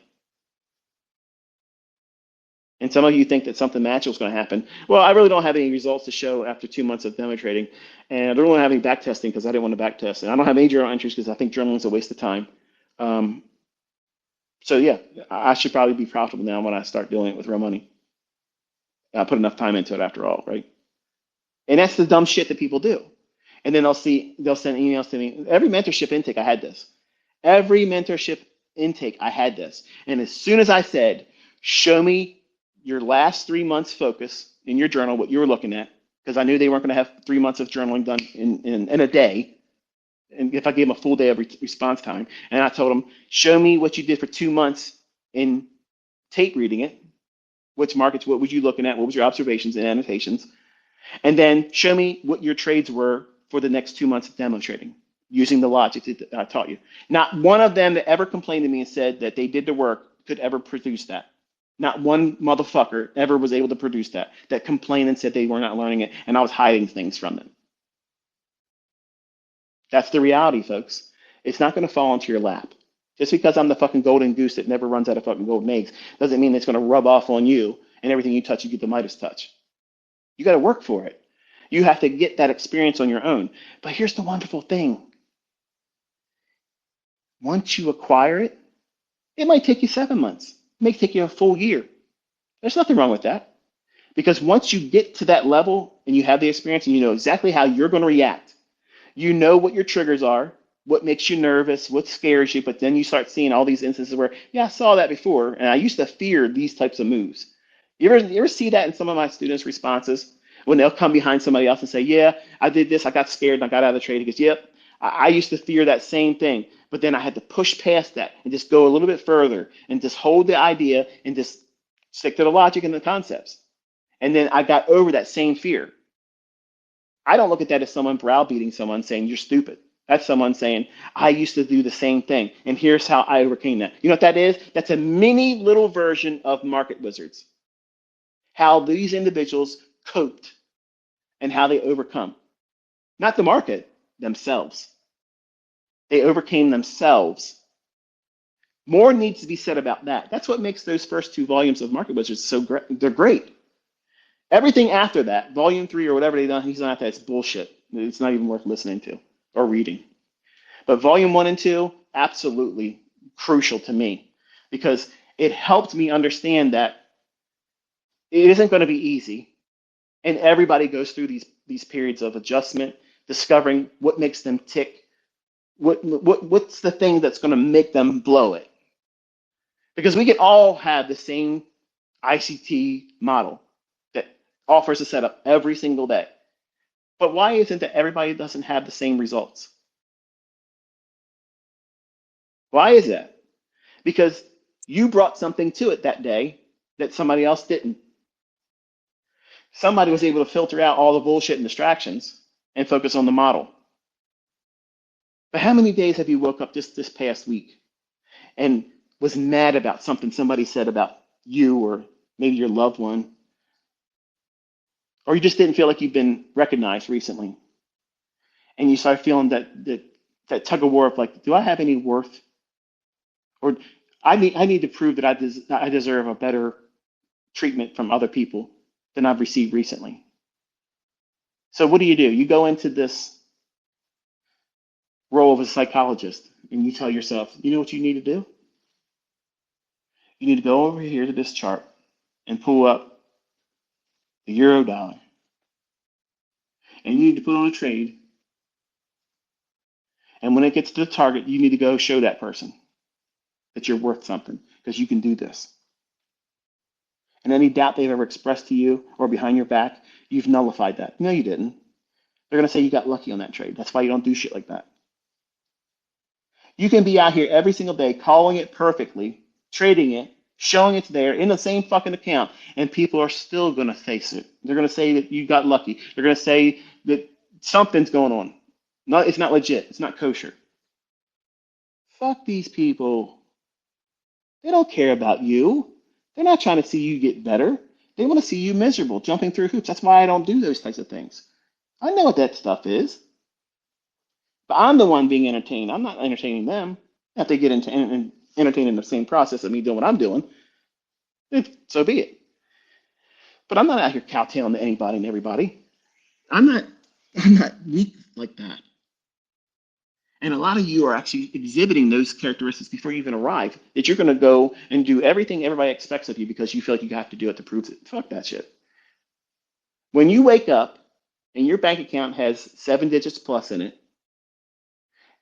And some of you think that something magical is going to happen. Well, I really don't have any results to show after 2 months of demo trading. And I don't want to have any back testing because I didn't want to back test. And I don't have any journal entries because I think journaling is a waste of time. So yeah, I should probably be profitable now when I start doing it with real money. I put enough time into it after all, right? And that's the dumb shit that people do. And then they'll send emails to me. Every mentorship intake, I had this. Every mentorship intake, I had this. And as soon as I said, show me your last 3 months focus in your journal, what you were looking at, because I knew they weren't going to have 3 months of journaling done in a day. And if I gave them a full day of response time, and I told them, show me what you did for 2 months in tape reading it, which markets, what was you looking at, what was your observations and annotations, and then show me what your trades were for the next 2 months of demo trading using the logic that I taught you. Not one of them that ever complained to me and said that they did the work could ever produce that. Not one motherfucker ever was able to produce that complained and said they were not learning it and I was hiding things from them. That's the reality, folks. It's not going to fall into your lap. Just because I'm the fucking golden goose that never runs out of fucking golden eggs doesn't mean it's going to rub off on you and everything you touch, you get the Midas touch. You got to work for it. You have to get that experience on your own. But here's the wonderful thing. Once you acquire it, it might take you 7 months. It may take you a full year. There's nothing wrong with that. Because once you get to that level and you have the experience and you know exactly how you're going to react, you know what your triggers are, what makes you nervous, what scares you, but then you start seeing all these instances where, yeah, I saw that before, and I used to fear these types of moves. You ever see that in some of my students' responses when they'll come behind somebody else and say, yeah, I did this, I got scared, and I got out of the trade. He goes, yep, I used to fear that same thing, but then I had to push past that and just go a little bit further and just hold the idea and just stick to the logic and the concepts. And then I got over that same fear. I don't look at that as someone browbeating someone saying you're stupid. That's someone saying, I used to do the same thing, and here's how I overcame that. You know what that is? That's a mini little version of market wizards. How these individuals coped and how they overcome. Not the market, themselves. They overcame themselves. More needs to be said about that. That's what makes those first two volumes of Market Wizards so great. They're great. Everything after that, volume 3 or whatever he's done after that, it's bullshit. It's not even worth listening to or reading. But volume 1 and 2, absolutely crucial to me because it helped me understand that it isn't going to be easy. And everybody goes through these periods of adjustment, discovering what makes them tick, what's the thing that's going to make them blow it. Because we can all have the same ICT model that offers a setup every single day. But why isn't that everybody doesn't have the same results? Why is that? Because you brought something to it that day that somebody else didn't. Somebody was able to filter out all the bullshit and distractions and focus on the model. But how many days have you woke up just this past week and was mad about something somebody said about you or maybe your loved one, or you just didn't feel like you've been recognized recently, and you start feeling that tug of war of like, do I have any worth, or I need to prove that I deserve a better treatment from other people than I've received recently. So what do? You go into this role of a psychologist and you tell yourself, you know what you need to do? You need to go over here to this chart and pull up the euro dollar. And you need to put on a trade. And when it gets to the target, you need to go show that person that you're worth something because you can do this. And any doubt they've ever expressed to you or behind your back, you've nullified that. No, you didn't. They're going to say you got lucky on that trade. That's why you don't do shit like that. You can be out here every single day calling it perfectly, trading it, showing it's there in the same fucking account, and people are still going to face it. They're going to say that you got lucky. They're going to say that something's going on. No, it's not legit. It's not kosher. Fuck these people. They don't care about you. They're not trying to see you get better. They want to see you miserable, jumping through hoops. That's why I don't do those types of things. I know what that stuff is. But I'm the one being entertained. I'm not entertaining them. If they get into entertained in the same process of me doing what I'm doing, so be it. But I'm not out here cowtailing to anybody and everybody. I'm not weak like that. And a lot of you are actually exhibiting those characteristics before you even arrive, that you're going to go and do everything everybody expects of you because you feel like you have to do it to prove it. Fuck that shit. When you wake up and your bank account has 7 digits plus in it,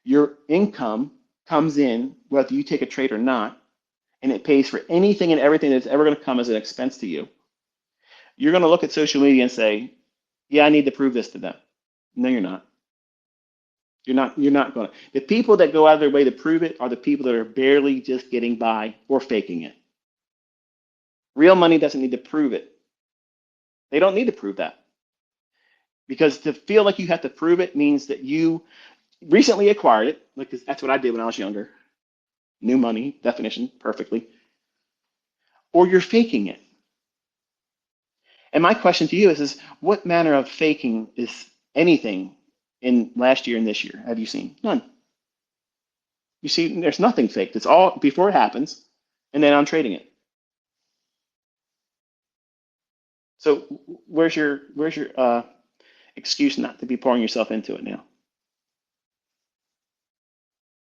your income comes in whether you take a trade or not, and it pays for anything and everything that's ever going to come as an expense to you. You're going to look at social media and say, yeah, I need to prove this to them. No, you're not. You're not going to. The people that go out of their way to prove it are the people that are barely just getting by or faking it. Real money doesn't need to prove it. They don't need to prove that. Because to feel like you have to prove it means that you recently acquired it. Like that's what I did when I was younger. New money, definition, perfectly. Or you're faking it. And my question to you is what manner of faking is anything in last year and this year have you seen? None. You see, there's nothing faked. It's all before it happens, and then I'm trading it. So where's your excuse not to be pouring yourself into it now?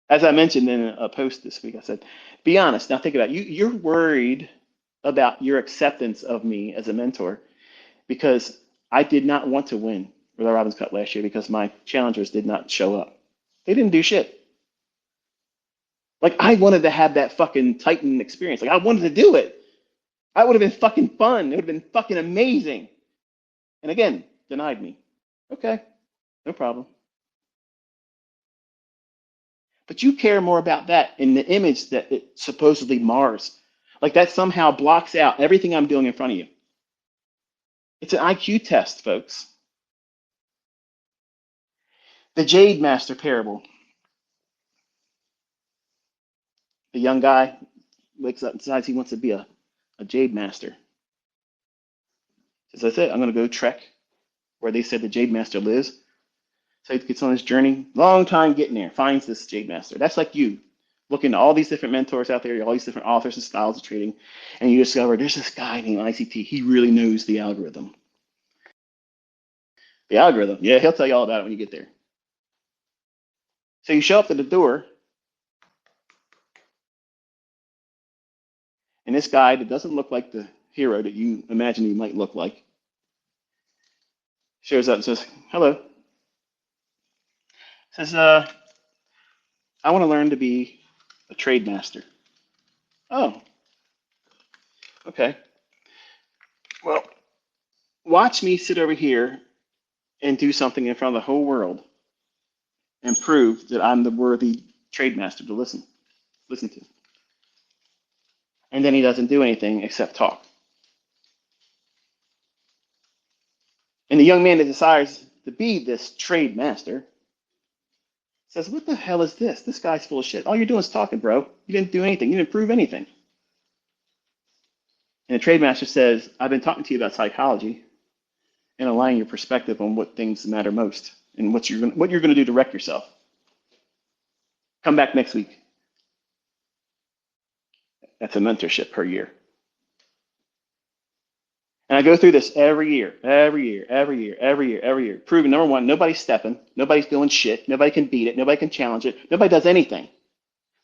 As I mentioned in a post this week, I said, be honest. Now think about it. You're worried about your acceptance of me as a mentor because I did not want to win with the Robbins Cup last year because my challengers did not show up. They didn't do shit. Like I wanted to have that fucking Titan experience. Like I wanted to do it. That would have been fucking fun. It would have been fucking amazing. And again, denied me. Okay, no problem. But you care more about that in the image that it supposedly mars. Like that somehow blocks out everything I'm doing in front of you. It's an IQ test, folks. The Jade Master parable. The young guy wakes up and decides he wants to be a Jade Master. Says, that's it. I'm going to go trek where they said the Jade Master lives. So he gets on this journey, long time getting there, finds this Jade Master. That's like you, looking at all these different mentors out there, all these different authors and styles of trading, and you discover there's this guy named ICT. He really knows the algorithm. The algorithm, yeah, he'll tell you all about it when you get there. So you show up at the door, and this guy that doesn't look like the hero that you imagine he might look like shows up and says, hello. Says, I want to learn to be a trade master. Oh, okay. Well, watch me sit over here and do something in front of the whole world and prove that I'm the worthy trade master to listen to. And then he doesn't do anything except talk. And the young man that desires to be this trade master says, what the hell is this? This guy's full of shit. All you're doing is talking, bro. You didn't do anything. You didn't prove anything. And the trade master says, I've been talking to you about psychology and aligning your perspective on what things matter most and what you're going to do to wreck yourself. Come back next week. That's a mentorship per year. And I go through this every year, proving number one, nobody's stepping, nobody's doing shit, nobody can beat it, nobody can challenge it, nobody does anything.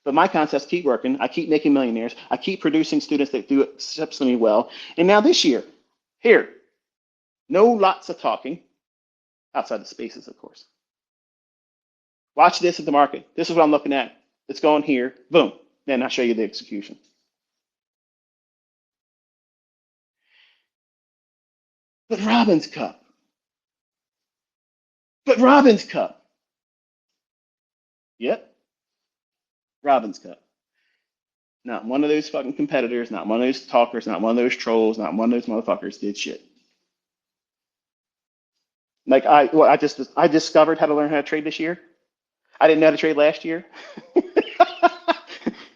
But my concepts keep working. I keep making millionaires. I keep producing students that do exceptionally well. And now this year, here, no lots of talking, outside the spaces, of course. Watch this at the market. This is what I'm looking at. It's going here. Boom. Then I'll show you the execution. But Robin's Cup. Yep. Robin's Cup. Not one of those fucking competitors, not one of those talkers, not one of those trolls, not one of those motherfuckers did shit. Like I discovered how to learn how to trade this year. I didn't know how to trade last year.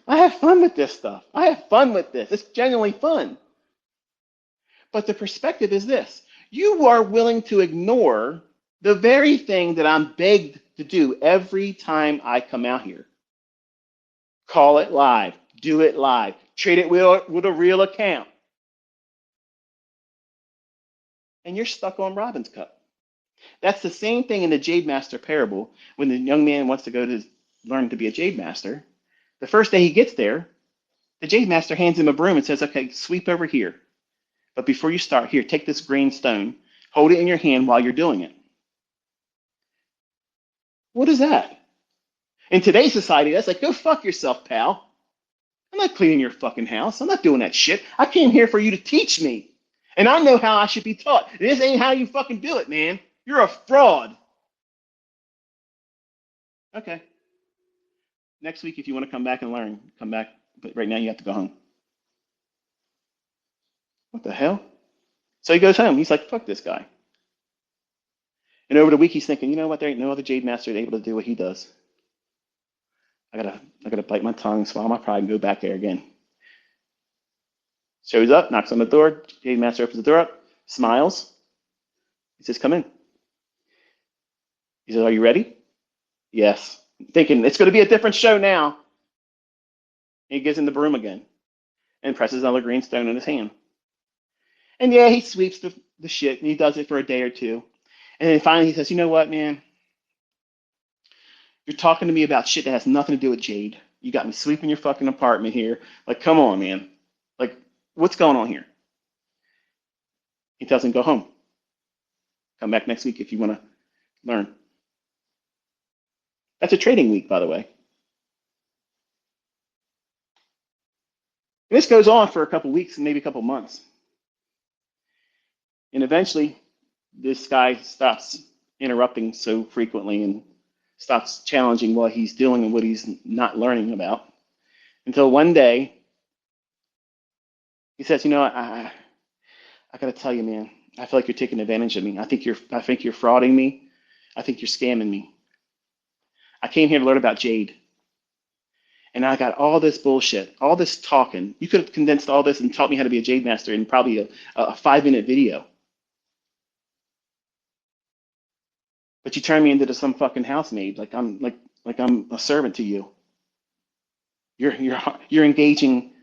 I have fun with this stuff. I have fun with this. It's genuinely fun. But the perspective is this. You are willing to ignore the very thing that I'm begged to do every time I come out here. Call it live. Do it live. Trade it with a real account. And you're stuck on Robin's Cup. That's the same thing in the Jade Master parable when the young man wants to go to learn to be a Jade Master. The first day he gets there, the Jade Master hands him a broom and says, okay, sweep over here. But before you start, here, take this green stone, hold it in your hand while you're doing it. What is that? In today's society, that's like, go fuck yourself, pal. I'm not cleaning your fucking house. I'm not doing that shit. I came here for you to teach me. And I know how I should be taught. This ain't how you fucking do it, man. You're a fraud. Okay. Next week, if you want to come back and learn, come back. But right now, you have to go home. What the hell? So he goes home. He's like, fuck this guy. And over the week, he's thinking, you know what? There ain't no other Jade Master able to do what he does. I gotta bite my tongue, swallow my pride, and go back there again. Shows up, knocks on the door. Jade Master opens the door up, smiles. He says, come in. He says, are you ready? Yes. Thinking, it's going to be a different show now. And he gives him the broom again and presses another green stone in his hand. And yeah, he sweeps the shit, and he does it for a day or two. And then finally he says, you know what, man? You're talking to me about shit that has nothing to do with Jade. You got me sweeping your fucking apartment here. Like, come on, man. Like, what's going on here? He tells him, go home. Come back next week if you want to learn. That's a trading week, by the way. And this goes on for a couple weeks and maybe a couple months. And eventually, this guy stops interrupting so frequently and stops challenging what he's doing and what he's not learning about. Until one day, he says, I got to tell you, man, I feel like you're taking advantage of me. I think you're frauding me. I think you're scamming me. I came here to learn about Jade. And I got all this bullshit, all this talking. You could have condensed all this and taught me how to be a Jade Master in probably a 5-minute video. But you turned me into some fucking housemaid, like I'm a servant to you. You're engaging,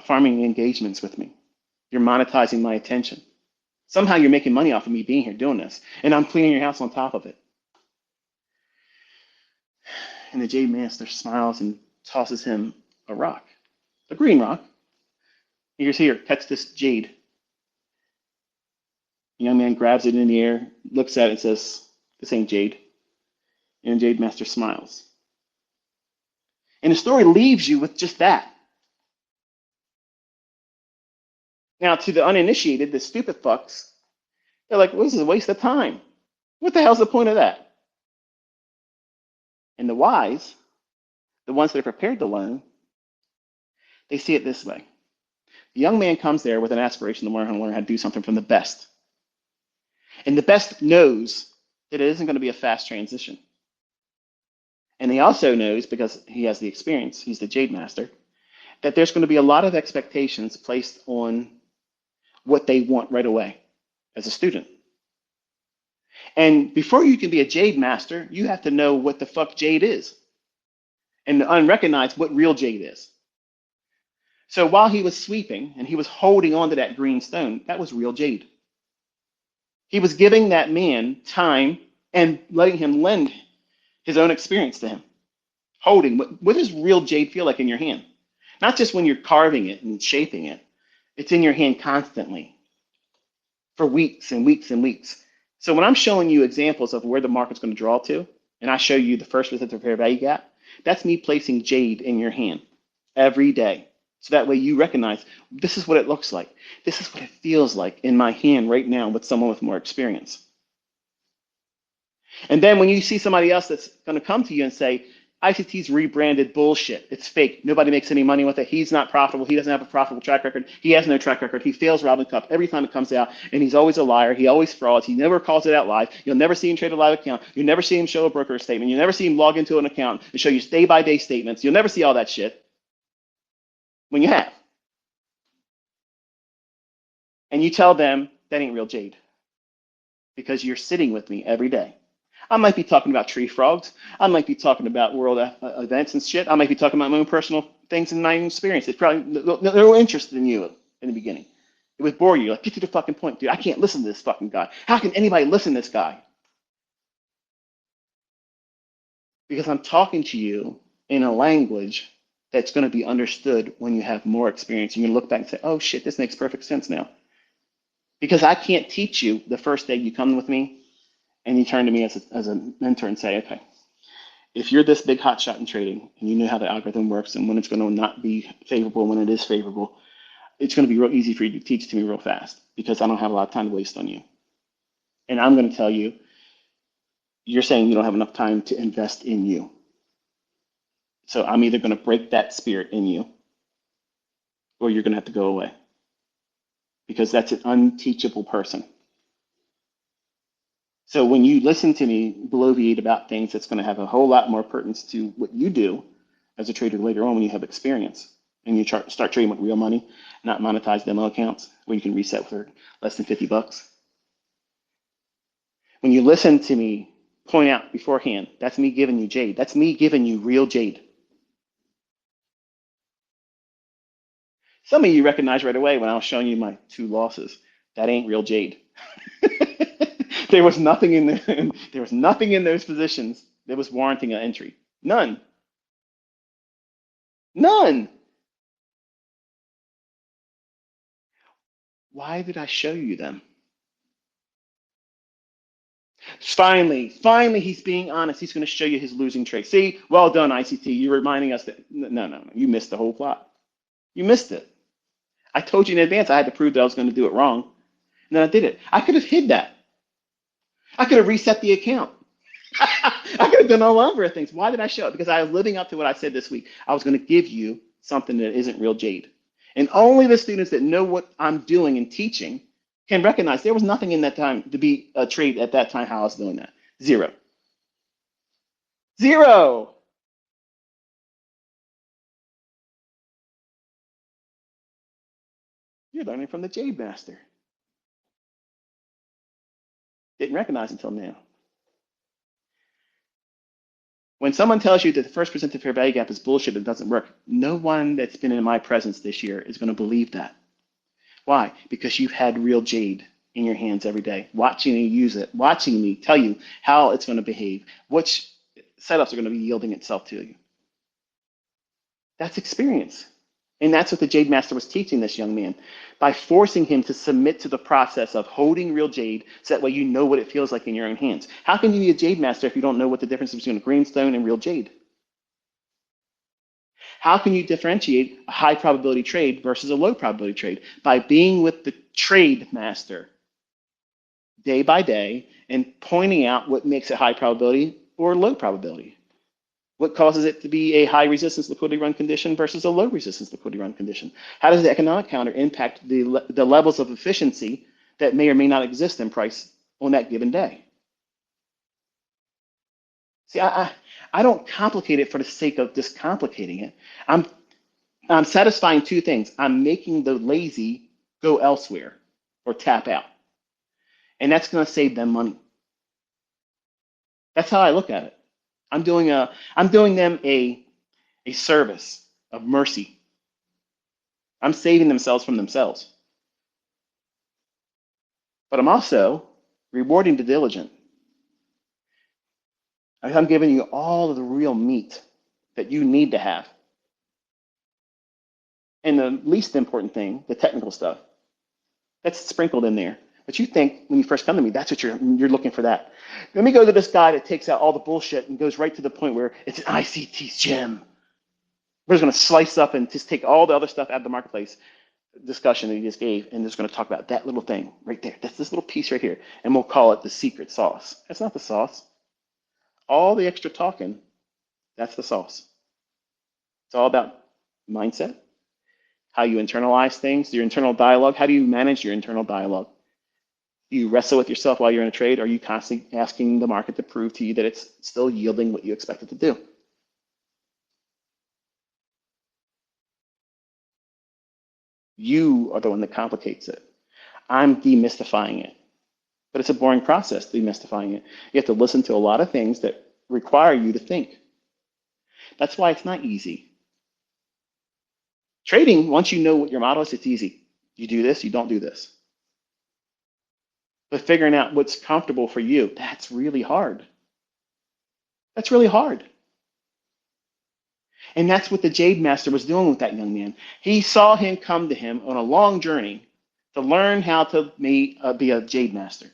farming engagements with me. You're monetizing my attention. Somehow you're making money off of me being here doing this, and I'm cleaning your house on top of it. And the Jade Master smiles and tosses him a rock, a green rock. He goes, here, catch this jade. The young man grabs it in the air, looks at it, and says, this ain't jade. And the Jade Master smiles. And the story leaves you with just that. Now, to the uninitiated, the stupid fucks, they're like, well, this is a waste of time. What the hell's the point of that? And the wise, the ones that are prepared to learn, they see it this way. The young man comes there with an aspiration to learn how to do something from the best. And the best knows that it isn't going to be a fast transition. And he also knows, because he has the experience, he's the Jade Master, that there's going to be a lot of expectations placed on what they want right away as a student. And before you can be a Jade Master, you have to know what the fuck Jade is and unrecognize what real Jade is. So while he was sweeping and he was holding on to that green stone, that was real Jade. He was giving that man time and letting him lend his own experience to him. Holding, what does real Jade feel like in your hand? Not just when you're carving it and shaping it. It's in your hand constantly for weeks and weeks and weeks. So when I'm showing you examples of where the market's going to draw to, and I show you the first resistance fair value gap, that's me placing Jade in your hand every day. So that way you recognize this is what it looks like. This is what it feels like in my hand right now with someone with more experience. And then when you see somebody else that's going to come to you and say, ICT's rebranded bullshit. It's fake. Nobody makes any money with it. He's not profitable. He doesn't have a profitable track record. He has no track record. He fails Robinhood every time it comes out, and he's always a liar. He always frauds. He never calls it out live. You'll never see him trade a live account. You'll never see him show a broker statement. You'll never see him log into an account and show you day-by-day statements. You'll never see all that shit when you have. And you tell them that ain't real Jade because you're sitting with me every day. I might be talking about tree frogs. I might be talking about world events and shit. I might be talking about my own personal things and my own experience. It's probably no interest in you in the beginning. It would bore you. Like, get to the fucking point, dude. I can't listen to this fucking guy. How can anybody listen to this guy? Because I'm talking to you in a language that's going to be understood when you have more experience. You're going to look back and say, oh shit, this makes perfect sense now. Because I can't teach you the first day you come with me and you turn to me as a mentor and say, okay, if you're this big hot shot in trading and you know how the algorithm works and when it's going to not be favorable, when it is favorable, it's going to be real easy for you to teach to me real fast because I don't have a lot of time to waste on you. And I'm going to tell you, you're saying you don't have enough time to invest in you. So I'm either going to break that spirit in you or you're going to have to go away because that's an unteachable person. So when you listen to me bloviate about things, that's going to have a whole lot more pertinence to what you do as a trader later on when you have experience and you start trading with real money, not monetized demo accounts where you can reset for less than $50. When you listen to me point out beforehand, that's me giving you Jade. That's me giving you real Jade. Some of you recognize right away when I was showing you my 2 losses, that ain't real Jade. There was nothing in those positions that was warranting an entry. None. Why did I show you them? Finally, he's being honest. He's going to show you his losing trade. See, well done, ICT. You're reminding us that, no, you missed the whole plot. You missed it. I told you in advance I had to prove that I was going to do it wrong, and then I did it. I could have hid that. I could have reset the account. I could have done all number of things. Why did I show it? Because I was living up to what I said this week. I was going to give you something that isn't real jade. And only the students that know what I'm doing and teaching can recognize there was nothing in that time to be a trade at that time how I was doing that. Zero. Zero. You're learning from the Jade Master. Didn't recognize until now. When someone tells you that the first presented fair value gap is bullshit and doesn't work, no one that's been in my presence this year is going to believe that. Why? Because you've had real jade in your hands every day, watching you use it, watching me tell you how it's going to behave, which setups are going to be yielding itself to you. That's experience. And that's what the Jade Master was teaching this young man by forcing him to submit to the process of holding real jade so that way you know what it feels like in your own hands. How can you be a Jade Master if you don't know what the difference is between a greenstone and real jade? How can you differentiate a high probability trade versus a low probability trade? By being with the trade master day by day and pointing out what makes it high probability or low probability. What causes it to be a high resistance liquidity run condition versus a low resistance liquidity run condition? How does the economic counter impact the levels of efficiency that may or may not exist in price on that given day? See, I don't complicate it for the sake of just complicating it. I'm satisfying two things. I'm making the lazy go elsewhere or tap out. And that's going to save them money. That's how I look at it. I'm doing them a service of mercy. I'm saving themselves from themselves. But I'm also rewarding the diligent. I'm giving you all of the real meat that you need to have. And the least important thing, the technical stuff, that's sprinkled in there. But you think when you first come to me, that's what you're looking for that. Let me go to this guy that takes out all the bullshit and goes right to the point where it's an ICT gem. We're just going to slice up and just take all the other stuff out of the marketplace discussion that he just gave, and just going to talk about that little thing right there. That's this little piece right here, and we'll call it the secret sauce. That's not the sauce. All the extra talking, that's the sauce. It's all about mindset, how you internalize things, your internal dialogue. How do you manage your internal dialogue? Do you wrestle with yourself while you're in a trade? Or are you constantly asking the market to prove to you that it's still yielding what you expect it to do? You are the one that complicates it. I'm demystifying it. But it's a boring process, demystifying it. You have to listen to a lot of things that require you to think. That's why it's not easy. Trading, once you know what your model is, it's easy. You do this, you don't do this. But figuring out what's comfortable for you, that's really hard. That's really hard. And that's what the Jade Master was doing with that young man. He saw him come to him on a long journey to learn how to be a Jade Master.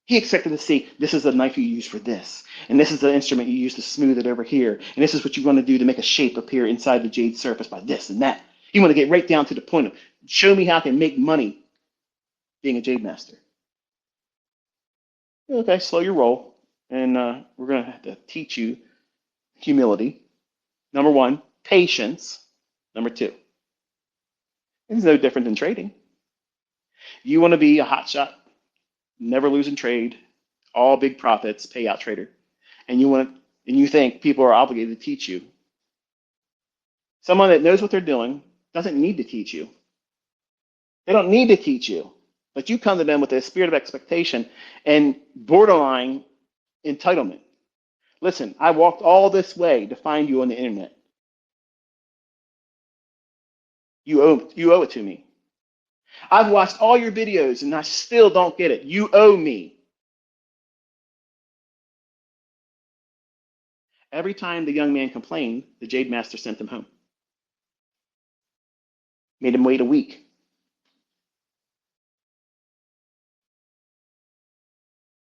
He expected to see, this is a knife you use for this, and this is the instrument you use to smooth it over here, and this is what you want to do to make a shape appear inside the jade surface by this and that. You want to get right down to the point of, show me how I can make money being a Jade Master. Okay, slow your roll, and we're going to have to teach you humility. Number one, patience. Number two, it's no different than trading. You want to be a hotshot, never losing trade, all big profits, payout trader, and you think people are obligated to teach you. Someone that knows what they're doing doesn't need to teach you. They don't need to teach you, but you come to them with a spirit of expectation and borderline entitlement. Listen, I walked all this way to find you on the internet. You owe it to me. I've watched all your videos and I still don't get it. You owe me. Every time the young man complained, the Jade Master sent him home. Made him wait a week.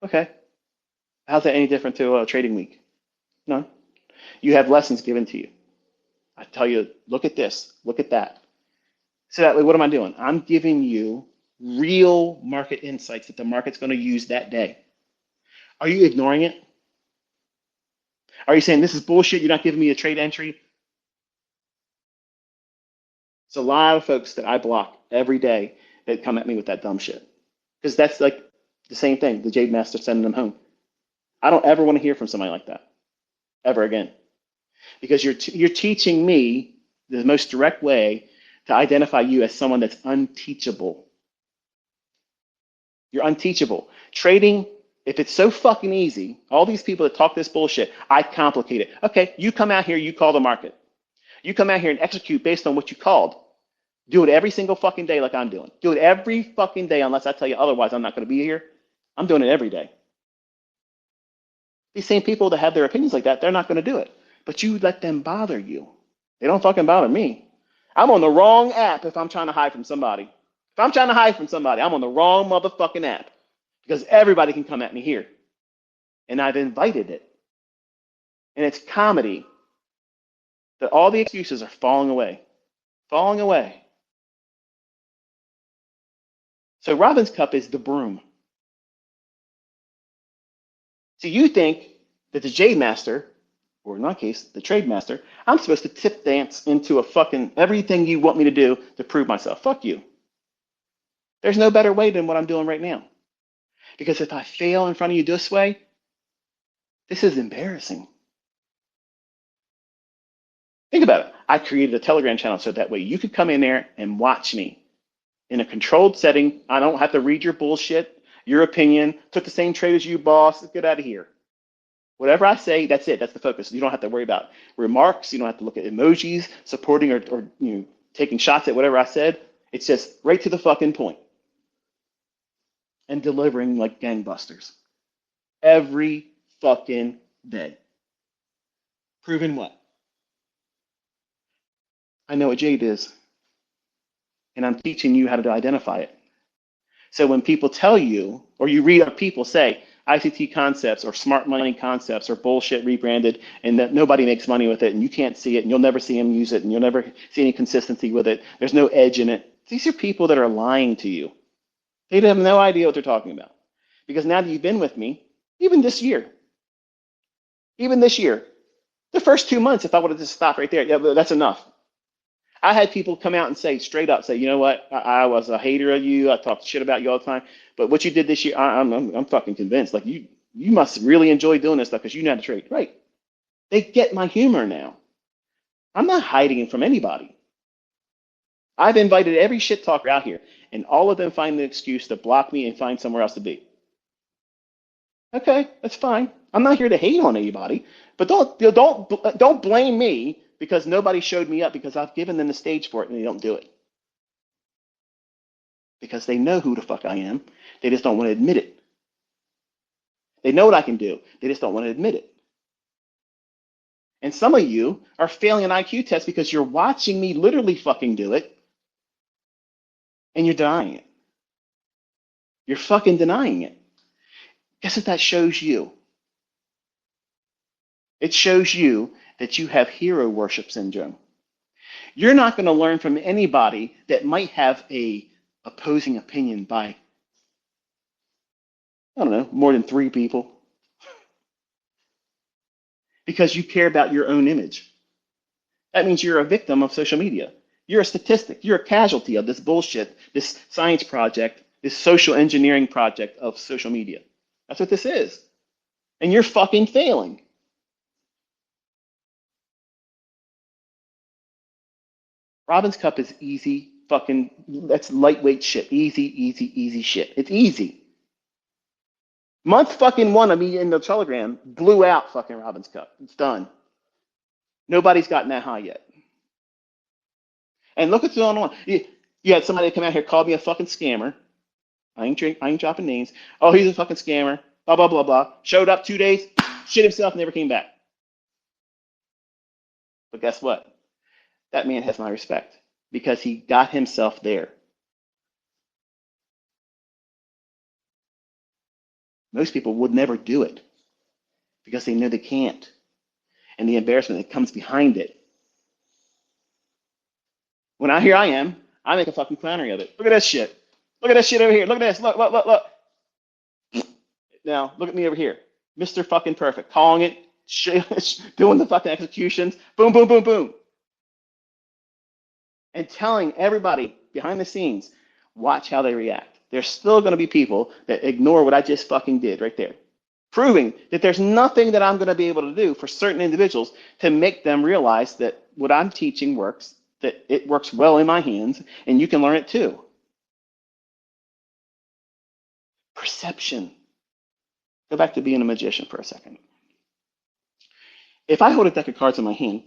Okay. How's that any different to a trading week? No. You have lessons given to you. I tell you, look at this, look at that. So that way, what am I doing? I'm giving you real market insights that the market's going to use that day. Are you ignoring it? Are you saying this is bullshit? You're not giving me a trade entry? It's a lot of folks that I block every day that come at me with that dumb shit. Because that's like the same thing, the Jade Master sending them home. I don't ever want to hear from somebody like that ever again. Because you're teaching me the most direct way to identify you as someone that's unteachable. You're unteachable. Trading, if it's so fucking easy, all these people that talk this bullshit, I complicate it. Okay, you come out here, you call the market. You come out here and execute based on what you called. Do it every single fucking day like I'm doing. Do it every fucking day unless I tell you otherwise I'm not going to be here. I'm doing it every day. These same people that have their opinions like that, they're not going to do it. But you let them bother you. They don't fucking bother me. I'm on the wrong app if I'm trying to hide from somebody. If I'm trying to hide from somebody, I'm on the wrong motherfucking app because everybody can come at me here. And I've invited it. And it's comedy that all the excuses are falling away. Falling away. So Robin's Cup is the broom. So you think that the Jade Master, or in my case, the Trade Master, I'm supposed to tip dance into a fucking everything you want me to do to prove myself. Fuck you. There's no better way than what I'm doing right now. Because if I fail in front of you this way, this is embarrassing. Think about it. I created a Telegram channel so that way you could come in there and watch me in a controlled setting. I don't have to read your bullshit, your opinion. Took the same trade as you, boss. Get out of here. Whatever I say, that's it. That's the focus. You don't have to worry about remarks. You don't have to look at emojis supporting or taking shots at whatever I said. It's just right to the fucking point and delivering like gangbusters every fucking day. Proving what? I know what Jade is, and I'm teaching you how to identify it. So when people tell you, or you read other people say, ICT concepts or smart money concepts are bullshit rebranded and that nobody makes money with it and you can't see it and you'll never see them use it and you'll never see any consistency with it. There's no edge in it. These are people that are lying to you. They have no idea what they're talking about. Because now that you've been with me, even this year, the first 2 months, if I would have just stopped right there, yeah, that's enough. I had people come out and say straight up, say, you know what, I was a hater of you. I talked shit about you all the time. But what you did this year, I'm fucking convinced. Like you must really enjoy doing this stuff because you know how to trade. Right. They get my humor now. I'm not hiding it from anybody. I've invited every shit talker out here, and all of them find the excuse to block me and find somewhere else to be. Okay, that's fine. I'm not here to hate on anybody, but don't blame me because nobody showed me up because I've given them the stage for it and they don't do it. Because they know who the fuck I am. They just don't want to admit it. They know what I can do. They just don't want to admit it. And some of you are failing an IQ test because you're watching me literally fucking do it and you're denying it. You're fucking denying it. Guess what that shows you? It shows you that you have hero worship syndrome. You're not going to learn from anybody that might have a opposing opinion by, I don't know, more than 3 people. Because you care about your own image. That means you're a victim of social media. You're a statistic. You're a casualty of this bullshit, this science project, this social engineering project of social media. That's what this is. And you're fucking failing. Robin's Cup is easy fucking, that's lightweight shit. Easy shit. It's easy. Month fucking 1 of me in the Telegram blew out fucking Robin's Cup. It's done. Nobody's gotten that high yet. And look what's going on. You had somebody come out here called me a fucking scammer. I ain't dropping names. Oh, he's a fucking scammer. Blah, blah, blah, blah. Showed up 2 days, shit himself, never came back. But guess what? That man has my respect because he got himself there. Most people would never do it because they know they can't. And the embarrassment that comes behind it. When I here I am, I make a fucking clownery of it. Look at this shit. Look at this shit over here. Look at this. Look, look, look, look. Now, look at me over here. Mr. fucking Perfect. Calling it, doing the fucking executions. Boom, boom, boom, boom. And telling everybody behind the scenes, watch how they react. There's still going to be people that ignore what I just fucking did right there. Proving that there's nothing that I'm going to be able to do for certain individuals to make them realize that what I'm teaching works, that it works well in my hands, and you can learn it too. Perception. Go back to being a magician for a second. If I hold a deck of cards in my hand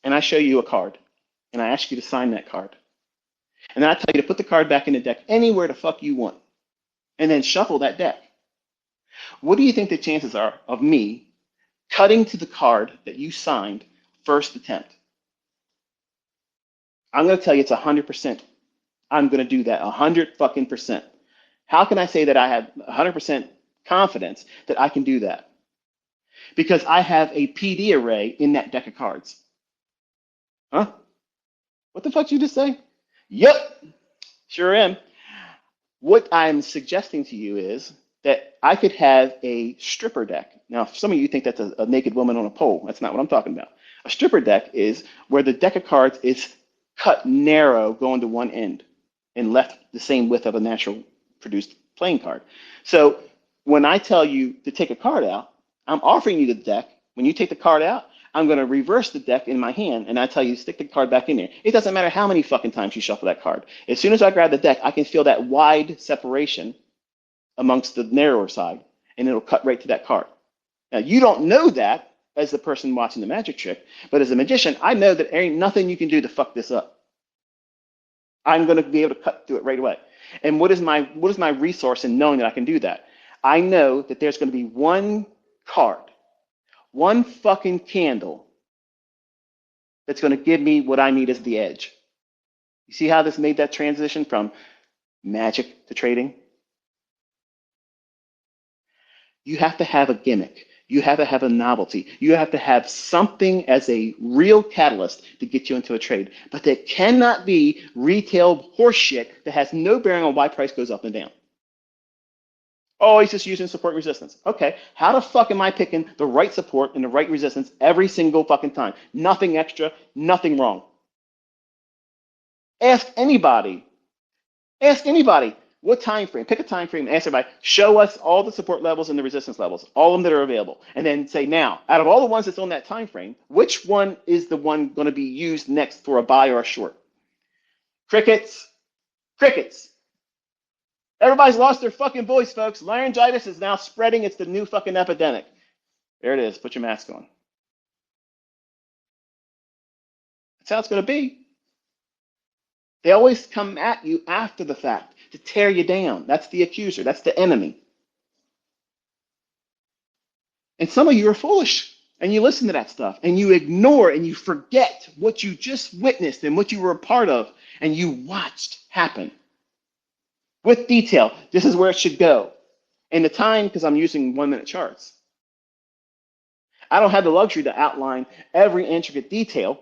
and I show you a card and I ask you to sign that card, and then I tell you to put the card back in the deck anywhere the fuck you want, and then shuffle that deck, what do you think the chances are of me cutting to the card that you signed first attempt? I'm going to tell you it's 100%. I'm going to do that 100 fucking percent. How can I say that I have 100% confidence that I can do that? Because I have a PD array in that deck of cards. Huh? What the fuck did you just say? Yep, sure am. What I'm suggesting to you is that I could have a stripper deck. Now, some of you think that's a naked woman on a pole. That's not what I'm talking about. A stripper deck is where the deck of cards is cut narrow going to one end and left the same width of a natural produced playing card. So when I tell you to take a card out, I'm offering you the deck. When you take the card out, I'm going to reverse the deck in my hand, and I tell you to stick the card back in there. It doesn't matter how many fucking times you shuffle that card. As soon as I grab the deck, I can feel that wide separation amongst the narrower side, and it'll cut right to that card. Now, you don't know that as the person watching the magic trick, but as a magician, I know that there ain't nothing you can do to fuck this up. I'm going to be able to cut through it right away. And what is my resource in knowing that I can do that? I know that there's going to be one card, one fucking candle that's going to give me what I need as the edge. You see how this made that transition from magic to trading? You have to have a gimmick. You have to have a novelty. You have to have something as a real catalyst to get you into a trade. But that cannot be retail horseshit that has no bearing on why price goes up and down. Oh, he's just using support resistance. Okay, how the fuck am I picking the right support and the right resistance every single fucking time? Nothing extra, nothing wrong. Ask anybody. Ask anybody. What time frame? Pick a time frame and ask everybody, show us all the support levels and the resistance levels, all of them that are available. And then say, now, out of all the ones that's on that time frame, which one is the one going to be used next for a buy or a short? Crickets. Crickets. Everybody's lost their fucking voice, folks. Laryngitis is now spreading. It's the new fucking epidemic. There it is. Put your mask on. That's how it's going to be. They always come at you after the fact to tear you down. That's the accuser. That's the enemy. And some of you are foolish and you listen to that stuff and you ignore and you forget what you just witnessed and what you were a part of and you watched happen. With detail, this is where it should go. And the time, because I'm using 1 minute charts. I don't have the luxury to outline every intricate detail.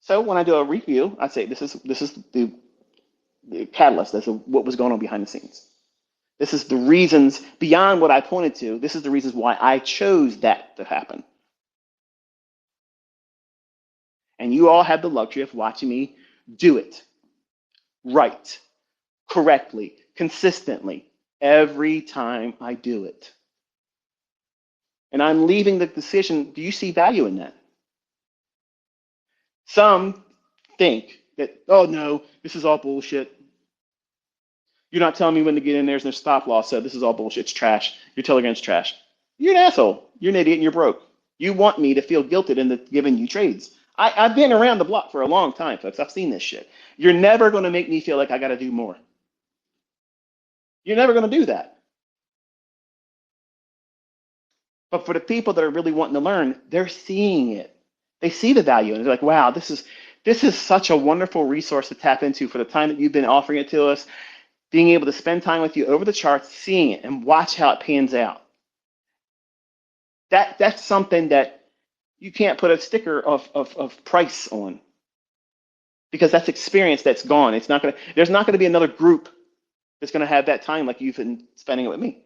So when I do a review, I say this is the catalyst. That's what was going on behind the scenes. This is the reasons beyond what I pointed to. This is the reasons why I chose that to happen. And you all have the luxury of watching me do it right, correctly, consistently, every time I do it. And I'm leaving the decision, do you see value in that? Some think that, oh no, this is all bullshit. You're not telling me when to get in, there's no stop loss, so this is all bullshit, it's trash. Your Telegram's trash. You're an asshole. You're an idiot and you're broke. You want me to feel guilted into giving you trades. I've been around the block for a long time, folks. I've seen this shit. You're never going to make me feel like I got to do more. You're never going to do that. But for the people that are really wanting to learn, they're seeing it. They see the value and they're like, wow, this is such a wonderful resource to tap into for the time that you've been offering it to us, being able to spend time with you over the charts, seeing it and watch how it pans out. That's something that you can't put a sticker of price on because that's experience that's gone. There's not gonna be another group that's gonna have that time like you've been spending it with me.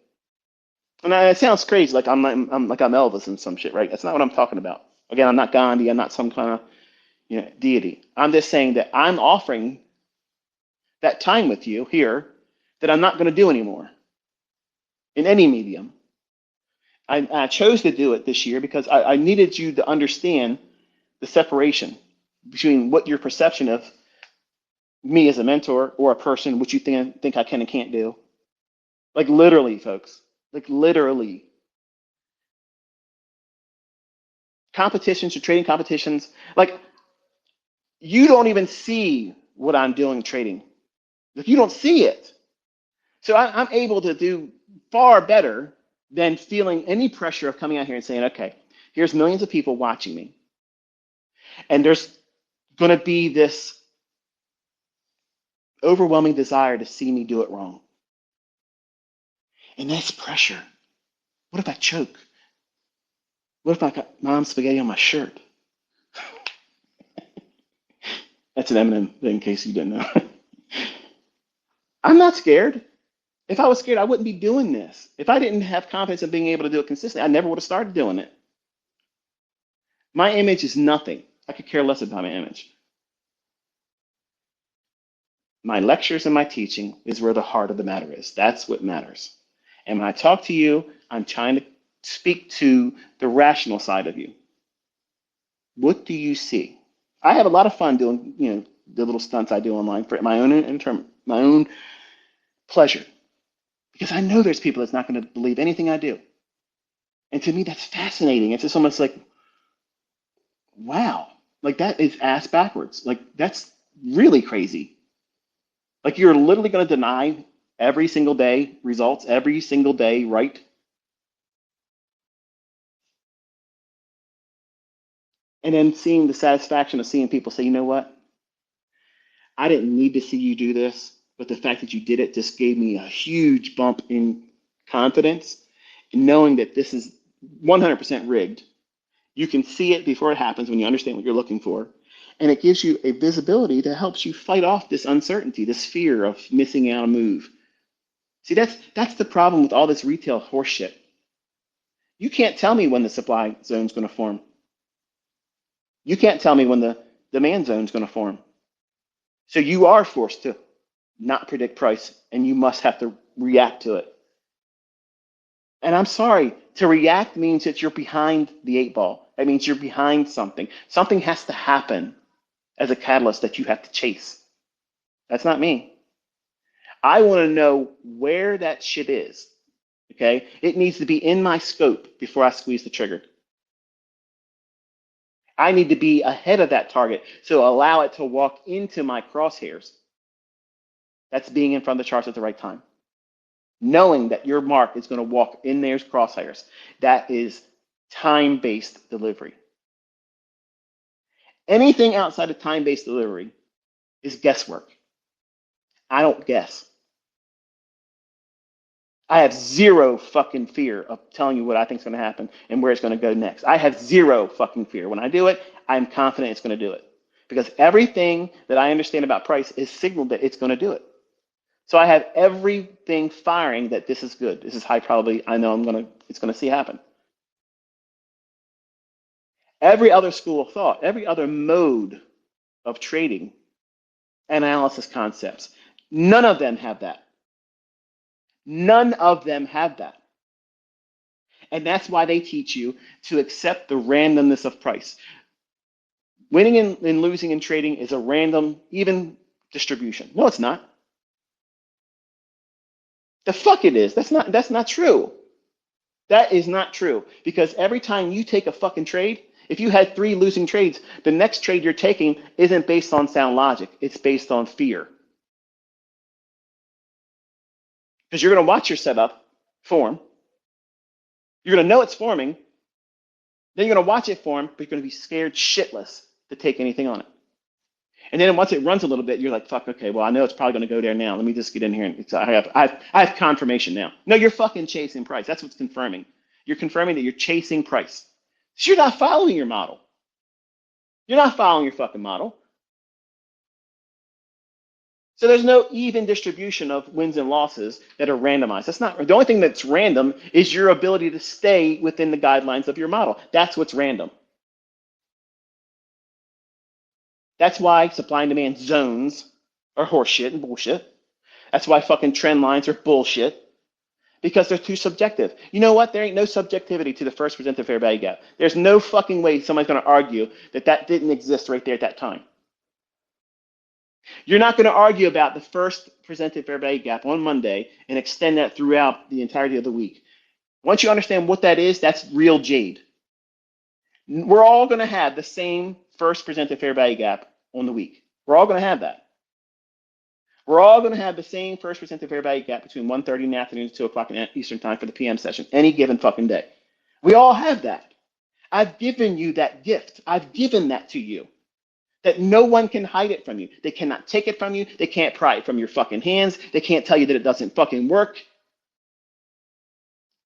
And it sounds crazy, like I'm Elvis and some shit, right? That's not what I'm talking about. Again, I'm not Gandhi. I'm not some kind of deity. I'm just saying that I'm offering that time with you here that I'm not going to do anymore in any medium. I chose to do it this year because I needed you to understand the separation between what your perception of me as a mentor or a person, what you think I can and can't do. Like literally, folks. Like literally. Competitions or trading competitions. Like you don't even see what I'm doing trading. Like you don't see it. So I'm able to do far better than feeling any pressure of coming out here and saying, okay, here's millions of people watching me. And there's going to be this overwhelming desire to see me do it wrong. And that's pressure. What if I choke? What if I got mom's spaghetti on my shirt? That's an Eminem thing, in case you didn't know. I'm not scared. If I was scared, I wouldn't be doing this. If I didn't have confidence in being able to do it consistently, I never would have started doing it. My image is nothing. I could care less about my image. My lectures and my teaching is where the heart of the matter is. That's what matters. And when I talk to you, I'm trying to speak to the rational side of you. What do you see? I have a lot of fun doing, the little stunts I do online for my own pleasure. Because I know there's people that's not going to believe anything I do. And to me, that's fascinating. It's just almost like, wow, like that is ass backwards. Like that's really crazy. Like you're literally going to deny every single day results, every single day, right? And then seeing the satisfaction of seeing people say, you know what? I didn't need to see you do this, but the fact that you did it just gave me a huge bump in confidence, and knowing that this is 100% rigged. You can see it before it happens when you understand what you're looking for. And it gives you a visibility that helps you fight off this uncertainty, this fear of missing out a move. See, that's the problem with all this retail horseshit. You can't tell me when the supply zone is going to form. You can't tell me when the demand zone is going to form. So you are forced to not predict price, and you must have to react to it. And I'm sorry, to react means that you're behind the eight ball. That means you're behind something. Something has to happen as a catalyst that you have to chase. That's not me. I want to know where that shit is. Okay? It needs to be in my scope before I squeeze the trigger. I need to be ahead of that target, so allow it to walk into my crosshairs. That's being in front of the charts at the right time. Knowing that your mark is going to walk in their crosshairs. That is time-based delivery. Anything outside of time-based delivery is guesswork. I don't guess. I have zero fucking fear of telling you what I think is going to happen and where it's going to go next. I have zero fucking fear. When I do it, I'm confident it's going to do it. Because everything that I understand about price is signaled that it's going to do it. So I have everything firing that this is good. This is high probability. I know it's going to see happen. Every other school of thought, every other mode of trading, analysis concepts, none of them have that. None of them have that. And that's why they teach you to accept the randomness of price. Winning and losing in trading is a random, even distribution. No, it's not. The fuck it is. That's not true. That is not true. Because every time you take a fucking trade, if you had 3 losing trades, the next trade you're taking isn't based on sound logic. It's based on fear. Because you're going to watch your setup form. You're going to know it's forming. Then you're going to watch it form, but you're going to be scared shitless to take anything on it. And then once it runs a little bit, you're like, fuck, okay, well, I know it's probably going to go there now. Let me just get in here. And I have confirmation now. No, you're fucking chasing price. That's what's confirming. You're confirming that you're chasing price. So you're not following your model. You're not following your fucking model. So there's no even distribution of wins and losses that are randomized. That's not the only thing that's random is your ability to stay within the guidelines of your model. That's what's random. That's why supply and demand zones are horseshit and bullshit. That's why fucking trend lines are bullshit because they're too subjective. You know what? There ain't no subjectivity to the first presented fair value gap. There's no fucking way somebody's going to argue that that didn't exist right there at that time. You're not going to argue about the first presented fair value gap on Monday and extend that throughout the entirety of the week. Once you understand what that is, that's real jade. We're all going to have the same first presented fair value gap on the week. We're all going to have that. We're all going to have the same first presented fair value gap between 1:30 in the afternoon to 2 o'clock in Eastern time for the PM session, any given fucking day. We all have that. I've given you that gift. I've given that to you. That no one can hide it from you. They cannot take it from you. They can't pry it from your fucking hands. They can't tell you that it doesn't fucking work.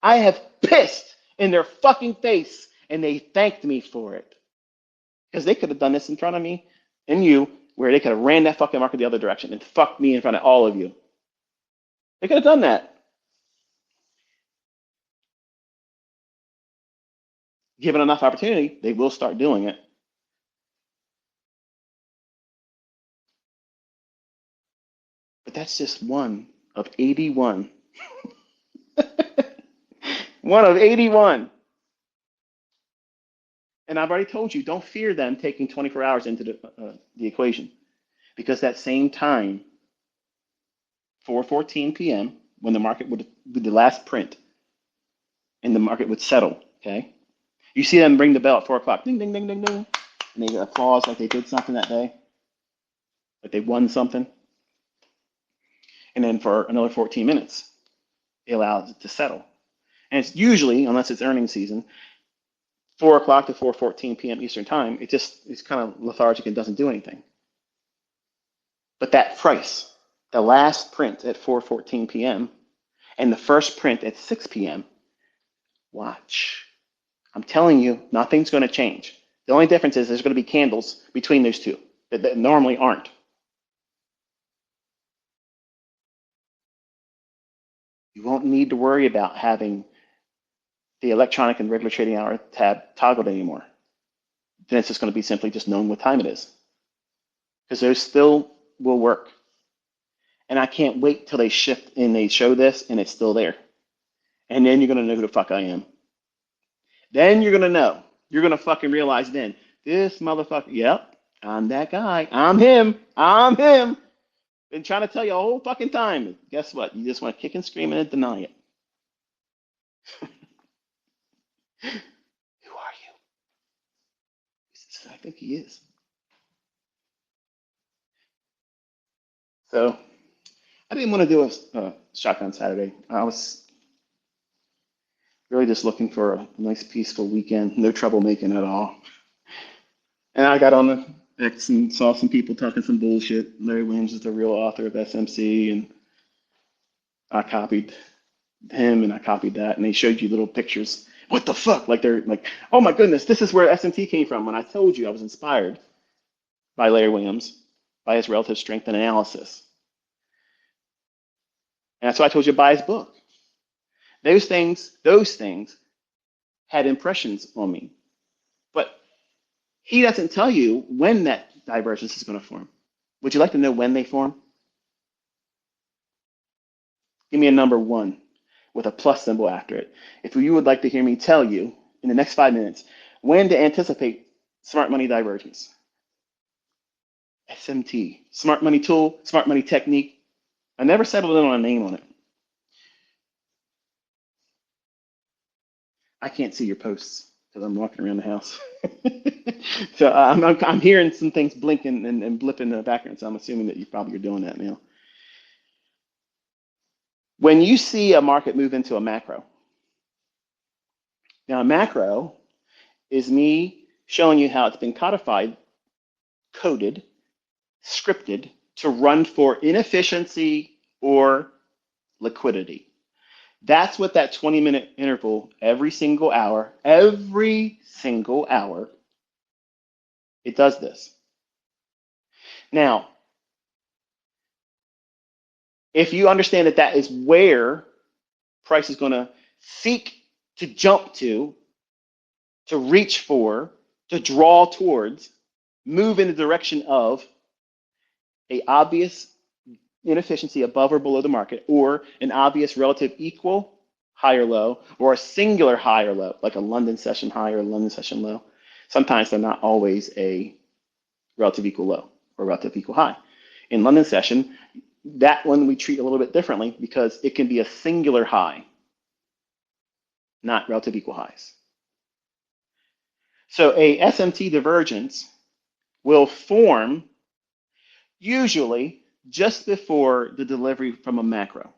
I have pissed in their fucking face and they thanked me for it. Because they could have done this in front of me and you, where they could have ran that fucking market the other direction and fucked me in front of all of you. They could have done that. Given enough opportunity, they will start doing it. But that's just one of 81. One of 81. And I've already told you, don't fear them taking 24 hours into the equation. Because that same time, 4:14 p.m., when the market would be the last print, and the market would settle, okay? You see them ring the bell at 4 o'clock, ding, ding, ding, ding, ding, and they applause like they did something that day, like they won something. And then for another 14 minutes, it allows it to settle. And it's usually, unless it's earnings season, 4 o'clock to 4:14 p.m. Eastern time, it's kind of lethargic and doesn't do anything. But that price, the last print at 4:14 p.m. and the first print at 6 p.m., watch. I'm telling you, nothing's going to change. The only difference is there's going to be candles between those two that normally aren't. You won't need to worry about having the electronic and regular trading hour tab toggled anymore. Then it's just going to be simply just knowing what time it is. Because those still will work. And I can't wait till they shift and they show this and it's still there. And then you're going to know who the fuck I am. Then you're going to know. You're going to fucking realize then, this motherfucker, yep, I'm that guy. I'm him. I'm him. Been trying to tell you a whole fucking time. Guess what? You just want to kick and scream and deny it. Who are you? I think he is. So I didn't want to do a shotgun Saturday. I was really just looking for a nice peaceful weekend, no troublemaking at all. And I got on the X and saw some people talking some bullshit. Larry Williams is the real author of SMC, and I copied him and I copied that, and they showed you little pictures. What the fuck? Like they're like, oh my goodness, this is where SMT came from. When I told you I was inspired by Larry Williams, by his relative strength and analysis. And that's why I told you to buy his book. Those things had impressions on me. But he doesn't tell you when that divergence is going to form. Would you like to know when they form? Give me a number 1 with a plus symbol after it. If you would like to hear me tell you in the next 5 minutes when to anticipate smart money divergence. SMT, smart money tool, smart money technique. I never settled in on a name on it. I can't see your posts because I'm walking around the house. So I'm hearing some things blinking and blipping in the background, so I'm assuming that you probably are doing that now. When you see a market move into a macro, now a macro is me showing you how it's been codified, coded, scripted to run for inefficiency or liquidity. That's what that 20-minute interval every single hour, it does this. Now, if you understand that that is where price is going to seek to jump to reach for, to draw towards, move in the direction of a obvious inefficiency above or below the market, or an obvious relative equal high or low, or a singular high or low, like a London session high or a London session low. Sometimes they're not always a relative equal low or relative equal high. In London session, that one we treat a little bit differently because it can be a singular high, not relative equal highs. So a SMT divergence will form usually just before the delivery from a macro.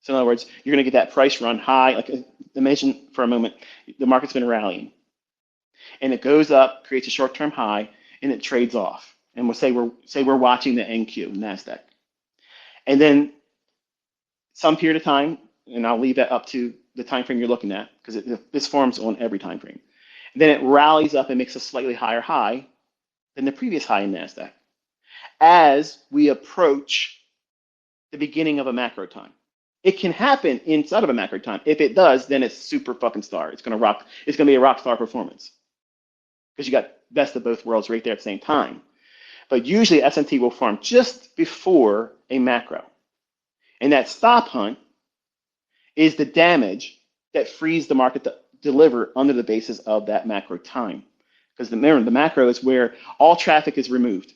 So in other words, you're going to get that price run high. Like imagine for a moment, the market's been rallying and it goes up, creates a short-term high, and it trades off. And we'll say we're watching the NQ, NASDAQ. And then some period of time, and I'll leave that up to the time frame you're looking at, because this forms on every time frame. And then it rallies up and makes a slightly higher high than the previous high in NASDAQ as we approach the beginning of a macro time. It can happen inside of a macro time. If it does, then it's super fucking star. It's gonna rock. It's gonna be a rock star performance because you got best of both worlds right there at the same time. But usually S&T will form just before a macro. And that stop hunt is the damage that frees the market to deliver under the basis of that macro time. Because remember, the macro is where all traffic is removed.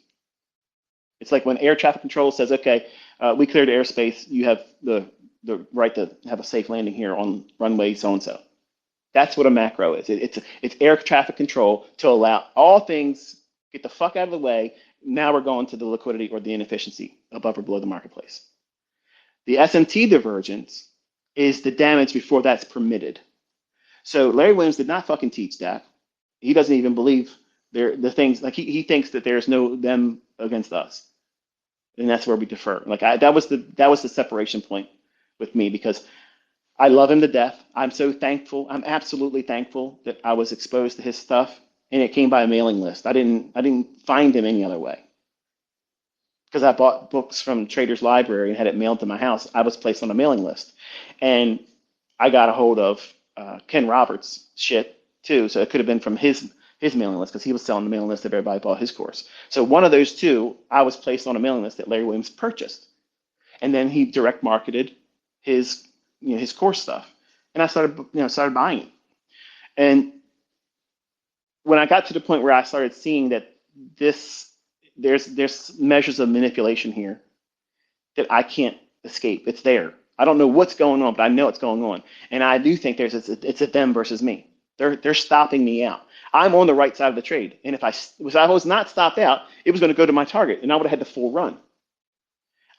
It's like when air traffic control says, okay, we cleared airspace, you have the right to have a safe landing here on runway so-and-so. That's what a macro is. It's air traffic control to allow all things get the fuck out of the way. Now we're going to the liquidity or the inefficiency above or below the marketplace. The SMT divergence is the damage before that's permitted. So Larry Williams did not fucking teach that. He doesn't even believe the things, like he thinks that there's no them against us. And that's where we defer. Like that was the separation point with me, because I love him to death. I'm so thankful. I'm absolutely thankful that I was exposed to his stuff, and it came by a mailing list. I didn't find him any other way. Because I bought books from Trader's Library and had it mailed to my house. I was placed on a mailing list, and I got a hold of Ken Roberts' shit too. So it could have been from his mailing list, because he was selling the mailing list that everybody bought his course. So one of those two, I was placed on a mailing list that Larry Williams purchased, and then he direct marketed his course stuff, and I started buying it. And when I got to the point where I started seeing that there's measures of manipulation here that I can't escape. It's there. I don't know what's going on, but I know it's going on. And I do think it's a them versus me. They're stopping me out. I'm on the right side of the trade, and if I was not stopped out, it was going to go to my target, and I would have had the full run.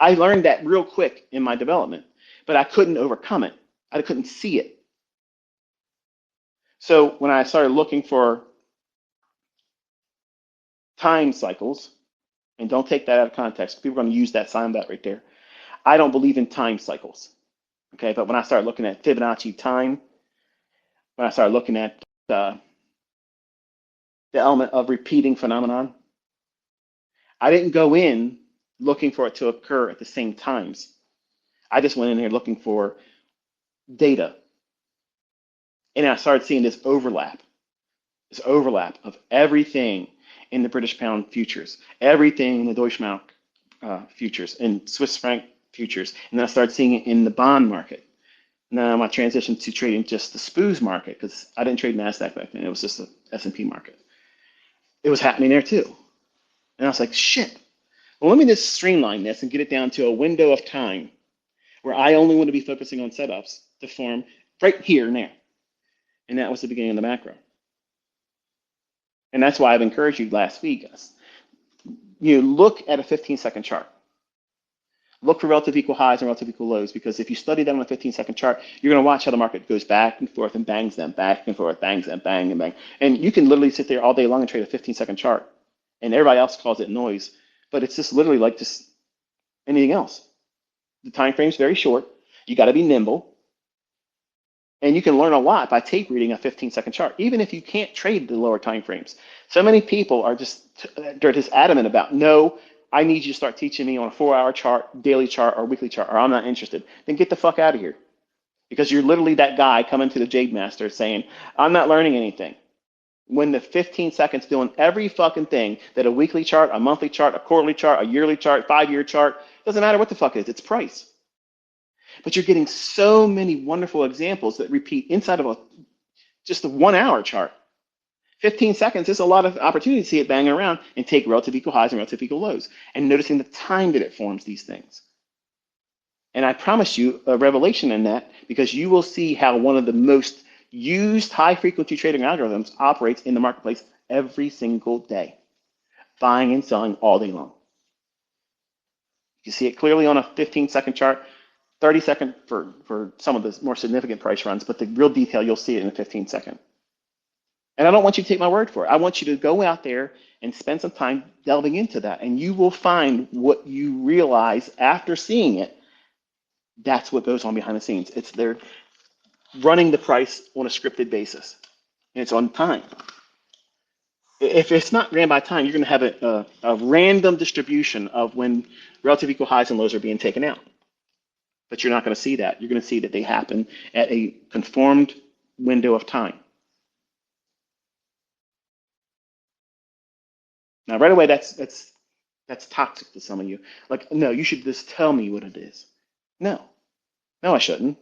I learned that real quick in my development, but I couldn't overcome it. I couldn't see it. So when I started looking for time cycles, and don't take that out of context, people are going to use that sign bet right there. I don't believe in time cycles. Okay, but when I started looking at Fibonacci time, when I started looking at the element of repeating phenomenon, I didn't go in looking for it to occur at the same times. I just went in here looking for data. And I started seeing this overlap of everything in the British pound futures, everything in the Deutsche Mark futures, and Swiss franc futures. And then I started seeing it in the bond market. Now I transitioned to trading just the SPOOS market, because I didn't trade NASDAQ back then. It was just the S&P market. It was happening there too. And I was like, shit, well, let me just streamline this and get it down to a window of time where I only want to be focusing on setups to form right here and there. And that was the beginning of the macro. And that's why I've encouraged you last week. You look at a 15-second chart. Look for relative equal highs and relative equal lows, because if you study them on a 15-second chart, you're going to watch how the market goes back and forth and bangs them, back and forth, bangs them, bang and bang. And you can literally sit there all day long and trade a 15-second chart, and everybody else calls it noise, but it's just literally like just anything else. The time frame is very short. You got to be nimble. And you can learn a lot by tape reading a 15-second chart, even if you can't trade the lower time frames. So many people are they're just adamant about, no, I need you to start teaching me on a 4-hour chart, daily chart, or weekly chart, or I'm not interested. Then get the fuck out of here. Because you're literally that guy coming to the Jade Master saying, I'm not learning anything. When the 15 seconds doing every fucking thing that a weekly chart, a monthly chart, a quarterly chart, a yearly chart, 5-year chart, doesn't matter what the fuck it is, it's price. But you're getting so many wonderful examples that repeat inside of just a 1-hour chart. 15 seconds is a lot of opportunity to see it banging around and take relative equal highs and relative equal lows and noticing the time that it forms these things. And I promise you a revelation in that, because you will see how one of the most used high frequency trading algorithms operates in the marketplace every single day, buying and selling all day long. You see it clearly on a 15-second chart, 30-second for some of the more significant price runs, but the real detail, you'll see it in a 15-second. And I don't want you to take my word for it. I want you to go out there and spend some time delving into that, and you will find what you realize after seeing it. That's what goes on behind the scenes. It's they're running the price on a scripted basis, and it's on time. If it's not ran by time, you're going to have a random distribution of when relative equal highs and lows are being taken out. But you're not going to see that. You're going to see that they happen at a conformed window of time. Now, right away, that's toxic to some of you. Like, no, you should just tell me what it is. No, no, I shouldn't.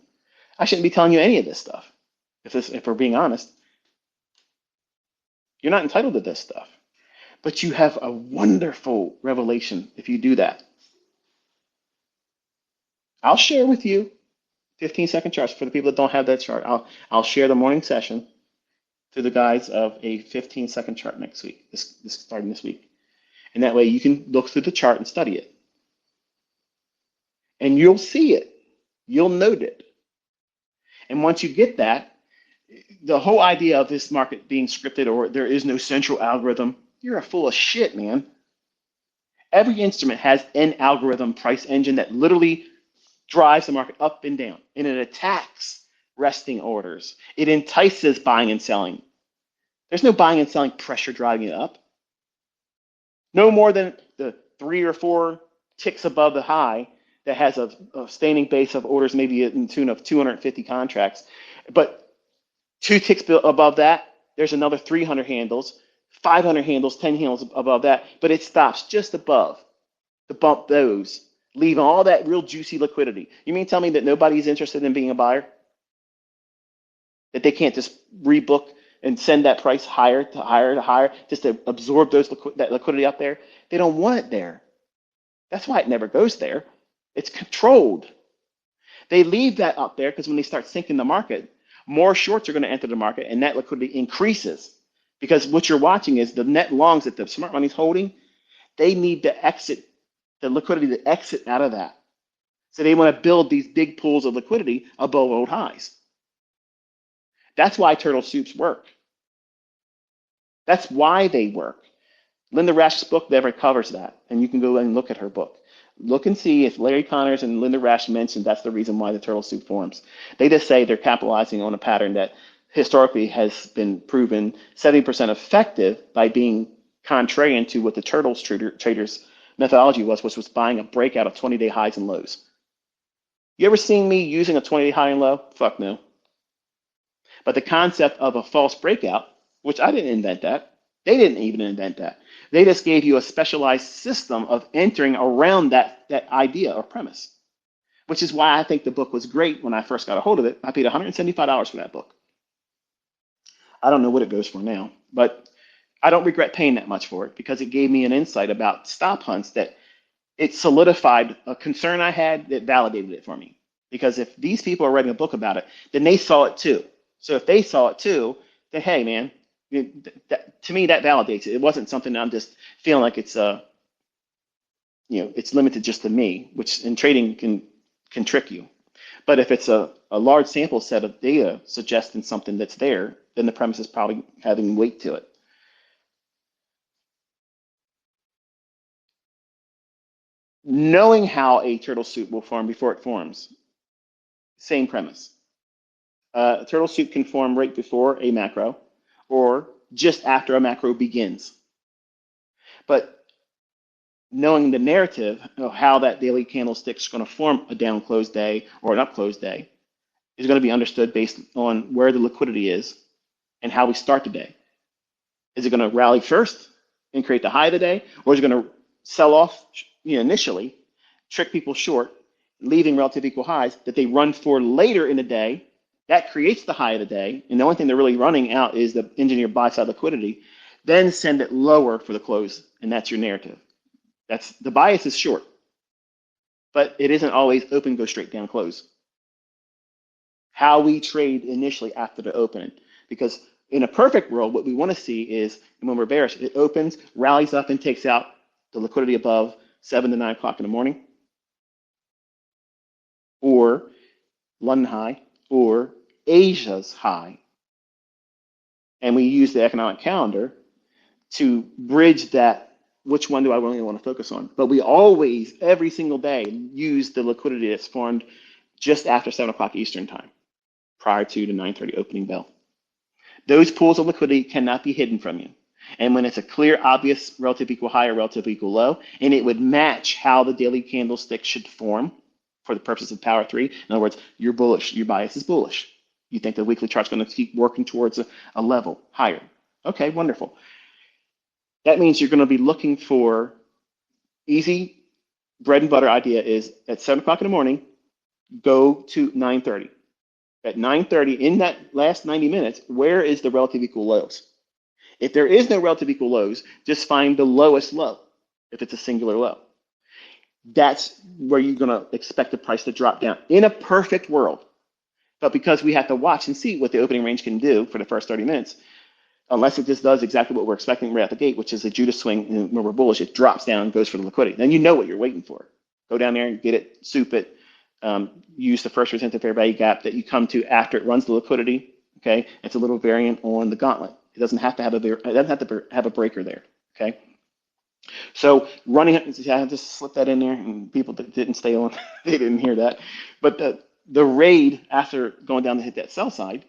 I shouldn't be telling you any of this stuff. If we're being honest, you're not entitled to this stuff. But you have a wonderful revelation if you do that. I'll share with you 15-second charts for the people that don't have that chart. I'll share the morning session through the guise of a 15-second chart next week, this starting this week. And that way you can look through the chart and study it. And you'll see it. You'll note it. And once you get that, the whole idea of this market being scripted or there is no central algorithm, you're a full of shit, man. Every instrument has an algorithm price engine that literally drives the market up and down, and it attacks resting orders. It entices buying and selling. There's no buying and selling pressure driving it up. No more than the 3 or 4 ticks above the high that has a standing base of orders, maybe in tune of 250 contracts. But 2 ticks above that, there's another 300 handles, 500 handles, 10 handles above that, but it stops just above to bump those, leaving all that real juicy liquidity. You mean tell me that nobody's interested in being a buyer? That they can't just rebook and send that price higher to higher to higher just to absorb that liquidity up there? They don't want it there. That's why it never goes there. It's controlled. They leave that up there because when they start sinking the market, more shorts are going to enter the market and that liquidity increases. Because what you're watching is the net longs that the smart money's holding, they need to exit the liquidity to exit out of that. So they want to build these big pools of liquidity above old highs. That's why turtle soups work. That's why they work. Linda Rash's book never covers that, and you can go and look at her book. Look and see if Larry Connors and Linda Rash mentioned that's the reason why the turtle soup forms. They just say they're capitalizing on a pattern that historically has been proven 70% effective by being contrarian to what the turtles traders methodology was, which was buying a breakout of 20-day highs and lows. You ever seen me using a 20-day high and low? Fuck no. But the concept of a false breakout, which I didn't invent that, they didn't even invent that. They just gave you a specialized system of entering around that idea or premise, which is why I think the book was great when I first got a hold of it. I paid $175 for that book. I don't know what it goes for now, but I don't regret paying that much for it because it gave me an insight about stop hunts that it solidified a concern I had that validated it for me. Because if these people are writing a book about it, then they saw it too. So if they saw it too, then hey, man, to me that validates it. It wasn't something that I'm just feeling like it's it's limited just to me, which in trading can trick you. But if it's a large sample set of data suggesting something that's there, then the premise is probably having weight to it. Knowing how a turtle soup will form before it forms, same premise. Turtle soup can form right before a macro or just after a macro begins. But knowing the narrative of how that daily candlestick is going to form a down close day or an up close day is going to be understood based on where the liquidity is and how we start the day. Is it going to rally first and create the high of the day, or is it going to sell off initially, trick people short, leaving relative equal highs that they run for later in the day? That creates the high of the day, and the only thing they're really running out is the engineered buy side liquidity. Then send it lower for the close, and that's your narrative. That's the bias is short, but it isn't always open, go straight down, close. How we trade initially after the opening, because in a perfect world, what we want to see is when we're bearish, it opens, rallies up, and takes out the liquidity above 7 to 9 o'clock in the morning, or London high, or Asia's high. And we use the economic calendar to bridge that. Which one do I really want to focus on? But we always, every single day, use the liquidity that's formed just after 7 o'clock Eastern time, prior to the 9:30 opening bell. Those pools of liquidity cannot be hidden from you. And when it's a clear, obvious relative equal high or relative equal low, and it would match how the daily candlestick should form for the purposes of Power 3. In other words, you're bullish, your bias is bullish. You think the weekly chart's going to keep working towards a level higher. Okay, wonderful. That means you're going to be looking for easy bread and butter idea is at 7 o'clock in the morning, go to 9:30. At 9:30, in that last 90 minutes, where is the relative equal lows? If there is no relative equal lows, just find the lowest low if it's a singular low. That's where you're going to expect the price to drop down in a perfect world. But because we have to watch and see what the opening range can do for the first 30 minutes, unless it just does exactly what we're expecting right out the gate, which is a Judas swing when we're bullish, it drops down and goes for the liquidity. Then you know what you're waiting for. Go down there and get it, soup it, use the first resistance fair value gap that you come to after it runs the liquidity. Okay, it's a little variant on the gauntlet. It doesn't have to have a breaker there. Okay, so running, I just slip that in there, and people that didn't stay on, they didn't hear that. But the raid after going down to hit that sell side,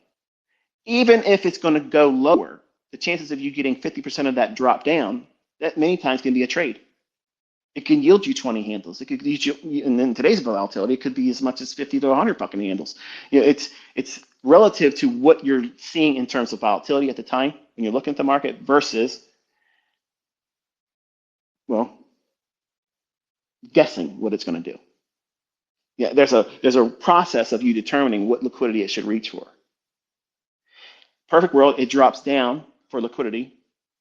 even if it's going to go lower, the chances of you getting 50% of that drop down, that many times can be a trade. It can yield you 20 handles. It could yield you, and in today's volatility, it could be as much as 50 to 100 fucking handles. It's relative to what you're seeing in terms of volatility at the time when you're looking at the market versus, well, guessing what it's going to do. Yeah, there's a process of you determining what liquidity it should reach for. Perfect world, it drops down for liquidity,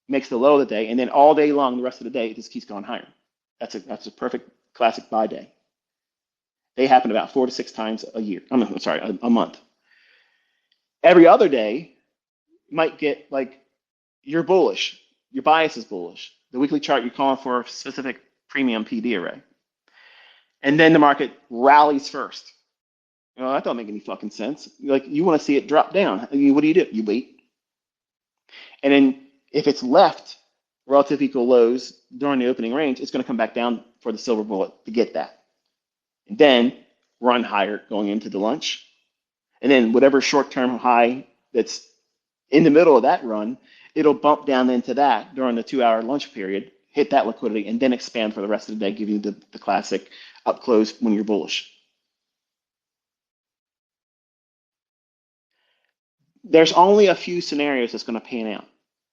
makes the low of the day, and then all day long, the rest of the day, it just keeps going higher. That's a perfect classic buy day. They happen about 4 to 6 times a year. A month. Every other day might get like you're bullish, your bias is bullish. The weekly chart you're calling for a specific premium PD array, and then the market rallies first. That don't make any fucking sense. Like you want to see it drop down. What do? You wait, and then if it's left relative equal lows during the opening range, it's going to come back down for the silver bullet to get that. And then run higher going into the lunch. And then whatever short-term high that's in the middle of that run, it'll bump down into that during the 2-hour lunch period, hit that liquidity, and then expand for the rest of the day, giving you the classic up close when you're bullish. There's only a few scenarios that's going to pan out.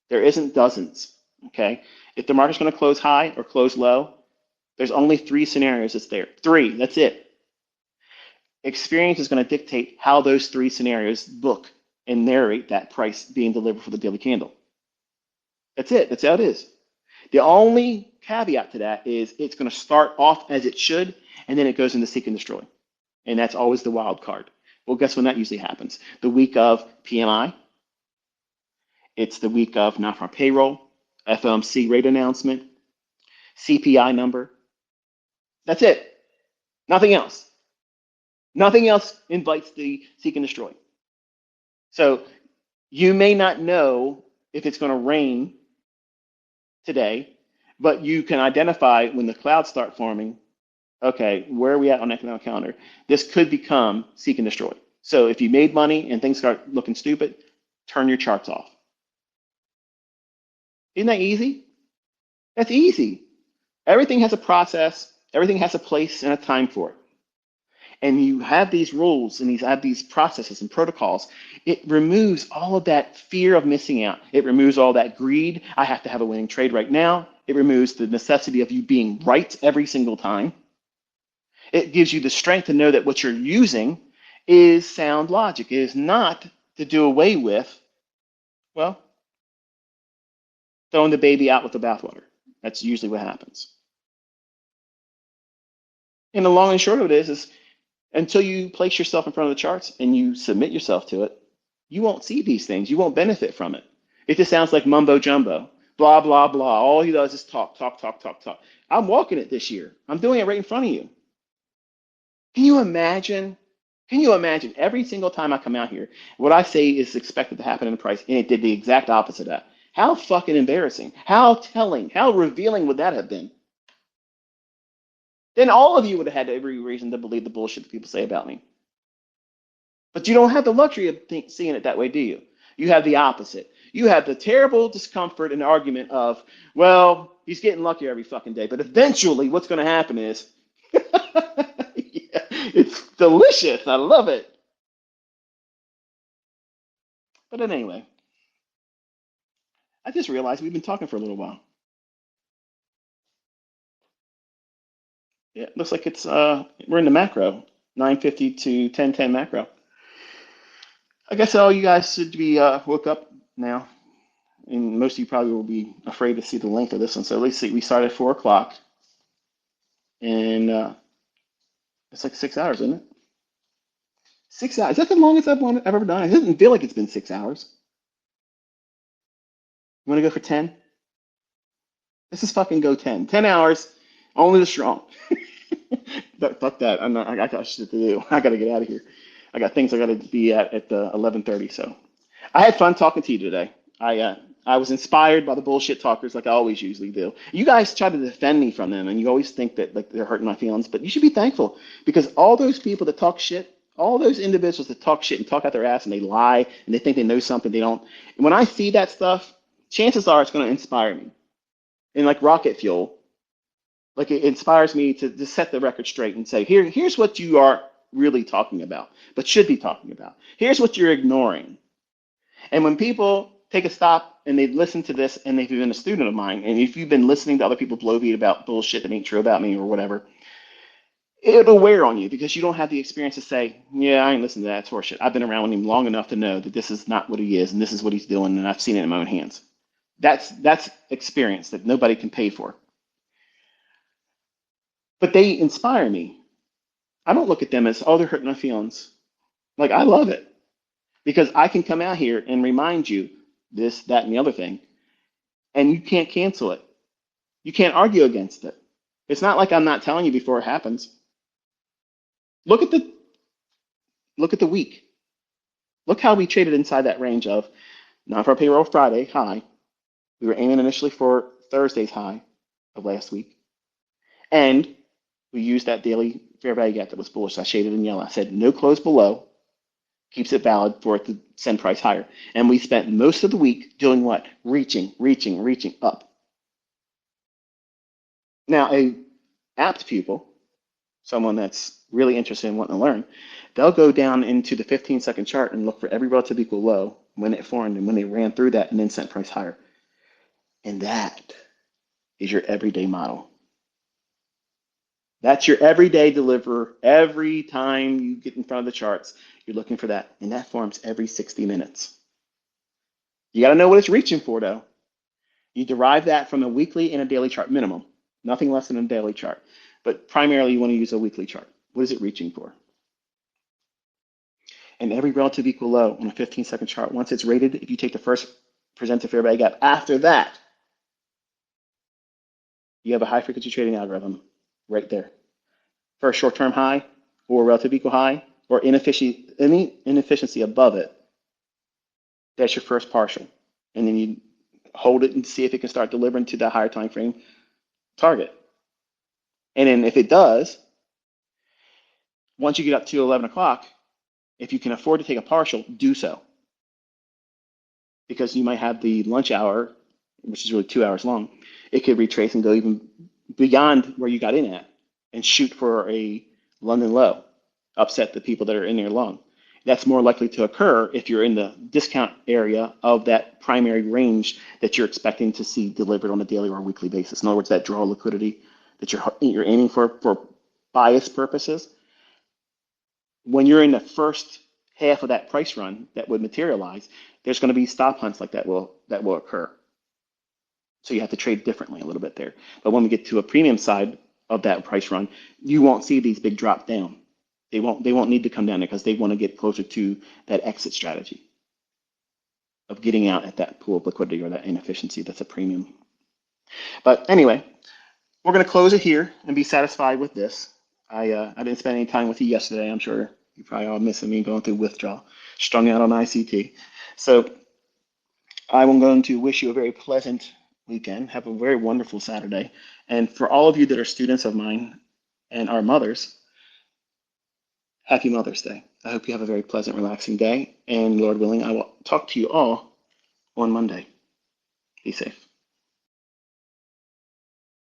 There isn't dozens. Okay, if the market's going to close high or close low, there's only 3 scenarios that's there. 3, that's it. Experience is going to dictate how those 3 scenarios book and narrate that price being delivered for the daily candle. That's it. That's how it is. The only caveat to that is it's going to start off as it should, and then it goes into seek and destroy. And that's always the wild card. Well, guess when that usually happens? The week of PMI. It's the week of non-farm payroll, FOMC rate announcement, CPI number. That's it. Nothing else. Nothing else invites the seek and destroy. So you may not know if it's going to rain today, but you can identify when the clouds start forming, okay, where are we at on the economic calendar? This could become seek and destroy. So if you made money and things start looking stupid, turn your charts off. Isn't that easy? That's easy. Everything has a process, everything has a place and a time for it. And you have these rules and these processes and protocols. It removes all of that fear of missing out. It removes all that greed. I have to have a winning trade right now. It removes the necessity of you being right every single time. It gives you the strength to know that what you're using is sound logic. It is not to do away with, well, throwing the baby out with the bathwater. That's usually what happens. And the long and short of it is until you place yourself in front of the charts and you submit yourself to it, you won't see these things. You won't benefit from it. It just sounds like mumbo jumbo, blah, blah, blah. All he does is talk, talk, talk, talk, talk. I'm walking it this year. I'm doing it right in front of you. Can you imagine? Can you imagine every single time I come out here, what I say is expected to happen in the price, and it did the exact opposite of that? How fucking embarrassing. How telling. How revealing would that have been? Then all of you would have had every reason to believe the bullshit that people say about me. But you don't have the luxury of seeing it that way, do you? You have the opposite. You have the terrible discomfort and argument of, well, he's getting lucky every fucking day. But eventually, what's going to happen is, yeah, it's delicious. I love it. But anyway, I just realized we've been talking for a little while. Yeah, looks like it's we're in the macro, 950 to 1010 macro. I guess all you guys should be woke up now, and most of you probably will be afraid to see the length of this one. So let's see, we started at 4 o'clock, and it's like 6 hours, isn't it? 6 hours. Is that the longest I've ever done? It doesn't feel like it's been 6 hours. You want to go for 10? Let's just fucking go 10. 10 hours, only the strong. Fuck that. I got shit to do. I got to get out of here. I got things I got to be at 11:30. So I had fun talking to you today. I was inspired by the bullshit talkers like I always usually do. You guys try to defend me from them, and you always think that like they're hurting my feelings, but you should be thankful because all those people that talk shit, all those individuals that talk shit and talk out their ass and they lie and they think they know something they don't. And when I see that stuff, chances are it's going to inspire me. And like rocket fuel, like it inspires me to set the record straight and say, here's what you are really talking about, but should be talking about. Here's what you're ignoring. And when people take a stop and they listen to this and they've been a student of mine, and if you've been listening to other people blow beat about bullshit that ain't true about me or whatever, it'll wear on you because you don't have the experience to say, yeah, I ain't listening to that. It's horseshit. I've been around with him long enough to know that this is not what he is and this is what he's doing, and I've seen it in my own hands. That's experience that nobody can pay for. But they inspire me. I don't look at them as, oh, they're hurting my feelings. Like, I love it because I can come out here and remind you this, that, and the other thing, and you can't cancel it. You can't argue against it. It's not like I'm not telling you before it happens. Look at the week. Look how we traded inside that range of non-farm payroll Friday high. We were aiming initially for Thursday's high of last week, and we used that daily fair value gap that was bullish. I shaded in yellow. I said no close below keeps it valid for it to send price higher. And we spent most of the week doing what? Reaching up. Now, a apt pupil, someone that's really interested in wanting to learn, they'll go down into the 15-second chart and look for every relative equal low when it formed and when they ran through that and then sent price higher. And that is your everyday model. That's your everyday deliverer. Every time you get in front of the charts, you're looking for that. And that forms every 60 minutes. You got to know what it's reaching for, though. You derive that from a weekly and a daily chart minimum. Nothing less than a daily chart. But primarily, you want to use a weekly chart. What is it reaching for? And every relative equal low on a 15-second chart, once it's rated, if you take the first presented fair value gap, after that, you have a high frequency trading algorithm right there. For a short-term high or relative equal high or any inefficiency above it, that's your first partial. And then you hold it and see if it can start delivering to that higher time frame target. And then if it does, once you get up to 11 o'clock, If you can afford to take a partial, do so, because you might have the lunch hour, which is really 2 hours long. It could retrace and go even beyond where you got in at and shoot for a London low, upset the people that are in there long. That's more likely to occur if you're in the discount area of that primary range that you're expecting to see delivered on a daily or weekly basis. In other words, that draw liquidity that you're aiming for bias purposes. When you're in the first half of that price run that would materialize, there's going to be stop hunts like that will occur. So you have to trade differently a little bit there. But when we get to a premium side of that price run, you won't see these big drop down. They won't need to come down there because they want to get closer to that exit strategy of getting out at that pool of liquidity or that inefficiency that's a premium. But anyway, we're going to close it here and be satisfied with this. I didn't spend any time with you yesterday. I'm sure you probably all missing me going through withdrawal, strung out on ICT. So I'm going to wish you a very pleasant weekend. Have a very wonderful Saturday. And for all of you that are students of mine and are mothers, happy Mother's Day. I hope you have a very pleasant, relaxing day. And Lord willing, I will talk to you all on Monday. Be safe.